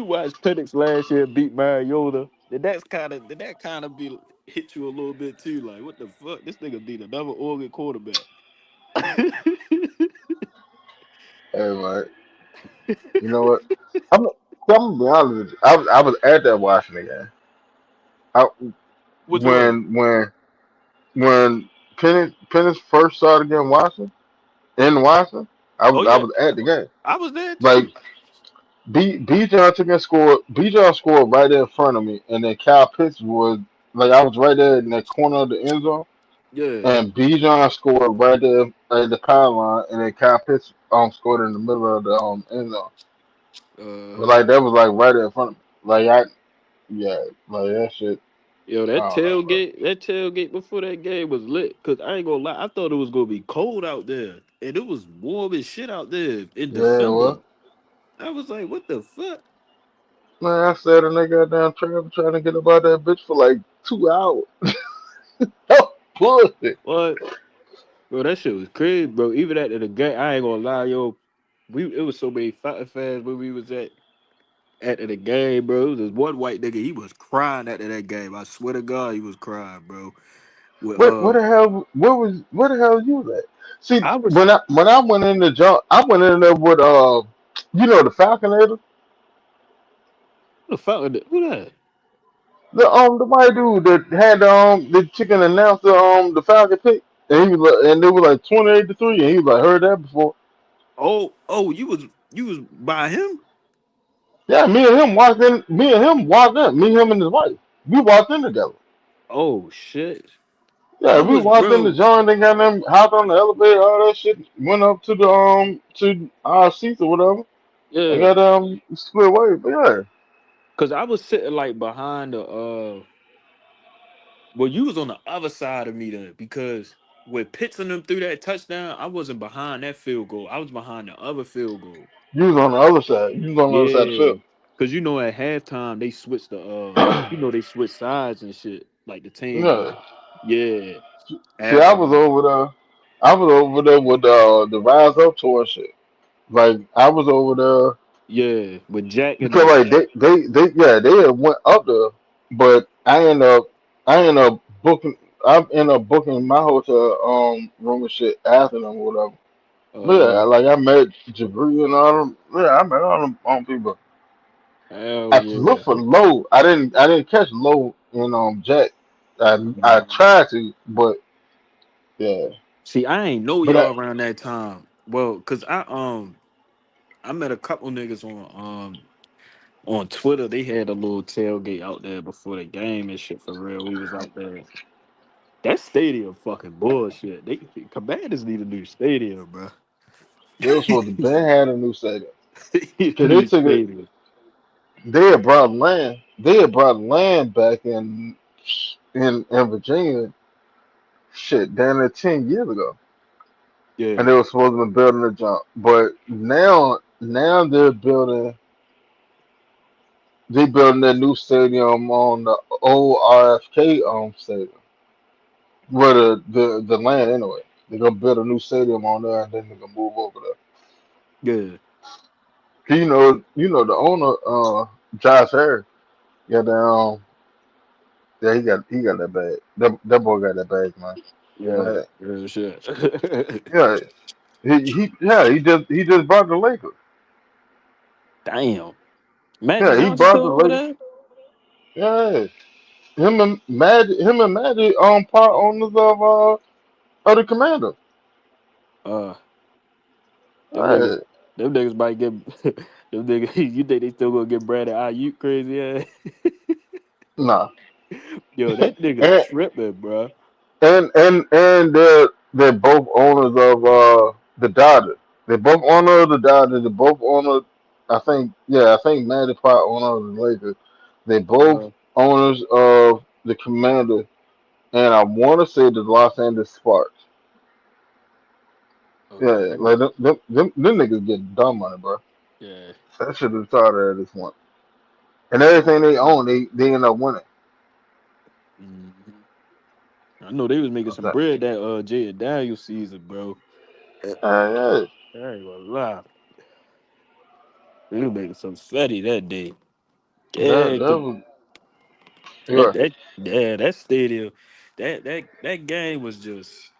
watch Penix last year beat Mariota, did that kind of be hit you a little bit too? Like what the fuck? This nigga beat another Oregon quarterback. Hey man, you know what? I'm, I'm gonna be honest with you. I was at that Washington game. I, Which one? when Penix first started against Washington in Washington, Oh I yeah, was at the game. I was there Like too. B John took and scored. B John scored right there in front of me, and then Kyle Pitts was like I was right there in that corner of the end zone, Yeah. and B John scored right there at the power line, and then Kyle Pitts scored in the middle of the end zone. But Uh, like that was like right there in front of me. Like I yeah, like that shit. yo, I don't know, bro. that tailgate before that game was lit. Cause I ain't gonna lie, I thought it was gonna be cold out there, and it was warm as shit out there in Yeah, December. well, I was like, what the fuck? man, I said and they got down trying to get about that bitch for like 2 hours. Oh, bullshit. What? Bro, that shit was crazy, bro. Even at the game, I ain't gonna lie, yo. It was so many fighting fans where we was at the game, bro. It was this one white nigga, he was crying after that game. I swear to God, he was crying, bro. With What the hell? Where the hell you at? See, I was when I went in the jump, I went in there with the Falconator, the fuck who that? the white dude that had the chicken announced the Falcon pick, and he was and it was like 28-3, and he was like heard that before. Oh, you was by him? Yeah, me and him walked in. Me and him walked in. Me, him, and his wife. We walked in together. Oh shit. Yeah, I we was walked in the bro. joint. They got them hopped on the elevator, all that shit. Went up to our seats or whatever. I Yeah. got split away. But yeah, Cause I was sitting like behind the well, you was on the other side of me then because with Pitts and them threw that touchdown, I wasn't behind that field goal. I was behind the other field goal. you was on the other side. You was on the other side of the Yeah. field. Cause at halftime they switched the they switched sides and shit. Like the team Yeah. go. Yeah. See, I was Halftime. over there. I was over there with the Rise Up tour shit. Like I was over there Yeah. With Jack and because them. like they had went up there, but I end up booking I end up booking my hotel room and shit after them or whatever. But yeah, Uh like I met Jabri and all them. Yeah, I met all them people. hell I looked yeah. for Low. I didn't catch Low in Jack. I tried to, but yeah. See, I ain't know But I, y'all around that time. Well, cause I met a couple niggas on Twitter. They had a little tailgate out there before the game and shit for real. We was out there. That stadium fucking bullshit. They Commanders need a new stadium, bro. they were supposed to Ben had a new stadium because they New took it. stadium. They had brought land. They had brought land back in Virginia. Shit, down there 10 years ago, and Yeah, they were supposed to be building a jump. But now they building their new stadium on the old RFK stadium, where the land anyway. They're gonna build a new stadium on there, and then they're gonna move over there. yeah. 'Cause the owner, Josh Harris, got down. Yeah, he got that bag. That boy got that bag, man. Yeah, Like, real shit. yeah, he just brought the Lakers. Damn. Magic Yeah, he Johnson brought still the over Lakers. there? Yeah, him and Magic part owners of the Commander. Uh, them niggas, Yeah, them niggas might get them niggas. You think they still gonna get Brandon Ayuk crazy ass? nah, Yo, that nigga and tripping, bro. and they're both owners of the Dodgers. They're both owners of the Dodgers. They're both owners. I think Magic part owner of the Lakers. They both Uh, owners of the Commander, and I want to say the Los Angeles Sparks. oh yeah, Yeah, like them niggas get dumb money, bro. yeah. That should have started at this point. And everything they own, they end up winning. Mhm. I know they was making What's some that? bread that Jay and Daniel season, bro. Yeah, I ain't gonna lie. They was making some fatty that day. that Yeah, that 'cause was yeah. that stadium, that game was just.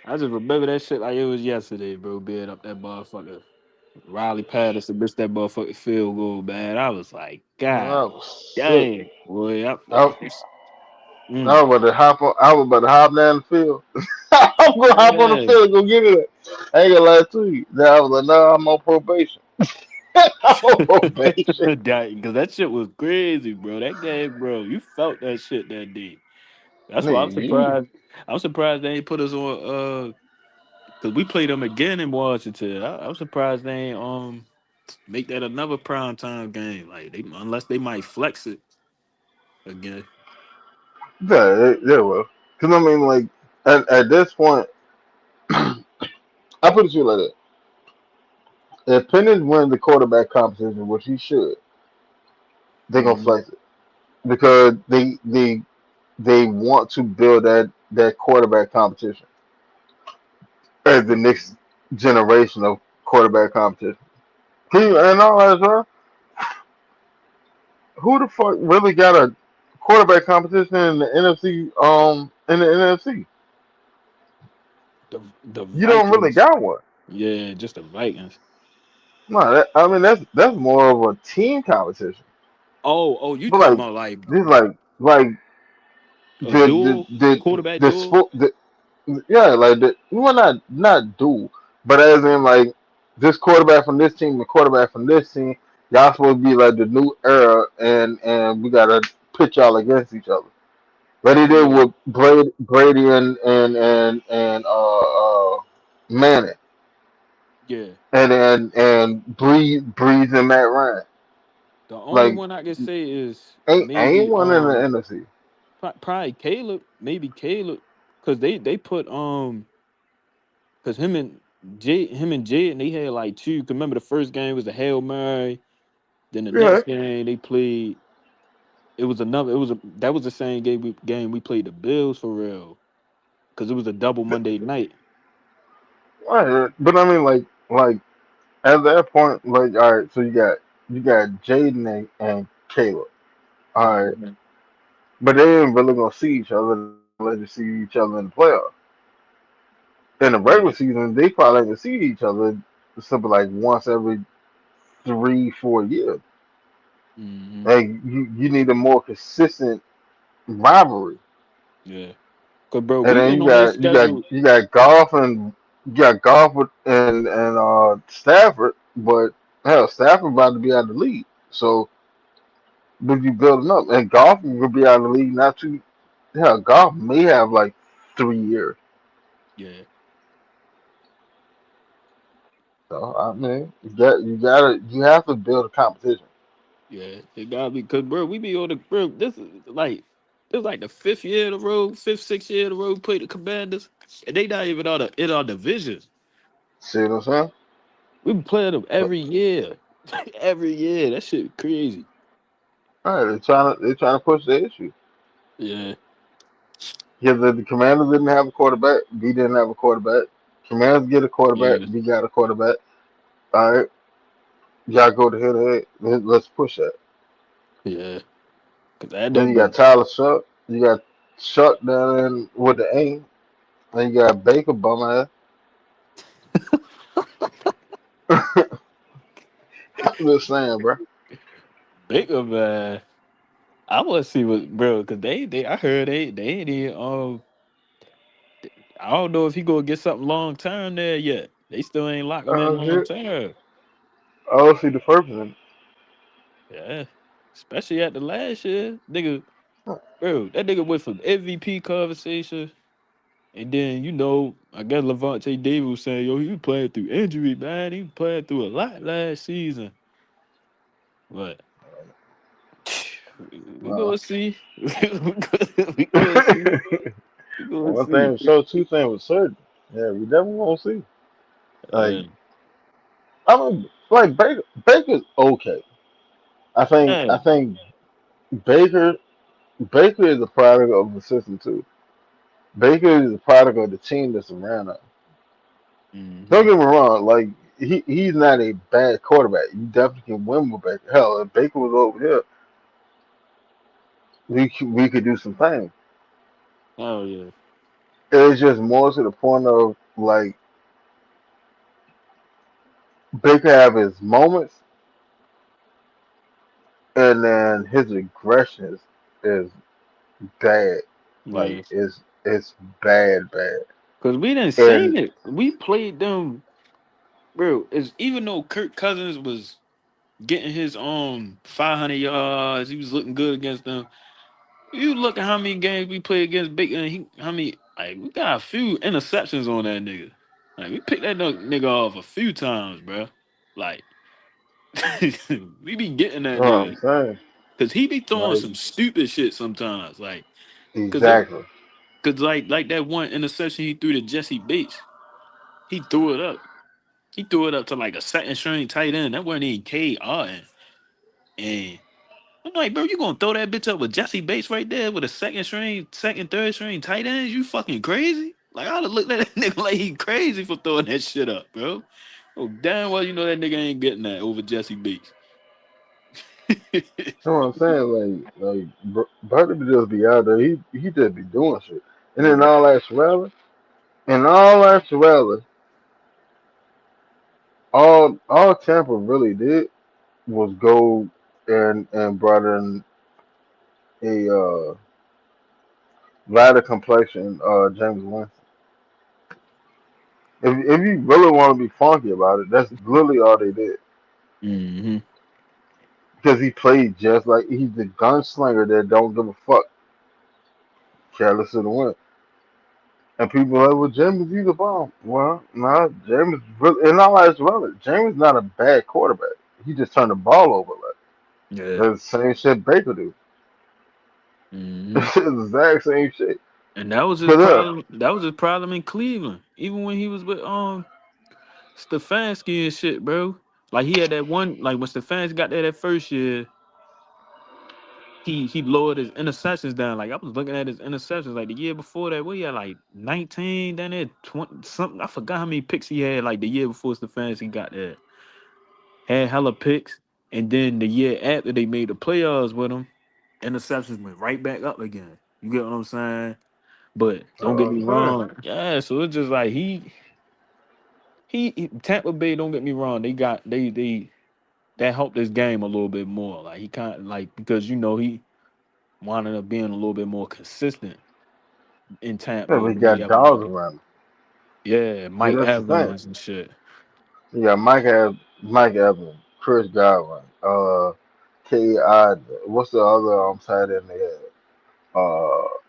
I just remember that shit like it was yesterday, bro. Being up that motherfucker. Riley Patterson missed that motherfucking field goal, man. I was like, God That was sick. dang, boy. I, Mm. I was about to hop on. I was about to hop down the field. I'm gonna hop on the Yeah. field and go get it. I ain't gonna lie to you. Then I was like, no, I'm on probation. I'm on probation. Because that shit was crazy, bro. That game, bro. You felt that shit that day. That's why I'm Nigga, you surprised. I'm surprised they ain't put us on because we played them again in Washington. I'm surprised they ain't make that another prime time game. Like they unless they might flex it again. yeah, well. Cause I mean, like, at this point, I put it to you like that. If Penix wins the quarterback competition, which he should, they're gonna Hmm. flex it because they want to build that quarterback competition as the next generation of quarterback competition. And all that, bro. Who the fuck really got a quarterback competition in the NFC? In the NFC, The you don't really Vikings. got one. Yeah, just the Vikings. No, I mean that's more of a team competition. Oh, you But talking like about like this, like a the the duel the quarterback the duel? sport. Yeah, like well, not dual, but as in like this quarterback from this team, the quarterback from this team, y'all supposed to be like the new era, and we gotta pit y'all against each other. But he did Yeah, with Brady and Manning, yeah. and Breeze and Matt Ryan. The only Like one I can say is ain't maybe one in the NFC. probably Caleb, maybe Caleb, because they put because him and Jay, they had like two. 'Cause remember the first game was the Hail Mary. Then the Yeah. next game they played, it was another. It was that was the same game we played the Bills for real, because it was a double Monday night. Right. But I mean, like at that point, like all right, so you got Jaden and Caleb. All right, Mhm. but they ain't really gonna see each other unless you see each other in the playoffs. In the regular Yeah. season, they probably ain't gonna see each other something like once every 3, 4 years. Hmm. Like you need a more consistent rivalry. Yeah. Cause bro, And we then been you on this got you got schedule. you got golf and you got golf and Stafford, but hell, Stafford about to be out of the league. So but you building up, and golf will be out of the league not too. Hell, golf may have like 3 years. Yeah. So I mean, you have to build a competition. Yeah. It gotta be cause bro, we be on the bro. This is like the fifth year in a row, fifth, sixth year in a row. We play the Commanders, and they not even in our division. See what I'm saying? We been playing them every year, every year. That shit crazy. All right, they're trying to push the issue. Yeah. Yeah, the Commanders didn't have a quarterback. B didn't have a quarterback. Commanders get a quarterback. Yeah. B got a quarterback. All right, y'all go to head to head. Let's push that. Yeah. Cause I know, Then you got bro. Tyler Shuck. You got Shuck down in with the aim. Then you got Baker bum ass. I'm just saying, bro. Bigger man. I want to see what, bro. Cause they I heard they ain't even I don't know if he gonna get something long term there yet. They still ain't lock him in long Shit. term. I don't see the purpose in Yeah. Especially at the last year. Nigga, bro, that nigga went from MVP conversation. And then, I guess Levante David was saying, yo, he was playing through injury, man. He was playing through a lot last season. But we Nah. gonna see. We gonna see. We gonna One thing see. was sure, two things was certain. Yeah, we definitely won't see. Like, Uh, I mean, like Baker's okay. I yeah. think Baker Baker is a product of the system too. Baker is a product of the team that's around him. Hmm. Don't get me wrong, like he's not a bad quarterback. You definitely can win with Baker. Hell, if Baker was over here, we could do some things. Oh yeah. It's just more to the point of like Baker have his moments, and then his aggression is bad. Like Yeah. it's bad, bad. Cause we didn't And seen it. We played them, bro. Is even though Kirk Cousins was getting his 500 yards, he was looking good against them. You look at how many games we played against Baker, and how many like we got a few interceptions on that nigga. Like we picked that nigga off a few times, bro. Like we be getting you that know what I'm nigga saying? because he be throwing Like some stupid shit sometimes. Like because exactly. like that one interception he threw to Jesse Bates, he threw it up. He threw it up to like a second string tight end. That wasn't even K. Arden. And I'm like, bro, you gonna throw that bitch up with Jesse Bates right there with a second string, second, third string tight ends? You fucking crazy? Like I'd have looked at that nigga like he crazy for throwing that shit up, bro. Oh damn well you know that nigga ain't getting that over Jesse Bates. You know what I'm saying? Burger just be out there. He just be doing shit. And in Yeah. all actuality, all Tampa really did was go and brought in a lighter complexion James Winston. If you really want to be funky about it, that's literally all they did. Hmm. because he played just like he's the gunslinger that don't give a fuck, careless of the wind. And people are like, well, James is the bomb. Well, no, James, really, in all actuality, James not a bad quarterback. He just turned the ball over. Like Yeah. that's the same shit Baker do. Hmm. It's the exact same shit. And that was his Cause problem. That was his problem in Cleveland. Even when he was with Stefanski and shit, bro. Like he had that one. Like when Stefanski got there that first year, he lowered his interceptions down. Like I was looking at his interceptions. Like the year before that, what he had like 19. Then there 20 something. I forgot how many picks he had. Like the year before Stefanski got there, had hella picks. And then the year after they made the playoffs with him, interceptions went right back up again. You get what I'm saying? But don't get I'm me saying wrong. Yeah, so it's just like Tampa Bay, don't get me wrong, they got they that helped this game a little bit more. Like he kind of like because he wound up being a little bit more consistent in yeah, Tampa we than he got ever was. dogs around him. Yeah, See, Mike that's the thing. Evans and shit. You got Mike Evans, Chris Godwin, K.I. What's the other tight end they had?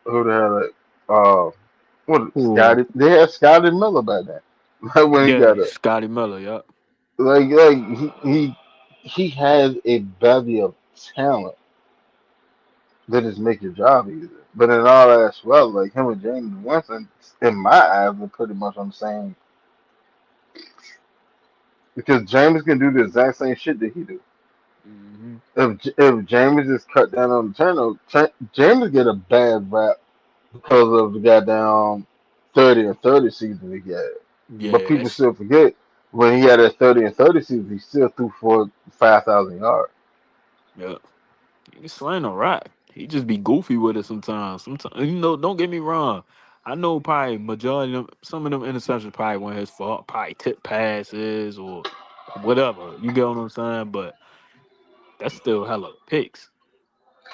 Who the hell? What Cool. Scotty? They had Scotty Miller back then. Like when he Yeah, got up. Scotty Miller. Yep. Like he has a bevy of talent that just make your job easier. But in all that well, like him and James Winston, in my eyes, are pretty much on the same because James can do the exact same shit that he do. Hmm. If James just cut down on the turnover, James get a bad rap because of the goddamn 30 and 30 season he had. But Yeah, people that's still forget when he had that 30 and 30 season, he still threw for 5,000 yards. yeah. He can sling a rock. He just be goofy with it sometimes. Sometimes don't get me wrong. I know probably majority of them, some of them interceptions probably weren't his fault. Probably tip passes or whatever. You get what I'm saying? But that's still hella picks.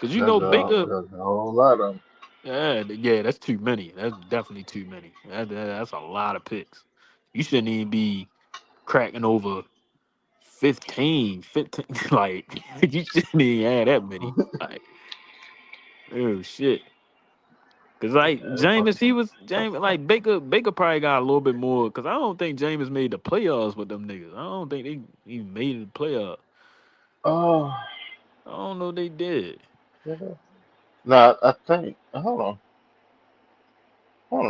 Cause Baker, That's a whole lot of 'em. yeah, that's too many. That's definitely too many. That's a lot of picks. You shouldn't even be cracking over 15. Like you shouldn't even have that many. Like, oh shit. Cause like Yeah, Jameis, he was James like Baker probably got a little bit more. Cause I don't think Jameis made the playoffs with them niggas. I don't think they even made the playoff. oh, I don't know they did. yeah. Nah, I think. Hold on.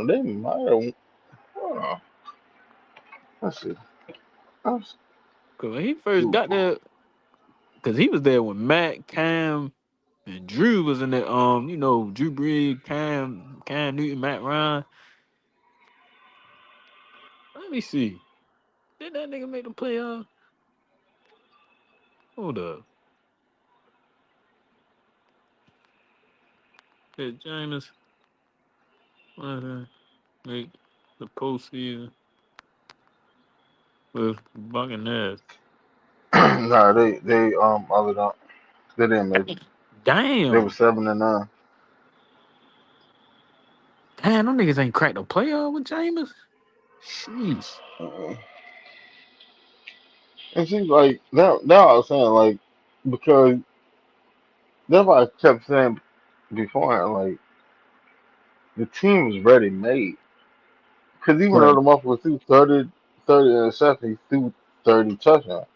They might have. Hold on. Let's see. Let's Cause when he first got Google. there, cause he was there when Matt, Cam, and Drew was in there. Drew Brees, Cam Newton, Matt Ryan. Let me see. Did that nigga make the playoff? Hold up. Did Jameis make the postseason with Buccaneers? Nah, they other don't. They didn't make it. They were Damn. 7-9. Damn, them niggas ain't cracked a playoff with Jameis. Sheesh. Uh, and see, like now I was saying like because that's why I kept saying beforehand like the team was ready made. Because even though Right. the motherfucker threw 30 interceptions, he threw 30 touchdowns.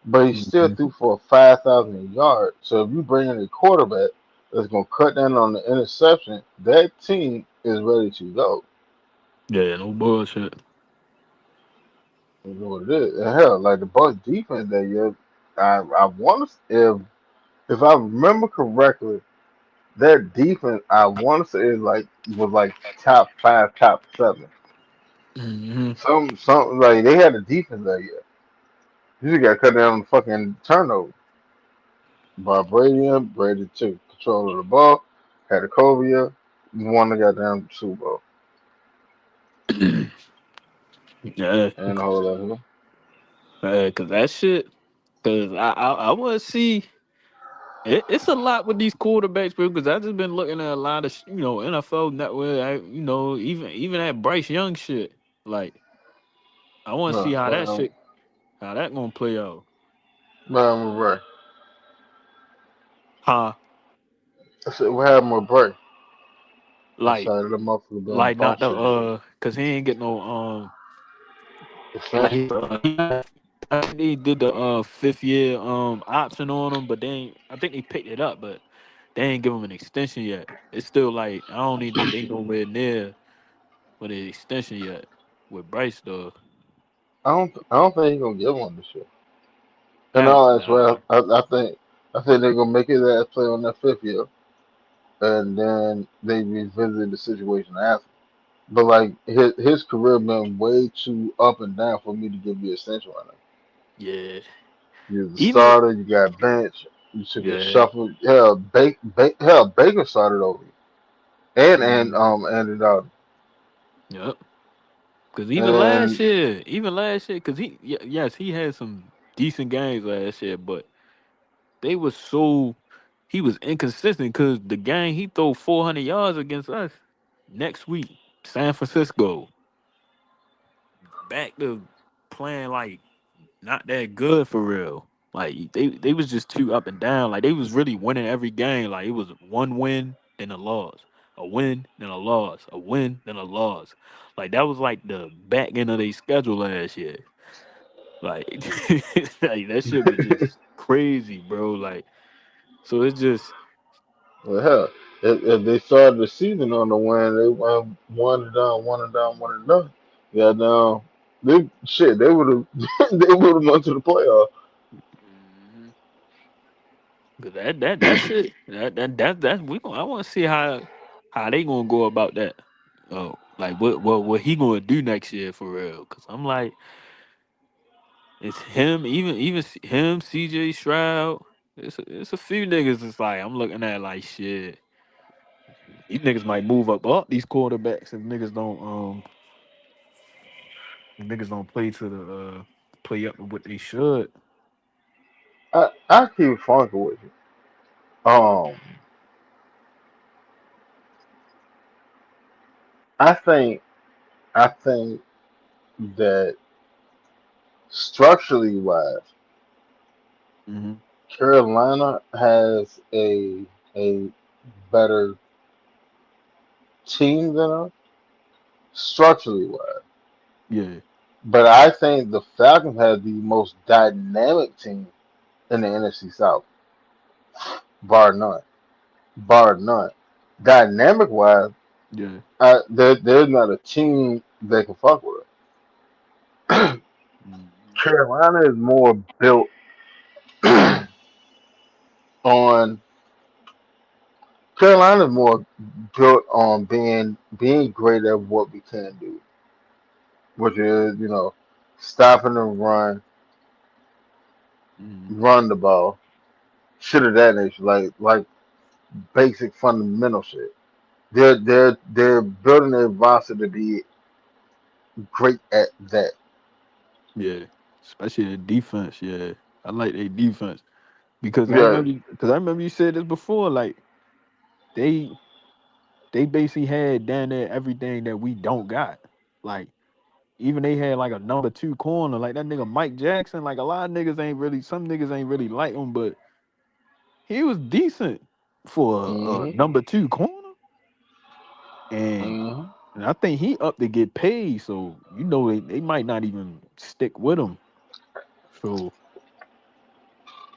But he still Mhm. threw for 5,000 yards. So if you bring in a quarterback that's going to cut down on the interception, that team is ready to go. Yeah, no bullshit. You know what it is. And hell, like the Bucks defense that year, I want to, if I remember correctly, their defense, I want to say is like was like top five, top seven. Hmm. Some like they had a defense that year. You just got to cut down on the fucking turnover. Bob Brady and Brady took control of the ball, had a Covia, won the goddamn Super Bowl, Yeah, and the whole lot of them. cause that shit. Cause I want to see. It's a lot with these quarterbacks, bro. Because I just been looking at a lot of NFL Network. Even that Bryce Young shit. Like I want to see No, how that shit how that gonna play out. right. Huh? I said, what happened with Bray? I Like started the motherfucker doing the like phone not the shit and shit. cause he ain't get no like Extension? his I think they did the 5th year option on him, but they ain't, I think they picked it up, but they ain't give him an extension yet. It's still like I don't even think they nowhere near with the extension yet with Bryce though. I don't think he's gonna get one this year. And Hell all that's nah. well, I think they're gonna make his ass play on that 5th year, and then they revisit the situation after. But like his career been way too up and down for me to give you a extension right now. Yeah. You're the Even starter, you got bench, you took a yeah. shuffle. Hell, hell, Baker started over you, and Mhm. Andy Dalton, Yep. Cause and even last year, cause yes, he had some decent games last year, but they was so he was inconsistent. Cause the game he threw 400 yards against us next week, San Francisco, back to playing like not that good for real. Like they was just too up and down. Like they was really winning every game. Like it was one win then a loss, a win then a loss, a win then a loss. Like that was like the back end of their schedule last year. Like, like that shit was just crazy, bro. Like so it's just well, hell, if they started the season on the win, they went one and done, one and done, one and done. Yeah, now they would have they would have went to the playoff. mhm. 'Cause that shit that we gonna, I want to see how they gonna go about that. Oh, like what he gonna do next year for real? Cause I'm like it's him, him, CJ Stroud. It's a few niggas. It's like I'm looking at like shit. These niggas might move up these quarterbacks if niggas don't play to the play up to what they should. I keep funking with you. I think I think that structurally wise, Hmm. Carolina has a better team than us, structurally wise. Yeah, But I think the Falcons have the most dynamic team in the NFC South, bar none. Bar none. Dynamic wise, yeah. there's not a team that can fuck with it. Hmm. Carolina is more built on Carolina is more built on being great at what we can do, which is stopping the Hmm. run the ball, shit of that nature, like basic fundamental shit. They're building their roster to be great at that. Yeah, especially the defense. Yeah, I like their defense Yeah. because I remember you said this before. Like they they basically had down there everything that we don't got. Like even they had like a number 2 corner, like that nigga Mike Jackson. Like a lot of niggas ain't really, some niggas ain't really like him, but he was decent for a Mhm. number 2 corner, and Mhm. and I think he up to get paid. So they might not even stick with him. So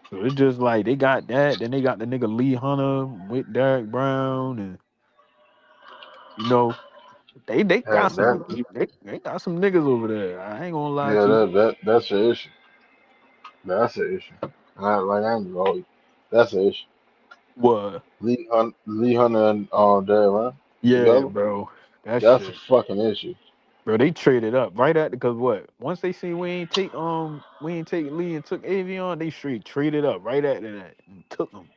so it's just like they got that. Then they got the nigga Lee Hunter with Derek Brown, and you know they Yeah, got some they got some niggas over there. I ain't gonna lie to you. that's the issue. That's the issue. Like I ain't gonna hold you. That's the issue. What? Lee Hunter and Derek Ryan Yeah, together. bro. That That's a shit. fucking issue. Bro, they traded up right at because what? Once they see we ain't take Lee and took Avion, they straight traded up right after that and took them.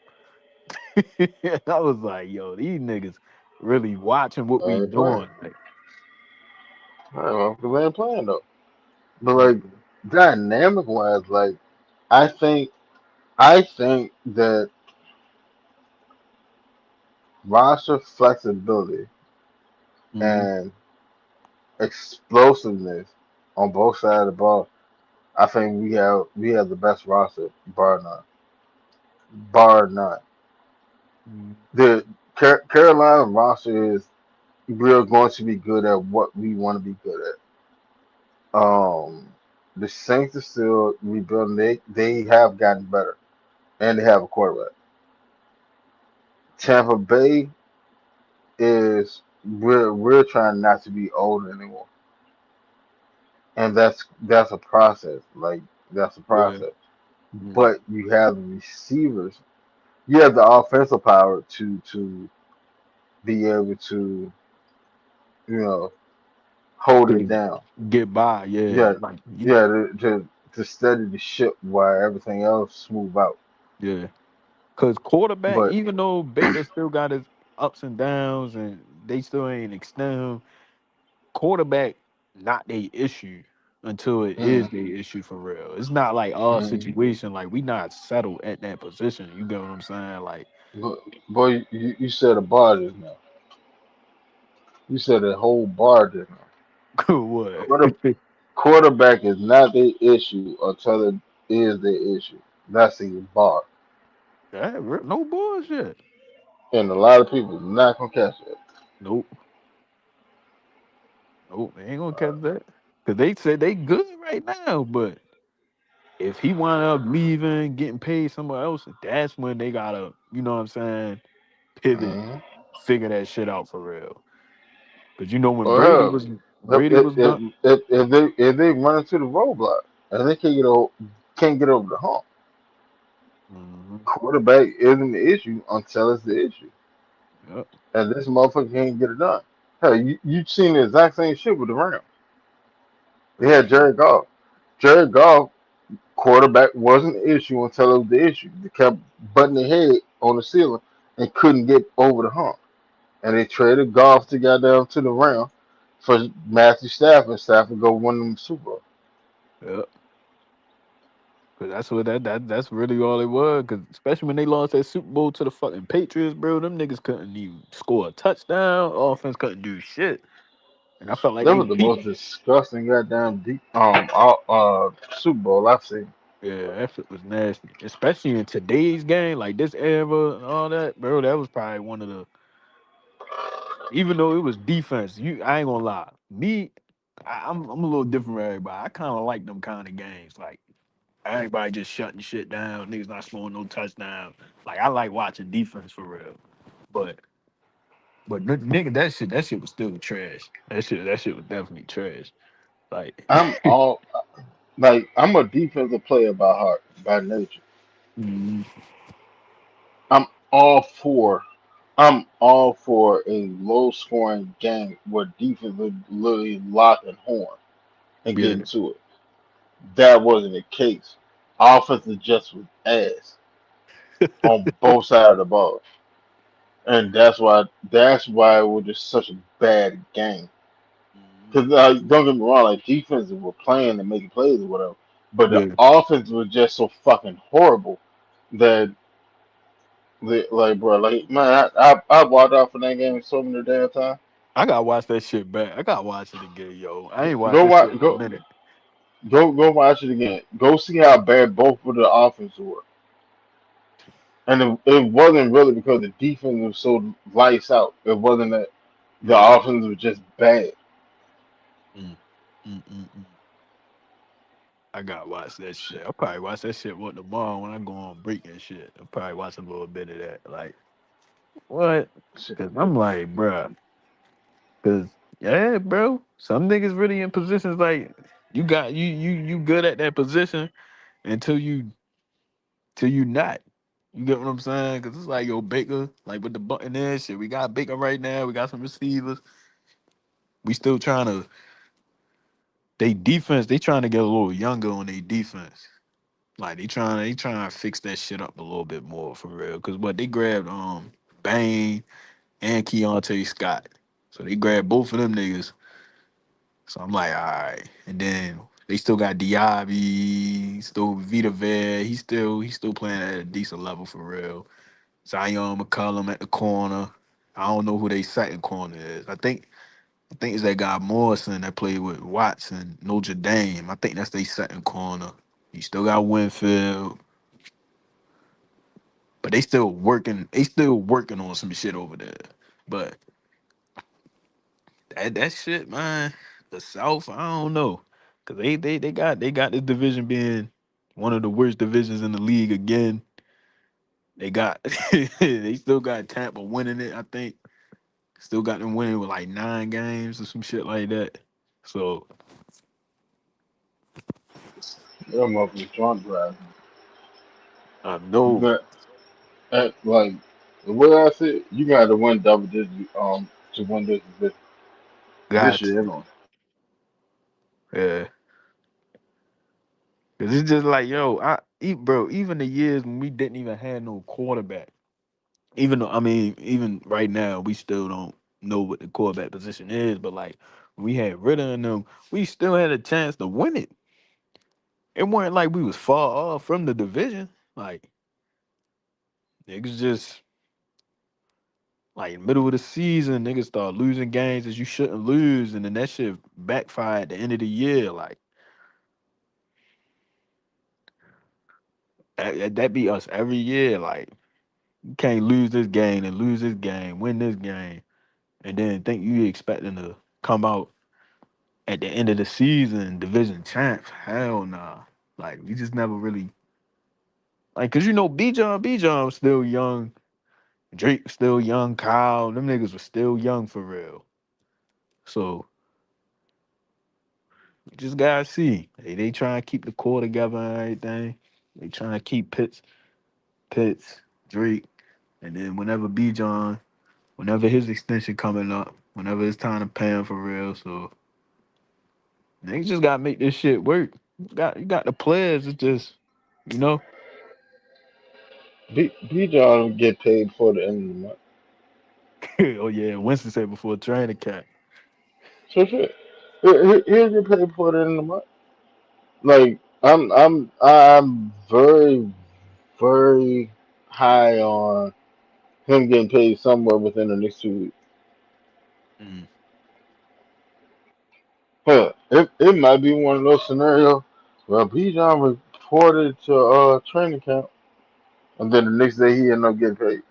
I was like, yo, these niggas really watching what I we ain't playing. doing. Like, I don't know because they ain't playing though. But like mhm, dynamic wise, like I think I think that roster flexibility mhm, and explosiveness on both sides of the ball. I think we have the best roster, bar none, bar none. Mm, The Carolina roster is we're going to be good at what we want to be good at. The Saints are still rebuilding. They have gotten better, and they have a quarterback. Tampa Bay is we're trying not to be old anymore, and that's a process. Like that's a yeah. process. Mm, But you have the receivers. You have the offensive power to be able to you know hold it to down. get by, yeah. Yeah, Like you, yeah, to steady the ship while everything else smooth out. yeah. Cause quarterback, But even though Baker still got his ups and downs, and they still ain't extend him, quarterback not their issue until it is mm, their issue for real. It's not like our mm, situation. Like we not settled at that position. You get what I'm saying? Like but boy, you said a bar just now. You said a whole bar just now. what? Quarter, quarterback is not the issue until it is the issue. That's a bar, No bullshit. and a lot of people not gonna catch it. Nope. Nope. They ain't gonna catch that. Cause they said they good right now, but if he wind up leaving, getting paid somewhere else, that's when they gotta, you know what I'm saying, pivot, Mm-hmm. figure that shit out for real. Cause you know when Or Brady hell, was Brady was done. if they run into the roadblock and they can't get over the hump, Hmm. quarterback isn't the issue until it's the issue. Yep. And this motherfucker can't get it done. Hell, you seen the exact same shit with the Rams. They Yeah. had Jared Goff. Jared Goff, quarterback wasn't the issue until it was the issue. They kept butting their head on the ceiling and couldn't get over the hump. And they traded Goff to goddamn to the Rams for Matthew Stafford. Stafford go win them the Super Bowl. Yep. Cause that's what that's really all it was. Cause especially when they lost that Super Bowl to the fucking Patriots, bro, them niggas couldn't even score a touchdown. Offense couldn't do shit. And I felt like That they was the peaked. most disgusting goddamn deep Super Bowl I've seen. Yeah, that shit was nasty. Especially in today's game, like this era and all that, bro. That was probably one of the. Even though it was defense, I ain't gonna lie. Me, I'm a little different from everybody. I kind of like them kind of games, like everybody just shutting shit down. Niggas not scoring no touchdown. Like I like watching defense for real. But nigga, that shit was still trash. That shit was definitely trash. Like, I'm all like I'm a defensive player by heart, by nature. mhm, I'm all for I'm all for a low scoring game where defense would literally lock and horn and get yeah, into it. That wasn't the case. Offense just was ass on both sides of the ball. And that's why it was just such a bad game. mhm, Because don't get me wrong, like defenses were playing and making plays or whatever, but the yeah. offense was just so fucking horrible that like bro, like man, I walked out for that game so many damn times. I gotta watch that shit back. I gotta watch it again, yo. I ain't watched Go that shit watch, in a minute. go watch it again. Go see how bad both of the offenses were, and it wasn't really because the defense was so lights out. It wasn't that the Yeah. offense was just bad. Mm, mm. I gotta watch that shit. I'll probably watch that shit what tomorrow when I go on break and shit. I'll probably watch a little bit of that. Like what? Shit. Cause I'm like, bruh. Cause yeah, bro. Some niggas really in positions like you good at that position until you not. You get what I'm saying? Cause it's like yo Baker, like with the button there shit. We got Baker right now. We got some receivers. We still trying to they defense. They trying to get a little younger on their defense. Like they trying to fix that shit up a little bit more for real. Cause what they grabbed Bane and Keontae Scott. So they grabbed both of them niggas. So I'm like, all right. And then they still got Diaby, still Vita Vea. He's still playing at a decent level for real. Zion McCullum at the corner. I don't know who they second corner is. I think it's that guy Morrison that played with Watson, Notre Dame. I think that's their second corner. You still got Winfield. but they still working. They still working on some shit over there. But that shit, man, the South, I don't know, cause they got this division being one of the worst divisions in the league again. They got they still got Tampa winning it. I think still got them winning with like 9 games or some shit like that. So Them up with drunk driving. I You know. got like the way I see it, you got to win double digits to win this division. This Got year, you know. yeah, cause it's just like yo, bro. Even the years when we didn't even have no quarterback. Even though I mean, even right now, we still don't know what the quarterback position is. But like when we had Ritter in them, we still had a chance to win it. It wasn't like we was far off from the division. Like niggas just like middle of the season, niggas start losing games that you shouldn't lose, and then that shit backfire at the end of the year. Like that be us every year. Like you can't lose this game and lose this game, win this game, and then think you expecting to come out at the end of the season division champs. Hell nah. Like we just never really like cause B John was still young. Drake was still young. Kyle, them niggas was still young for real. So you just gotta see. They trying to keep the core together and everything. They trying to keep Pitts, Drake, and then whenever his extension coming up, whenever it's time to pay him for real. So they just gotta make this shit work. You got the players. It's just you know. B John get paid for the end of the month. Oh yeah, Winston said before training camp. So shit. He'll get paid for the end of the month. Like I'm very very high on him getting paid somewhere within the next 2 weeks. Mm, Hell, it might be one of those scenarios where B John reported to training camp and then the next day he ended up getting paid.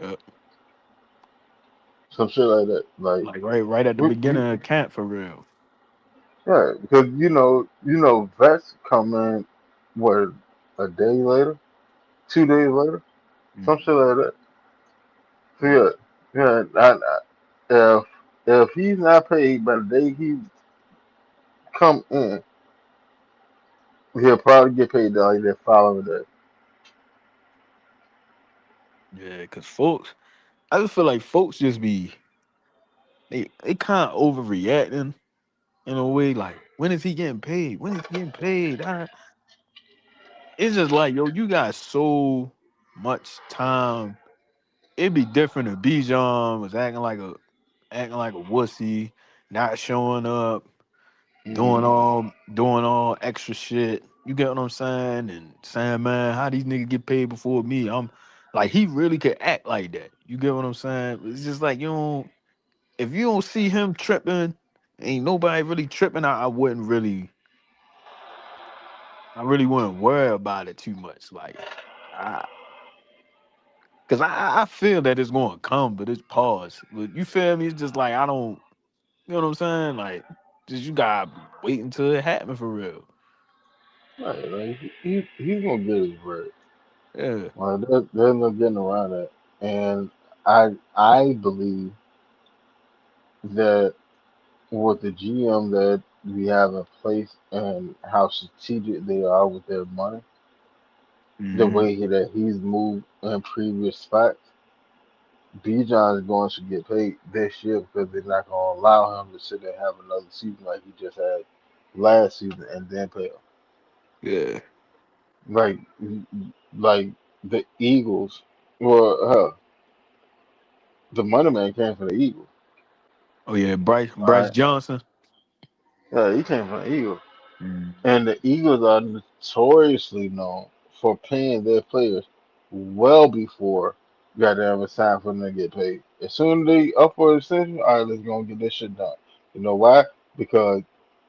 yeah. Some shit like that. Like Like right at the we beginning of camp for real. right, because vets come in what a day later, 2 days later, some Mm, shit like that. So yeah, if if he's not paid by the day he come in, he'll probably get paid like that following day. yeah. Cause folks, I just feel like folks just be they kind of overreacting in a way. Like when is he getting paid? When is he getting paid? It's just like yo, you got so much time. It'd be different if Bijan was acting like a wussy, not showing up, doing Hmm. all extra shit. You get what I'm saying? And saying, man, how these niggas get paid before me? I'm like he really could act like that. You get what I'm saying? It's just like you don't if you don't see him tripping, ain't nobody really tripping. I really wouldn't worry about it too much. Like I cause I feel that it's gonna come, but it's pause. But you feel me? It's just like I don't you know what I'm saying? Like just you gotta wait until it happen for real. Right, like he's gonna get his bread. Yeah. Like there's no getting around that. And I believe that with the GM that we have in place and how strategic they are with their money, the Hmm. way that he's moved in previous spots, Bijan is going to get paid this year because they're not going to allow him to sit there and have another season like he just had last season and then pay him. Yeah. Like, like the Eagles, well, the money man came from the Eagles. Oh yeah, All Bryce right, Johnson. yeah, he came from the Eagles, Mm. and the Eagles are notoriously known for paying their players well before goddamn it's time for them to get paid. As soon as they up for a extension, all right, let's go and get this shit done. You know why? Because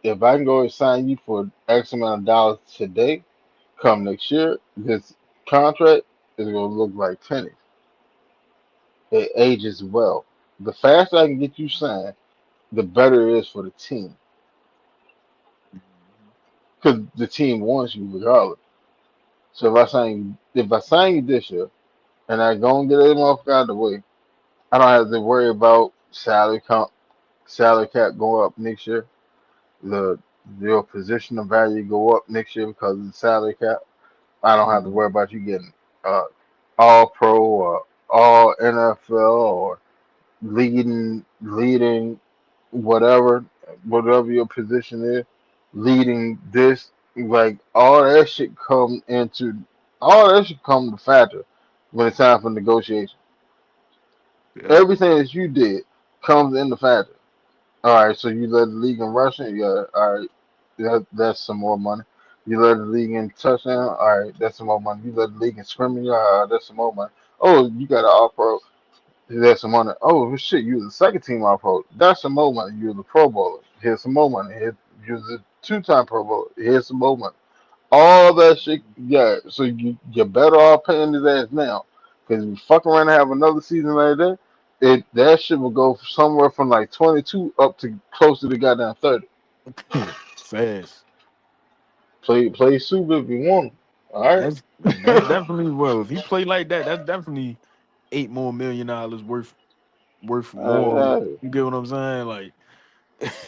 if I can go and sign you for X amount of dollars today, come next year, this contract. is gonna look like pennies. It ages well. The faster I can get you signed, the better it is for the team Mhm. because the team wants you regardless. So if I sign you this year and I go and get that motherfucker out of the way, I don't have to worry about salary cap going up next year. The your position of value go up next year because of the salary cap. I don't have to worry Mhm. about you getting uh, all pro or all NFL or leading whatever your position is, leading this, like all that should come to factor when it's time for negotiation. Yeah. Everything that you did comes into factor. All right, so you led the league in rushing, yeah, all right, that's some more money. You led the league in touchdown, all right, that's some more money. You led the league in scrimmage, all right, that's some more money. Oh, you got an all pro. There's some money. Oh well, shit, you was the second team All Pro. That's some more money. You was a Pro Bowler. Here's some more money. You was a two-time Pro Bowler. Here's some more money. All that shit, yeah. So you're better off paying his ass now, because if you fuck around and have another season like that, that shit will go somewhere from like 22 up to close to the goddamn 30. Fast. Play super if you want. All right. That's definitely well. If he play like that, that's definitely $8 more million worth more. Hey, You get what I'm saying? Like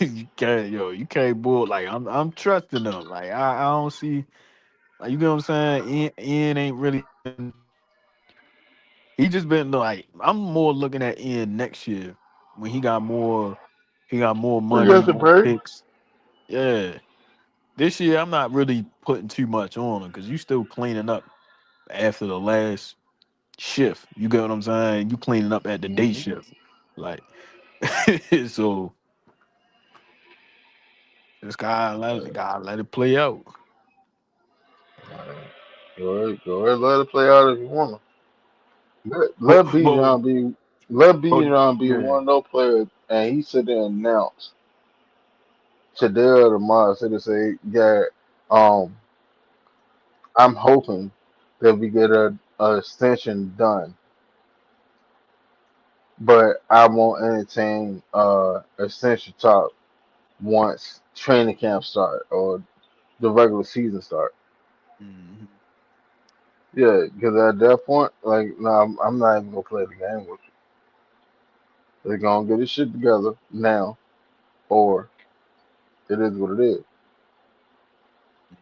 you can't bull. Like I'm trusting them. Like I don't see. Like you get what I'm saying? Ian ain't really been. He just been like I'm more looking at Ian next year when he got more you money, got the more break. picks. Yeah. This year I'm not really putting too much on him because you still cleaning up after the last shift. You get what I'm saying? You cleaning up at the day Mm-hmm. shift. Like so this guy let it play out. Go ahead, let it play out if you want to. But Let Bijan be let but Bijan be yeah. one of those players, and he sit there and announce today or tomorrow, sit there and say, yeah, um, I'm hoping that we get a extension done, but I won't entertain extension talk once training camp start or the regular season start. Mhm. Yeah, because at that point, like, no, I'm not even gonna play the game with you. They're gonna get this shit together now, or it is what it is. Mhm.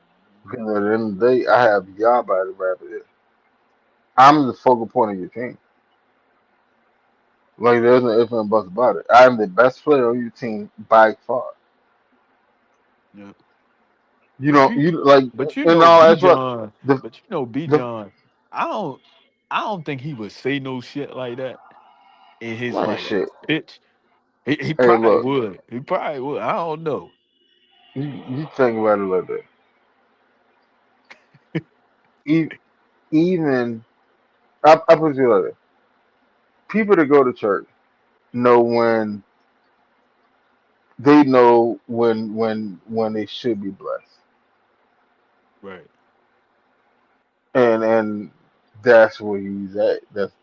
Because at the end of the day, I have y'all by the rabbit. I'm the focal point of your team. Like there's no ifs and buts about it. I'm the best player on your team by far. Yeah. You But know, you you like but you in know all B that's what John, the B the John, I don't I don't think he would say no shit like that in his man like shit. pitch. He Hey, probably look, would. He probably would. I don't know. you think about it like that. E- Even I put it like that. People that go to church know when they should be blessed, Right. and that's where he's at.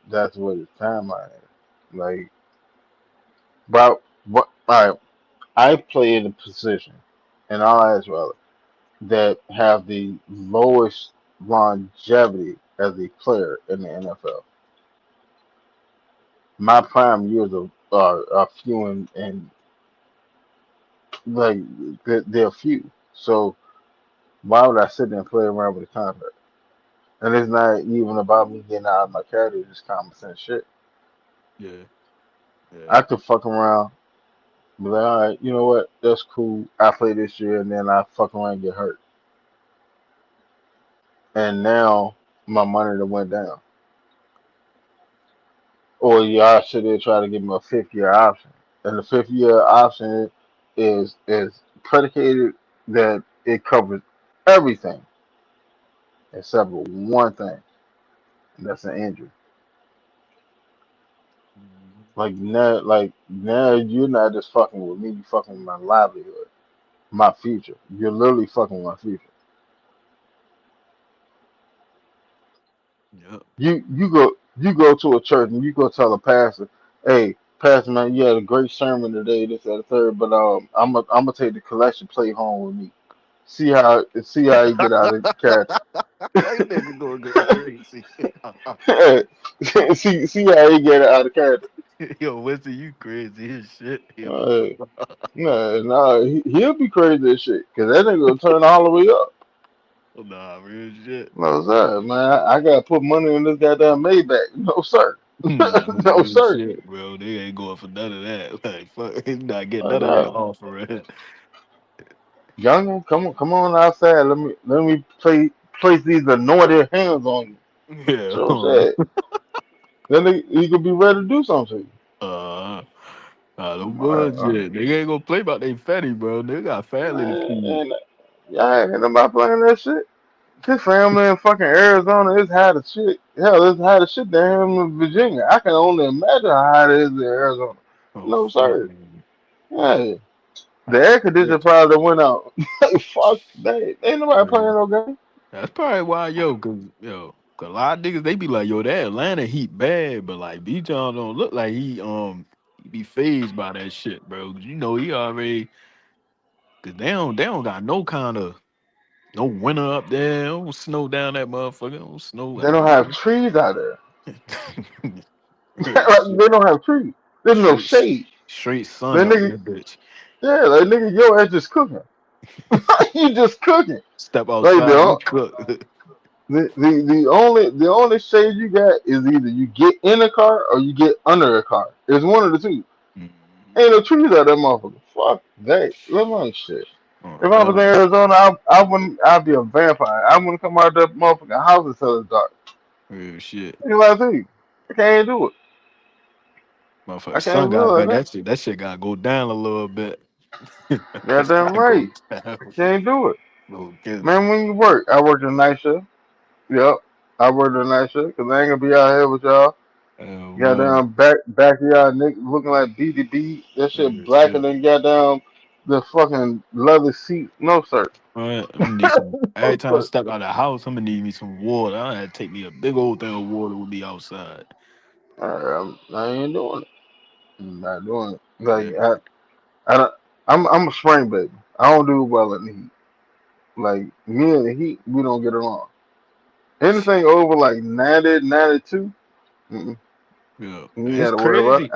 That's what his timeline is. Like, but all right, I play in a position, and all as well, that have the lowest longevity as a player in the NFL. My prime years are few and like they're few. So why would I sit there and play around with a contract? And it's not even about me getting out of my character, it's just common sense shit. Yeah. Yeah. I could fuck around, be like, all right, you know what? That's cool. I play this year, and then I fuck around and get hurt, and now my money done went down. Or y'all should have tried to give him a 5 year option. And the 5 year option is predicated that it covers everything except for one thing, and that's an injury. Mhm. Like now you're not just fucking with me, you fucking with my livelihood, my future. You're literally fucking with my future. Yep. You go to a church and you go tell a pastor, hey, pastor man, you had a great sermon today, this and the third, but I'm gonna take the collection plate home with me. See how you get out of character. That nigga gonna go crazy. see how you get out of character. Yo, Winston, you crazy as shit. Yo. Uh, no, he'll be crazy as shit because that nigga will turn all the way up. Nah, real shit. No sir, man, I gotta put money in this goddamn Maybach. No sir, Nah, no real sir. shit, bro. They ain't going for none of that. Like, fuck, he's not getting Like, none of that no. offering. Youngin, come on outside. Let me place these anointed hands on you. Yeah. So sad. Then he could be ready to do something. Uh, no Uh, bullshit. They ain't gonna play about they fatty, bro. They got family to man, feed. yeah, ain't nobody playing that shit. His family in fucking Arizona is hot as shit. Hell, it's hot as shit down in Virginia. I can only imagine how hot it is in Arizona. Oh No fuck, sir. man. Yeah, the air Yeah. conditioner probably went out. Fuck that. Ain't nobody playing Man. no game. That's probably why, yo, cause a lot of niggas they be like, yo, that Atlanta Heat bad, but like B John don't look like he be phased by that shit, bro. 'Cause you know he already, cause they don't got no kind of no winter up there. Don't snow down that motherfucker. Don't snow They like don't have trees out there. real shit. They don't have trees. There's no Straight shade. straight sun That up nigga, that bitch. yeah, like nigga, your ass just cooking. You just cooking. Step Like outside, you cook. the only shade you got is either you get in a car or you get under a car. It's one of the two. Mhm. Ain't no trees out that motherfucker. Fuck that. Look like shit. Oh, If I was in hell, Arizona, I wouldn't. I'd be a vampire. I wouldn't come out that motherfucking house until it's dark. real shit. You know what I think? I can't do it. Motherfucker, I sun can't do got it back. like That shit gotta go down a little bit. that. That shit Goddamn gotta go right. down. I can't do it. Little kids. Man, when you work, I work the night shift. Yep. I work the night shift because I ain't gonna be out here with y'all. Oh no. Goddamn backyard nigga looking like BDB. That shit Real blacker shit. than goddamn the fucking leather seat. No sir. All right, I'm gonna need some. Every No time I sir. step out of the house, I'm gonna need me some water. I had to take me a big old thing of water with me outside. I ain't doing it. I'm not doing it. Like Yeah. I don't, I'm a spring baby. I don't do well in the heat. Like me and the heat, we don't get along. Anything over like 90, 92, mm-mm, Yeah. you It's gotta worry about. crazy.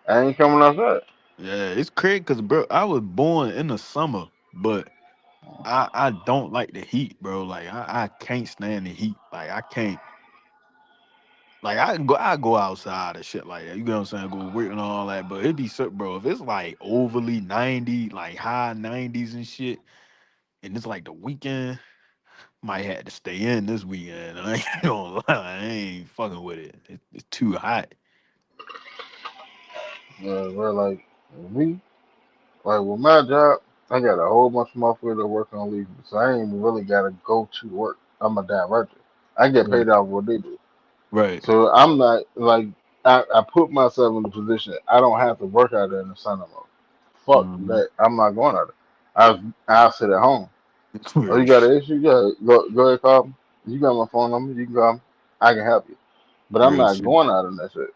I ain't coming outside. Yeah, it's crazy because bro, I was born in the summer, but I don't like the heat, bro. Like I can't stand the heat. Like I can't. Like I go outside and shit like that. You know what I'm saying? Go work and all that. But it be so, bro. If it's like overly 90, like high 90s and shit, and it's like the weekend, might have to stay in this weekend. I ain't gonna lie, I ain't fucking with it. It's too hot. We're like we like with my job, I got a whole bunch of motherfuckers that work on leave, so I ain't really gotta go to work. I'm a director. I get Yeah. paid out what they do. Right. So I'm not like I put myself in a position I don't have to work out there in the sun no more. Fuck Mm-hmm. that. I'm not going out there. I'll sit at home. Oh, Real you got shit. an issue? Yeah, go ahead, call me. You got my phone number. You can call me. I can help you. But I'm Real not shit. going out in that shit.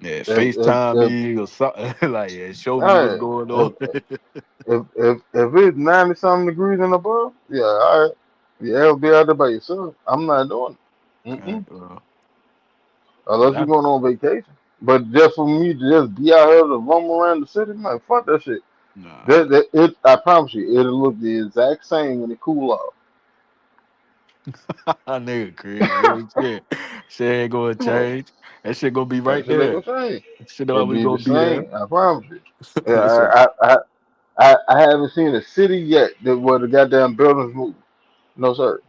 Yeah, FaceTime If me or something like yeah, show me what's hey, going if on. if it's 90 something degrees and above, yeah, all right. Yeah, it'll be out there by yourself. I'm not doing it. Okay, Unless we're that, going on vacation. But just for me to just be out here to roam around the city, man, fuck that shit. nah, I promise you, it'll look the exact same when it cool off. nigga crazy. Real shit. Shit ain't gonna change. That shit gonna be That right shit ain't there. gonna change. Shit It'll always be the gonna be there. same. I promise you. Yeah, That shit. I haven't seen a city yet that where the goddamn buildings move. No sir.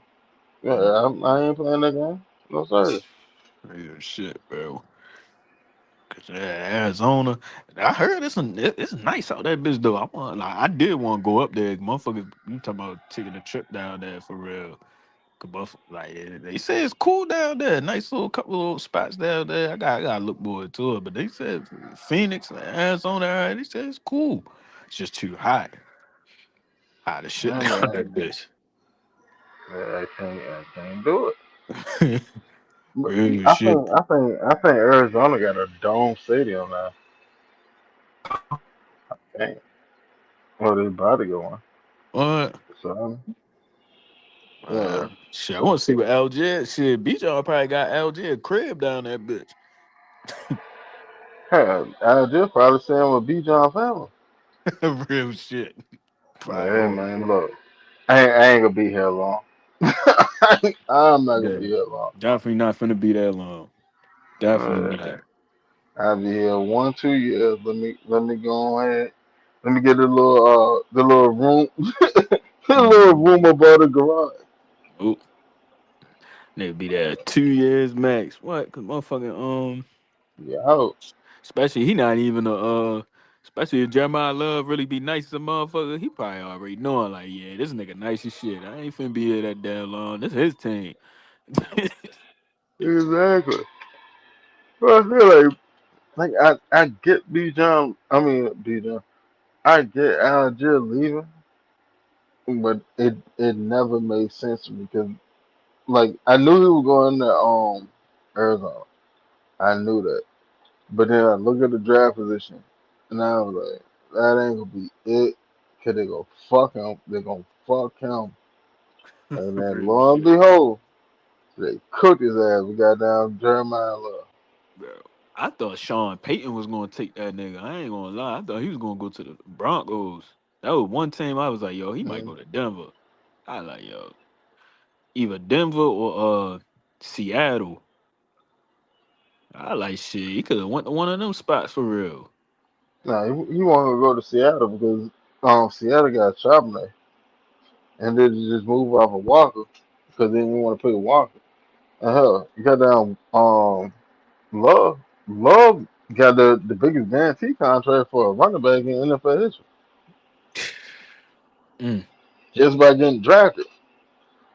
Yeah, I ain't playing that game. No sir. Real shit, bro. Cause Arizona, I heard it's nice out that bitch though. I did want to go up there, motherfuckers. You talking about taking a trip down there for real? Like they say it's cool down there. Nice little couple of little spots down there. I gotta look forward to it. But they said Phoenix, Arizona, all right, they said it's cool. It's just too hot. Hot as shit I down mean, that bitch. I can't do it. Real I shit. think I think I think Arizona got a dome stadium now. Dang. Well, they about to go on. What? So yeah. Shit, I want to see what LG. Shit, Bijan probably got LG a crib down that bitch. Hell, I just probably saying with B. John family. Real shit. Probably Hey all. man, look, I ain't gonna be here long. I'm not gonna Yeah, be here long. definitely not finna be that long. Definitely Uh, not. I'll be here 1 2 years. Let me go ahead. Let me get the little room the little Mm-hmm. room above the garage. Oh, they be there 2 years max. What? Cause motherfucking Yeah, I especially he not even a especially if Jeremiah Love really be nice as a motherfucker, he probably already knowing like, yeah, this nigga nice as shit. I ain't finna be here that damn long. This his team. exactly. But I feel like I get B John. I mean B John. I get Algier leaving, but it never made sense to me because like I knew he was going to Arizona. I knew that, but then I look at the draft position, and I was like, that ain't gonna be it. Cause they gonna fuck him. They gonna fuck him, and then Real lo and shit. behold, they cooked his ass. We got down Jeremiah Love. Bro. I thought Sean Payton was gonna take that nigga. I ain't gonna lie. I thought he was gonna go to the Broncos. That was one team I was like, yo, he might Mm. go to Denver. I like, yo, either Denver or Seattle. I like shit. He could have went to one of them spots for real. Nah, he wanted to go to Seattle because Seattle got Charbonnet, and then just move off of Walker because they didn't want to pay Walker. And hell, you got down Love. Love got the biggest guarantee contract for a running back in NFL history Mm, just by getting drafted.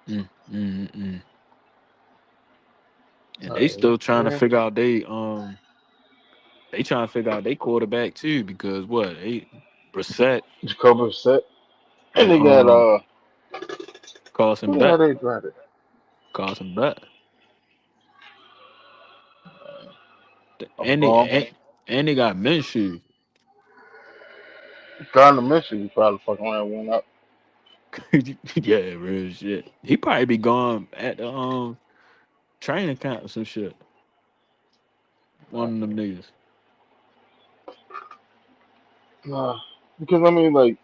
mm. And they still trying to Yeah, figure out they trying to figure out they quarterback too because what they Brissett Jacoby set, and and they got Carson who the hell Beck, they drafted? Carson Beck, A and bum. and they got Minshew. Gardner Minshew, you probably fucking around one up. Yeah, real shit. He probably be gone at the training camp or some shit. One of them niggas. Nah, because I mean, like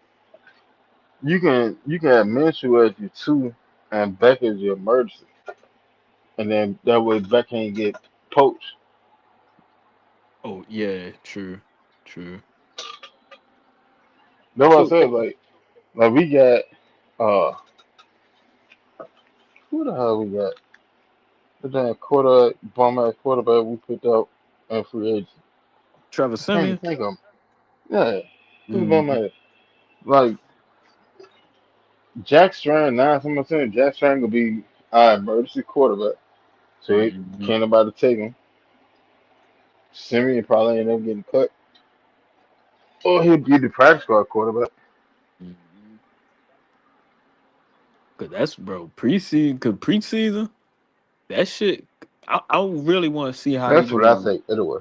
you can have Minshew as your two and Beck as your emergency, and then that way Beck can't get poached. Oh yeah, true, true. That's what I So said. Like we got uh who the hell we got? The damn bum ass quarterback we picked up in free agency. Trevor I can't even Simeon. think of him. Yeah, who's bum Mm-hmm. ass? Like Jack Strand. Now someone saying Jack Strand gonna be our emergency quarterback, so it Mm-hmm. can't nobody take him. Simeon probably ain't never getting cut, or he'll be the practice squad quarterback. Mm-hmm. Cause that's bro preseason. Cause preseason that shit. I really want to see how they That's what I gonna. say. Anyway,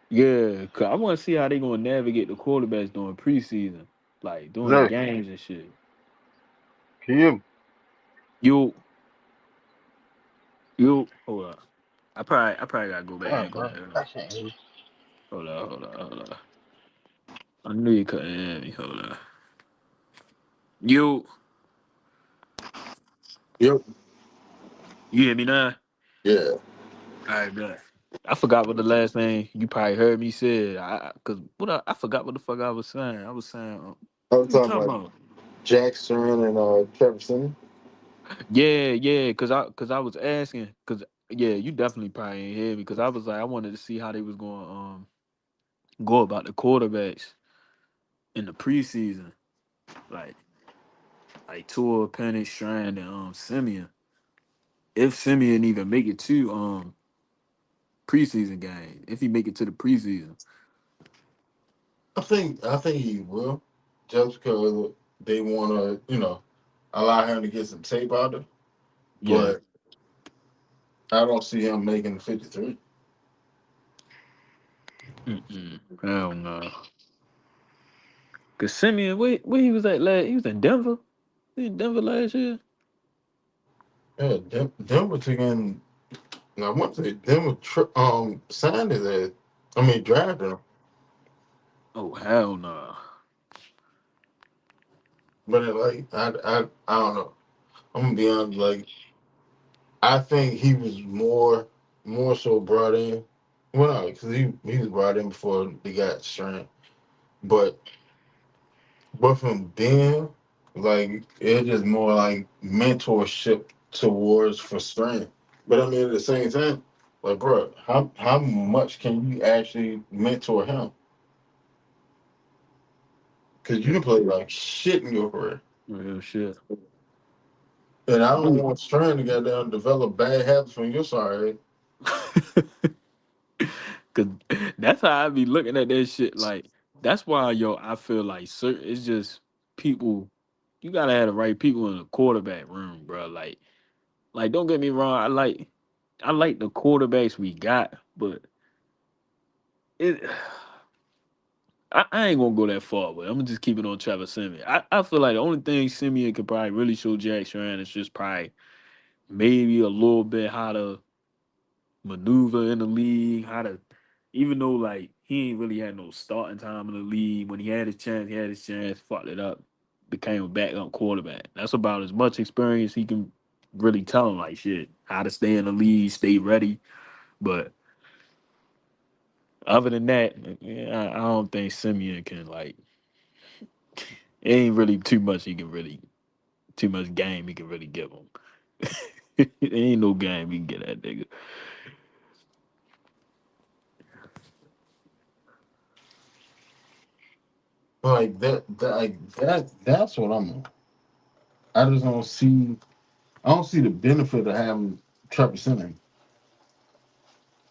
Yeah, cause I want to see how they gonna navigate the quarterbacks during preseason, like during the Zay, games and shit. can you? You hold up. I probably gotta go back Oh, and go bro, back. I can't hear you. Hold on. I knew you couldn't hear me. Hold on. You Yep. you hear me now? Yeah. All right, good. I forgot what the last thing you probably heard me say. Cause I forgot what the fuck I was saying. I was saying, I what was was you talking talking about about? Jackson and Trevor Simeon. Yeah. Cause I was asking. Cause yeah, you definitely probably ain't hear me. Cause I was like, I wanted to see how they was going go about the quarterbacks in the preseason, like Tua, Penny, Strand, and Simeon. If Simeon even make it to preseason game, if he make it to the preseason. I think he will, just because they want to, allow him to get some tape out of. Yeah. But I don't see him making the 53. Mm-mm. Hell no. Cause Simeon, where he was at last? He was in Denver. He in Denver last year. Yeah, Denver took in. I want to say Denver signed his ass. I mean, drafted him. Oh hell no. But like, I don't know. I'm gonna be honest. Like, I think he was more so brought in. Well, no, because he was brought in before they got Strand. But from then, like it's just more like mentorship towards for Strand. But I mean, at the same time, like, bro, how much can you actually mentor him? Because you Yeah, can play like shit in your career. real shit. And I don't Really. want Strand to get down and develop bad habits from your side. Cause that's how I be looking at that shit. Like that's why I feel like certain it's just people. You gotta have the right people in the quarterback room, bro. Like don't get me wrong. I like the quarterbacks we got, but it. I ain't gonna go that far, but I'm gonna just keep it on Trevor Simeon. I feel like the only thing Simeon could probably really show Jack Ryan is just probably maybe a little bit how to maneuver in the league, how to even though like he ain't really had no starting time in the league. When he had his chance, fucked it up, became a backup quarterback. That's about as much experience he can really tell him like shit, how to stay in the league, stay ready. But other than that, yeah, I don't think Simeon can like it ain't really too much he can really too much game he can really give him. It ain't no game he can get that nigga. Like that's what I'm on. I just don't see. I don't see the benefit of having Trevor Simeon.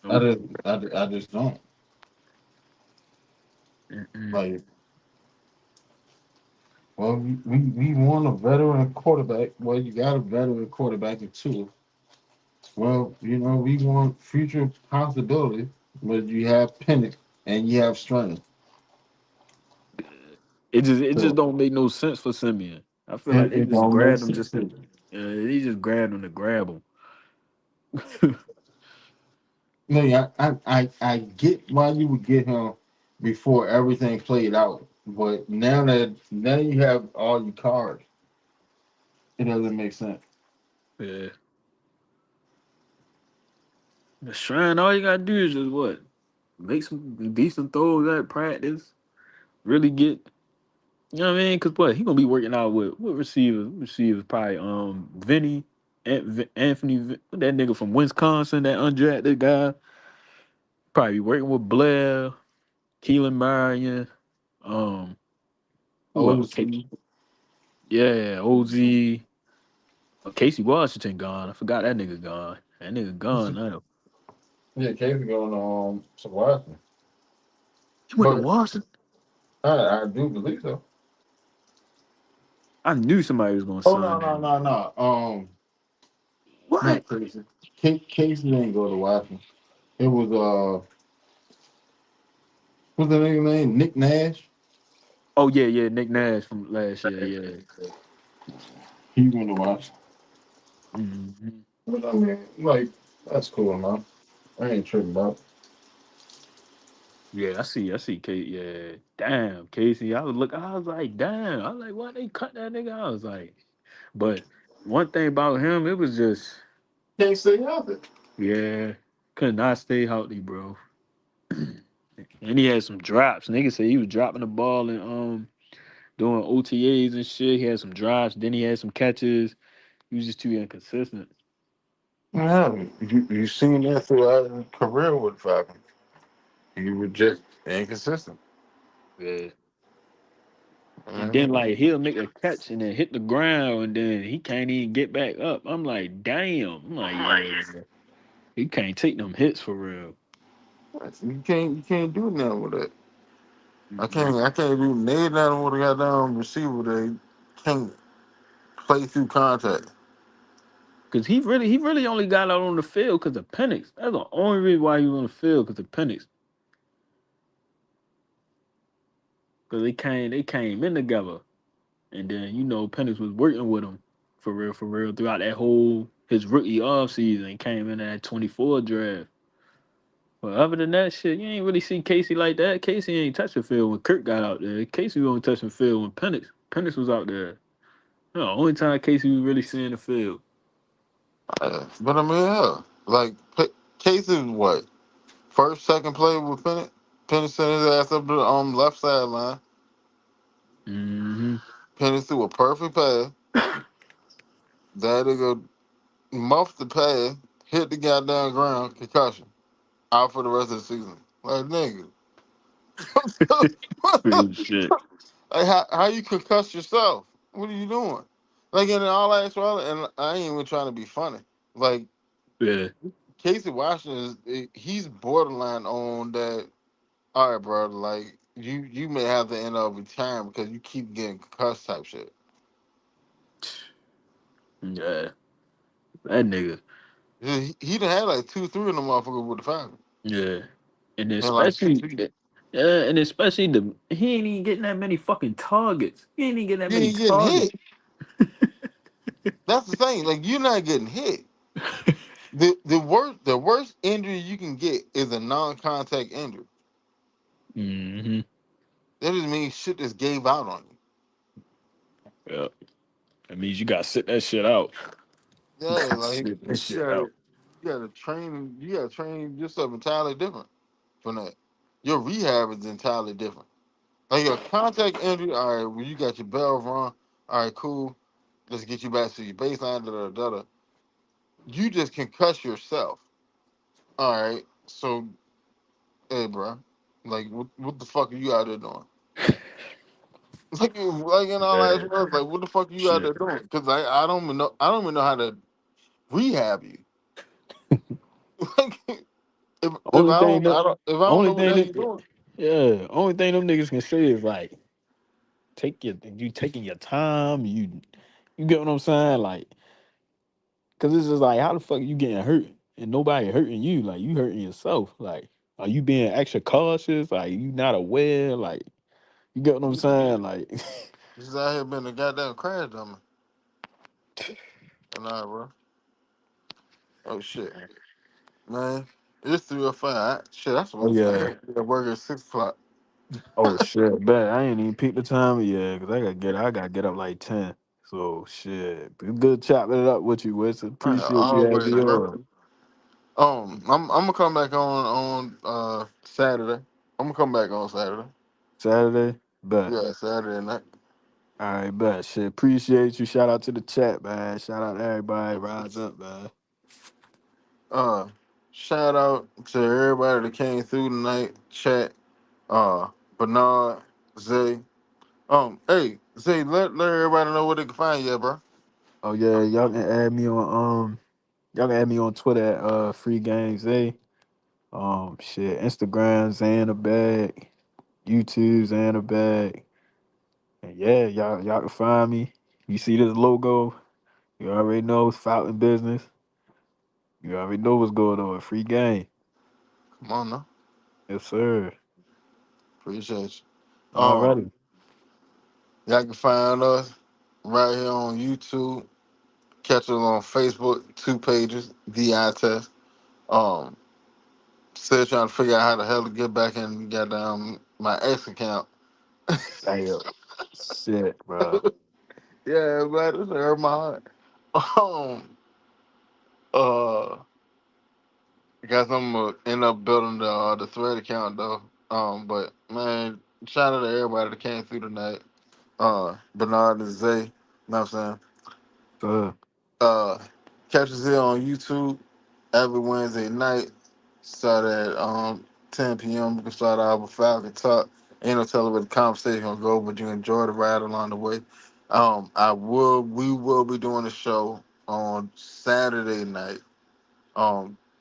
Nope. I just don't. Mm-mm. Like, well, we want a veteran quarterback. Well, you got a veteran quarterback in two. Well, we want future possibility, but you have Pennick and you have Strand. It just So don't make no sense for Simeon. I feel like they it just don't make grabbed him sense just to to me. they just grabbed him to grab him. No, yeah, I get why you would get him before everything played out, but now you have all your cards, it doesn't make sense. Yeah. The Shrine, all you gotta do is just what? Make some decent throws at practice. Really get you know what I mean? Cause what he gonna be working out with what receivers? Receivers probably Vinny, Anthony, that nigga from Wisconsin, that undrafted guy. Probably working with Blair, Keelan Marion, um, who else? OC, Yeah, OZ, Casey Washington gone. I forgot that nigga gone. That nigga gone now. yeah, Casey going to Washington, He went to but Washington. I do believe so. I knew somebody was gonna Oh sign no no that. no no What? not Casey. Casey didn't go to Washington. It was what's the nigga name? Nick Nash. Oh yeah, yeah, Nick Nash from last year. Yeah. He went to Washington. Hmm. But I mean, like that's cool, man. I ain't tripping about it. Yeah, I see Kate. Yeah, damn, Casey. I was like, damn. I was like, why they cut that nigga? I was like, but one thing about him, it was just, Can't stay healthy. yeah, could not stay healthy, bro. And he had some drops. Nigga said he was dropping the ball and doing OTAs and shit. He had some drops. Then he had some catches. He was just too inconsistent. Yeah, you seen that throughout his career with Falcons. He was just inconsistent. Yeah. And then Mhm. like he'll make a catch and then hit the ground and then he can't even get back up. I'm like, damn. I'm like, yeah, he can't take them hits for real. You can't do nothing with it. Mm-mm. I can't do nothing with a goddamn receiver that can't play through contact. Cause he really only got out on the field because of Penix. That's the only reason why he was on the field because of Penix. Cause they came in together, and then Penix was working with him for real throughout that whole his rookie offseason. Came in at 24 draft. But other than that shit, you ain't really see Casey like that. Casey ain't touch the field when Kirk got out there. Casey was only touching the field when Penix was out there. No, only time Casey was really seeing the field. But I mean, yeah, like Case is what first, second play with Penny. Penny sent his ass up the left sideline. Mm-hmm. Penny threw a perfect pass. That nigga muffed the pass, hit the goddamn ground, concussion, out for the rest of the season. Like nigga, Real shit. like how you concuss yourself? What are you doing? Like in all actuality, and I ain't even trying to be funny. Like Yeah. Casey Washington he's borderline on that. All right, bro. Like you may have to end up retiring because you keep getting concussed type shit. Yeah. That nigga. He done had like 2, 3 of them motherfuckers with the Falcons, Yeah. And and like especially 2 seasons. yeah, and especially he ain't even getting that many fucking targets. He ain't even getting that You many ain't getting targets. hit. That's the thing. Like you're not getting hit. The worst injury you can get is a non-contact injury. Mm-hmm. That just means shit just gave out on you. Yeah. That means you gotta sit that shit out. You Yeah, gotta like sit that you shit gotta out. you gotta train yourself entirely different from that. Your rehab is entirely different. Like your contact injury, all right, when you got your bell run, all right, cool. Let's get you back to your baseline, da da da da. You just concuss yourself. All right, so hey, bro, like what the fuck are you out there doing? Like in all Yeah. words, like what the fuck are you out Shit. there doing? Because I don't even know how to rehab you. Like if Only thing that if I don't only know what the thing hell you're that doing. yeah, only thing them niggas can say is like you taking your time, you get what I'm saying? Like, cause it's just like how the fuck you getting hurt and nobody hurting you, like you hurting yourself. Like, are you being extra cautious? Like you not aware? Like you get what I'm saying? Like Just out here being a goddamn crash dummy. Nah, bro. Oh shit, man. It's 3:05. Shit, that's oh what I yeah. got to be at work at 6 o'clock. Oh shit, bet I ain't even peep the time yet, cause I gotta get up like 10. So shit. Good chopping it up with you, Wiz. Man, Appreciate you having always, me bro. on. I'm gonna come back on Saturday. I'm gonna come back on Saturday. Saturday? Bet. Yeah, Saturday night. All right, bet. Shit. Appreciate you. Shout out to the chat, man. Shout out to everybody. Rise up, man. Uh, Shout out to everybody that came through tonight. Chat. Uh, Bernard, Zay. Hey, Zay, let everybody know where they can find you, at, bro. Oh yeah, y'all can add me on Twitter at Free Games A. Shit, Instagram Zay in the bag, YouTube Zay in the bag. And yeah, y'all can find me. You see this logo, you already know it's Fountain Business. You already know what's going on. Free game. Come on now. Yes, sir. Appreciate you. Alrighty. Y'all can find us right here on YouTube. Catch us on Facebook, 2 pages, VI test. Um, Still trying to figure out how the hell to get back in goddamn my ex account. Damn. Shit, bro. Yeah, man, this hurt my heart. Um, uh, Guess I'm gonna end up building the thread account though. But man, shout out to everybody that came through tonight. Bernard and Zay, you know what I'm saying? So, Uh, Catch us here on YouTube every Wednesday night. Start at 10 p.m. We can start out with Falcon Talk. Ain't no telling where the conversation gonna go, but you enjoy the ride along the way. We will be doing a show on Saturday night.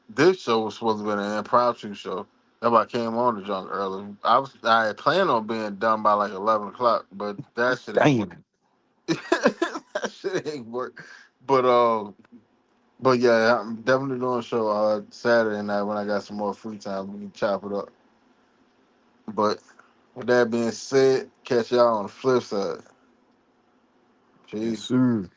This show was supposed to be an impromptu show. That's why I came on the junk early. I had planned on being done by like 11 o'clock, but that shit ain't work. damn. That shit ain't work. But But yeah, I'm definitely doing a show Saturday night when I got some more free time. We can chop it up. But with that being said, catch y'all on the flip side. Yes, Peace. sir.